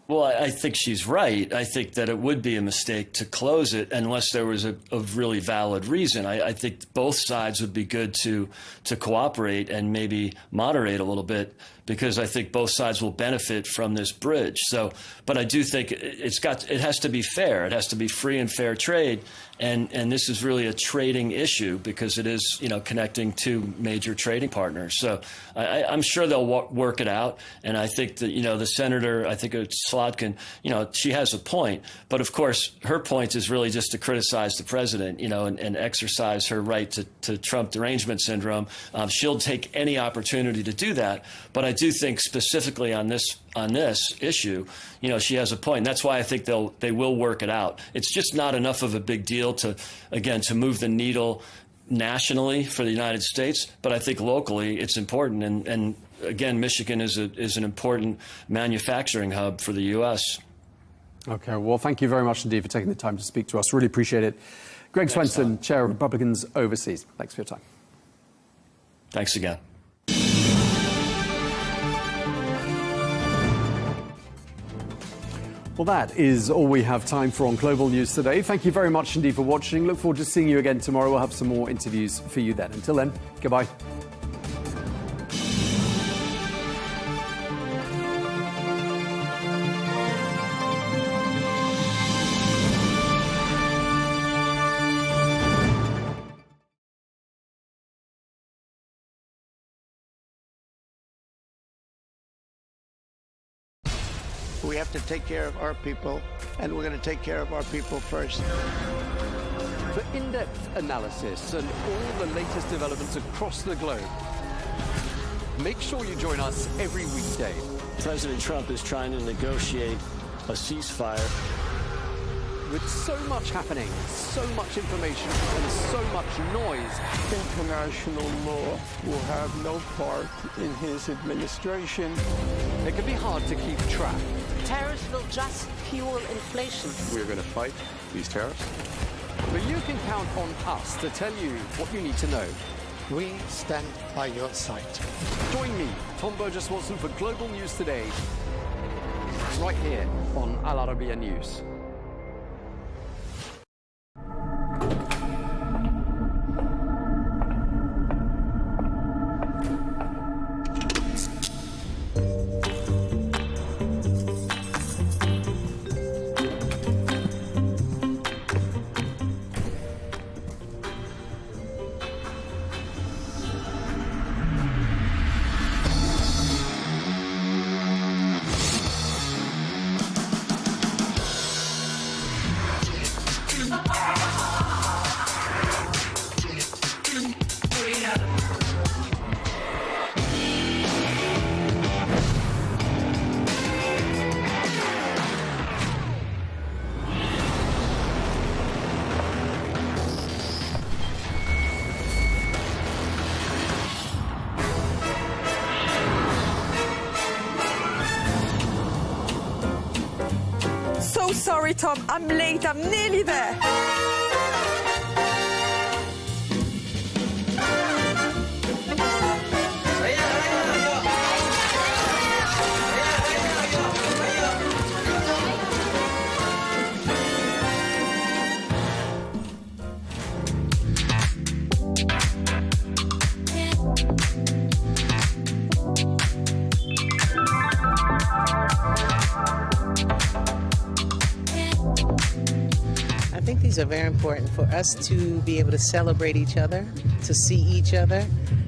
Well, I think she's right. I think that it would be a mistake to close it unless there was a really valid reason. I think both sides would be good to cooperate and maybe moderate a little bit, because I think both sides will benefit from this bridge. So, but I do think it has to be fair. It has to be free and fair trade. And this is really a trading issue, because it is, you know, connecting two major trading partners. So I'm sure they'll work it out. And I think that, you know, the senator, I think it's Slotkin, you know, she has a point. But of course, her point is really just to criticize the president, you know, and exercise her right to Trump derangement syndrome. She'll take any opportunity to do that. But I do think specifically on this issue, you know, she has a point. And that's why I think they will work it out. It's just not enough of a big deal to move the needle nationally for the United States, but I think locally it's important. And again, Michigan is an important manufacturing hub for the U.S. Okay, well, thank you very much indeed for taking the time to speak to us. Really appreciate it. Greg Swenson, Chair of Republicans Overseas. Thanks for your time. Thanks again. Well, that is all we have time for on Global News today. Thank you very much indeed for watching. Look forward to seeing you again tomorrow. We'll have some more interviews for you then. Until then, goodbye. We have to take care of our people, and we're going to take care of our people first. For in-depth analysis and all the latest developments across the globe, make sure you join us every weekday. President Trump is trying to negotiate a ceasefire. With so much happening, so much information, and so much noise, International law will have no part in his administration. It can be hard to keep track. Tariffs will just fuel inflation. We're going to fight these tariffs. But you can count on us to tell you what you need to know. We stand by your side. Join me, Tom Burges Watson, for Global News Today, right here on Al Arabiya News. So sorry, Tom. I'm late. I'm nearly there. I think these are very important for us to be able to celebrate each other, to see each other,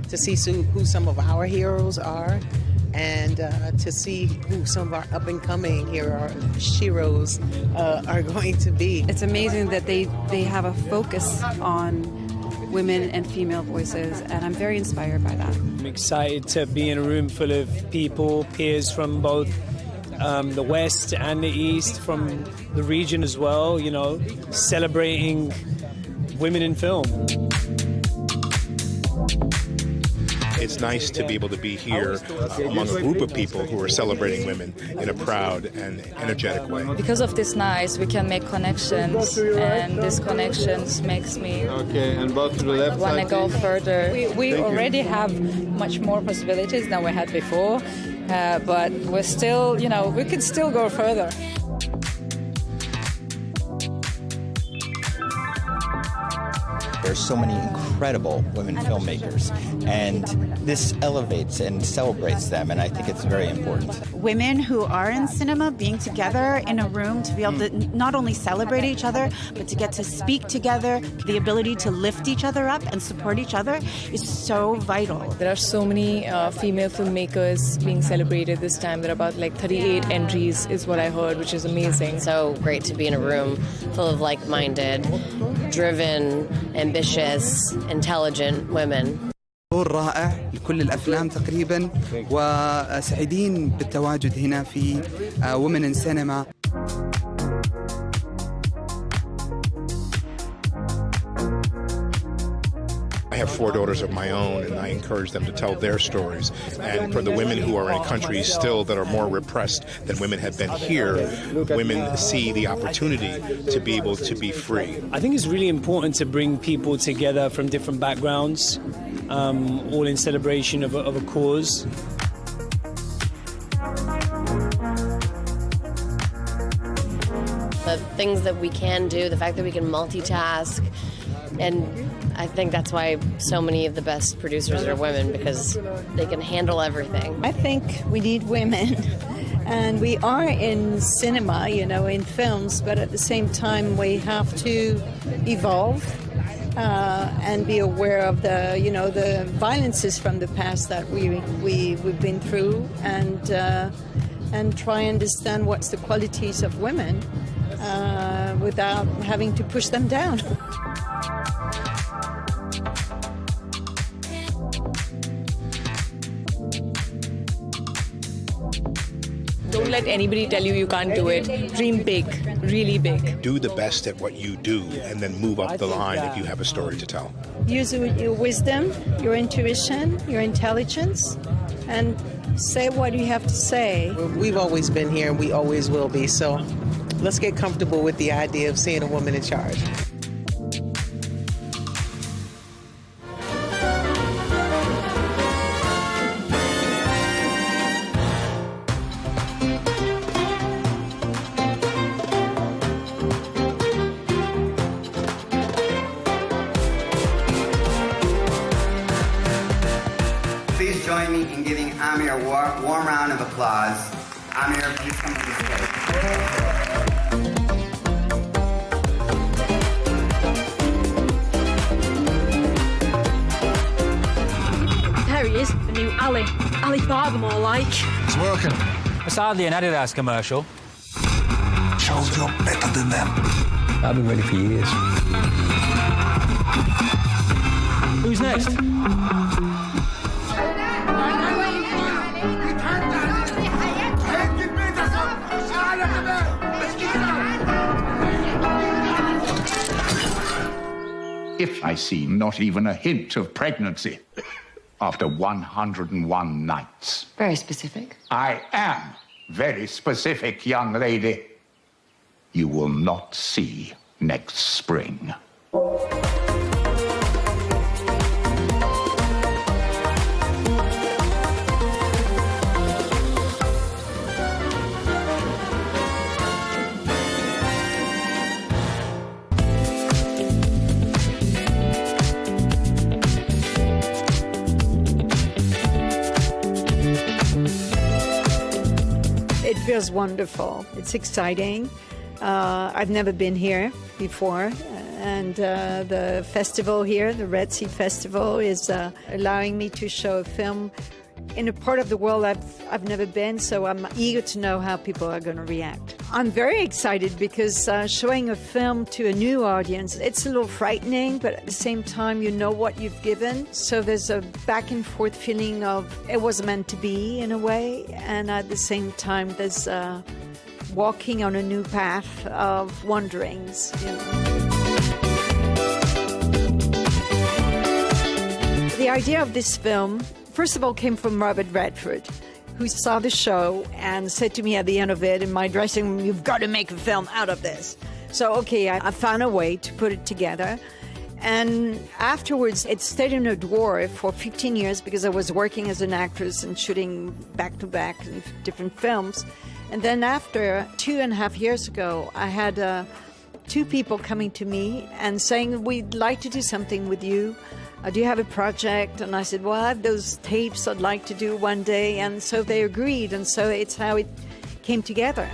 to see who some of our heroes are, and to see who some of our up-and-coming heroes are going to be. It's amazing that they have a focus on women and female voices, and I'm very inspired by that. I'm excited to be in a room full of people, peers from both the West and the East, from the region as well, you know, celebrating women in film. It's nice to be able to be here among a group of people who are celebrating women in a proud and energetic way. Because of this night, we can make connections, and these connections makes me want to go further. We already have much more possibilities than we had before, but we're still, you know, we can still go further. There's so many incredible women filmmakers, and this elevates and celebrates them, and I think it's very important. Women who are in cinema being together in a room to be able to not only celebrate each other, but to get to speak together, the ability to lift each other up and support each other is so vital. There are so many female filmmakers being celebrated this time. There are about like 38 entries is what I heard, which is amazing. So great to be in a room full of like-minded, driven, ambitious, intelligent women. عرض رائع لكل الأفلام تقريبا، وسعيدين بالتواجد هنا في Women in Cinema. I have 4 daughters of my own, and I encourage them to tell their stories. And for the women who are in countries still that are more repressed than women have been here, women see the opportunity to be able to be free. I think it's really important to bring people together from different backgrounds, all in celebration of a cause. The things that we can do, the fact that we can multitask, and I think that's why so many of the best producers are women, because they can handle everything. I think we need women, and we are in cinema, you know, in films, but at the same time we have to evolve and be aware of the, you know, the violences from the past that we've been through, and try and understand what's the qualities of women without having to push them down. Don't let anybody tell you you can't do it. Dream big, really big. Do the best at what you do, and then move up the line if you have a story to tell. Use your wisdom, your intuition, your intelligence, and say what you have to say. We've always been here, and we always will be, so let's get comfortable with the idea of seeing a woman in charge. Please join me in giving Amir a warm round of applause. Amir, please come to the stage. There he is, the new Ali Farber more like. It's working. It's hardly an Adidas commercial. Shows you're better than them. I've been ready for years. Who's next? If I see not even a hint of pregnancy after 101 nights. Very specific. I am very specific, young lady. You will not see next spring. It feels wonderful. It's exciting. I've never been here before, and the festival here, the Red Sea Festival, is allowing me to show a film in a part of the world I've never been, so I'm eager to know how people are going to react. I'm very excited because showing a film to a new audience, it's a little frightening, but at the same time, you know what you've given. So there's a back and forth feeling of it was meant to be in a way, and at the same time, there's walking on a new path of wanderings. You know. The idea of this film, first of all, came from Robert Redford, who saw the show and said to me at the end of it in my dressing room, "You've got to make a film out of this." So, okay, I found a way to put it together. And afterwards, it stayed in a drawer for 15 years because I was working as an actress and shooting back-to-back in different films. And then after 2.5 years ago, I had 2 people coming to me and saying, "We'd like to do something with you. Do you have a project?" And I said, "Well, I have those tapes I'd like to do one day." And so they agreed, and so it's how it came together.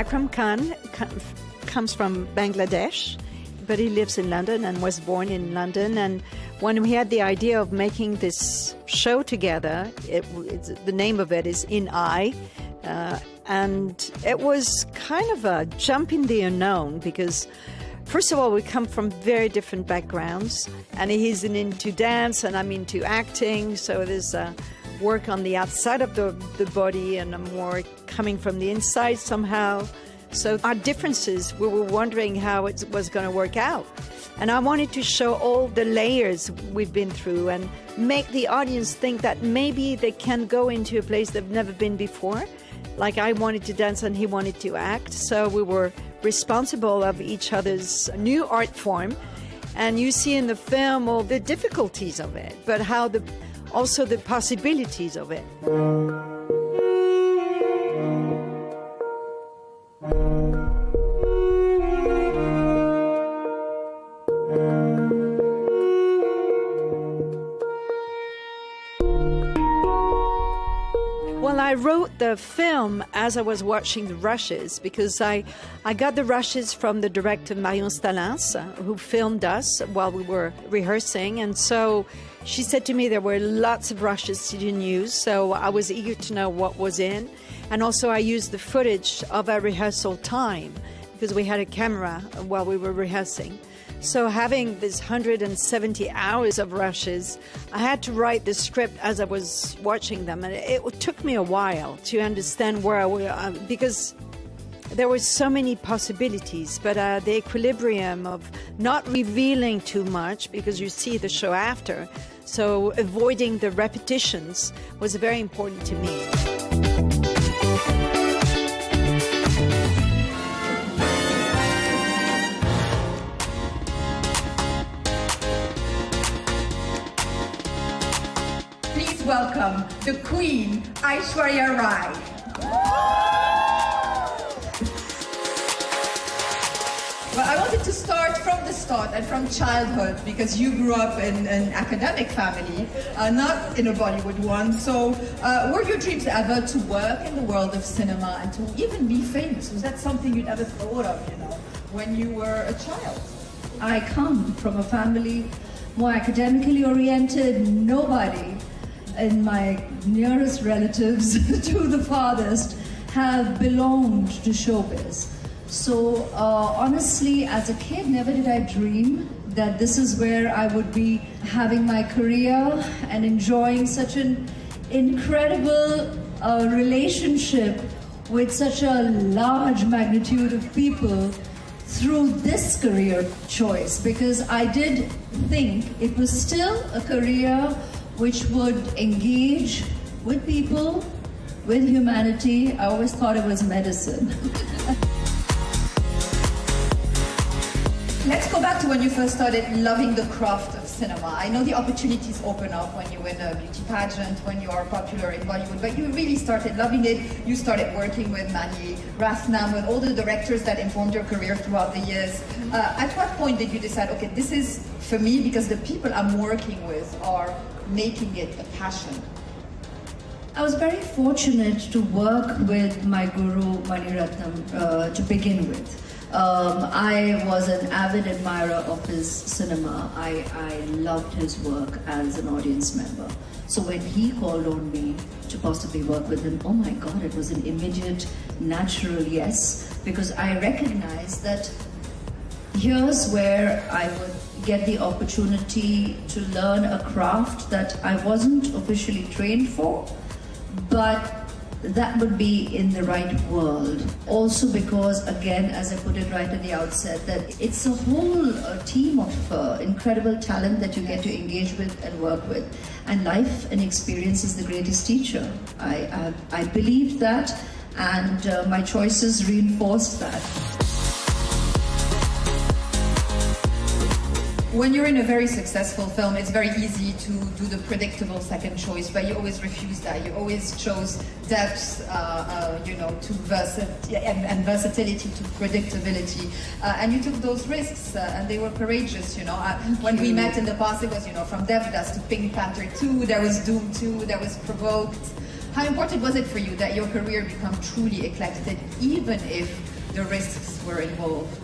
Akram Khan comes from Bangladesh, but he lives in London and was born in London. And when we had the idea of making this show together, the name of it is In I. And it was kind of a jump in the unknown because, first of all, we come from very different backgrounds. And he's into dance and I'm into acting. So there's work on the outside of the body and I'm more coming from the inside somehow. So our differences, we were wondering how it was going to work out. And I wanted to show all the layers we've been through and make the audience think that maybe they can go into a place they've never been before. Like I wanted to dance and he wanted to act. So we were responsible of each other's new art form. And you see in the film all the difficulties of it, but how also the possibilities of it. Well, I wrote the film as I was watching the rushes because I got the rushes from the director Marion Stalins, who filmed us while we were rehearsing. And so she said to me there were lots of rushes she didn't use, so I was eager to know what was in. And also I used the footage of our rehearsal time because we had a camera while we were rehearsing. So having this 170 hours of rushes, I had to write the script as I was watching them. And it took me a while to understand where I was, because there were so many possibilities, but the equilibrium of not revealing too much because you see the show after. So avoiding the repetitions was very important to me. Welcome the Queen, Aishwarya Rai. Well, I wanted to start from the start and from childhood because you grew up in an academic family, not in a Bollywood one. So were your dreams ever to work in the world of cinema and to even be famous? Was that something you'd ever thought of, when you were a child? I come from a family more academically oriented. Nobody in my nearest relatives to the farthest have belonged to showbiz. So honestly, as a kid, never did I dream that this is where I would be having my career and enjoying such an incredible relationship with such a large magnitude of people through this career choice, because I did think it was still a career which would engage with people, with humanity. I always thought it was medicine. Let's go back to when you first started loving the craft of cinema. I know the opportunities open up when you win a beauty pageant, when you are popular in Bollywood, but you really started loving it. You started working with Mani Rathnam, with all the directors that informed your career throughout the years. At what point did you decide, okay, this is for me because the people I'm working with are making it a passion? I was very fortunate to work with my guru Mani Rathnam to begin with. I was an avid admirer of his cinema. I loved his work as an audience member. So when he called on me to possibly work with him, oh my God, it was an immediate, natural yes, because I recognized that here's where I would get the opportunity to learn a craft that I wasn't officially trained for, but that would be in the right world. Also because, again, as I put it right at the outset, that it's a whole team of incredible talent that you get to engage with and work with. And life and experience is the greatest teacher. I believed that, and my choices reinforced that. When you're in a very successful film, it's very easy to do the predictable second choice, but you always refuse that. You always chose depth, to versatility to predictability, and you took those risks, and they were courageous. When we met in the past, it was from Devdas to Pink Panther 2. There was Doom 2. There was Provoked. How important was it for you that your career become truly eclectic, even if the risks were involved?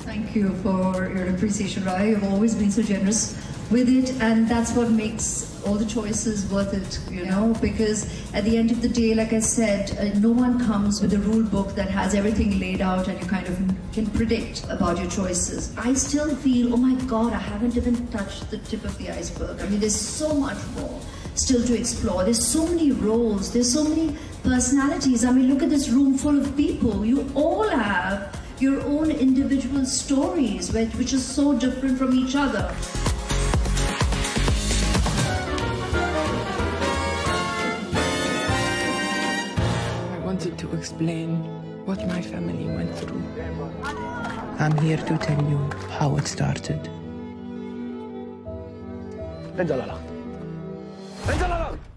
Thank you for your appreciation, Rai. You've always been so generous with it, and that's what makes all the choices worth it, you know, because at the end of the day, like I said, no one comes with a rule book that has everything laid out and you kind of can predict about your choices. I still feel, oh my God, I haven't even touched the tip of the iceberg. I mean, there's so much more still to explore. There's so many roles, there's so many personalities. I mean, look at this room full of people. You all have your own individual stories, which are so different from each other. I wanted to explain what my family went through. I'm here to tell you how it started.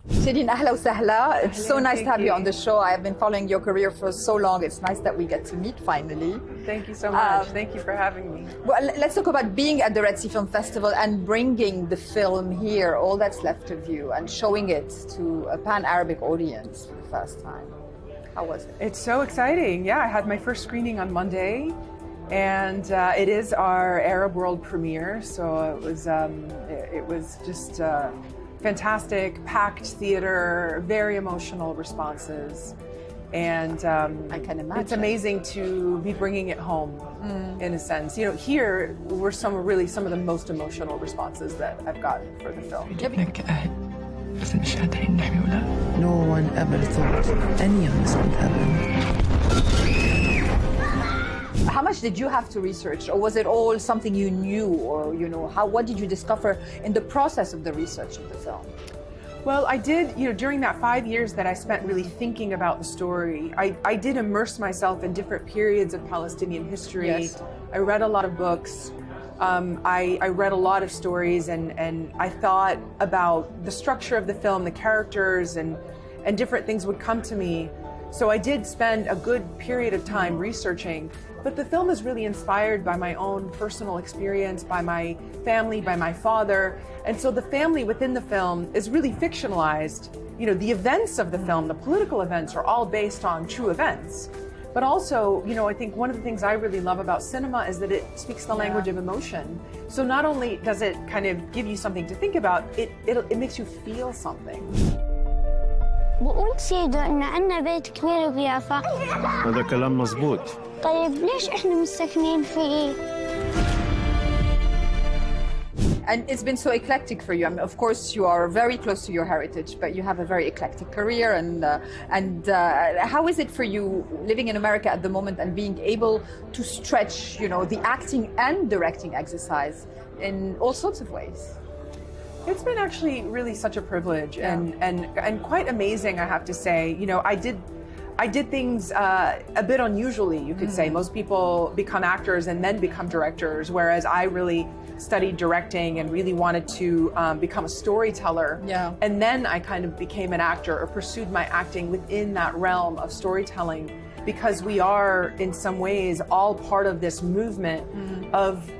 Shireen, ahla wa sahla. It's so nice to have you on the show. I have been following your career for so long. It's nice that we get to meet finally. Thank you so much. Thank you for having me. Well, let's talk about being at the Red Sea Film Festival and bringing the film here, All That's Left of You, and showing it to a pan-Arabic audience for the first time. How was it? It's so exciting. Yeah, I had my first screening on Monday, and it is our Arab world premiere. So it was just fantastic, packed theater, very emotional responses, and I can imagine. It's amazing to be bringing it home, in a sense. You know, here were some of the most emotional responses that I've gotten for the film. No one ever thought any of this would happen. How much did you have to research, or was it all something you knew, or what did you discover in the process of the research of the film? Well, I did, during that 5 years that I spent really thinking about the story, I did immerse myself in different periods of Palestinian history. Yes. I read a lot of books. I read a lot of stories, and I thought about the structure of the film, the characters, and different things would come to me. So I did spend a good period of time researching, but the film is really inspired by my own personal experience, by my family, by my father. And so the family within the film is really fictionalized. The events of the film, the political events, are all based on true events. But also, I think one of the things I really love about cinema is that it speaks the language of emotion. So not only does it kind of give you something to think about, it makes you feel something. بقول سيدو إن عنا بيت كبير وقيافة. هذا كلام مزبوط. طيب ليش إحنا مستكنين فيه؟ And it's been so eclectic for you. I mean, of course, you are very close to your heritage, but you have a very eclectic career. And how is it for you living in America at the moment and being able to stretch, the acting and directing exercise in all sorts of ways? It's been actually really such a privilege and quite amazing, I have to say. I did things a bit unusually, you could say. Most people become actors and then become directors, whereas I really studied directing and really wanted to become a storyteller. Yeah. And then I kind of became an actor or pursued my acting within that realm of storytelling, because we are, in some ways, all part of this movement of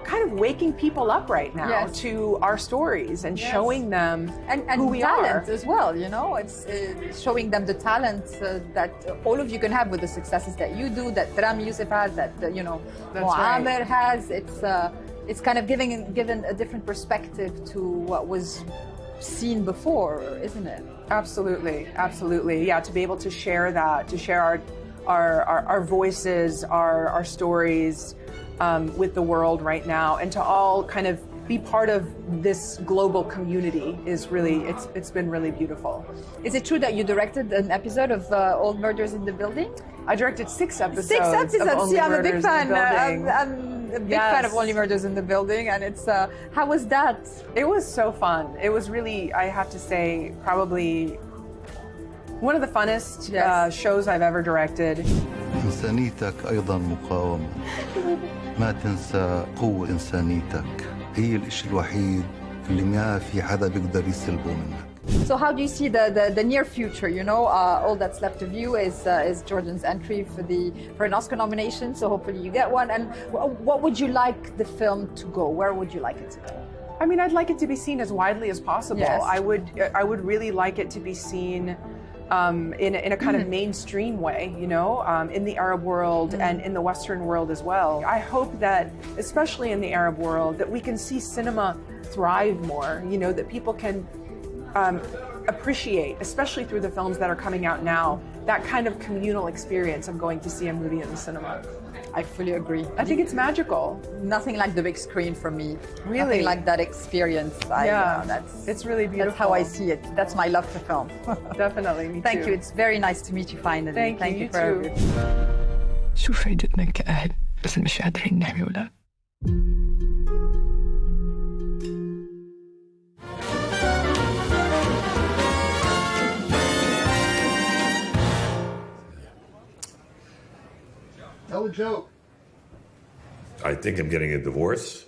kind of waking people up right now to our stories and showing them who we talent are. As well, it's showing them the talent that all of you can have with the successes that you do, that Melinda Nucifora has, that Muammer has. It's kind of given a different perspective to what was seen before, isn't it? Absolutely, absolutely. Yeah, to be able to share that, to share our voices, our stories with the world right now, and to all kind of be part of this global community is really, it's been really beautiful. Is it true that you directed an episode of All Murders in the Building? I directed 6 episodes. 6 episodes. Of Only Yeah, I'm a Murders big fan. in the Building. I'm a big fan of Only Murders in the Building, and it's how was that? It was so fun. It was really, I have to say, probably one of the funnest shows I've ever directed. إنسانيتك أيضا مقاومة. ما تنسى قوة إنسانيتك. هي الإشي الوحيد اللي ما في حدا بيقدر يسلبه منك. So how do you see the near future? All That's Left of You is Jordan's entry for an Oscar nomination. So hopefully you get one. And what would you like the film to go? Where would you like it to go? I mean, I'd like it to be seen as widely as possible. Yes. I would really like it to be seen in a kind of mainstream way, you know, in the Arab world and in the Western world as well. I hope that, especially in the Arab world, that we can see cinema thrive more, you know, that people can appreciate, especially through the films that are coming out now, that kind of communal experience of going to see a movie in the cinema. I fully agree. I think it's magical. Nothing like the big screen for me. Really? Nothing like that experience. It's really beautiful. That's how I see it. That's my love for film. Definitely, me Thank too. you. It's very nice to meet you finally. Thank you for too. everything. شو فايدتنا كأهل بس مش قادرين نحمي أولاد. Tell a joke. I think I'm getting a divorce.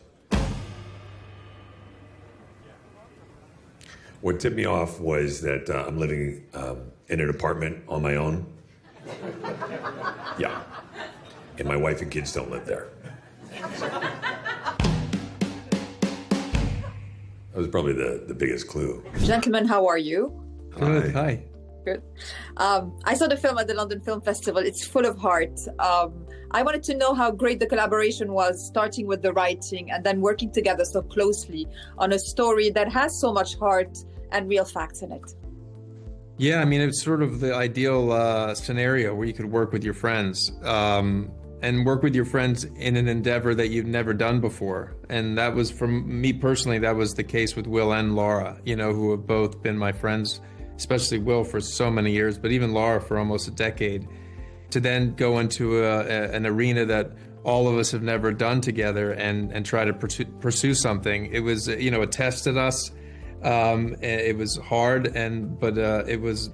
What tipped me off was that I'm living in an apartment on my own. Yeah. And my wife and kids don't live there. That was probably the biggest clue. Gentlemen, how are you? Good. Hi. Good. I saw the film at the London Film Festival. It's full of heart. I wanted to know how great the collaboration was, starting with the writing and then working together so closely on a story that has so much heart and real facts in it. Yeah, I mean, it's sort of the ideal scenario where you could work with your friends and work with your friends in an endeavor that you've never done before. And that was, for me personally, that was the case with Will and Laura, you know, who have both been my friends, especially Will for so many years, but even Laura for almost a decade. To then go into an arena that all of us have never done together and try to pursue something. It was, you know, it tested us. It was hard, but it was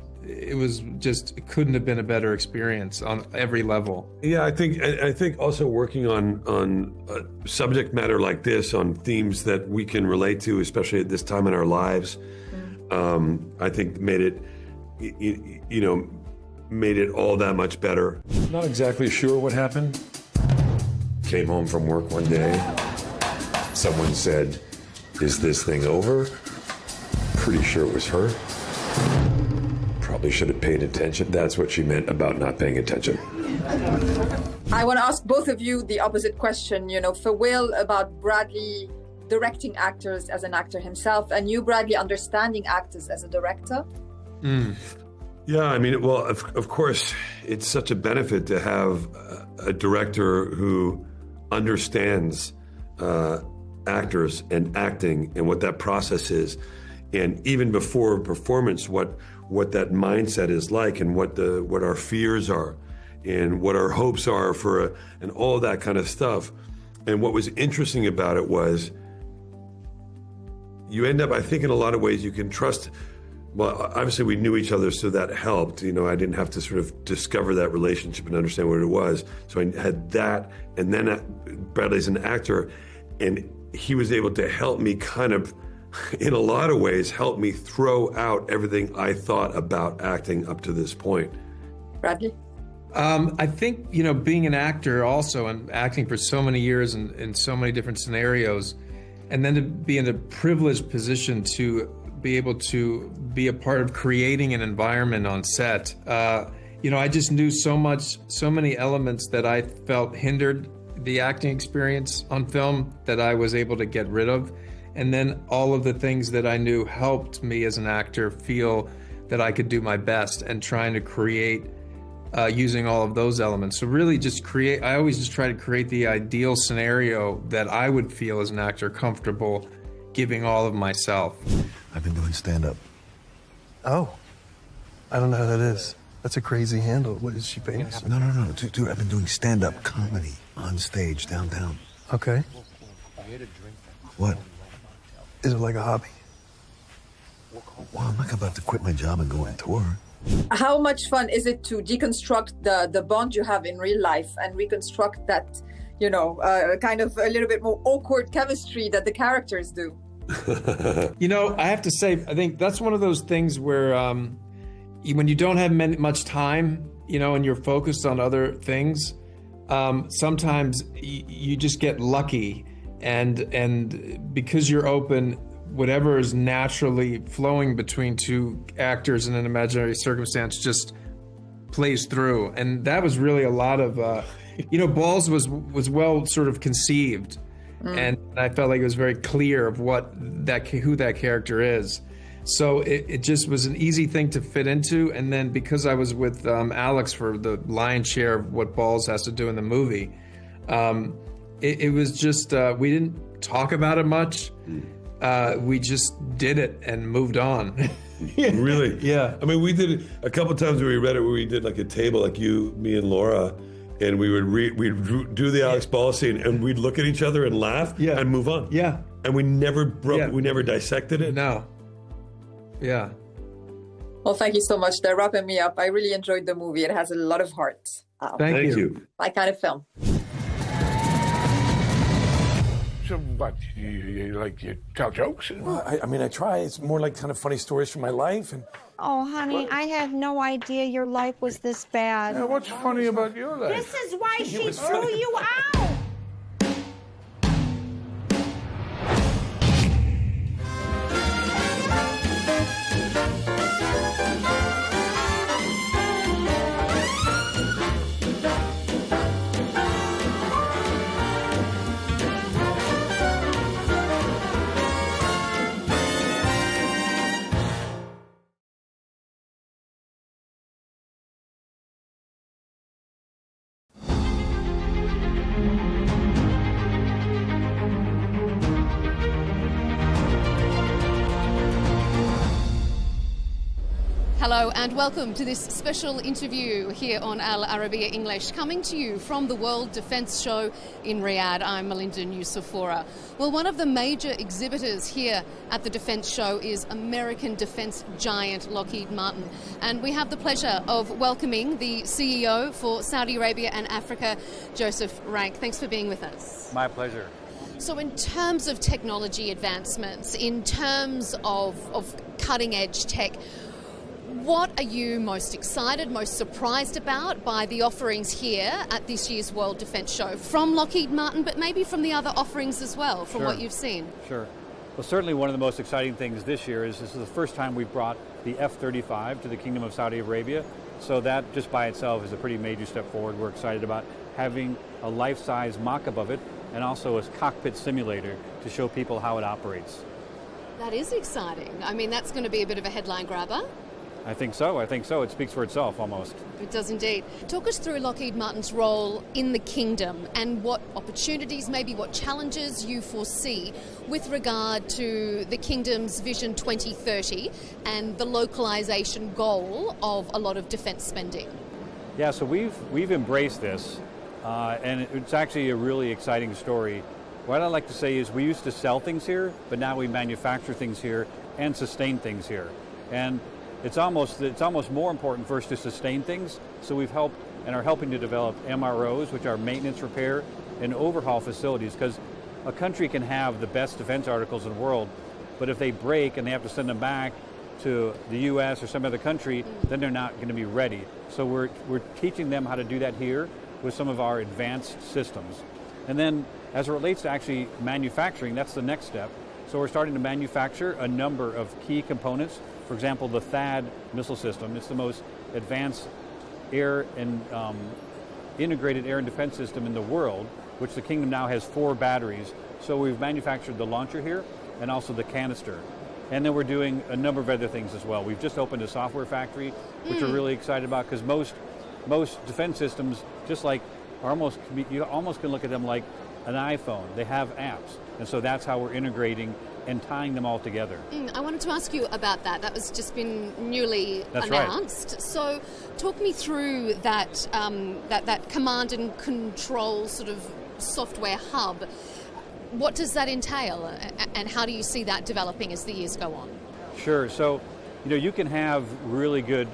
just, it couldn't have been a better experience on every level. Yeah, I think also working on a subject matter like this, on themes that we can relate to, especially at this time in our lives, I think made it, you know, made it all that much better. Not exactly sure what happened. Came home from work one day. Someone said, "Is this thing over?" Pretty sure it was her. Probably should have paid attention. That's what she meant about not paying attention. I want to ask both of you the opposite question, you know, for Will about Bradley directing actors as an actor himself, and you, Bradley, understanding actors as a director. Yeah, I mean, well, of course, it's such a benefit to have a director who understands actors and acting and what that process is. And even before performance, what that mindset is like, and what our fears are, and what our hopes are and all that kind of stuff. And what was interesting about it was, you end up, I think in a lot of ways, you can trust. Well, obviously we knew each other, so that helped. You know, I didn't have to sort of discover that relationship and understand what it was. So I had that, and then Bradley's an actor, and he was able to help me kind of, in a lot of ways, help me throw out everything I thought about acting up to this point. Bradley? I think, you know, being an actor also, and acting for so many years in so many different scenarios, and then to be in a privileged position to be able to be a part of creating an environment on set. You know, I just knew so many elements that I felt hindered the acting experience on film that I was able to get rid of. And then all of the things that I knew helped me as an actor feel that I could do my best, and trying to create using all of those elements. So really I always just try to create the ideal scenario that I would feel as an actor comfortable giving all of myself. I've been doing stand-up. Oh, I don't know how that is. That's a crazy handle. What, is she famous? No. Dude, I've been doing stand-up comedy on stage downtown. Okay. What? Is it like a hobby? Well, I'm not about to quit my job and go on tour. How much fun is it to deconstruct the bond you have in real life and reconstruct that, you know, kind of a little bit more awkward chemistry that the characters do? You know, I have to say, I think that's one of those things where when you don't have much time, you know, and you're focused on other things, sometimes you just get lucky, and because you're open, whatever is naturally flowing between two actors in an imaginary circumstance just plays through. And that was really a lot of, Balls was well sort of conceived. And I felt like it was very clear of who that character is. So it just was an easy thing to fit into. And then because I was with Alex for the lion's share of what Balls has to do in the movie, it was just, we didn't talk about it much. We just did it and moved on. Really? Yeah. I mean, we did it a couple times where we read it, where we did like a table, like you, me, and Laura, and we would do the Alex Ball scene, and we'd look at each other and laugh and move on. Yeah. And we never broke, we never dissected it. No. Yeah. Well, thank you so much. They're wrapping me up. I really enjoyed the movie. It has a lot of heart. Thank you. My kind of film. So what, you tell jokes? Well, I mean, I try. It's more like kind of funny stories from my life. And oh, honey, I had no idea your life was this bad. Yeah, what's funny about your life? This is why she threw you out. Hello and welcome to this special interview here on Al Arabiya English, coming to you from the World Defence Show in Riyadh. I'm Melinda Nucifora. Well, one of the major exhibitors here at the Defence Show is American defence giant Lockheed Martin. And we have the pleasure of welcoming the CEO for Saudi Arabia and Africa, Joseph Rank. Thanks for being with us. My pleasure. So in terms of technology advancements, in terms of cutting-edge tech, what are you most excited, most surprised about by the offerings here at this year's World Defence Show from Lockheed Martin, but maybe from the other offerings as well, from what you've seen? Sure. Well, certainly one of the most exciting things this year is this is the first time we've brought the F-35 to the Kingdom of Saudi Arabia. So that just by itself is a pretty major step forward. We're excited about having a life-size mock-up of it and also a cockpit simulator to show people how it operates. That is exciting. I mean, that's going to be a bit of a headline grabber. I think so. It speaks for itself almost. It does indeed. Talk us through Lockheed Martin's role in the kingdom and what opportunities, maybe what challenges you foresee with regard to the kingdom's Vision 2030 and the localization goal of a lot of defence spending. Yeah, so we've embraced this, and it's actually a really exciting story. What I like to say is we used to sell things here, but now we manufacture things here and sustain things here. And it's almost more important for us to sustain things, so we've helped and are helping to develop MROs, which are maintenance, repair, and overhaul facilities, because a country can have the best defense articles in the world, but if they break and they have to send them back to the U.S. or some other country, then they're not going to be ready. So we're teaching them how to do that here with some of our advanced systems. And then as it relates to actually manufacturing, that's the next step. So we're starting to manufacture a number of key components. For example, the THAAD missile system. It's the most advanced air and integrated air and defense system in the world, which the kingdom now has 4 batteries. So we've manufactured the launcher here and also the canister. And then we're doing a number of other things as well. We've just opened a software factory, which we're really excited about, because most defense systems, just like you almost can look at them like an iPhone. They have apps. And so that's how we're integrating and tying them all together. I wanted to ask you about that. That was just been newly announced. Right. So talk me through that, that command and control sort of software hub. What does that entail, and how do you see that developing as the years go on? Sure. So, you can have really good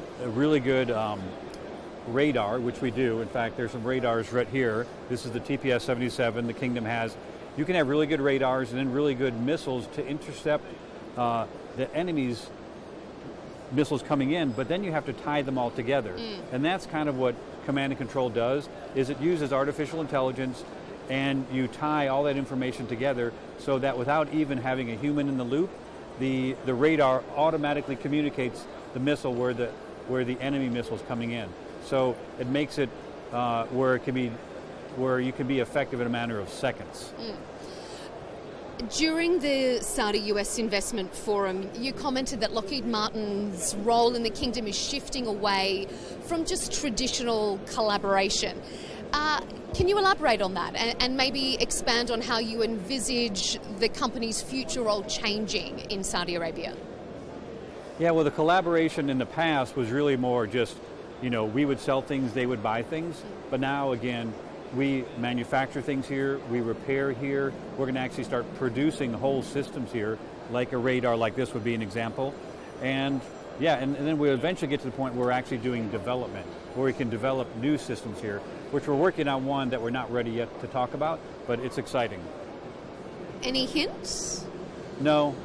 radar, which we do. In fact, there's some radars right here. This is the TPS-77 the kingdom has. You can have really good radars and then really good missiles to intercept the enemy's missiles coming in, but then you have to tie them all together. And that's kind of what command and control does, is it uses artificial intelligence and you tie all that information together so that without even having a human in the loop, the radar automatically communicates the missile where the enemy missile is coming in. So it makes it where you can be effective in a matter of seconds. During the Saudi-US Investment Forum, you commented that Lockheed Martin's role in the kingdom is shifting away from just traditional collaboration. Can you elaborate on that and maybe expand on how you envisage the company's future role changing in Saudi Arabia? Yeah, well, the collaboration in the past was really more just, we would sell things, they would buy things. But now, again, we manufacture things here, we repair here. We're going to actually start producing whole systems here, like a radar like this would be an example. And then we'll eventually get to the point where we're actually doing development, where we can develop new systems here, which we're working on one that we're not ready yet to talk about, but it's exciting. Any hints? No.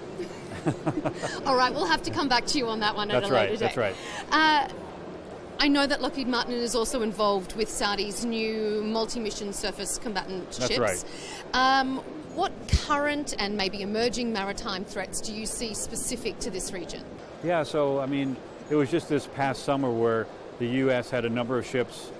All right, we'll have to come back to you on that one at a later date. That's right. I know that Lockheed Martin is also involved with Saudi's new multi-mission surface combatant ships. That's right. What current and maybe emerging maritime threats do you see specific to this region? Yeah, so, it was just this past summer where the U.S. had a number of ships,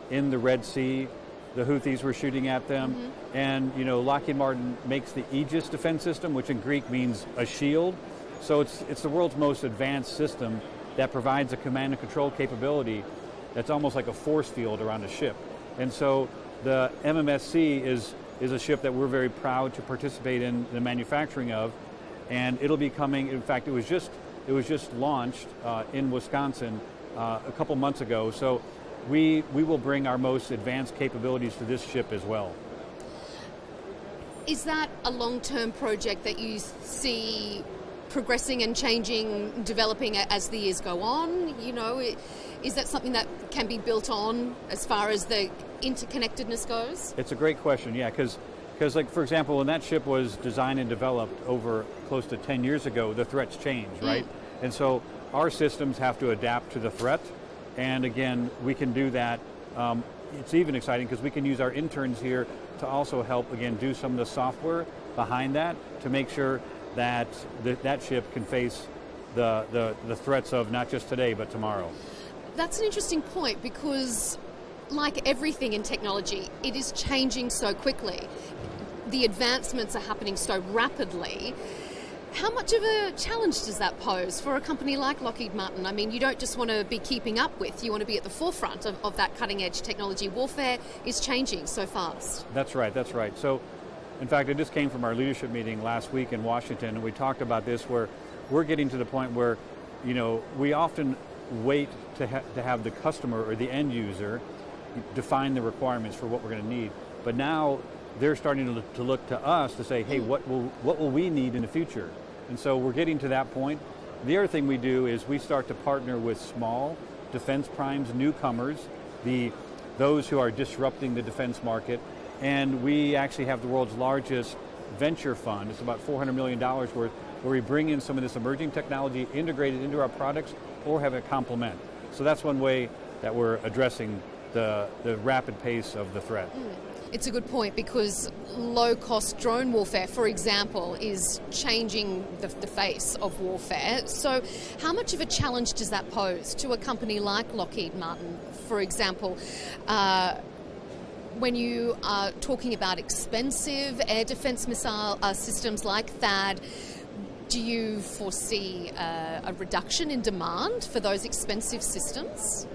in the Red Sea. The Houthis were shooting at them. And, Lockheed Martin makes the Aegis defense system, which in Greek means a shield. So it's the world's most advanced system that provides a command and control capability that's almost like a force field around a ship. And so the MMSC is a ship that we're very proud to participate in the manufacturing of. And it'll be coming, in fact, it was just launched in Wisconsin a couple months ago. So we will bring our most advanced capabilities to this ship as well. Is that a long-term project that you see progressing and changing, developing as the years go on? Is that something that can be built on as far as the interconnectedness goes? It's a great question, yeah, because like, for example, when that ship was designed and developed over close to 10 years ago, the threats changed, right? And so our systems have to adapt to the threat. And again, we can do that. It's even exciting because we can use our interns here to also help, again, do some of the software behind that to make sure that that ship can face the threats of not just today, but tomorrow. That's an interesting point because, like everything in technology, it is changing so quickly. The advancements are happening so rapidly. How much of a challenge does that pose for a company like Lockheed Martin? I mean, you don't just want to be keeping up with, you want to be at the forefront of that cutting-edge technology. Warfare is changing so fast. That's right. So, in fact, I just came from our leadership meeting last week in Washington, and we talked about this where we're getting to the point where, we often wait to have the customer or the end user define the requirements for what we're going to need. But now they're starting to look to us to say, hey, what will we need in the future? And so we're getting to that point. The other thing we do is we start to partner with small defense primes, newcomers, those who are disrupting the defense market. And we actually have the world's largest venture fund. It's about $400 million worth, where we bring in some of this emerging technology integrated into our products or have it complement. So that's one way that we're addressing the rapid pace of the threat. It's a good point because low-cost drone warfare, for example, is changing the face of warfare. So how much of a challenge does that pose to a company like Lockheed Martin, for example? When you are talking about expensive air defense missile systems like THAAD, do you foresee a reduction in demand for those expensive systems?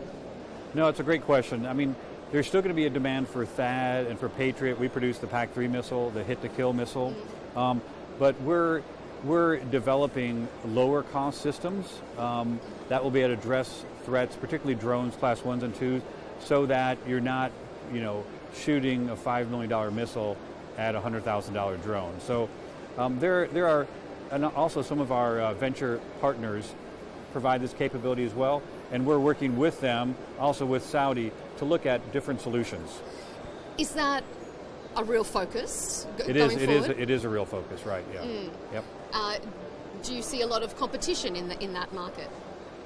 No, it's a great question. I mean, there's still going to be a demand for THAAD and for Patriot. We produce the PAC-3 missile, the hit-to-kill missile. But we're developing lower-cost systems that will be able to address threats, particularly drones, class 1s and 2s, so that you're not, shooting a $5 million missile at a $100,000 drone. So there are, and also some of our venture partners provide this capability as well, and we're working with them, also with Saudi, to look at different solutions. Is that a real focus It is a real focus, right? Yeah. Yep. Do you see a lot of competition in that market?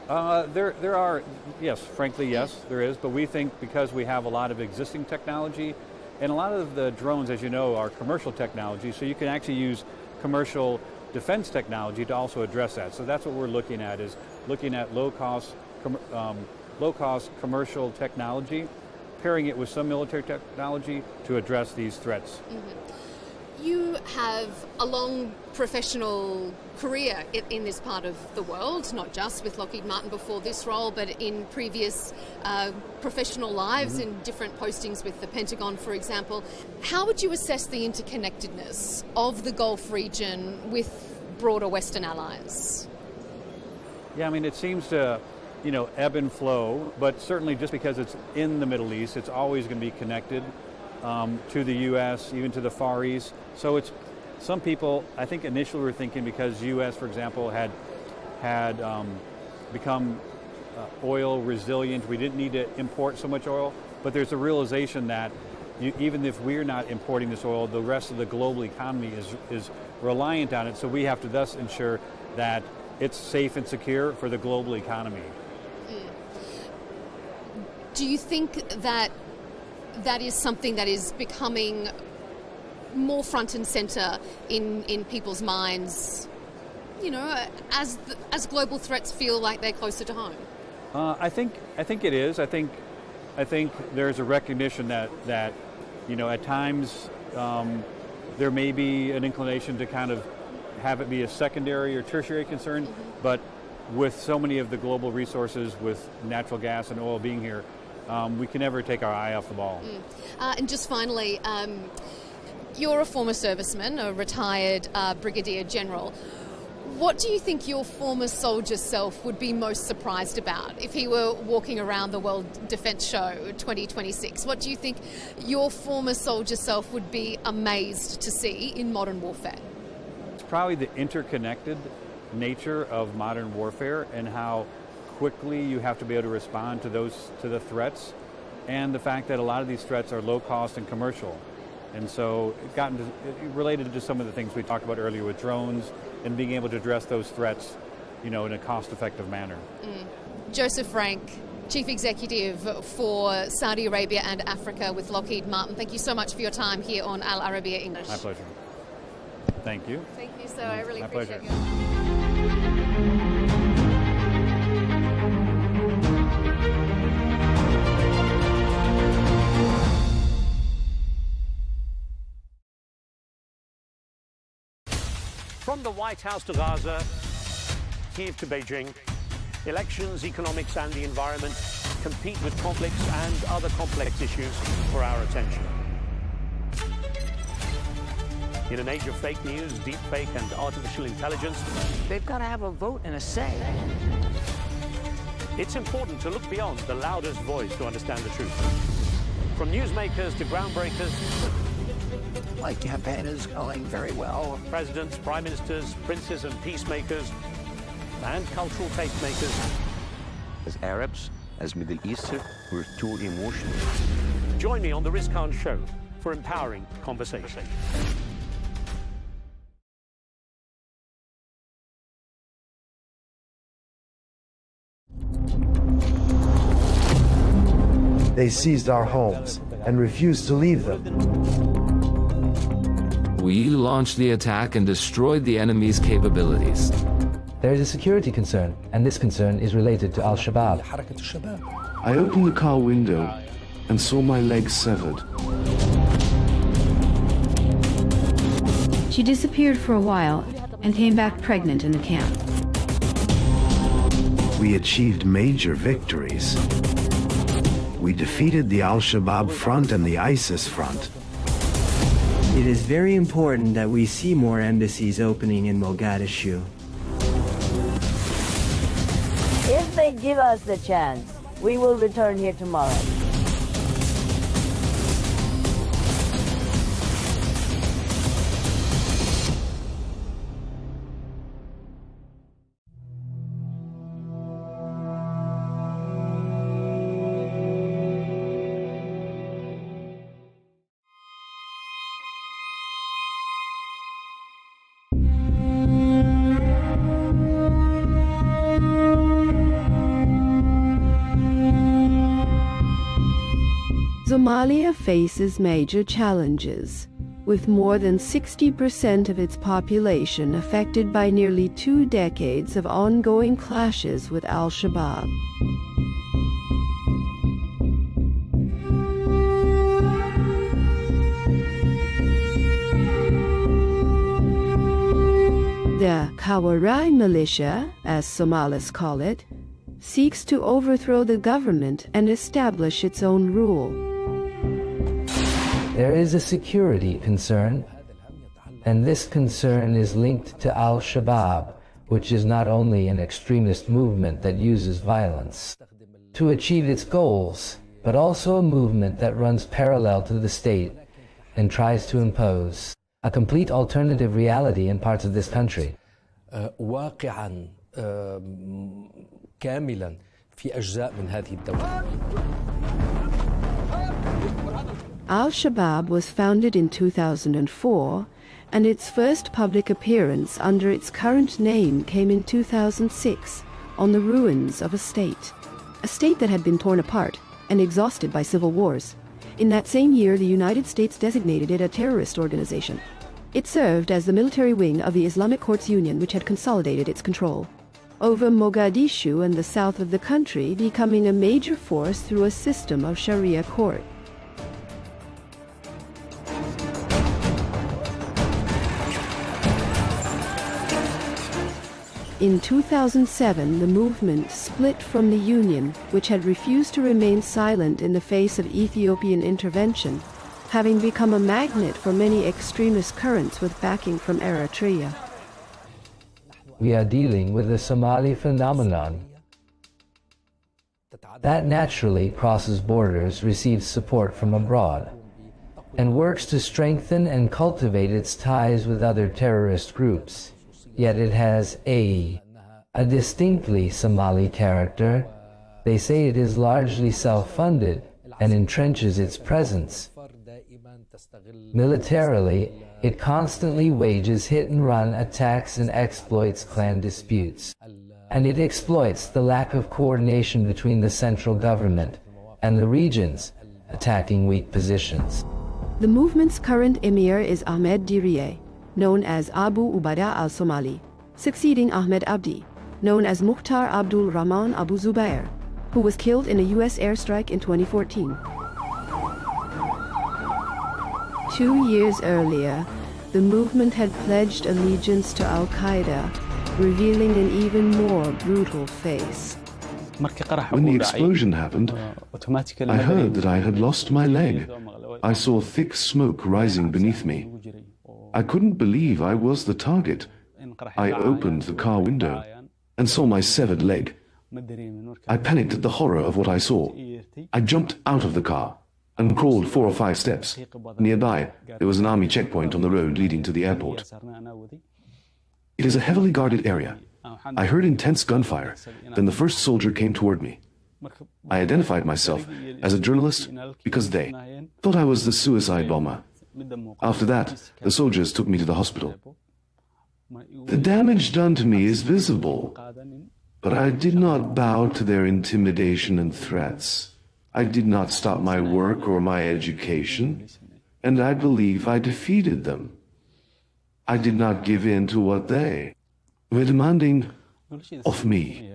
There are, yes, frankly, yes, there is. But we think because we have a lot of existing technology And a lot of the drones, as you know, are commercial technology, so you can actually use commercial defense technology to also address that. So that's what we're looking at, is looking at low-cost commercial technology, pairing it with some military technology to address these threats. You have a long professional career in this part of the world, not just with Lockheed Martin before this role, but in previous professional lives in different postings with the Pentagon, for example. How would you assess the interconnectedness of the Gulf region with broader Western allies? Yeah, I mean, it seems to, ebb and flow, but certainly just because it's in the Middle East, it's always going to be connected to the U.S., even to the Far East. So it's, some people, I think initially were thinking because U.S., for example, had become oil resilient, we didn't need to import so much oil, but there's a realization that even if we're not importing this oil, the rest of the global economy is reliant on it, so we have to thus ensure that it's safe and secure for the global economy. Do you think that that is something that is becoming more front and center in people's minds, as global threats feel like they're closer to home? I think it is. I think there's a recognition that at times there may be an inclination to kind of have it be a secondary or tertiary concern, but with so many of the global resources, with natural gas and oil being here, we can never take our eye off the ball. And just finally, you're a former serviceman, a retired brigadier general. What do you think your former soldier self would be most surprised about if he were walking around the World Defence Show 2026? What do you think your former soldier self would be amazed to see in modern warfare? It's probably the interconnected nature of modern warfare and how quickly you have to be able to respond to the threats, and the fact that a lot of these threats are low cost and commercial. And so it related to some of the things we talked about earlier with drones and being able to address those threats, in a cost-effective manner. Joseph Frank, Chief Executive for Saudi Arabia and Africa with Lockheed Martin, thank you so much for your time here on Al Arabiya English. My pleasure. Thank you. Thank you, sir. I really appreciate pleasure. From the White House to Gaza, Kiev to Beijing, elections, economics and the environment compete with conflicts and other complex issues for our attention. In an age of fake news, deepfake and artificial intelligence, they've got to have a vote and a say. It's important to look beyond the loudest voice to understand the truth. From newsmakers to groundbreakers, My campaign is going very well. Presidents, prime ministers, princes and peacemakers, and cultural tastemakers. As Arabs, as Middle Eastern, we're too emotional. Join me on The Riz Khan Show for empowering conversation. They seized our homes and refused to leave them. We launched the attack and destroyed the enemy's capabilities. There is a security concern, and this concern is related to Al-Shabaab. I opened the car window and saw my legs severed. She disappeared for a while and came back pregnant in the camp. We achieved major victories. We defeated the Al-Shabaab front and the ISIS front. It is very important that we see more embassies opening in Mogadishu. If they give us the chance, we will return here tomorrow. Somalia faces major challenges, with more than 60% of its population affected by nearly 2 decades of ongoing clashes with al-Shabaab. The Kawarai militia, as Somalis call it, seeks to overthrow the government and establish its own rule. There is a security concern, and this concern is linked to al-Shabaab, which is not only an extremist movement that uses violence to achieve its goals, but also a movement that runs parallel to the state and tries to impose a complete alternative reality in parts of this country. واقعا كاملا في أجزاء من هذه الدولة. Al-Shabaab was founded in 2004, and its first public appearance under its current name came in 2006 on the ruins of a state that had been torn apart and exhausted by civil wars. In that same year, the United States designated it a terrorist organization. It served as the military wing of the Islamic Courts Union, which had consolidated its control over Mogadishu and the south of the country, becoming a major force through a system of Sharia court. In 2007, the movement split from the Union, which had refused to remain silent in the face of Ethiopian intervention, having become a magnet for many extremist currents with backing from Eritrea. We are dealing with a Somali phenomenon that naturally crosses borders, receives support from abroad, and works to strengthen and cultivate its ties with other terrorist groups. Yet it has a distinctly Somali character. They say it is largely self-funded and entrenches its presence. Militarily, it constantly wages hit-and-run attacks and exploits clan disputes. And it exploits the lack of coordination between the central government and the regions, attacking weak positions. The movement's current emir is Ahmed Diriye, known as Abu Ubada al-Somali, succeeding Ahmed Abdi, known as Mukhtar Abdul Rahman Abu Zubair, who was killed in a U.S. airstrike in 2014. 2 years earlier, the movement had pledged allegiance to al-Qaeda, revealing an even more brutal face. When the explosion happened, I heard that I had lost my leg. I saw thick smoke rising beneath me. I couldn't believe I was the target. I opened the car window and saw my severed leg. I panicked at the horror of what I saw. I jumped out of the car and crawled 4 or 5 steps. Nearby, there was an army checkpoint on the road leading to the airport. It is a heavily guarded area. I heard intense gunfire. Then the first soldier came toward me. I identified myself as a journalist because they thought I was the suicide bomber. After that, the soldiers took me to the hospital. The damage done to me is visible, but I did not bow to their intimidation and threats. I did not stop my work or my education, and I believe I defeated them. I did not give in to what they were demanding of me.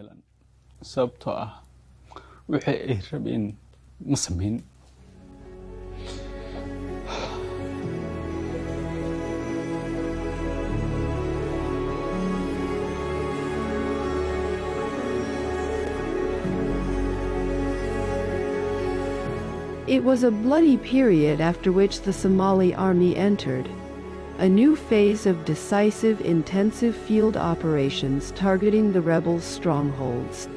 It was a bloody period after which the Somali army entered. A new phase of decisive, intensive field operations targeting the rebels' strongholds.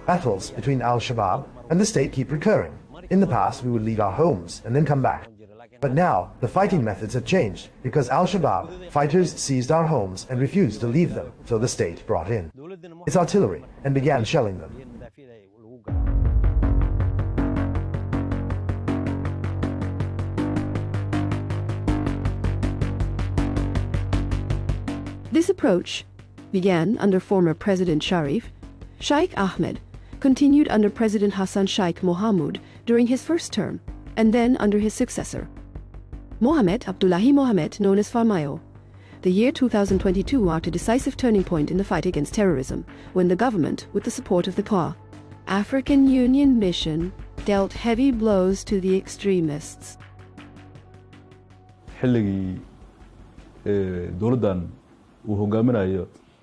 Battles between al-Shabaab and the state keep recurring. In the past, we would leave our homes and then come back. But now, the fighting methods have changed because al-Shabaab fighters seized our homes and refused to leave them, so the state brought in its artillery and began shelling them. This approach began under former President Sharif. Sheikh Ahmed continued under President Hassan Sheikh Mohamud during his first term, and then under his successor, Mohamed Abdullahi Mohamed, known as Farmayo. The year 2022 marked a decisive turning point in the fight against terrorism, when the government, with the support of the African Union mission, dealt heavy blows to the extremists.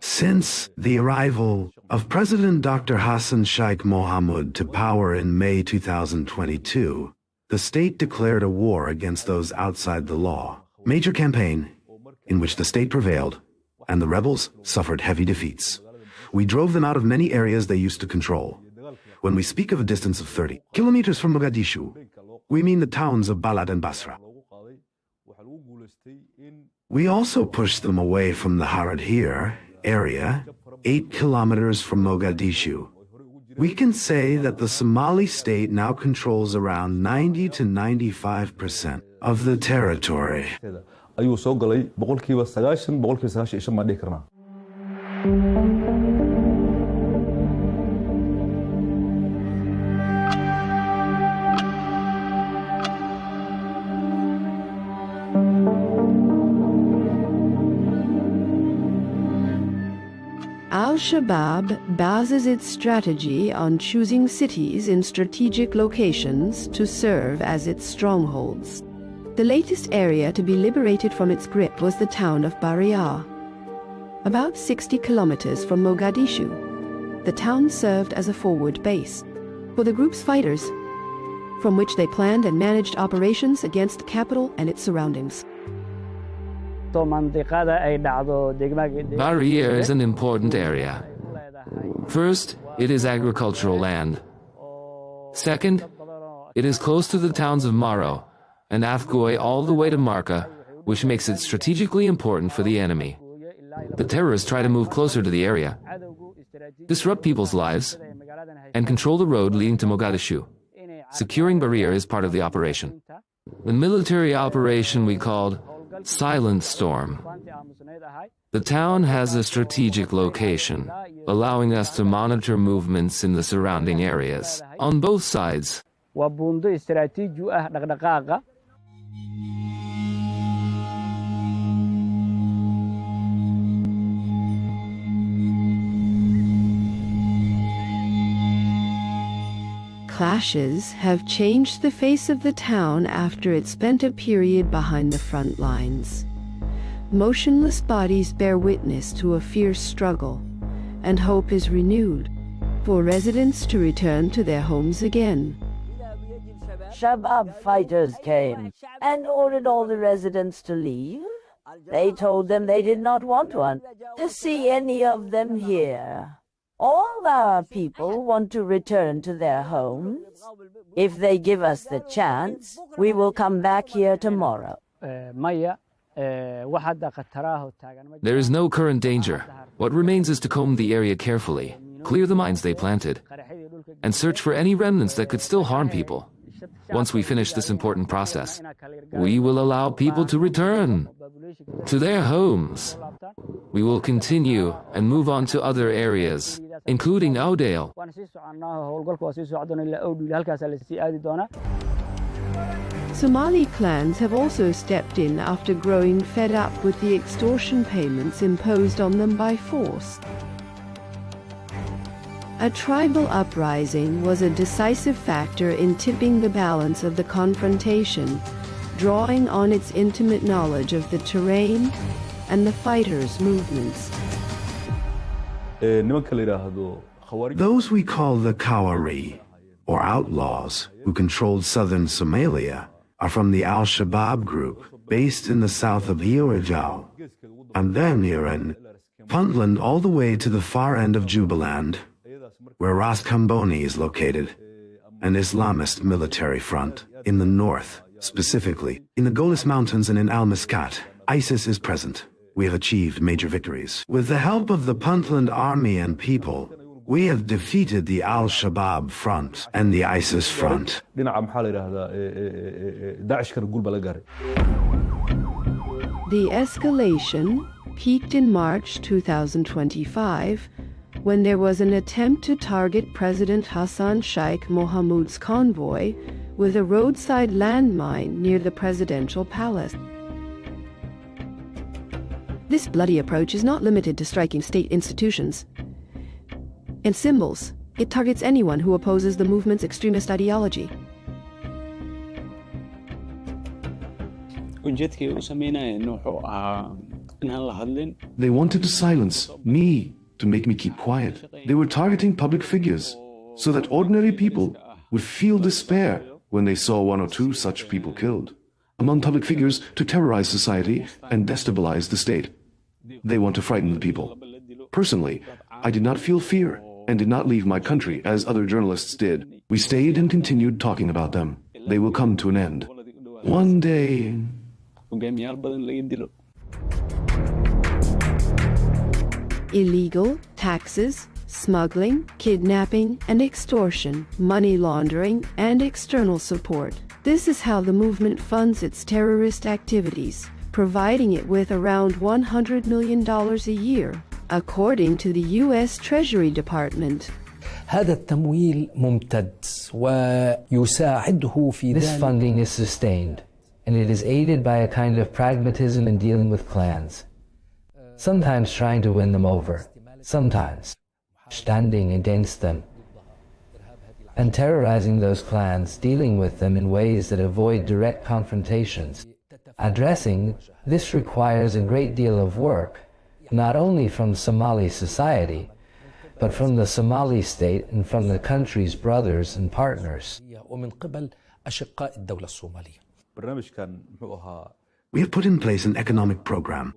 Since the arrival of President Dr. Hassan Sheikh Mohamud to power in May 2022, the state declared a war against those outside the law. Major campaign in which the state prevailed and the rebels suffered heavy defeats. We drove them out of many areas they used to control. When we speak of a distance of 30 kilometers from Mogadishu, we mean the towns of Balad and Basra. We also pushed them away from the Haradhir area, 8 kilometers from Mogadishu. We can say that the Somali state now controls around 90 to 95% of the territory. Al-Shabaab bases its strategy on choosing cities in strategic locations to serve as its strongholds. The latest area to be liberated from its grip was the town of Baria, about 60 kilometers from Mogadishu. The town served as a forward base for the group's fighters, from which they planned and managed operations against the capital and its surroundings. Baria is an important area. First, it is agricultural land. Second, it is close to the towns of Maro and Afgoy all the way to Marca, which makes it strategically important for the enemy. The terrorists try to move closer to the area, disrupt people's lives, and control the road leading to Mogadishu. Securing Baria is part of the operation. The military operation we called Silent Storm. The town has a strategic location, allowing us to monitor movements in the surrounding areas, on both sides. Clashes have changed the face of the town after it spent a period behind the front lines. Motionless bodies bear witness to a fierce struggle, and hope is renewed for residents to return to their homes again. Shabab fighters came and ordered all the residents to leave. They told them they did not want to see any of them here. All our people want to return to their homes. If they give us the chance, we will come back here tomorrow. There is no current danger. What remains is to comb the area carefully, clear the mines they planted, and search for any remnants that could still harm people. Once we finish this important process, we will allow people to return to their homes. We will continue and move on to other areas, including Oudale. Somali clans have also stepped in after growing fed up with the extortion payments imposed on them by force. A tribal uprising was a decisive factor in tipping the balance of the confrontation, drawing on its intimate knowledge of the terrain and the fighters' movements. Those we call the Kawari, or outlaws, who controlled southern Somalia, are from the Al-Shabaab group, based in the south of Hiorajau, and then near in Puntland all the way to the far end of Jubaland, where Ras Kamboni is located, an Islamist military front. In the north, specifically, in the Golis Mountains and in Al-Muscat, ISIS is present. We have achieved major victories. With the help of the Puntland army and people, we have defeated the Al-Shabaab front and the ISIS front. The escalation peaked in March 2025 when there was an attempt to target President Hassan Sheikh Mohamud's convoy with a roadside landmine near the presidential palace. This bloody approach is not limited to striking state institutions and symbols. It targets anyone who opposes the movement's extremist ideology. They wanted to silence me, to make me keep quiet. They were targeting public figures so that ordinary people would feel despair when they saw one or two such people killed. Among public figures to terrorize society and destabilize the state. They want to frighten the people. Personally, I did not feel fear and did not leave my country as other journalists did. We stayed and continued talking about them. They will come to an end. One day. Illegal, taxes, smuggling, kidnapping and extortion, money laundering and external support. This is how the movement funds its terrorist activities, providing it with around $100 million a year, according to the U.S. Treasury Department. هذا التمويل ممتد ويساعده في This funding is sustained, and it is aided by a kind of pragmatism in dealing with clans. Sometimes trying to win them over, sometimes standing against them, and terrorizing those clans, dealing with them in ways that avoid direct confrontations. Addressing this requires a great deal of work, not only from Somali society, but from the Somali state and from the country's brothers and partners. We have put in place an economic program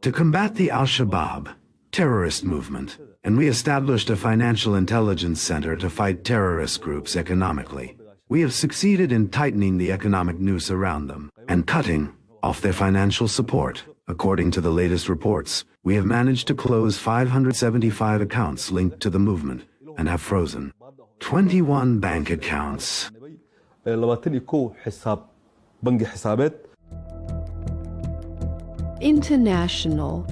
to combat the Al-Shabaab terrorist movement, and we established a financial intelligence center to fight terrorist groups economically. We have succeeded in tightening the economic noose around them and cutting off their financial support. According to the latest reports, we have managed to close 575 accounts linked to the movement and have frozen 21 bank accounts. International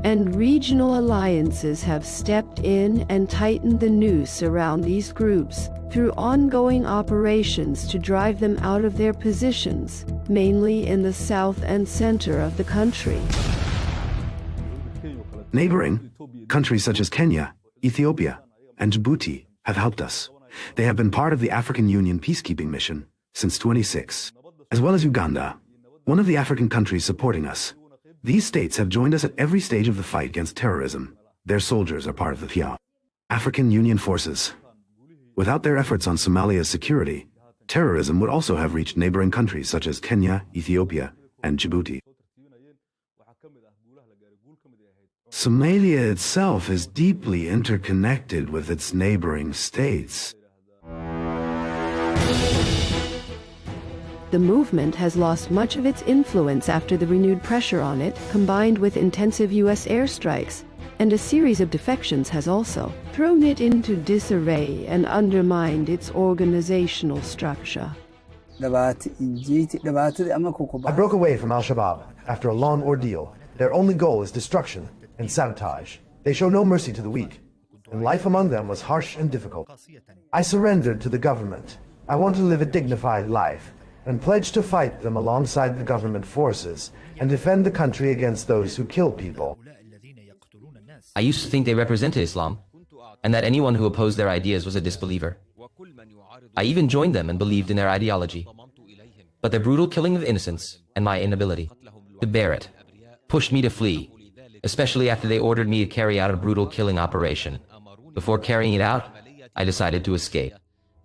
and regional alliances have stepped in and tightened the noose around these groups through ongoing operations to drive them out of their positions, mainly in the south and center of the country. Neighboring countries such as Kenya, Ethiopia, and Djibouti have helped us. They have been part of the African Union peacekeeping mission since 26, as well as Uganda, one of the African countries supporting us. These states have joined us at every stage of the fight against terrorism. Their soldiers are part of the FIA, African Union forces. Without their efforts on Somalia's security, terrorism would also have reached neighboring countries such as Kenya, Ethiopia, and Djibouti. Somalia itself is deeply interconnected with its neighboring states. The movement has lost much of its influence after the renewed pressure on it, combined with intensive U.S. airstrikes, and a series of defections has also thrown it into disarray and undermined its organizational structure. I broke away from Al-Shabaab after a long ordeal. Their only goal is destruction and sabotage. They show no mercy to the weak, and life among them was harsh and difficult. I surrendered to the government. I want to live a dignified life, and pledged to fight them alongside the government forces and defend the country against those who kill people. I used to think they represented Islam, and that anyone who opposed their ideas was a disbeliever. I even joined them and believed in their ideology. But their brutal killing of innocents and my inability to bear it pushed me to flee, especially after they ordered me to carry out a brutal killing operation. Before carrying it out, I decided to escape.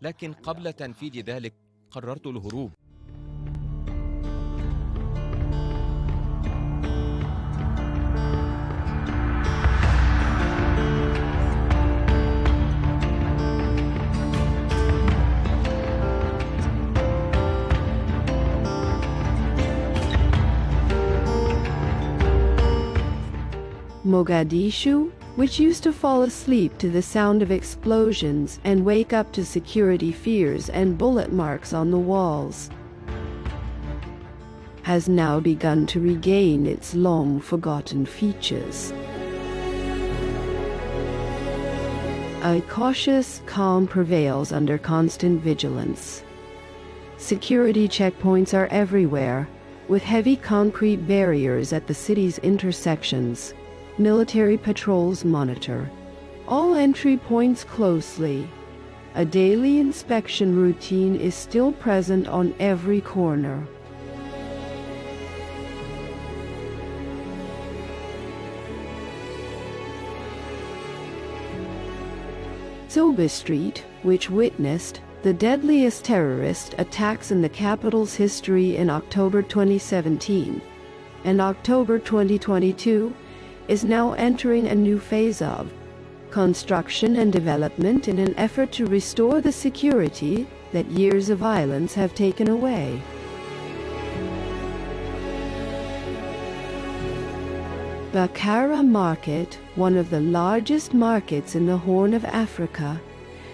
لكن قبل تنفيذ ذلك قررت الهروب. Mogadishu, which used to fall asleep to the sound of explosions and wake up to security fears and bullet marks on the walls, has now begun to regain its long-forgotten features. A cautious calm prevails under constant vigilance. Security checkpoints are everywhere, with heavy concrete barriers at the city's intersections. Military patrols monitor all entry points closely. A daily inspection routine is still present on every corner. Sobe Street, which witnessed the deadliest terrorist attacks in the capital's history in October 2017 and October 2022, is now entering a new phase of construction and development in an effort to restore the security that years of violence have taken away. Bakara Market, one of the largest markets in the Horn of Africa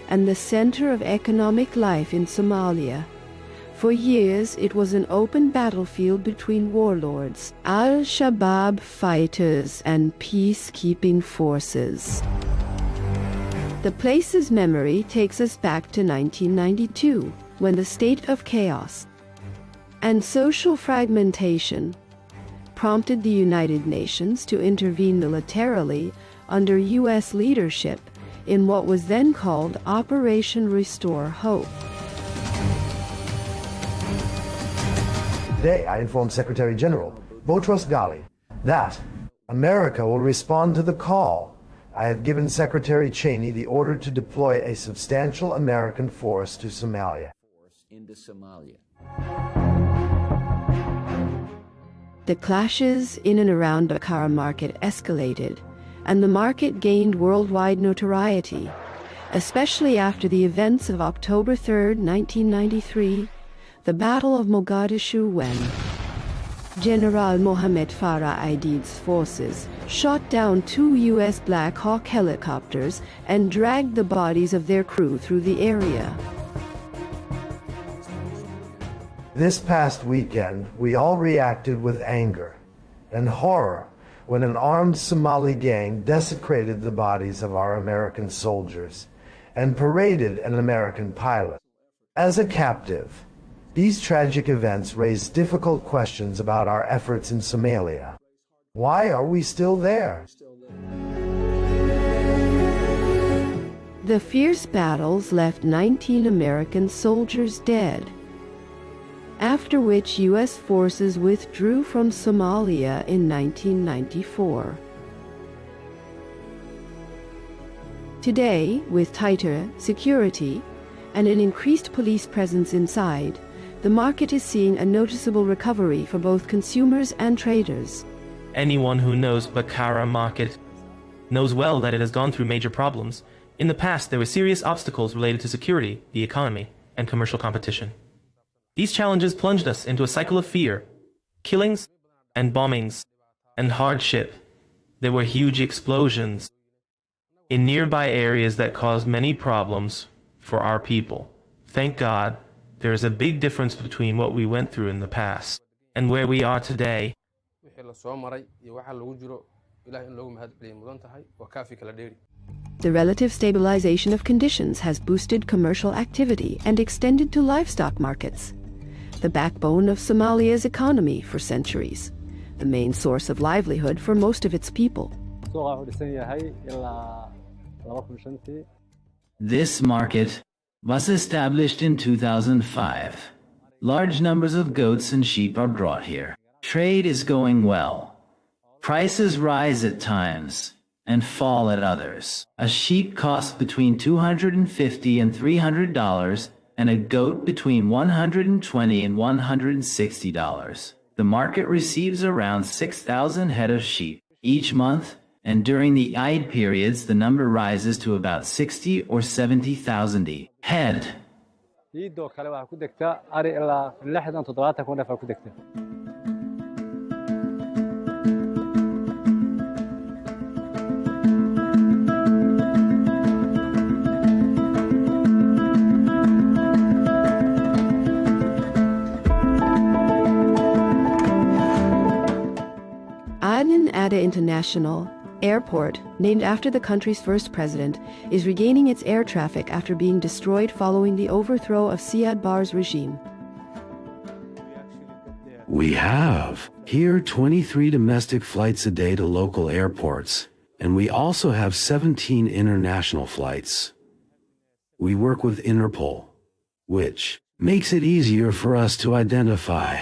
and the center of economic life in Somalia. For years, it was an open battlefield between warlords, Al-Shabaab fighters, and peacekeeping forces. The place's memory takes us back to 1992, when the state of chaos and social fragmentation prompted the United Nations to intervene militarily under U.S. leadership in what was then called Operation Restore Hope. Today, I informed Secretary General Boutros Ghali that America will respond to the call. I have given Secretary Cheney the order to deploy a substantial American force to Somalia. The clashes in and around Bakara Market escalated, and the market gained worldwide notoriety, especially after the events of October 3, 1993, the Battle of Mogadishu, when General Mohammed Farah Aidid's forces shot down 2 U.S. Black Hawk helicopters and dragged the bodies of their crew through the area. This past weekend, we all reacted with anger and horror when an armed Somali gang desecrated the bodies of our American soldiers and paraded an American pilot as a captive. These tragic events raise difficult questions about our efforts in Somalia. Why are we still there? The fierce battles left 19 American soldiers dead, after which U.S. forces withdrew from Somalia in 1994. Today, with tighter security and an increased police presence inside, the market is seeing a noticeable recovery for both consumers and traders. Anyone who knows Bakara Market knows well that it has gone through major problems. In the past, there were serious obstacles related to security, the economy, and commercial competition. These challenges plunged us into a cycle of fear, killings, and bombings, and hardship. There were huge explosions in nearby areas that caused many problems for our people. Thank God, there is a big difference between what we went through in the past and where we are today. The relative stabilization of conditions has boosted commercial activity and extended to livestock markets, the backbone of Somalia's economy for centuries, the main source of livelihood for most of its people. This market was established in 2005. Large numbers of goats and sheep are brought here. Trade is going well. Prices rise at times and fall at others. A sheep costs between $250 and $300, and a goat between $120 and $160. The market receives around 6,000 head of sheep each month, and during the Eid periods the number rises to about 60 or 70,000 head. Aden Ada International, Airport, named after the country's first president, is regaining its air traffic after being destroyed following the overthrow of Siad Barre's regime. We have here 23 domestic flights a day to local airports, and we also have 17 international flights. We work with Interpol, which makes it easier for us to identify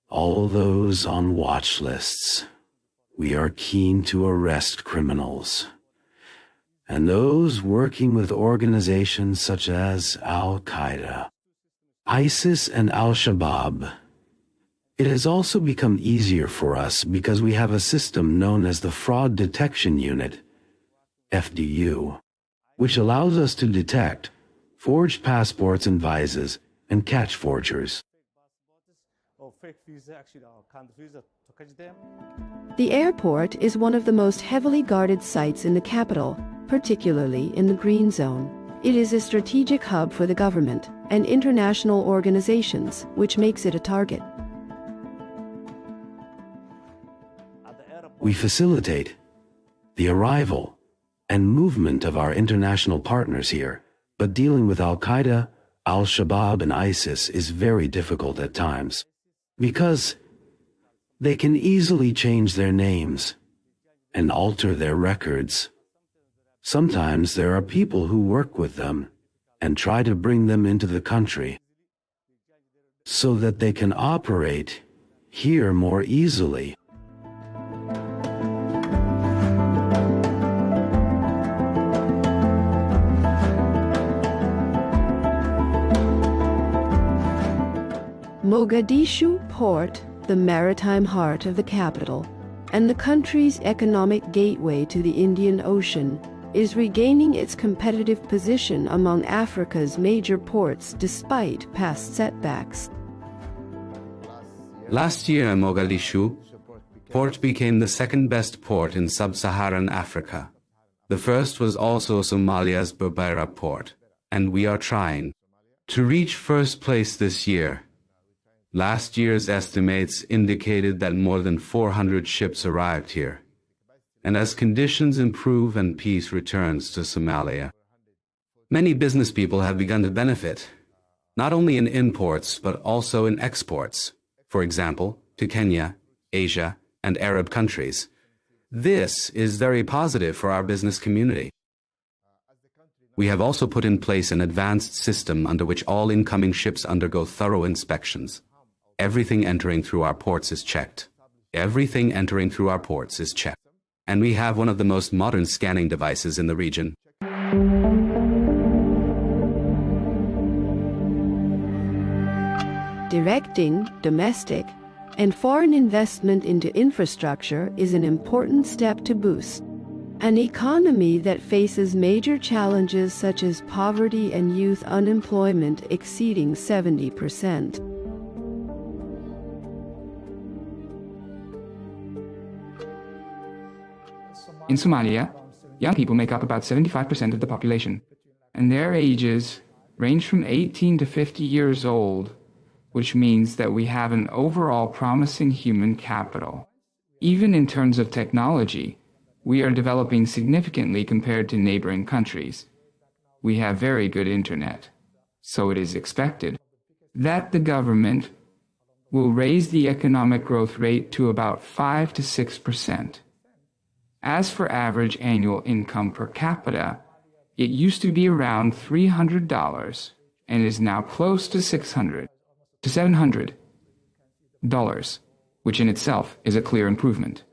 all those on watch lists. We are keen to arrest criminals, and those working with organizations such as Al-Qaeda, ISIS, and Al-Shabaab. It has also become easier for us because we have a system known as the Fraud Detection Unit, FDU, which allows us to detect forged passports and visas and catch forgers. The airport is one of the most heavily guarded sites in the capital, particularly in the Green Zone. It is a strategic hub for the government and international organizations, which makes it a target. We facilitate the arrival and movement of our international partners here, but dealing with Al-Qaeda, Al-Shabaab, and ISIS is very difficult at times, because they can easily change their names and alter their records. Sometimes there are people who work with them and try to bring them into the country so that they can operate here more easily. Mogadishu Port, the maritime heart of the capital, and the country's economic gateway to the Indian Ocean, is regaining its competitive position among Africa's major ports despite past setbacks. Last year, Mogadishu Port became the second-best port in sub-Saharan Africa. The first was also Somalia's Berbera port, and we are trying to reach first place this year. Last year's estimates indicated that more than 400 ships arrived here. And as conditions improve and peace returns to Somalia, many business people have begun to benefit, not only in imports but also in exports, for example, to Kenya, Asia, and Arab countries. This is very positive for our business community. We have also put in place an advanced system under which all incoming ships undergo thorough inspections. Everything entering through our ports is checked. Everything entering through our ports is checked. And we have one of the most modern scanning devices in the region. Directing domestic and foreign investment into infrastructure is an important step to boost an economy that faces major challenges such as poverty and youth unemployment exceeding 70%. In Somalia, young people make up about 75% of the population, and their ages range from 18 to 50 years old, which means that we have an overall promising human capital. Even in terms of technology, we are developing significantly compared to neighboring countries. We have very good internet, so it is expected that the government will raise the economic growth rate to about 5 to 6%. As for average annual income per capita, it used to be around $300 and is now close to $600 to $700, which in itself is a clear improvement.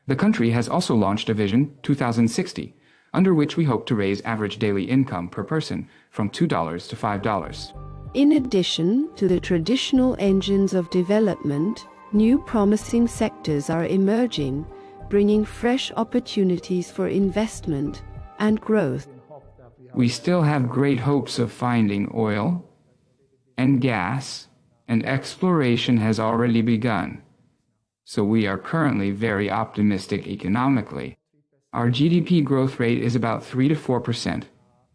The country has also launched a Vision 2060, under which we hope to raise average daily income per person from $2 to $5. In addition to the traditional engines of development, new promising sectors are emerging, bringing fresh opportunities for investment and growth. We still have great hopes of finding oil and gas, and exploration has already begun. So we are currently very optimistic economically. Our GDP growth rate is about 3 to 4%.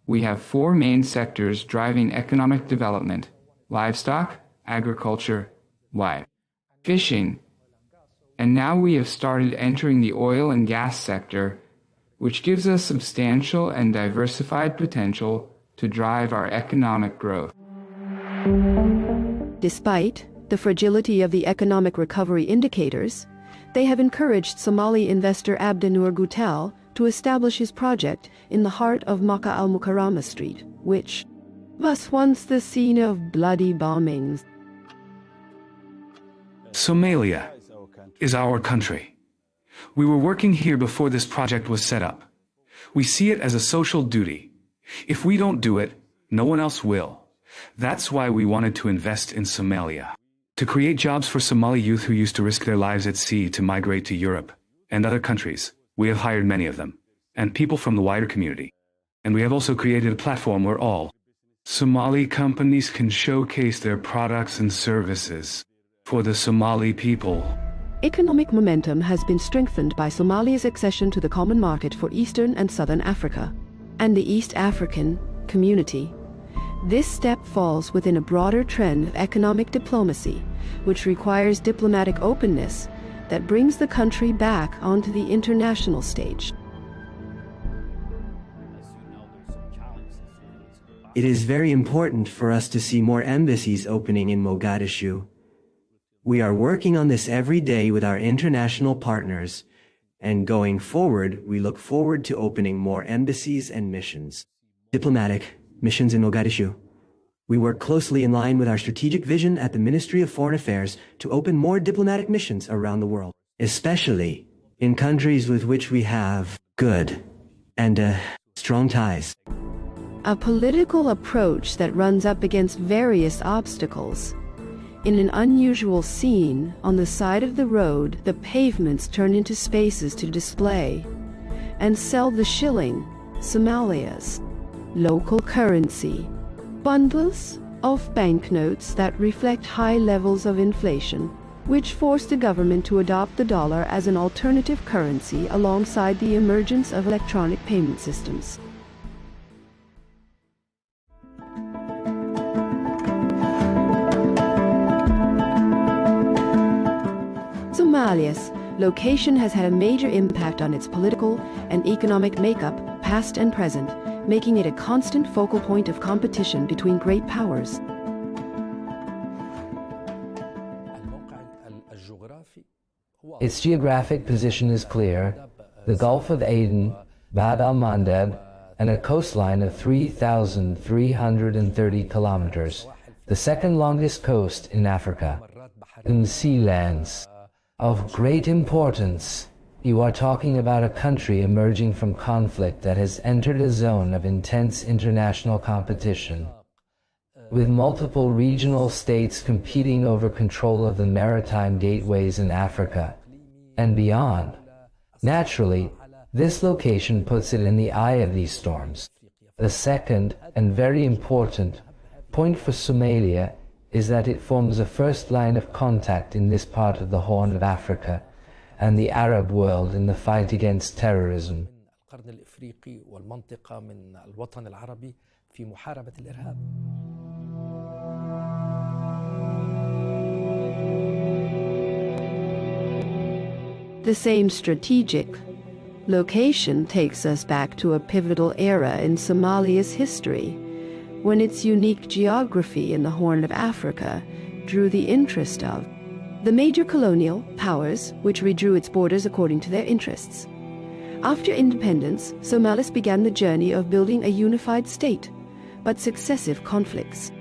We have 4 main sectors driving economic development: livestock, agriculture, fishing, And now we have started entering the oil and gas sector, which gives us substantial and diversified potential to drive our economic growth. Despite the fragility of the economic recovery indicators, they have encouraged Somali investor Abdinur Gutel to establish his project in the heart of Makkah al-Mukarramah Street, which was once the scene of bloody bombings. Somalia is our country. We were working here before this project was set up. We see it as a social duty. If we don't do it, no one else will. That's why we wanted to invest in Somalia. To create jobs for Somali youth who used to risk their lives at sea to migrate to Europe and other countries. We have hired many of them, and people from the wider community. And we have also created a platform where all Somali companies can showcase their products and services for the Somali people. Economic momentum has been strengthened by Somalia's accession to the common market for Eastern and Southern Africa and the East African community. This step falls within a broader trend of economic diplomacy, which requires diplomatic openness that brings the country back onto the international stage. It is very important for us to see more embassies opening in Mogadishu. We are working on this every day with our international partners, and going forward, we look forward to opening more embassies and missions. Diplomatic missions in Mogadishu. We work closely in line with our strategic vision at the Ministry of Foreign Affairs to open more diplomatic missions around the world, especially in countries with which we have good and strong ties. A political approach that runs up against various obstacles. In an unusual scene, on the side of the road, the pavements turn into spaces to display and sell the shilling, Somalia's local currency. Bundles of banknotes that reflect high levels of inflation, which forced the government to adopt the dollar as an alternative currency alongside the emergence of electronic payment systems. Somalia's location has had a major impact on its political and economic makeup, past and present, making it a constant focal point of competition between great powers. Its geographic position is clear: the Gulf of Aden, Bab al-Mandeb, and a coastline of 3,330 kilometers, the second longest coast in Africa. In sea lands of great importance, you are talking about a country emerging from conflict that has entered a zone of intense international competition, with multiple regional states competing over control of the maritime gateways in Africa and beyond. Naturally, this location puts it in the eye of these storms. The second, and very important, point for Somalia is that it forms the first line of contact in this part of the Horn of Africa and the Arab world in the fight against terrorism. The same strategic location takes us back to a pivotal era in Somalia's history, when its unique geography in the Horn of Africa drew the interest of the major colonial powers, which redrew its borders according to their interests. After independence, Somalis began the journey of building a unified state, but successive conflicts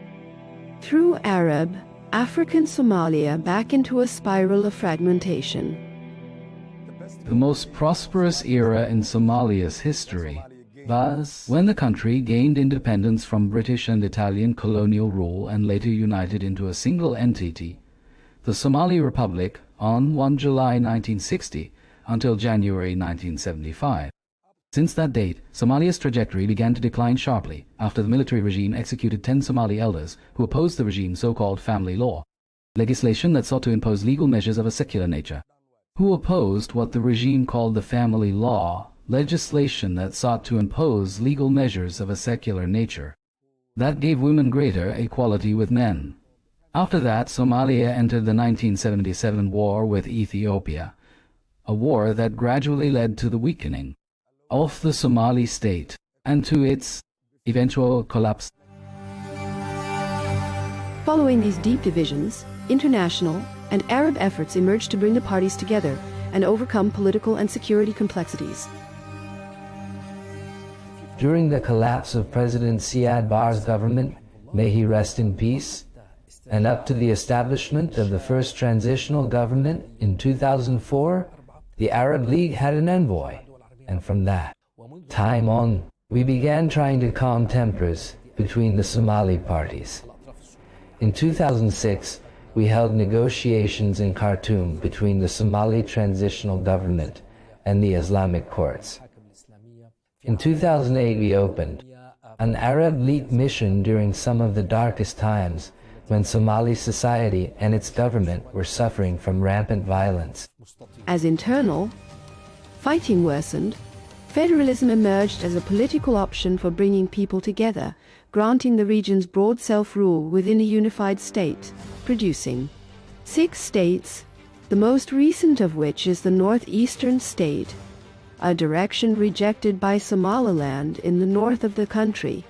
threw Arab, African Somalia back into a spiral of fragmentation. The most prosperous era in Somalia's history was when the country gained independence from British and Italian colonial rule and later united into a single entity, the Somali Republic, on 1 July 1960 until January 1975. Since that date, Somalia's trajectory began to decline sharply after the military regime executed 10 Somali elders who opposed the regime's so-called family law, legislation that sought to impose legal measures of a secular nature. Who opposed what the regime called the family law, legislation that sought to impose legal measures of a secular nature, that gave women greater equality with men. After that, Somalia entered the 1977 war with Ethiopia, a war that gradually led to the weakening of the Somali state and to its eventual collapse. Following these deep divisions, international and Arab efforts emerged to bring the parties together and overcome political and security complexities. During the collapse of President Siad Barre's government, may he rest in peace, and up to the establishment of the first transitional government in 2004, the Arab League had an envoy, and from that time on, we began trying to calm tempers between the Somali parties. In 2006, we held negotiations in Khartoum between the Somali transitional government and the Islamic courts. In 2008, we opened an Arab League mission during some of the darkest times when Somali society and its government were suffering from rampant violence. As internal fighting worsened, federalism emerged as a political option for bringing people together, granting the region's broad self-rule within a unified state, producing 6 states, the most recent of which is the northeastern state, a direction rejected by Somaliland in the north of the country,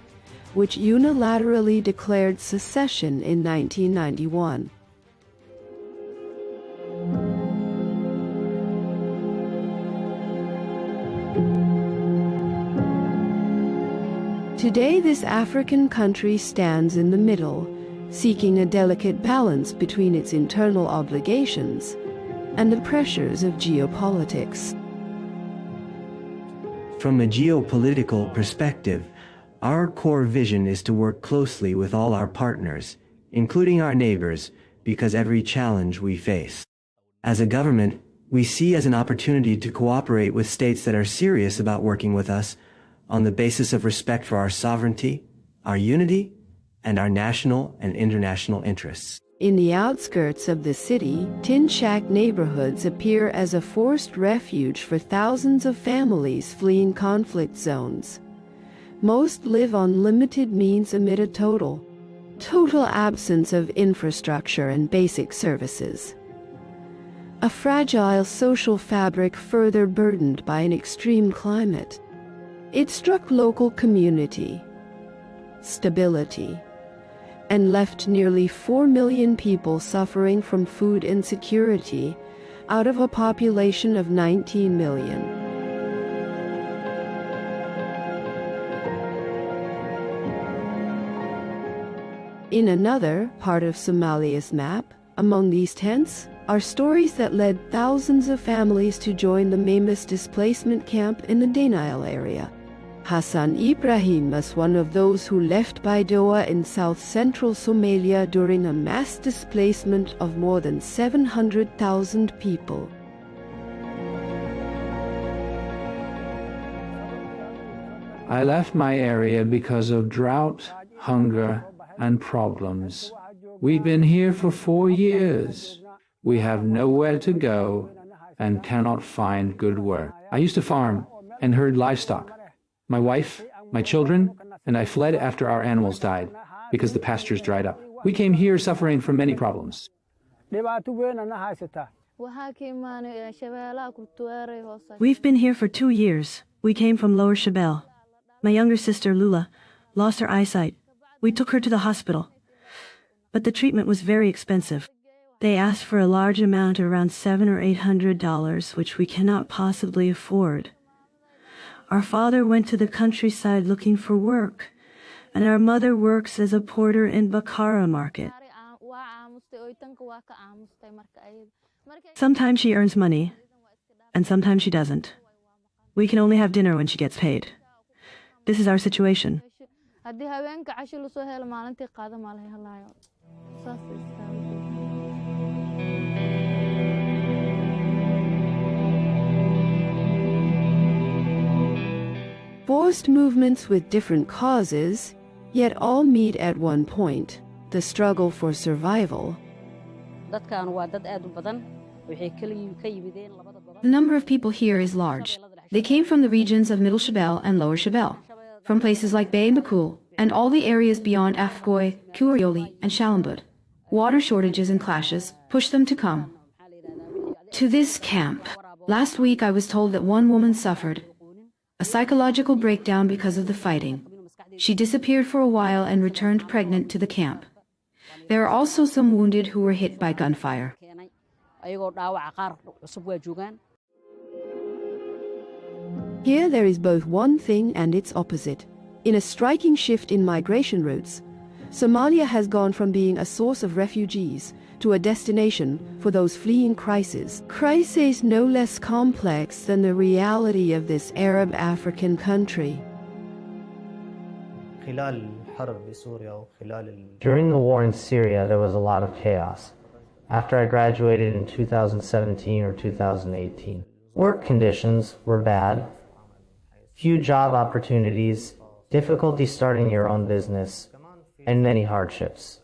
which unilaterally declared secession in 1991. Today, this African country stands in the middle, seeking a delicate balance between its internal obligations and the pressures of geopolitics. From a geopolitical perspective, our core vision is to work closely with all our partners, including our neighbors, because every challenge we face. As a government, we see as an opportunity to cooperate with states that are serious about working with us on the basis of respect for our sovereignty, our unity, and our national and international interests. In the outskirts of the city, tin shack neighborhoods appear as a forced refuge for thousands of families fleeing conflict zones. Most live on limited means amid a total absence of infrastructure and basic services. A fragile social fabric further burdened by an extreme climate. It struck local community, stability, and left nearly 4 million people suffering from food insecurity out of a population of 19 million. In another part of Somalia's map, among these tents, are stories that led thousands of families to join the Mamis displacement camp in the Danail area. Hassan Ibrahim was one of those who left Baidoa in south-central Somalia during a mass displacement of more than 700,000 people. I left my area because of drought, hunger, and problems. We've been here for 4 years. We have nowhere to go and cannot find good work. I used to farm and herd livestock. My wife, my children, and I fled after our animals died because the pastures dried up. We came here suffering from many problems. We've been here for 2 years. We came from Lower Shabelle. My younger sister, Lula, lost her eyesight. We took her to the hospital. But the treatment was very expensive. They asked for a large amount, around $700 or $800, which we cannot possibly afford. Our father went to the countryside looking for work, and our mother works as a porter in Bakara market. Sometimes she earns money, and sometimes she doesn't. We can only have dinner when she gets paid. This is our situation. Forced movements with different causes, yet all meet at one point, the struggle for survival. The number of people here is large. They came from the regions of Middle Shabelle and Lower Shabelle, from places like Bay and Bakul, and all the areas beyond Afgoy, Kurioli, and Shalambud. Water shortages and clashes pushed them to come to this camp. Last week I was told that one woman suffered a psychological breakdown because of the fighting. She disappeared for a while and returned pregnant to the camp. There are also some wounded who were hit by gunfire. Here there is both one thing and its opposite. In a striking shift in migration routes, Somalia has gone from being a source of refugees to a destination for those fleeing crises. Crises no less complex than the reality of this Arab African country. During the war in Syria, there was a lot of chaos. After I graduated in 2017 or 2018, work conditions were bad, few job opportunities, difficulty starting your own business, and many hardships.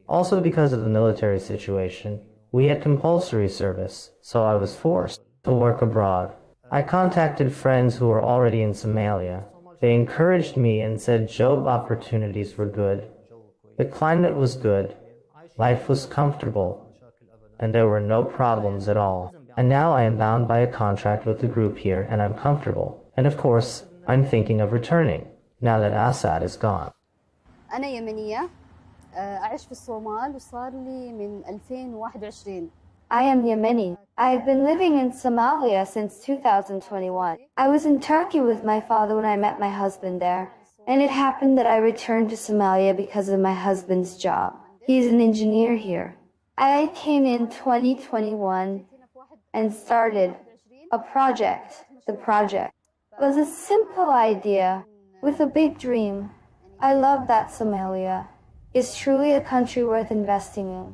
Also because of the military situation, we had compulsory service, so I was forced to work abroad. I contacted friends who were already in Somalia. They encouraged me and said job opportunities were good. The climate was good, life was comfortable, and there were no problems at all. And now I am bound by a contract with the group here, and I'm comfortable. And of course, I'm thinking of returning, now that Assad is gone. أنا يمنية أعيش في الصومال وصار لي من 2021. I am Yemeni. I've been living in Somalia since 2021. I was in Turkey with my father when I met my husband there, and it happened that I returned to Somalia because of my husband's job. He's an engineer here. I came in 2021 and started a project. The project was a simple idea with a big dream. I love that Somalia is truly a country worth investing in,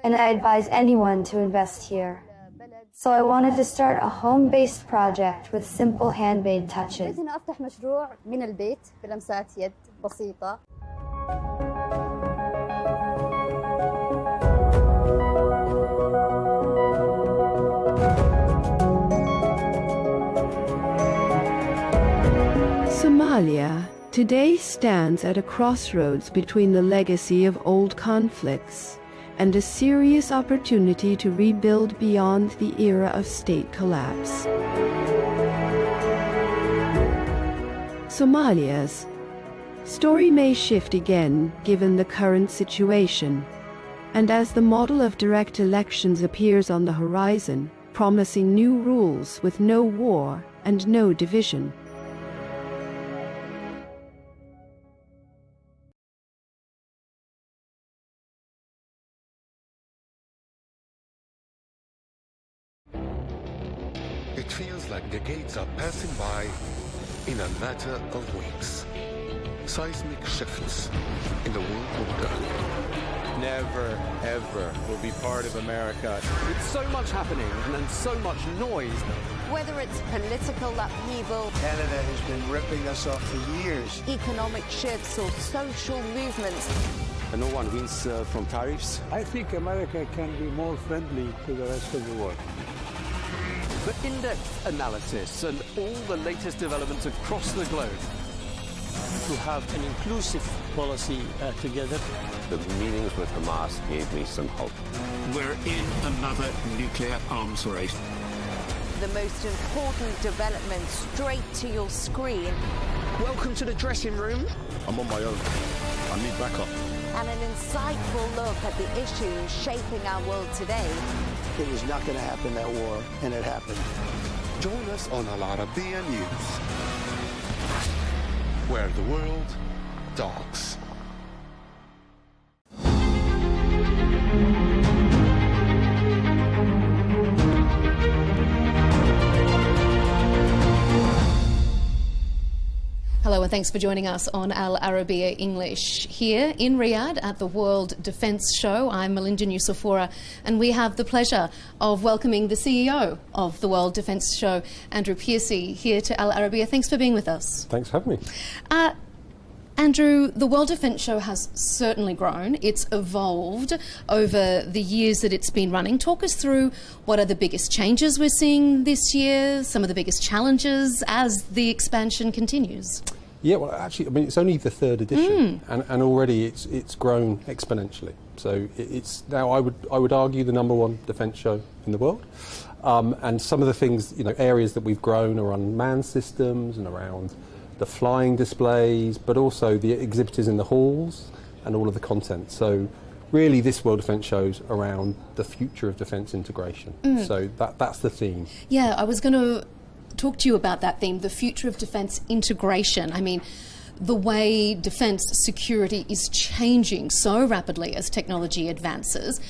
and I advise anyone to invest here. So I wanted to start a home-based project with simple handmade touches. هنا أفتح مشروع من البيت بلمسات يد بسيطة. Somalia today stands at a crossroads between the legacy of old conflicts and a serious opportunity to rebuild beyond the era of state collapse. Somalia's story may shift again given the current situation, and as the model of direct elections appears on the horizon, promising new rules with no war and no division. It feels like decades are passing by in a matter of weeks. Seismic shifts in the world order. Never, ever will be part of America. With so much happening and so much noise. Whether it's political upheaval, Canada has been ripping us off for years. Economic shifts or social movements. And no one wins from tariffs. I think America can be more friendly to the rest of the world. The in-depth analysis and all the latest developments across the globe. To have an inclusive policy together. The meetings with Hamas gave me some hope. We're in another nuclear arms race. The most important development straight to your screen. Welcome to the dressing room. I'm on my own. I need backup. And an insightful look at the issues shaping our world today. It was not going to happen, that war, and it happened. Join us on Arabiya News, where the world talks. Hello and thanks for joining us on Al Arabiya English. Here in Riyadh at the World Defence Show, I'm Melinda Nucifora, and we have the pleasure of welcoming the CEO of the World Defence Show, Andrew Piercy, here to Al Arabiya. Thanks for being with us. Thanks for having me. Andrew, the World Defence Show has certainly grown. It's evolved over the years that it's been running. Talk us through what are the biggest changes we're seeing this year, some of the biggest challenges as the expansion continues. Yeah, well, actually, I mean, it's only the third edition, and already it's grown exponentially. So it's now, I would argue, the #1 defence show in the world. And some of the things, areas that we've grown are unmanned systems and around the flying displays, but also the exhibitors in the halls and all of the content. So really this World Defence Show's around the future of defence integration. So that's the theme. Yeah, I was going to talk to you about that theme, the future of defence integration. I mean, the way defence security is changing so rapidly as technology advances.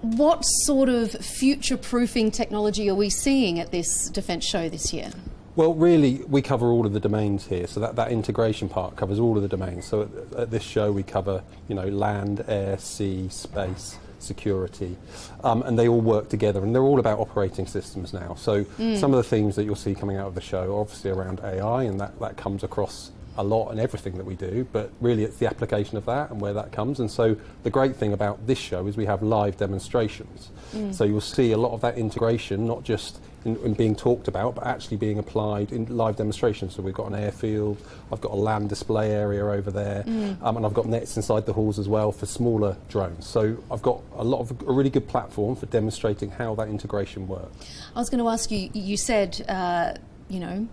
What sort of future-proofing technology are we seeing at this defence show this year? Well, really, we cover all of the domains here, so that integration part covers all of the domains. So at this show, we cover, land, air, sea, space, security, and they all work together, and they're all about operating systems now. So some of the themes that you'll see coming out of the show are obviously around AI, and that comes across a lot in everything that we do, but really it's the application of that and where that comes. And so the great thing about this show is we have live demonstrations. So you'll see a lot of that integration, not just in being talked about, but actually being applied in live demonstrations. So we've got an airfield, I've got a land display area over there, and I've got nets inside the halls as well for smaller drones. So I've got a really good platform for demonstrating how that integration works. I was going to ask you, you said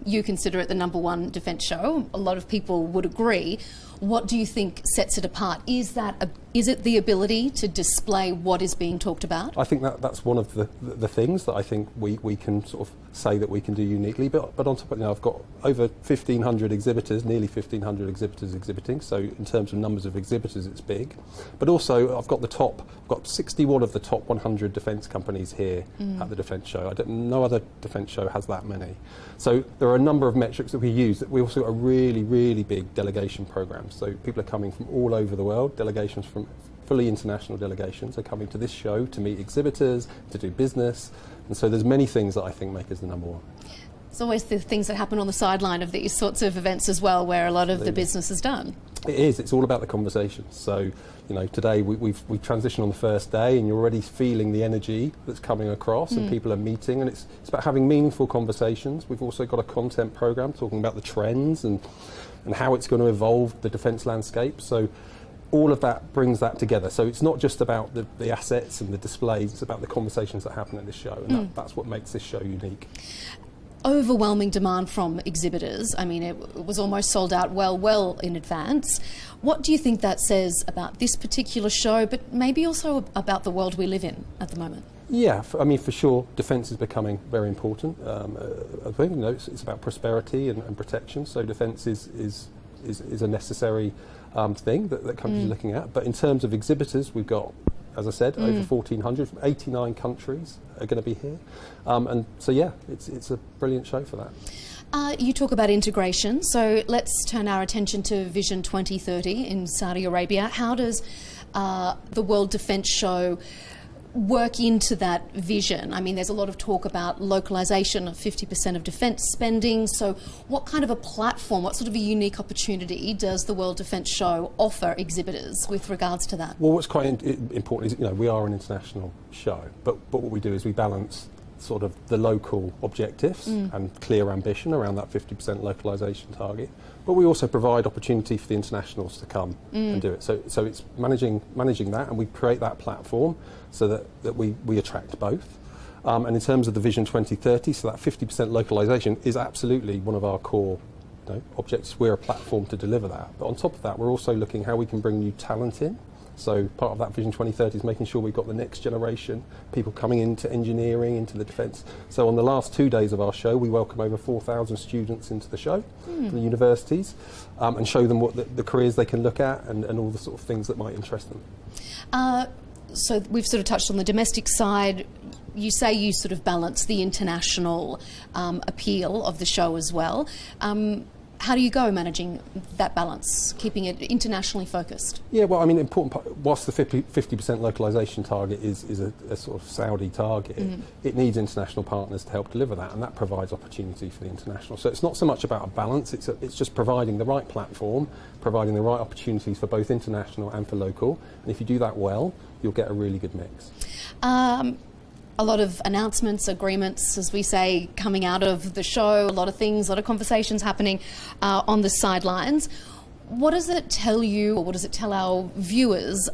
you consider it the #1 defence show. A lot of people would agree. What do you think sets it apart? Is it the ability to display what is being talked about? I think that's one of the things that I think we can sort of say that we can do uniquely. But on top of it, I've got over 1,500 exhibitors, nearly 1,500 exhibitors exhibiting. So in terms of numbers of exhibitors, it's big. But also I've got 61 of the top 100 defence companies here at the defence show. No other defence show has that many. So there are a number of metrics that we use. We also got a really, really big delegation program. So people are coming from all over the world. Delegations from fully international delegations are coming to this show to meet exhibitors, to do business. And so there's many things that I think make us the #1. It's always the things that happen on the sideline of these sorts of events as well, where a lot of the business is done. It is. It's all about the conversations. So, today we've transitioned on the first day, and you're already feeling the energy that's coming across, and people are meeting, and it's about having meaningful conversations. We've also got a content program talking about the trends and how it's going to evolve the defence landscape. So all of that brings that together. So it's not just about the assets and the displays, it's about the conversations that happen at this show, and that's what makes this show unique. Overwhelming demand from exhibitors. I mean, it was almost sold out well in advance. What do you think that says about this particular show, but maybe also about the world we live in at the moment? Yeah, for sure, defence is becoming very important. I think it's about prosperity and protection. So defence is a necessary thing that countries are looking at. But in terms of exhibitors, we've got, as I said, over 1,400 from 89 countries are going to be here. And so, yeah, it's a brilliant show for that. You talk about integration, so let's turn our attention to Vision 2030 in Saudi Arabia. How does the World Defence Show work into that vision? I mean, there's a lot of talk about localisation of 50% of defence spending. So what kind of a platform, what sort of a unique opportunity does the World Defence Show offer exhibitors with regards to that? Well, what's quite important is, we are an international show, but what we do is we balance sort of the local objectives and clear ambition around that 50% localisation target. But we also provide opportunity for the internationals to come and do it. So it's managing that, and we create that platform so that we attract both. And in terms of the Vision 2030, so that 50% localisation is absolutely one of our core objectives. We're a platform to deliver that. But on top of that, we're also looking how we can bring new talent in. So part of that Vision 2030 is making sure we've got the next generation, people coming into engineering, into the defence. So on the last 2 days of our show, we welcome over 4,000 students into the show from the universities and show them what the careers they can look at and all the sort of things that might interest them. So we've sort of touched on the domestic side. You say you sort of balance the international appeal of the show as well. How do you go managing that balance, keeping it internationally focused? Yeah, well, I mean, important part, whilst the 50% localisation target is a sort of Saudi target, it needs international partners to help deliver that, and that provides opportunity for the international. So it's not so much about a balance, it's just providing the right platform, providing the right opportunities for both international and for local, and if you do that well, you'll get a really good mix. A lot of announcements, agreements, as we say, coming out of the show, a lot of things, a lot of conversations happening on the sidelines. What does it tell you, or what does it tell our viewers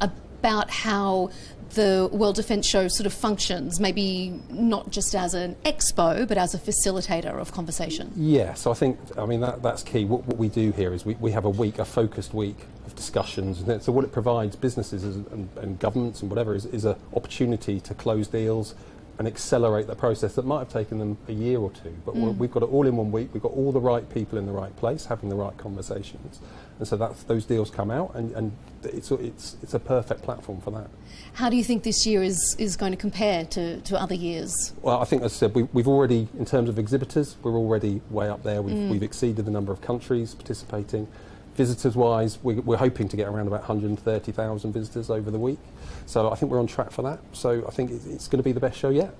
about how the World Defence Show sort of functions, maybe not just as an expo, but as a facilitator of conversation? Yeah, so I mean, that's key. What we do here is we have a focused week of discussions. And so what it provides businesses and governments and whatever is an opportunity to close deals and accelerate the process that might have taken them a year or two. But we've got it all in 1 week. We've got all the right people in the right place, having the right conversations. And so those deals come out, and it's a perfect platform for that. How do you think this year is going to compare to other years? Well, I think, as I said, we've already, in terms of exhibitors, we're already way up there. We've exceeded the number of countries participating. Visitors-wise, we're hoping to get around about 130,000 visitors over the week. So I think we're on track for that. So I think it's going to be the best show yet.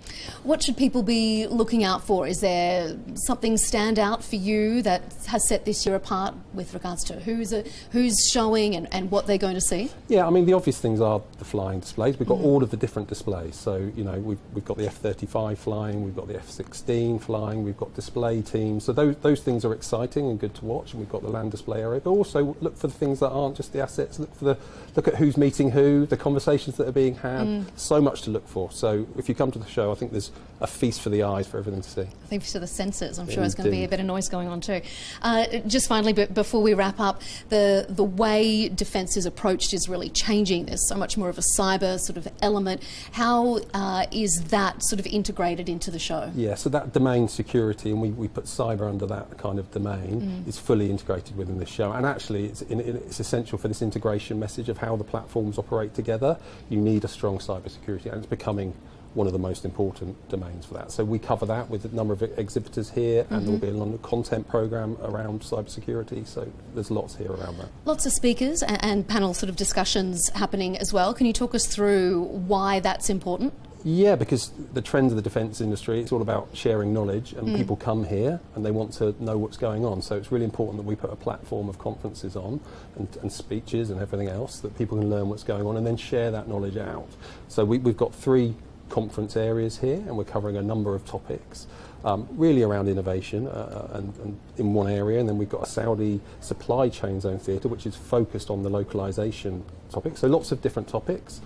What should people be looking out for? Is there something stand out for you that has set this year apart with regards to who's showing and what they're going to see? Yeah, I mean, the obvious things are the flying displays. We've got all of the different displays. So, you know, we've got the F-35 flying, we've got the F-16 flying, we've got display teams. So those things are exciting and good to watch. And we've got the land display area. But also look for the things that aren't just the assets. Look at who's meeting who, the conversations that are being had. So much to look for. So if you come to the show, I think there's a feast for the eyes for everything to see. I think for the senses. I'm sure there's going to be a bit of noise going on too. Just finally, before we wrap up, the way defence is approached is really changing. There's so much more of a cyber sort of element. How is that sort of integrated into the show? Yeah, so that domain security, and we put cyber under that kind of domain, is fully integrated within this show. And actually, it's essential for this integration message of how the platforms operate together. You need a strong cyber security, and it's becoming one of the most important domains for that. So we cover that with a number of exhibitors here, and there'll be a London content programme around cybersecurity. So there's lots here around that. Lots of speakers and panel sort of discussions happening as well. Can you talk us through why that's important? Yeah, because the trends of the defence industry, it's all about sharing knowledge, and people come here and they want to know what's going on. So it's really important that we put a platform of conferences on and speeches and everything else that people can learn what's going on and then share that knowledge out. So we've got 3 conference areas here, and we're covering a number of topics, really around innovation and in one area. And then we've got a Saudi supply chain zone theatre, which is focused on the localisation topic. So lots of different topics,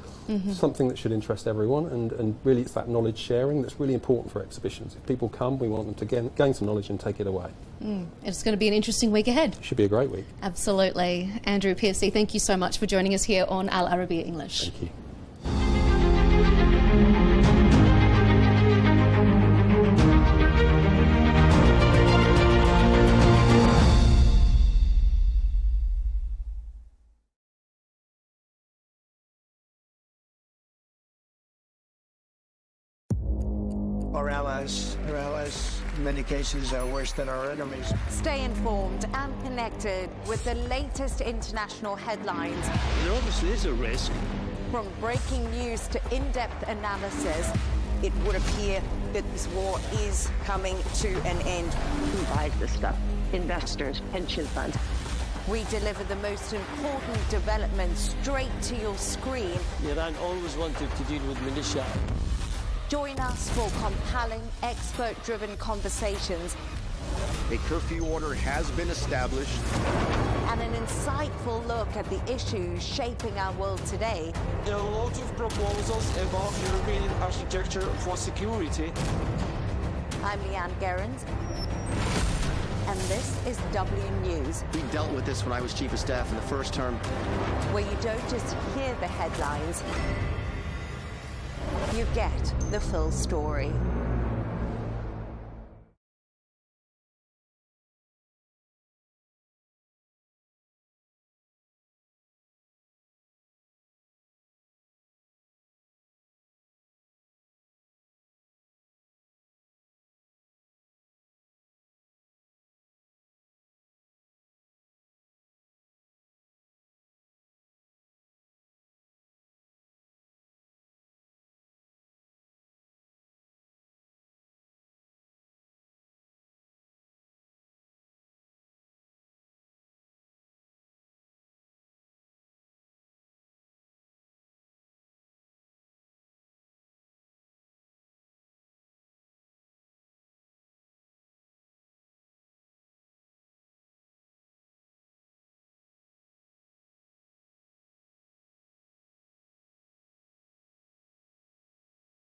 something that should interest everyone. And really it's that knowledge sharing that's really important for exhibitions. If people come, we want them to gain some knowledge and take it away. It's going to be an interesting week ahead. It should be a great week. Absolutely. Andrew Piercy, thank you so much for joining us here on Al Arabiya English. Thank you. Our allies, in many cases, are worse than our enemies. Stay informed and connected with the latest international headlines. There obviously is a risk. From breaking news to in-depth analysis, it would appear that this war is coming to an end. Who buys this stuff? Investors, pension funds. We deliver the most important developments straight to your screen. Iran always wanted to deal with militia. Join us for compelling, expert-driven conversations. A curfew order has been established. And an insightful look at the issues shaping our world today. There are a lot of proposals about European architecture for security. I'm Leigh Ann Gerrans, and this is W News. We dealt with this when I was Chief of Staff in the first term. Where you don't just hear the headlines, you get the full story.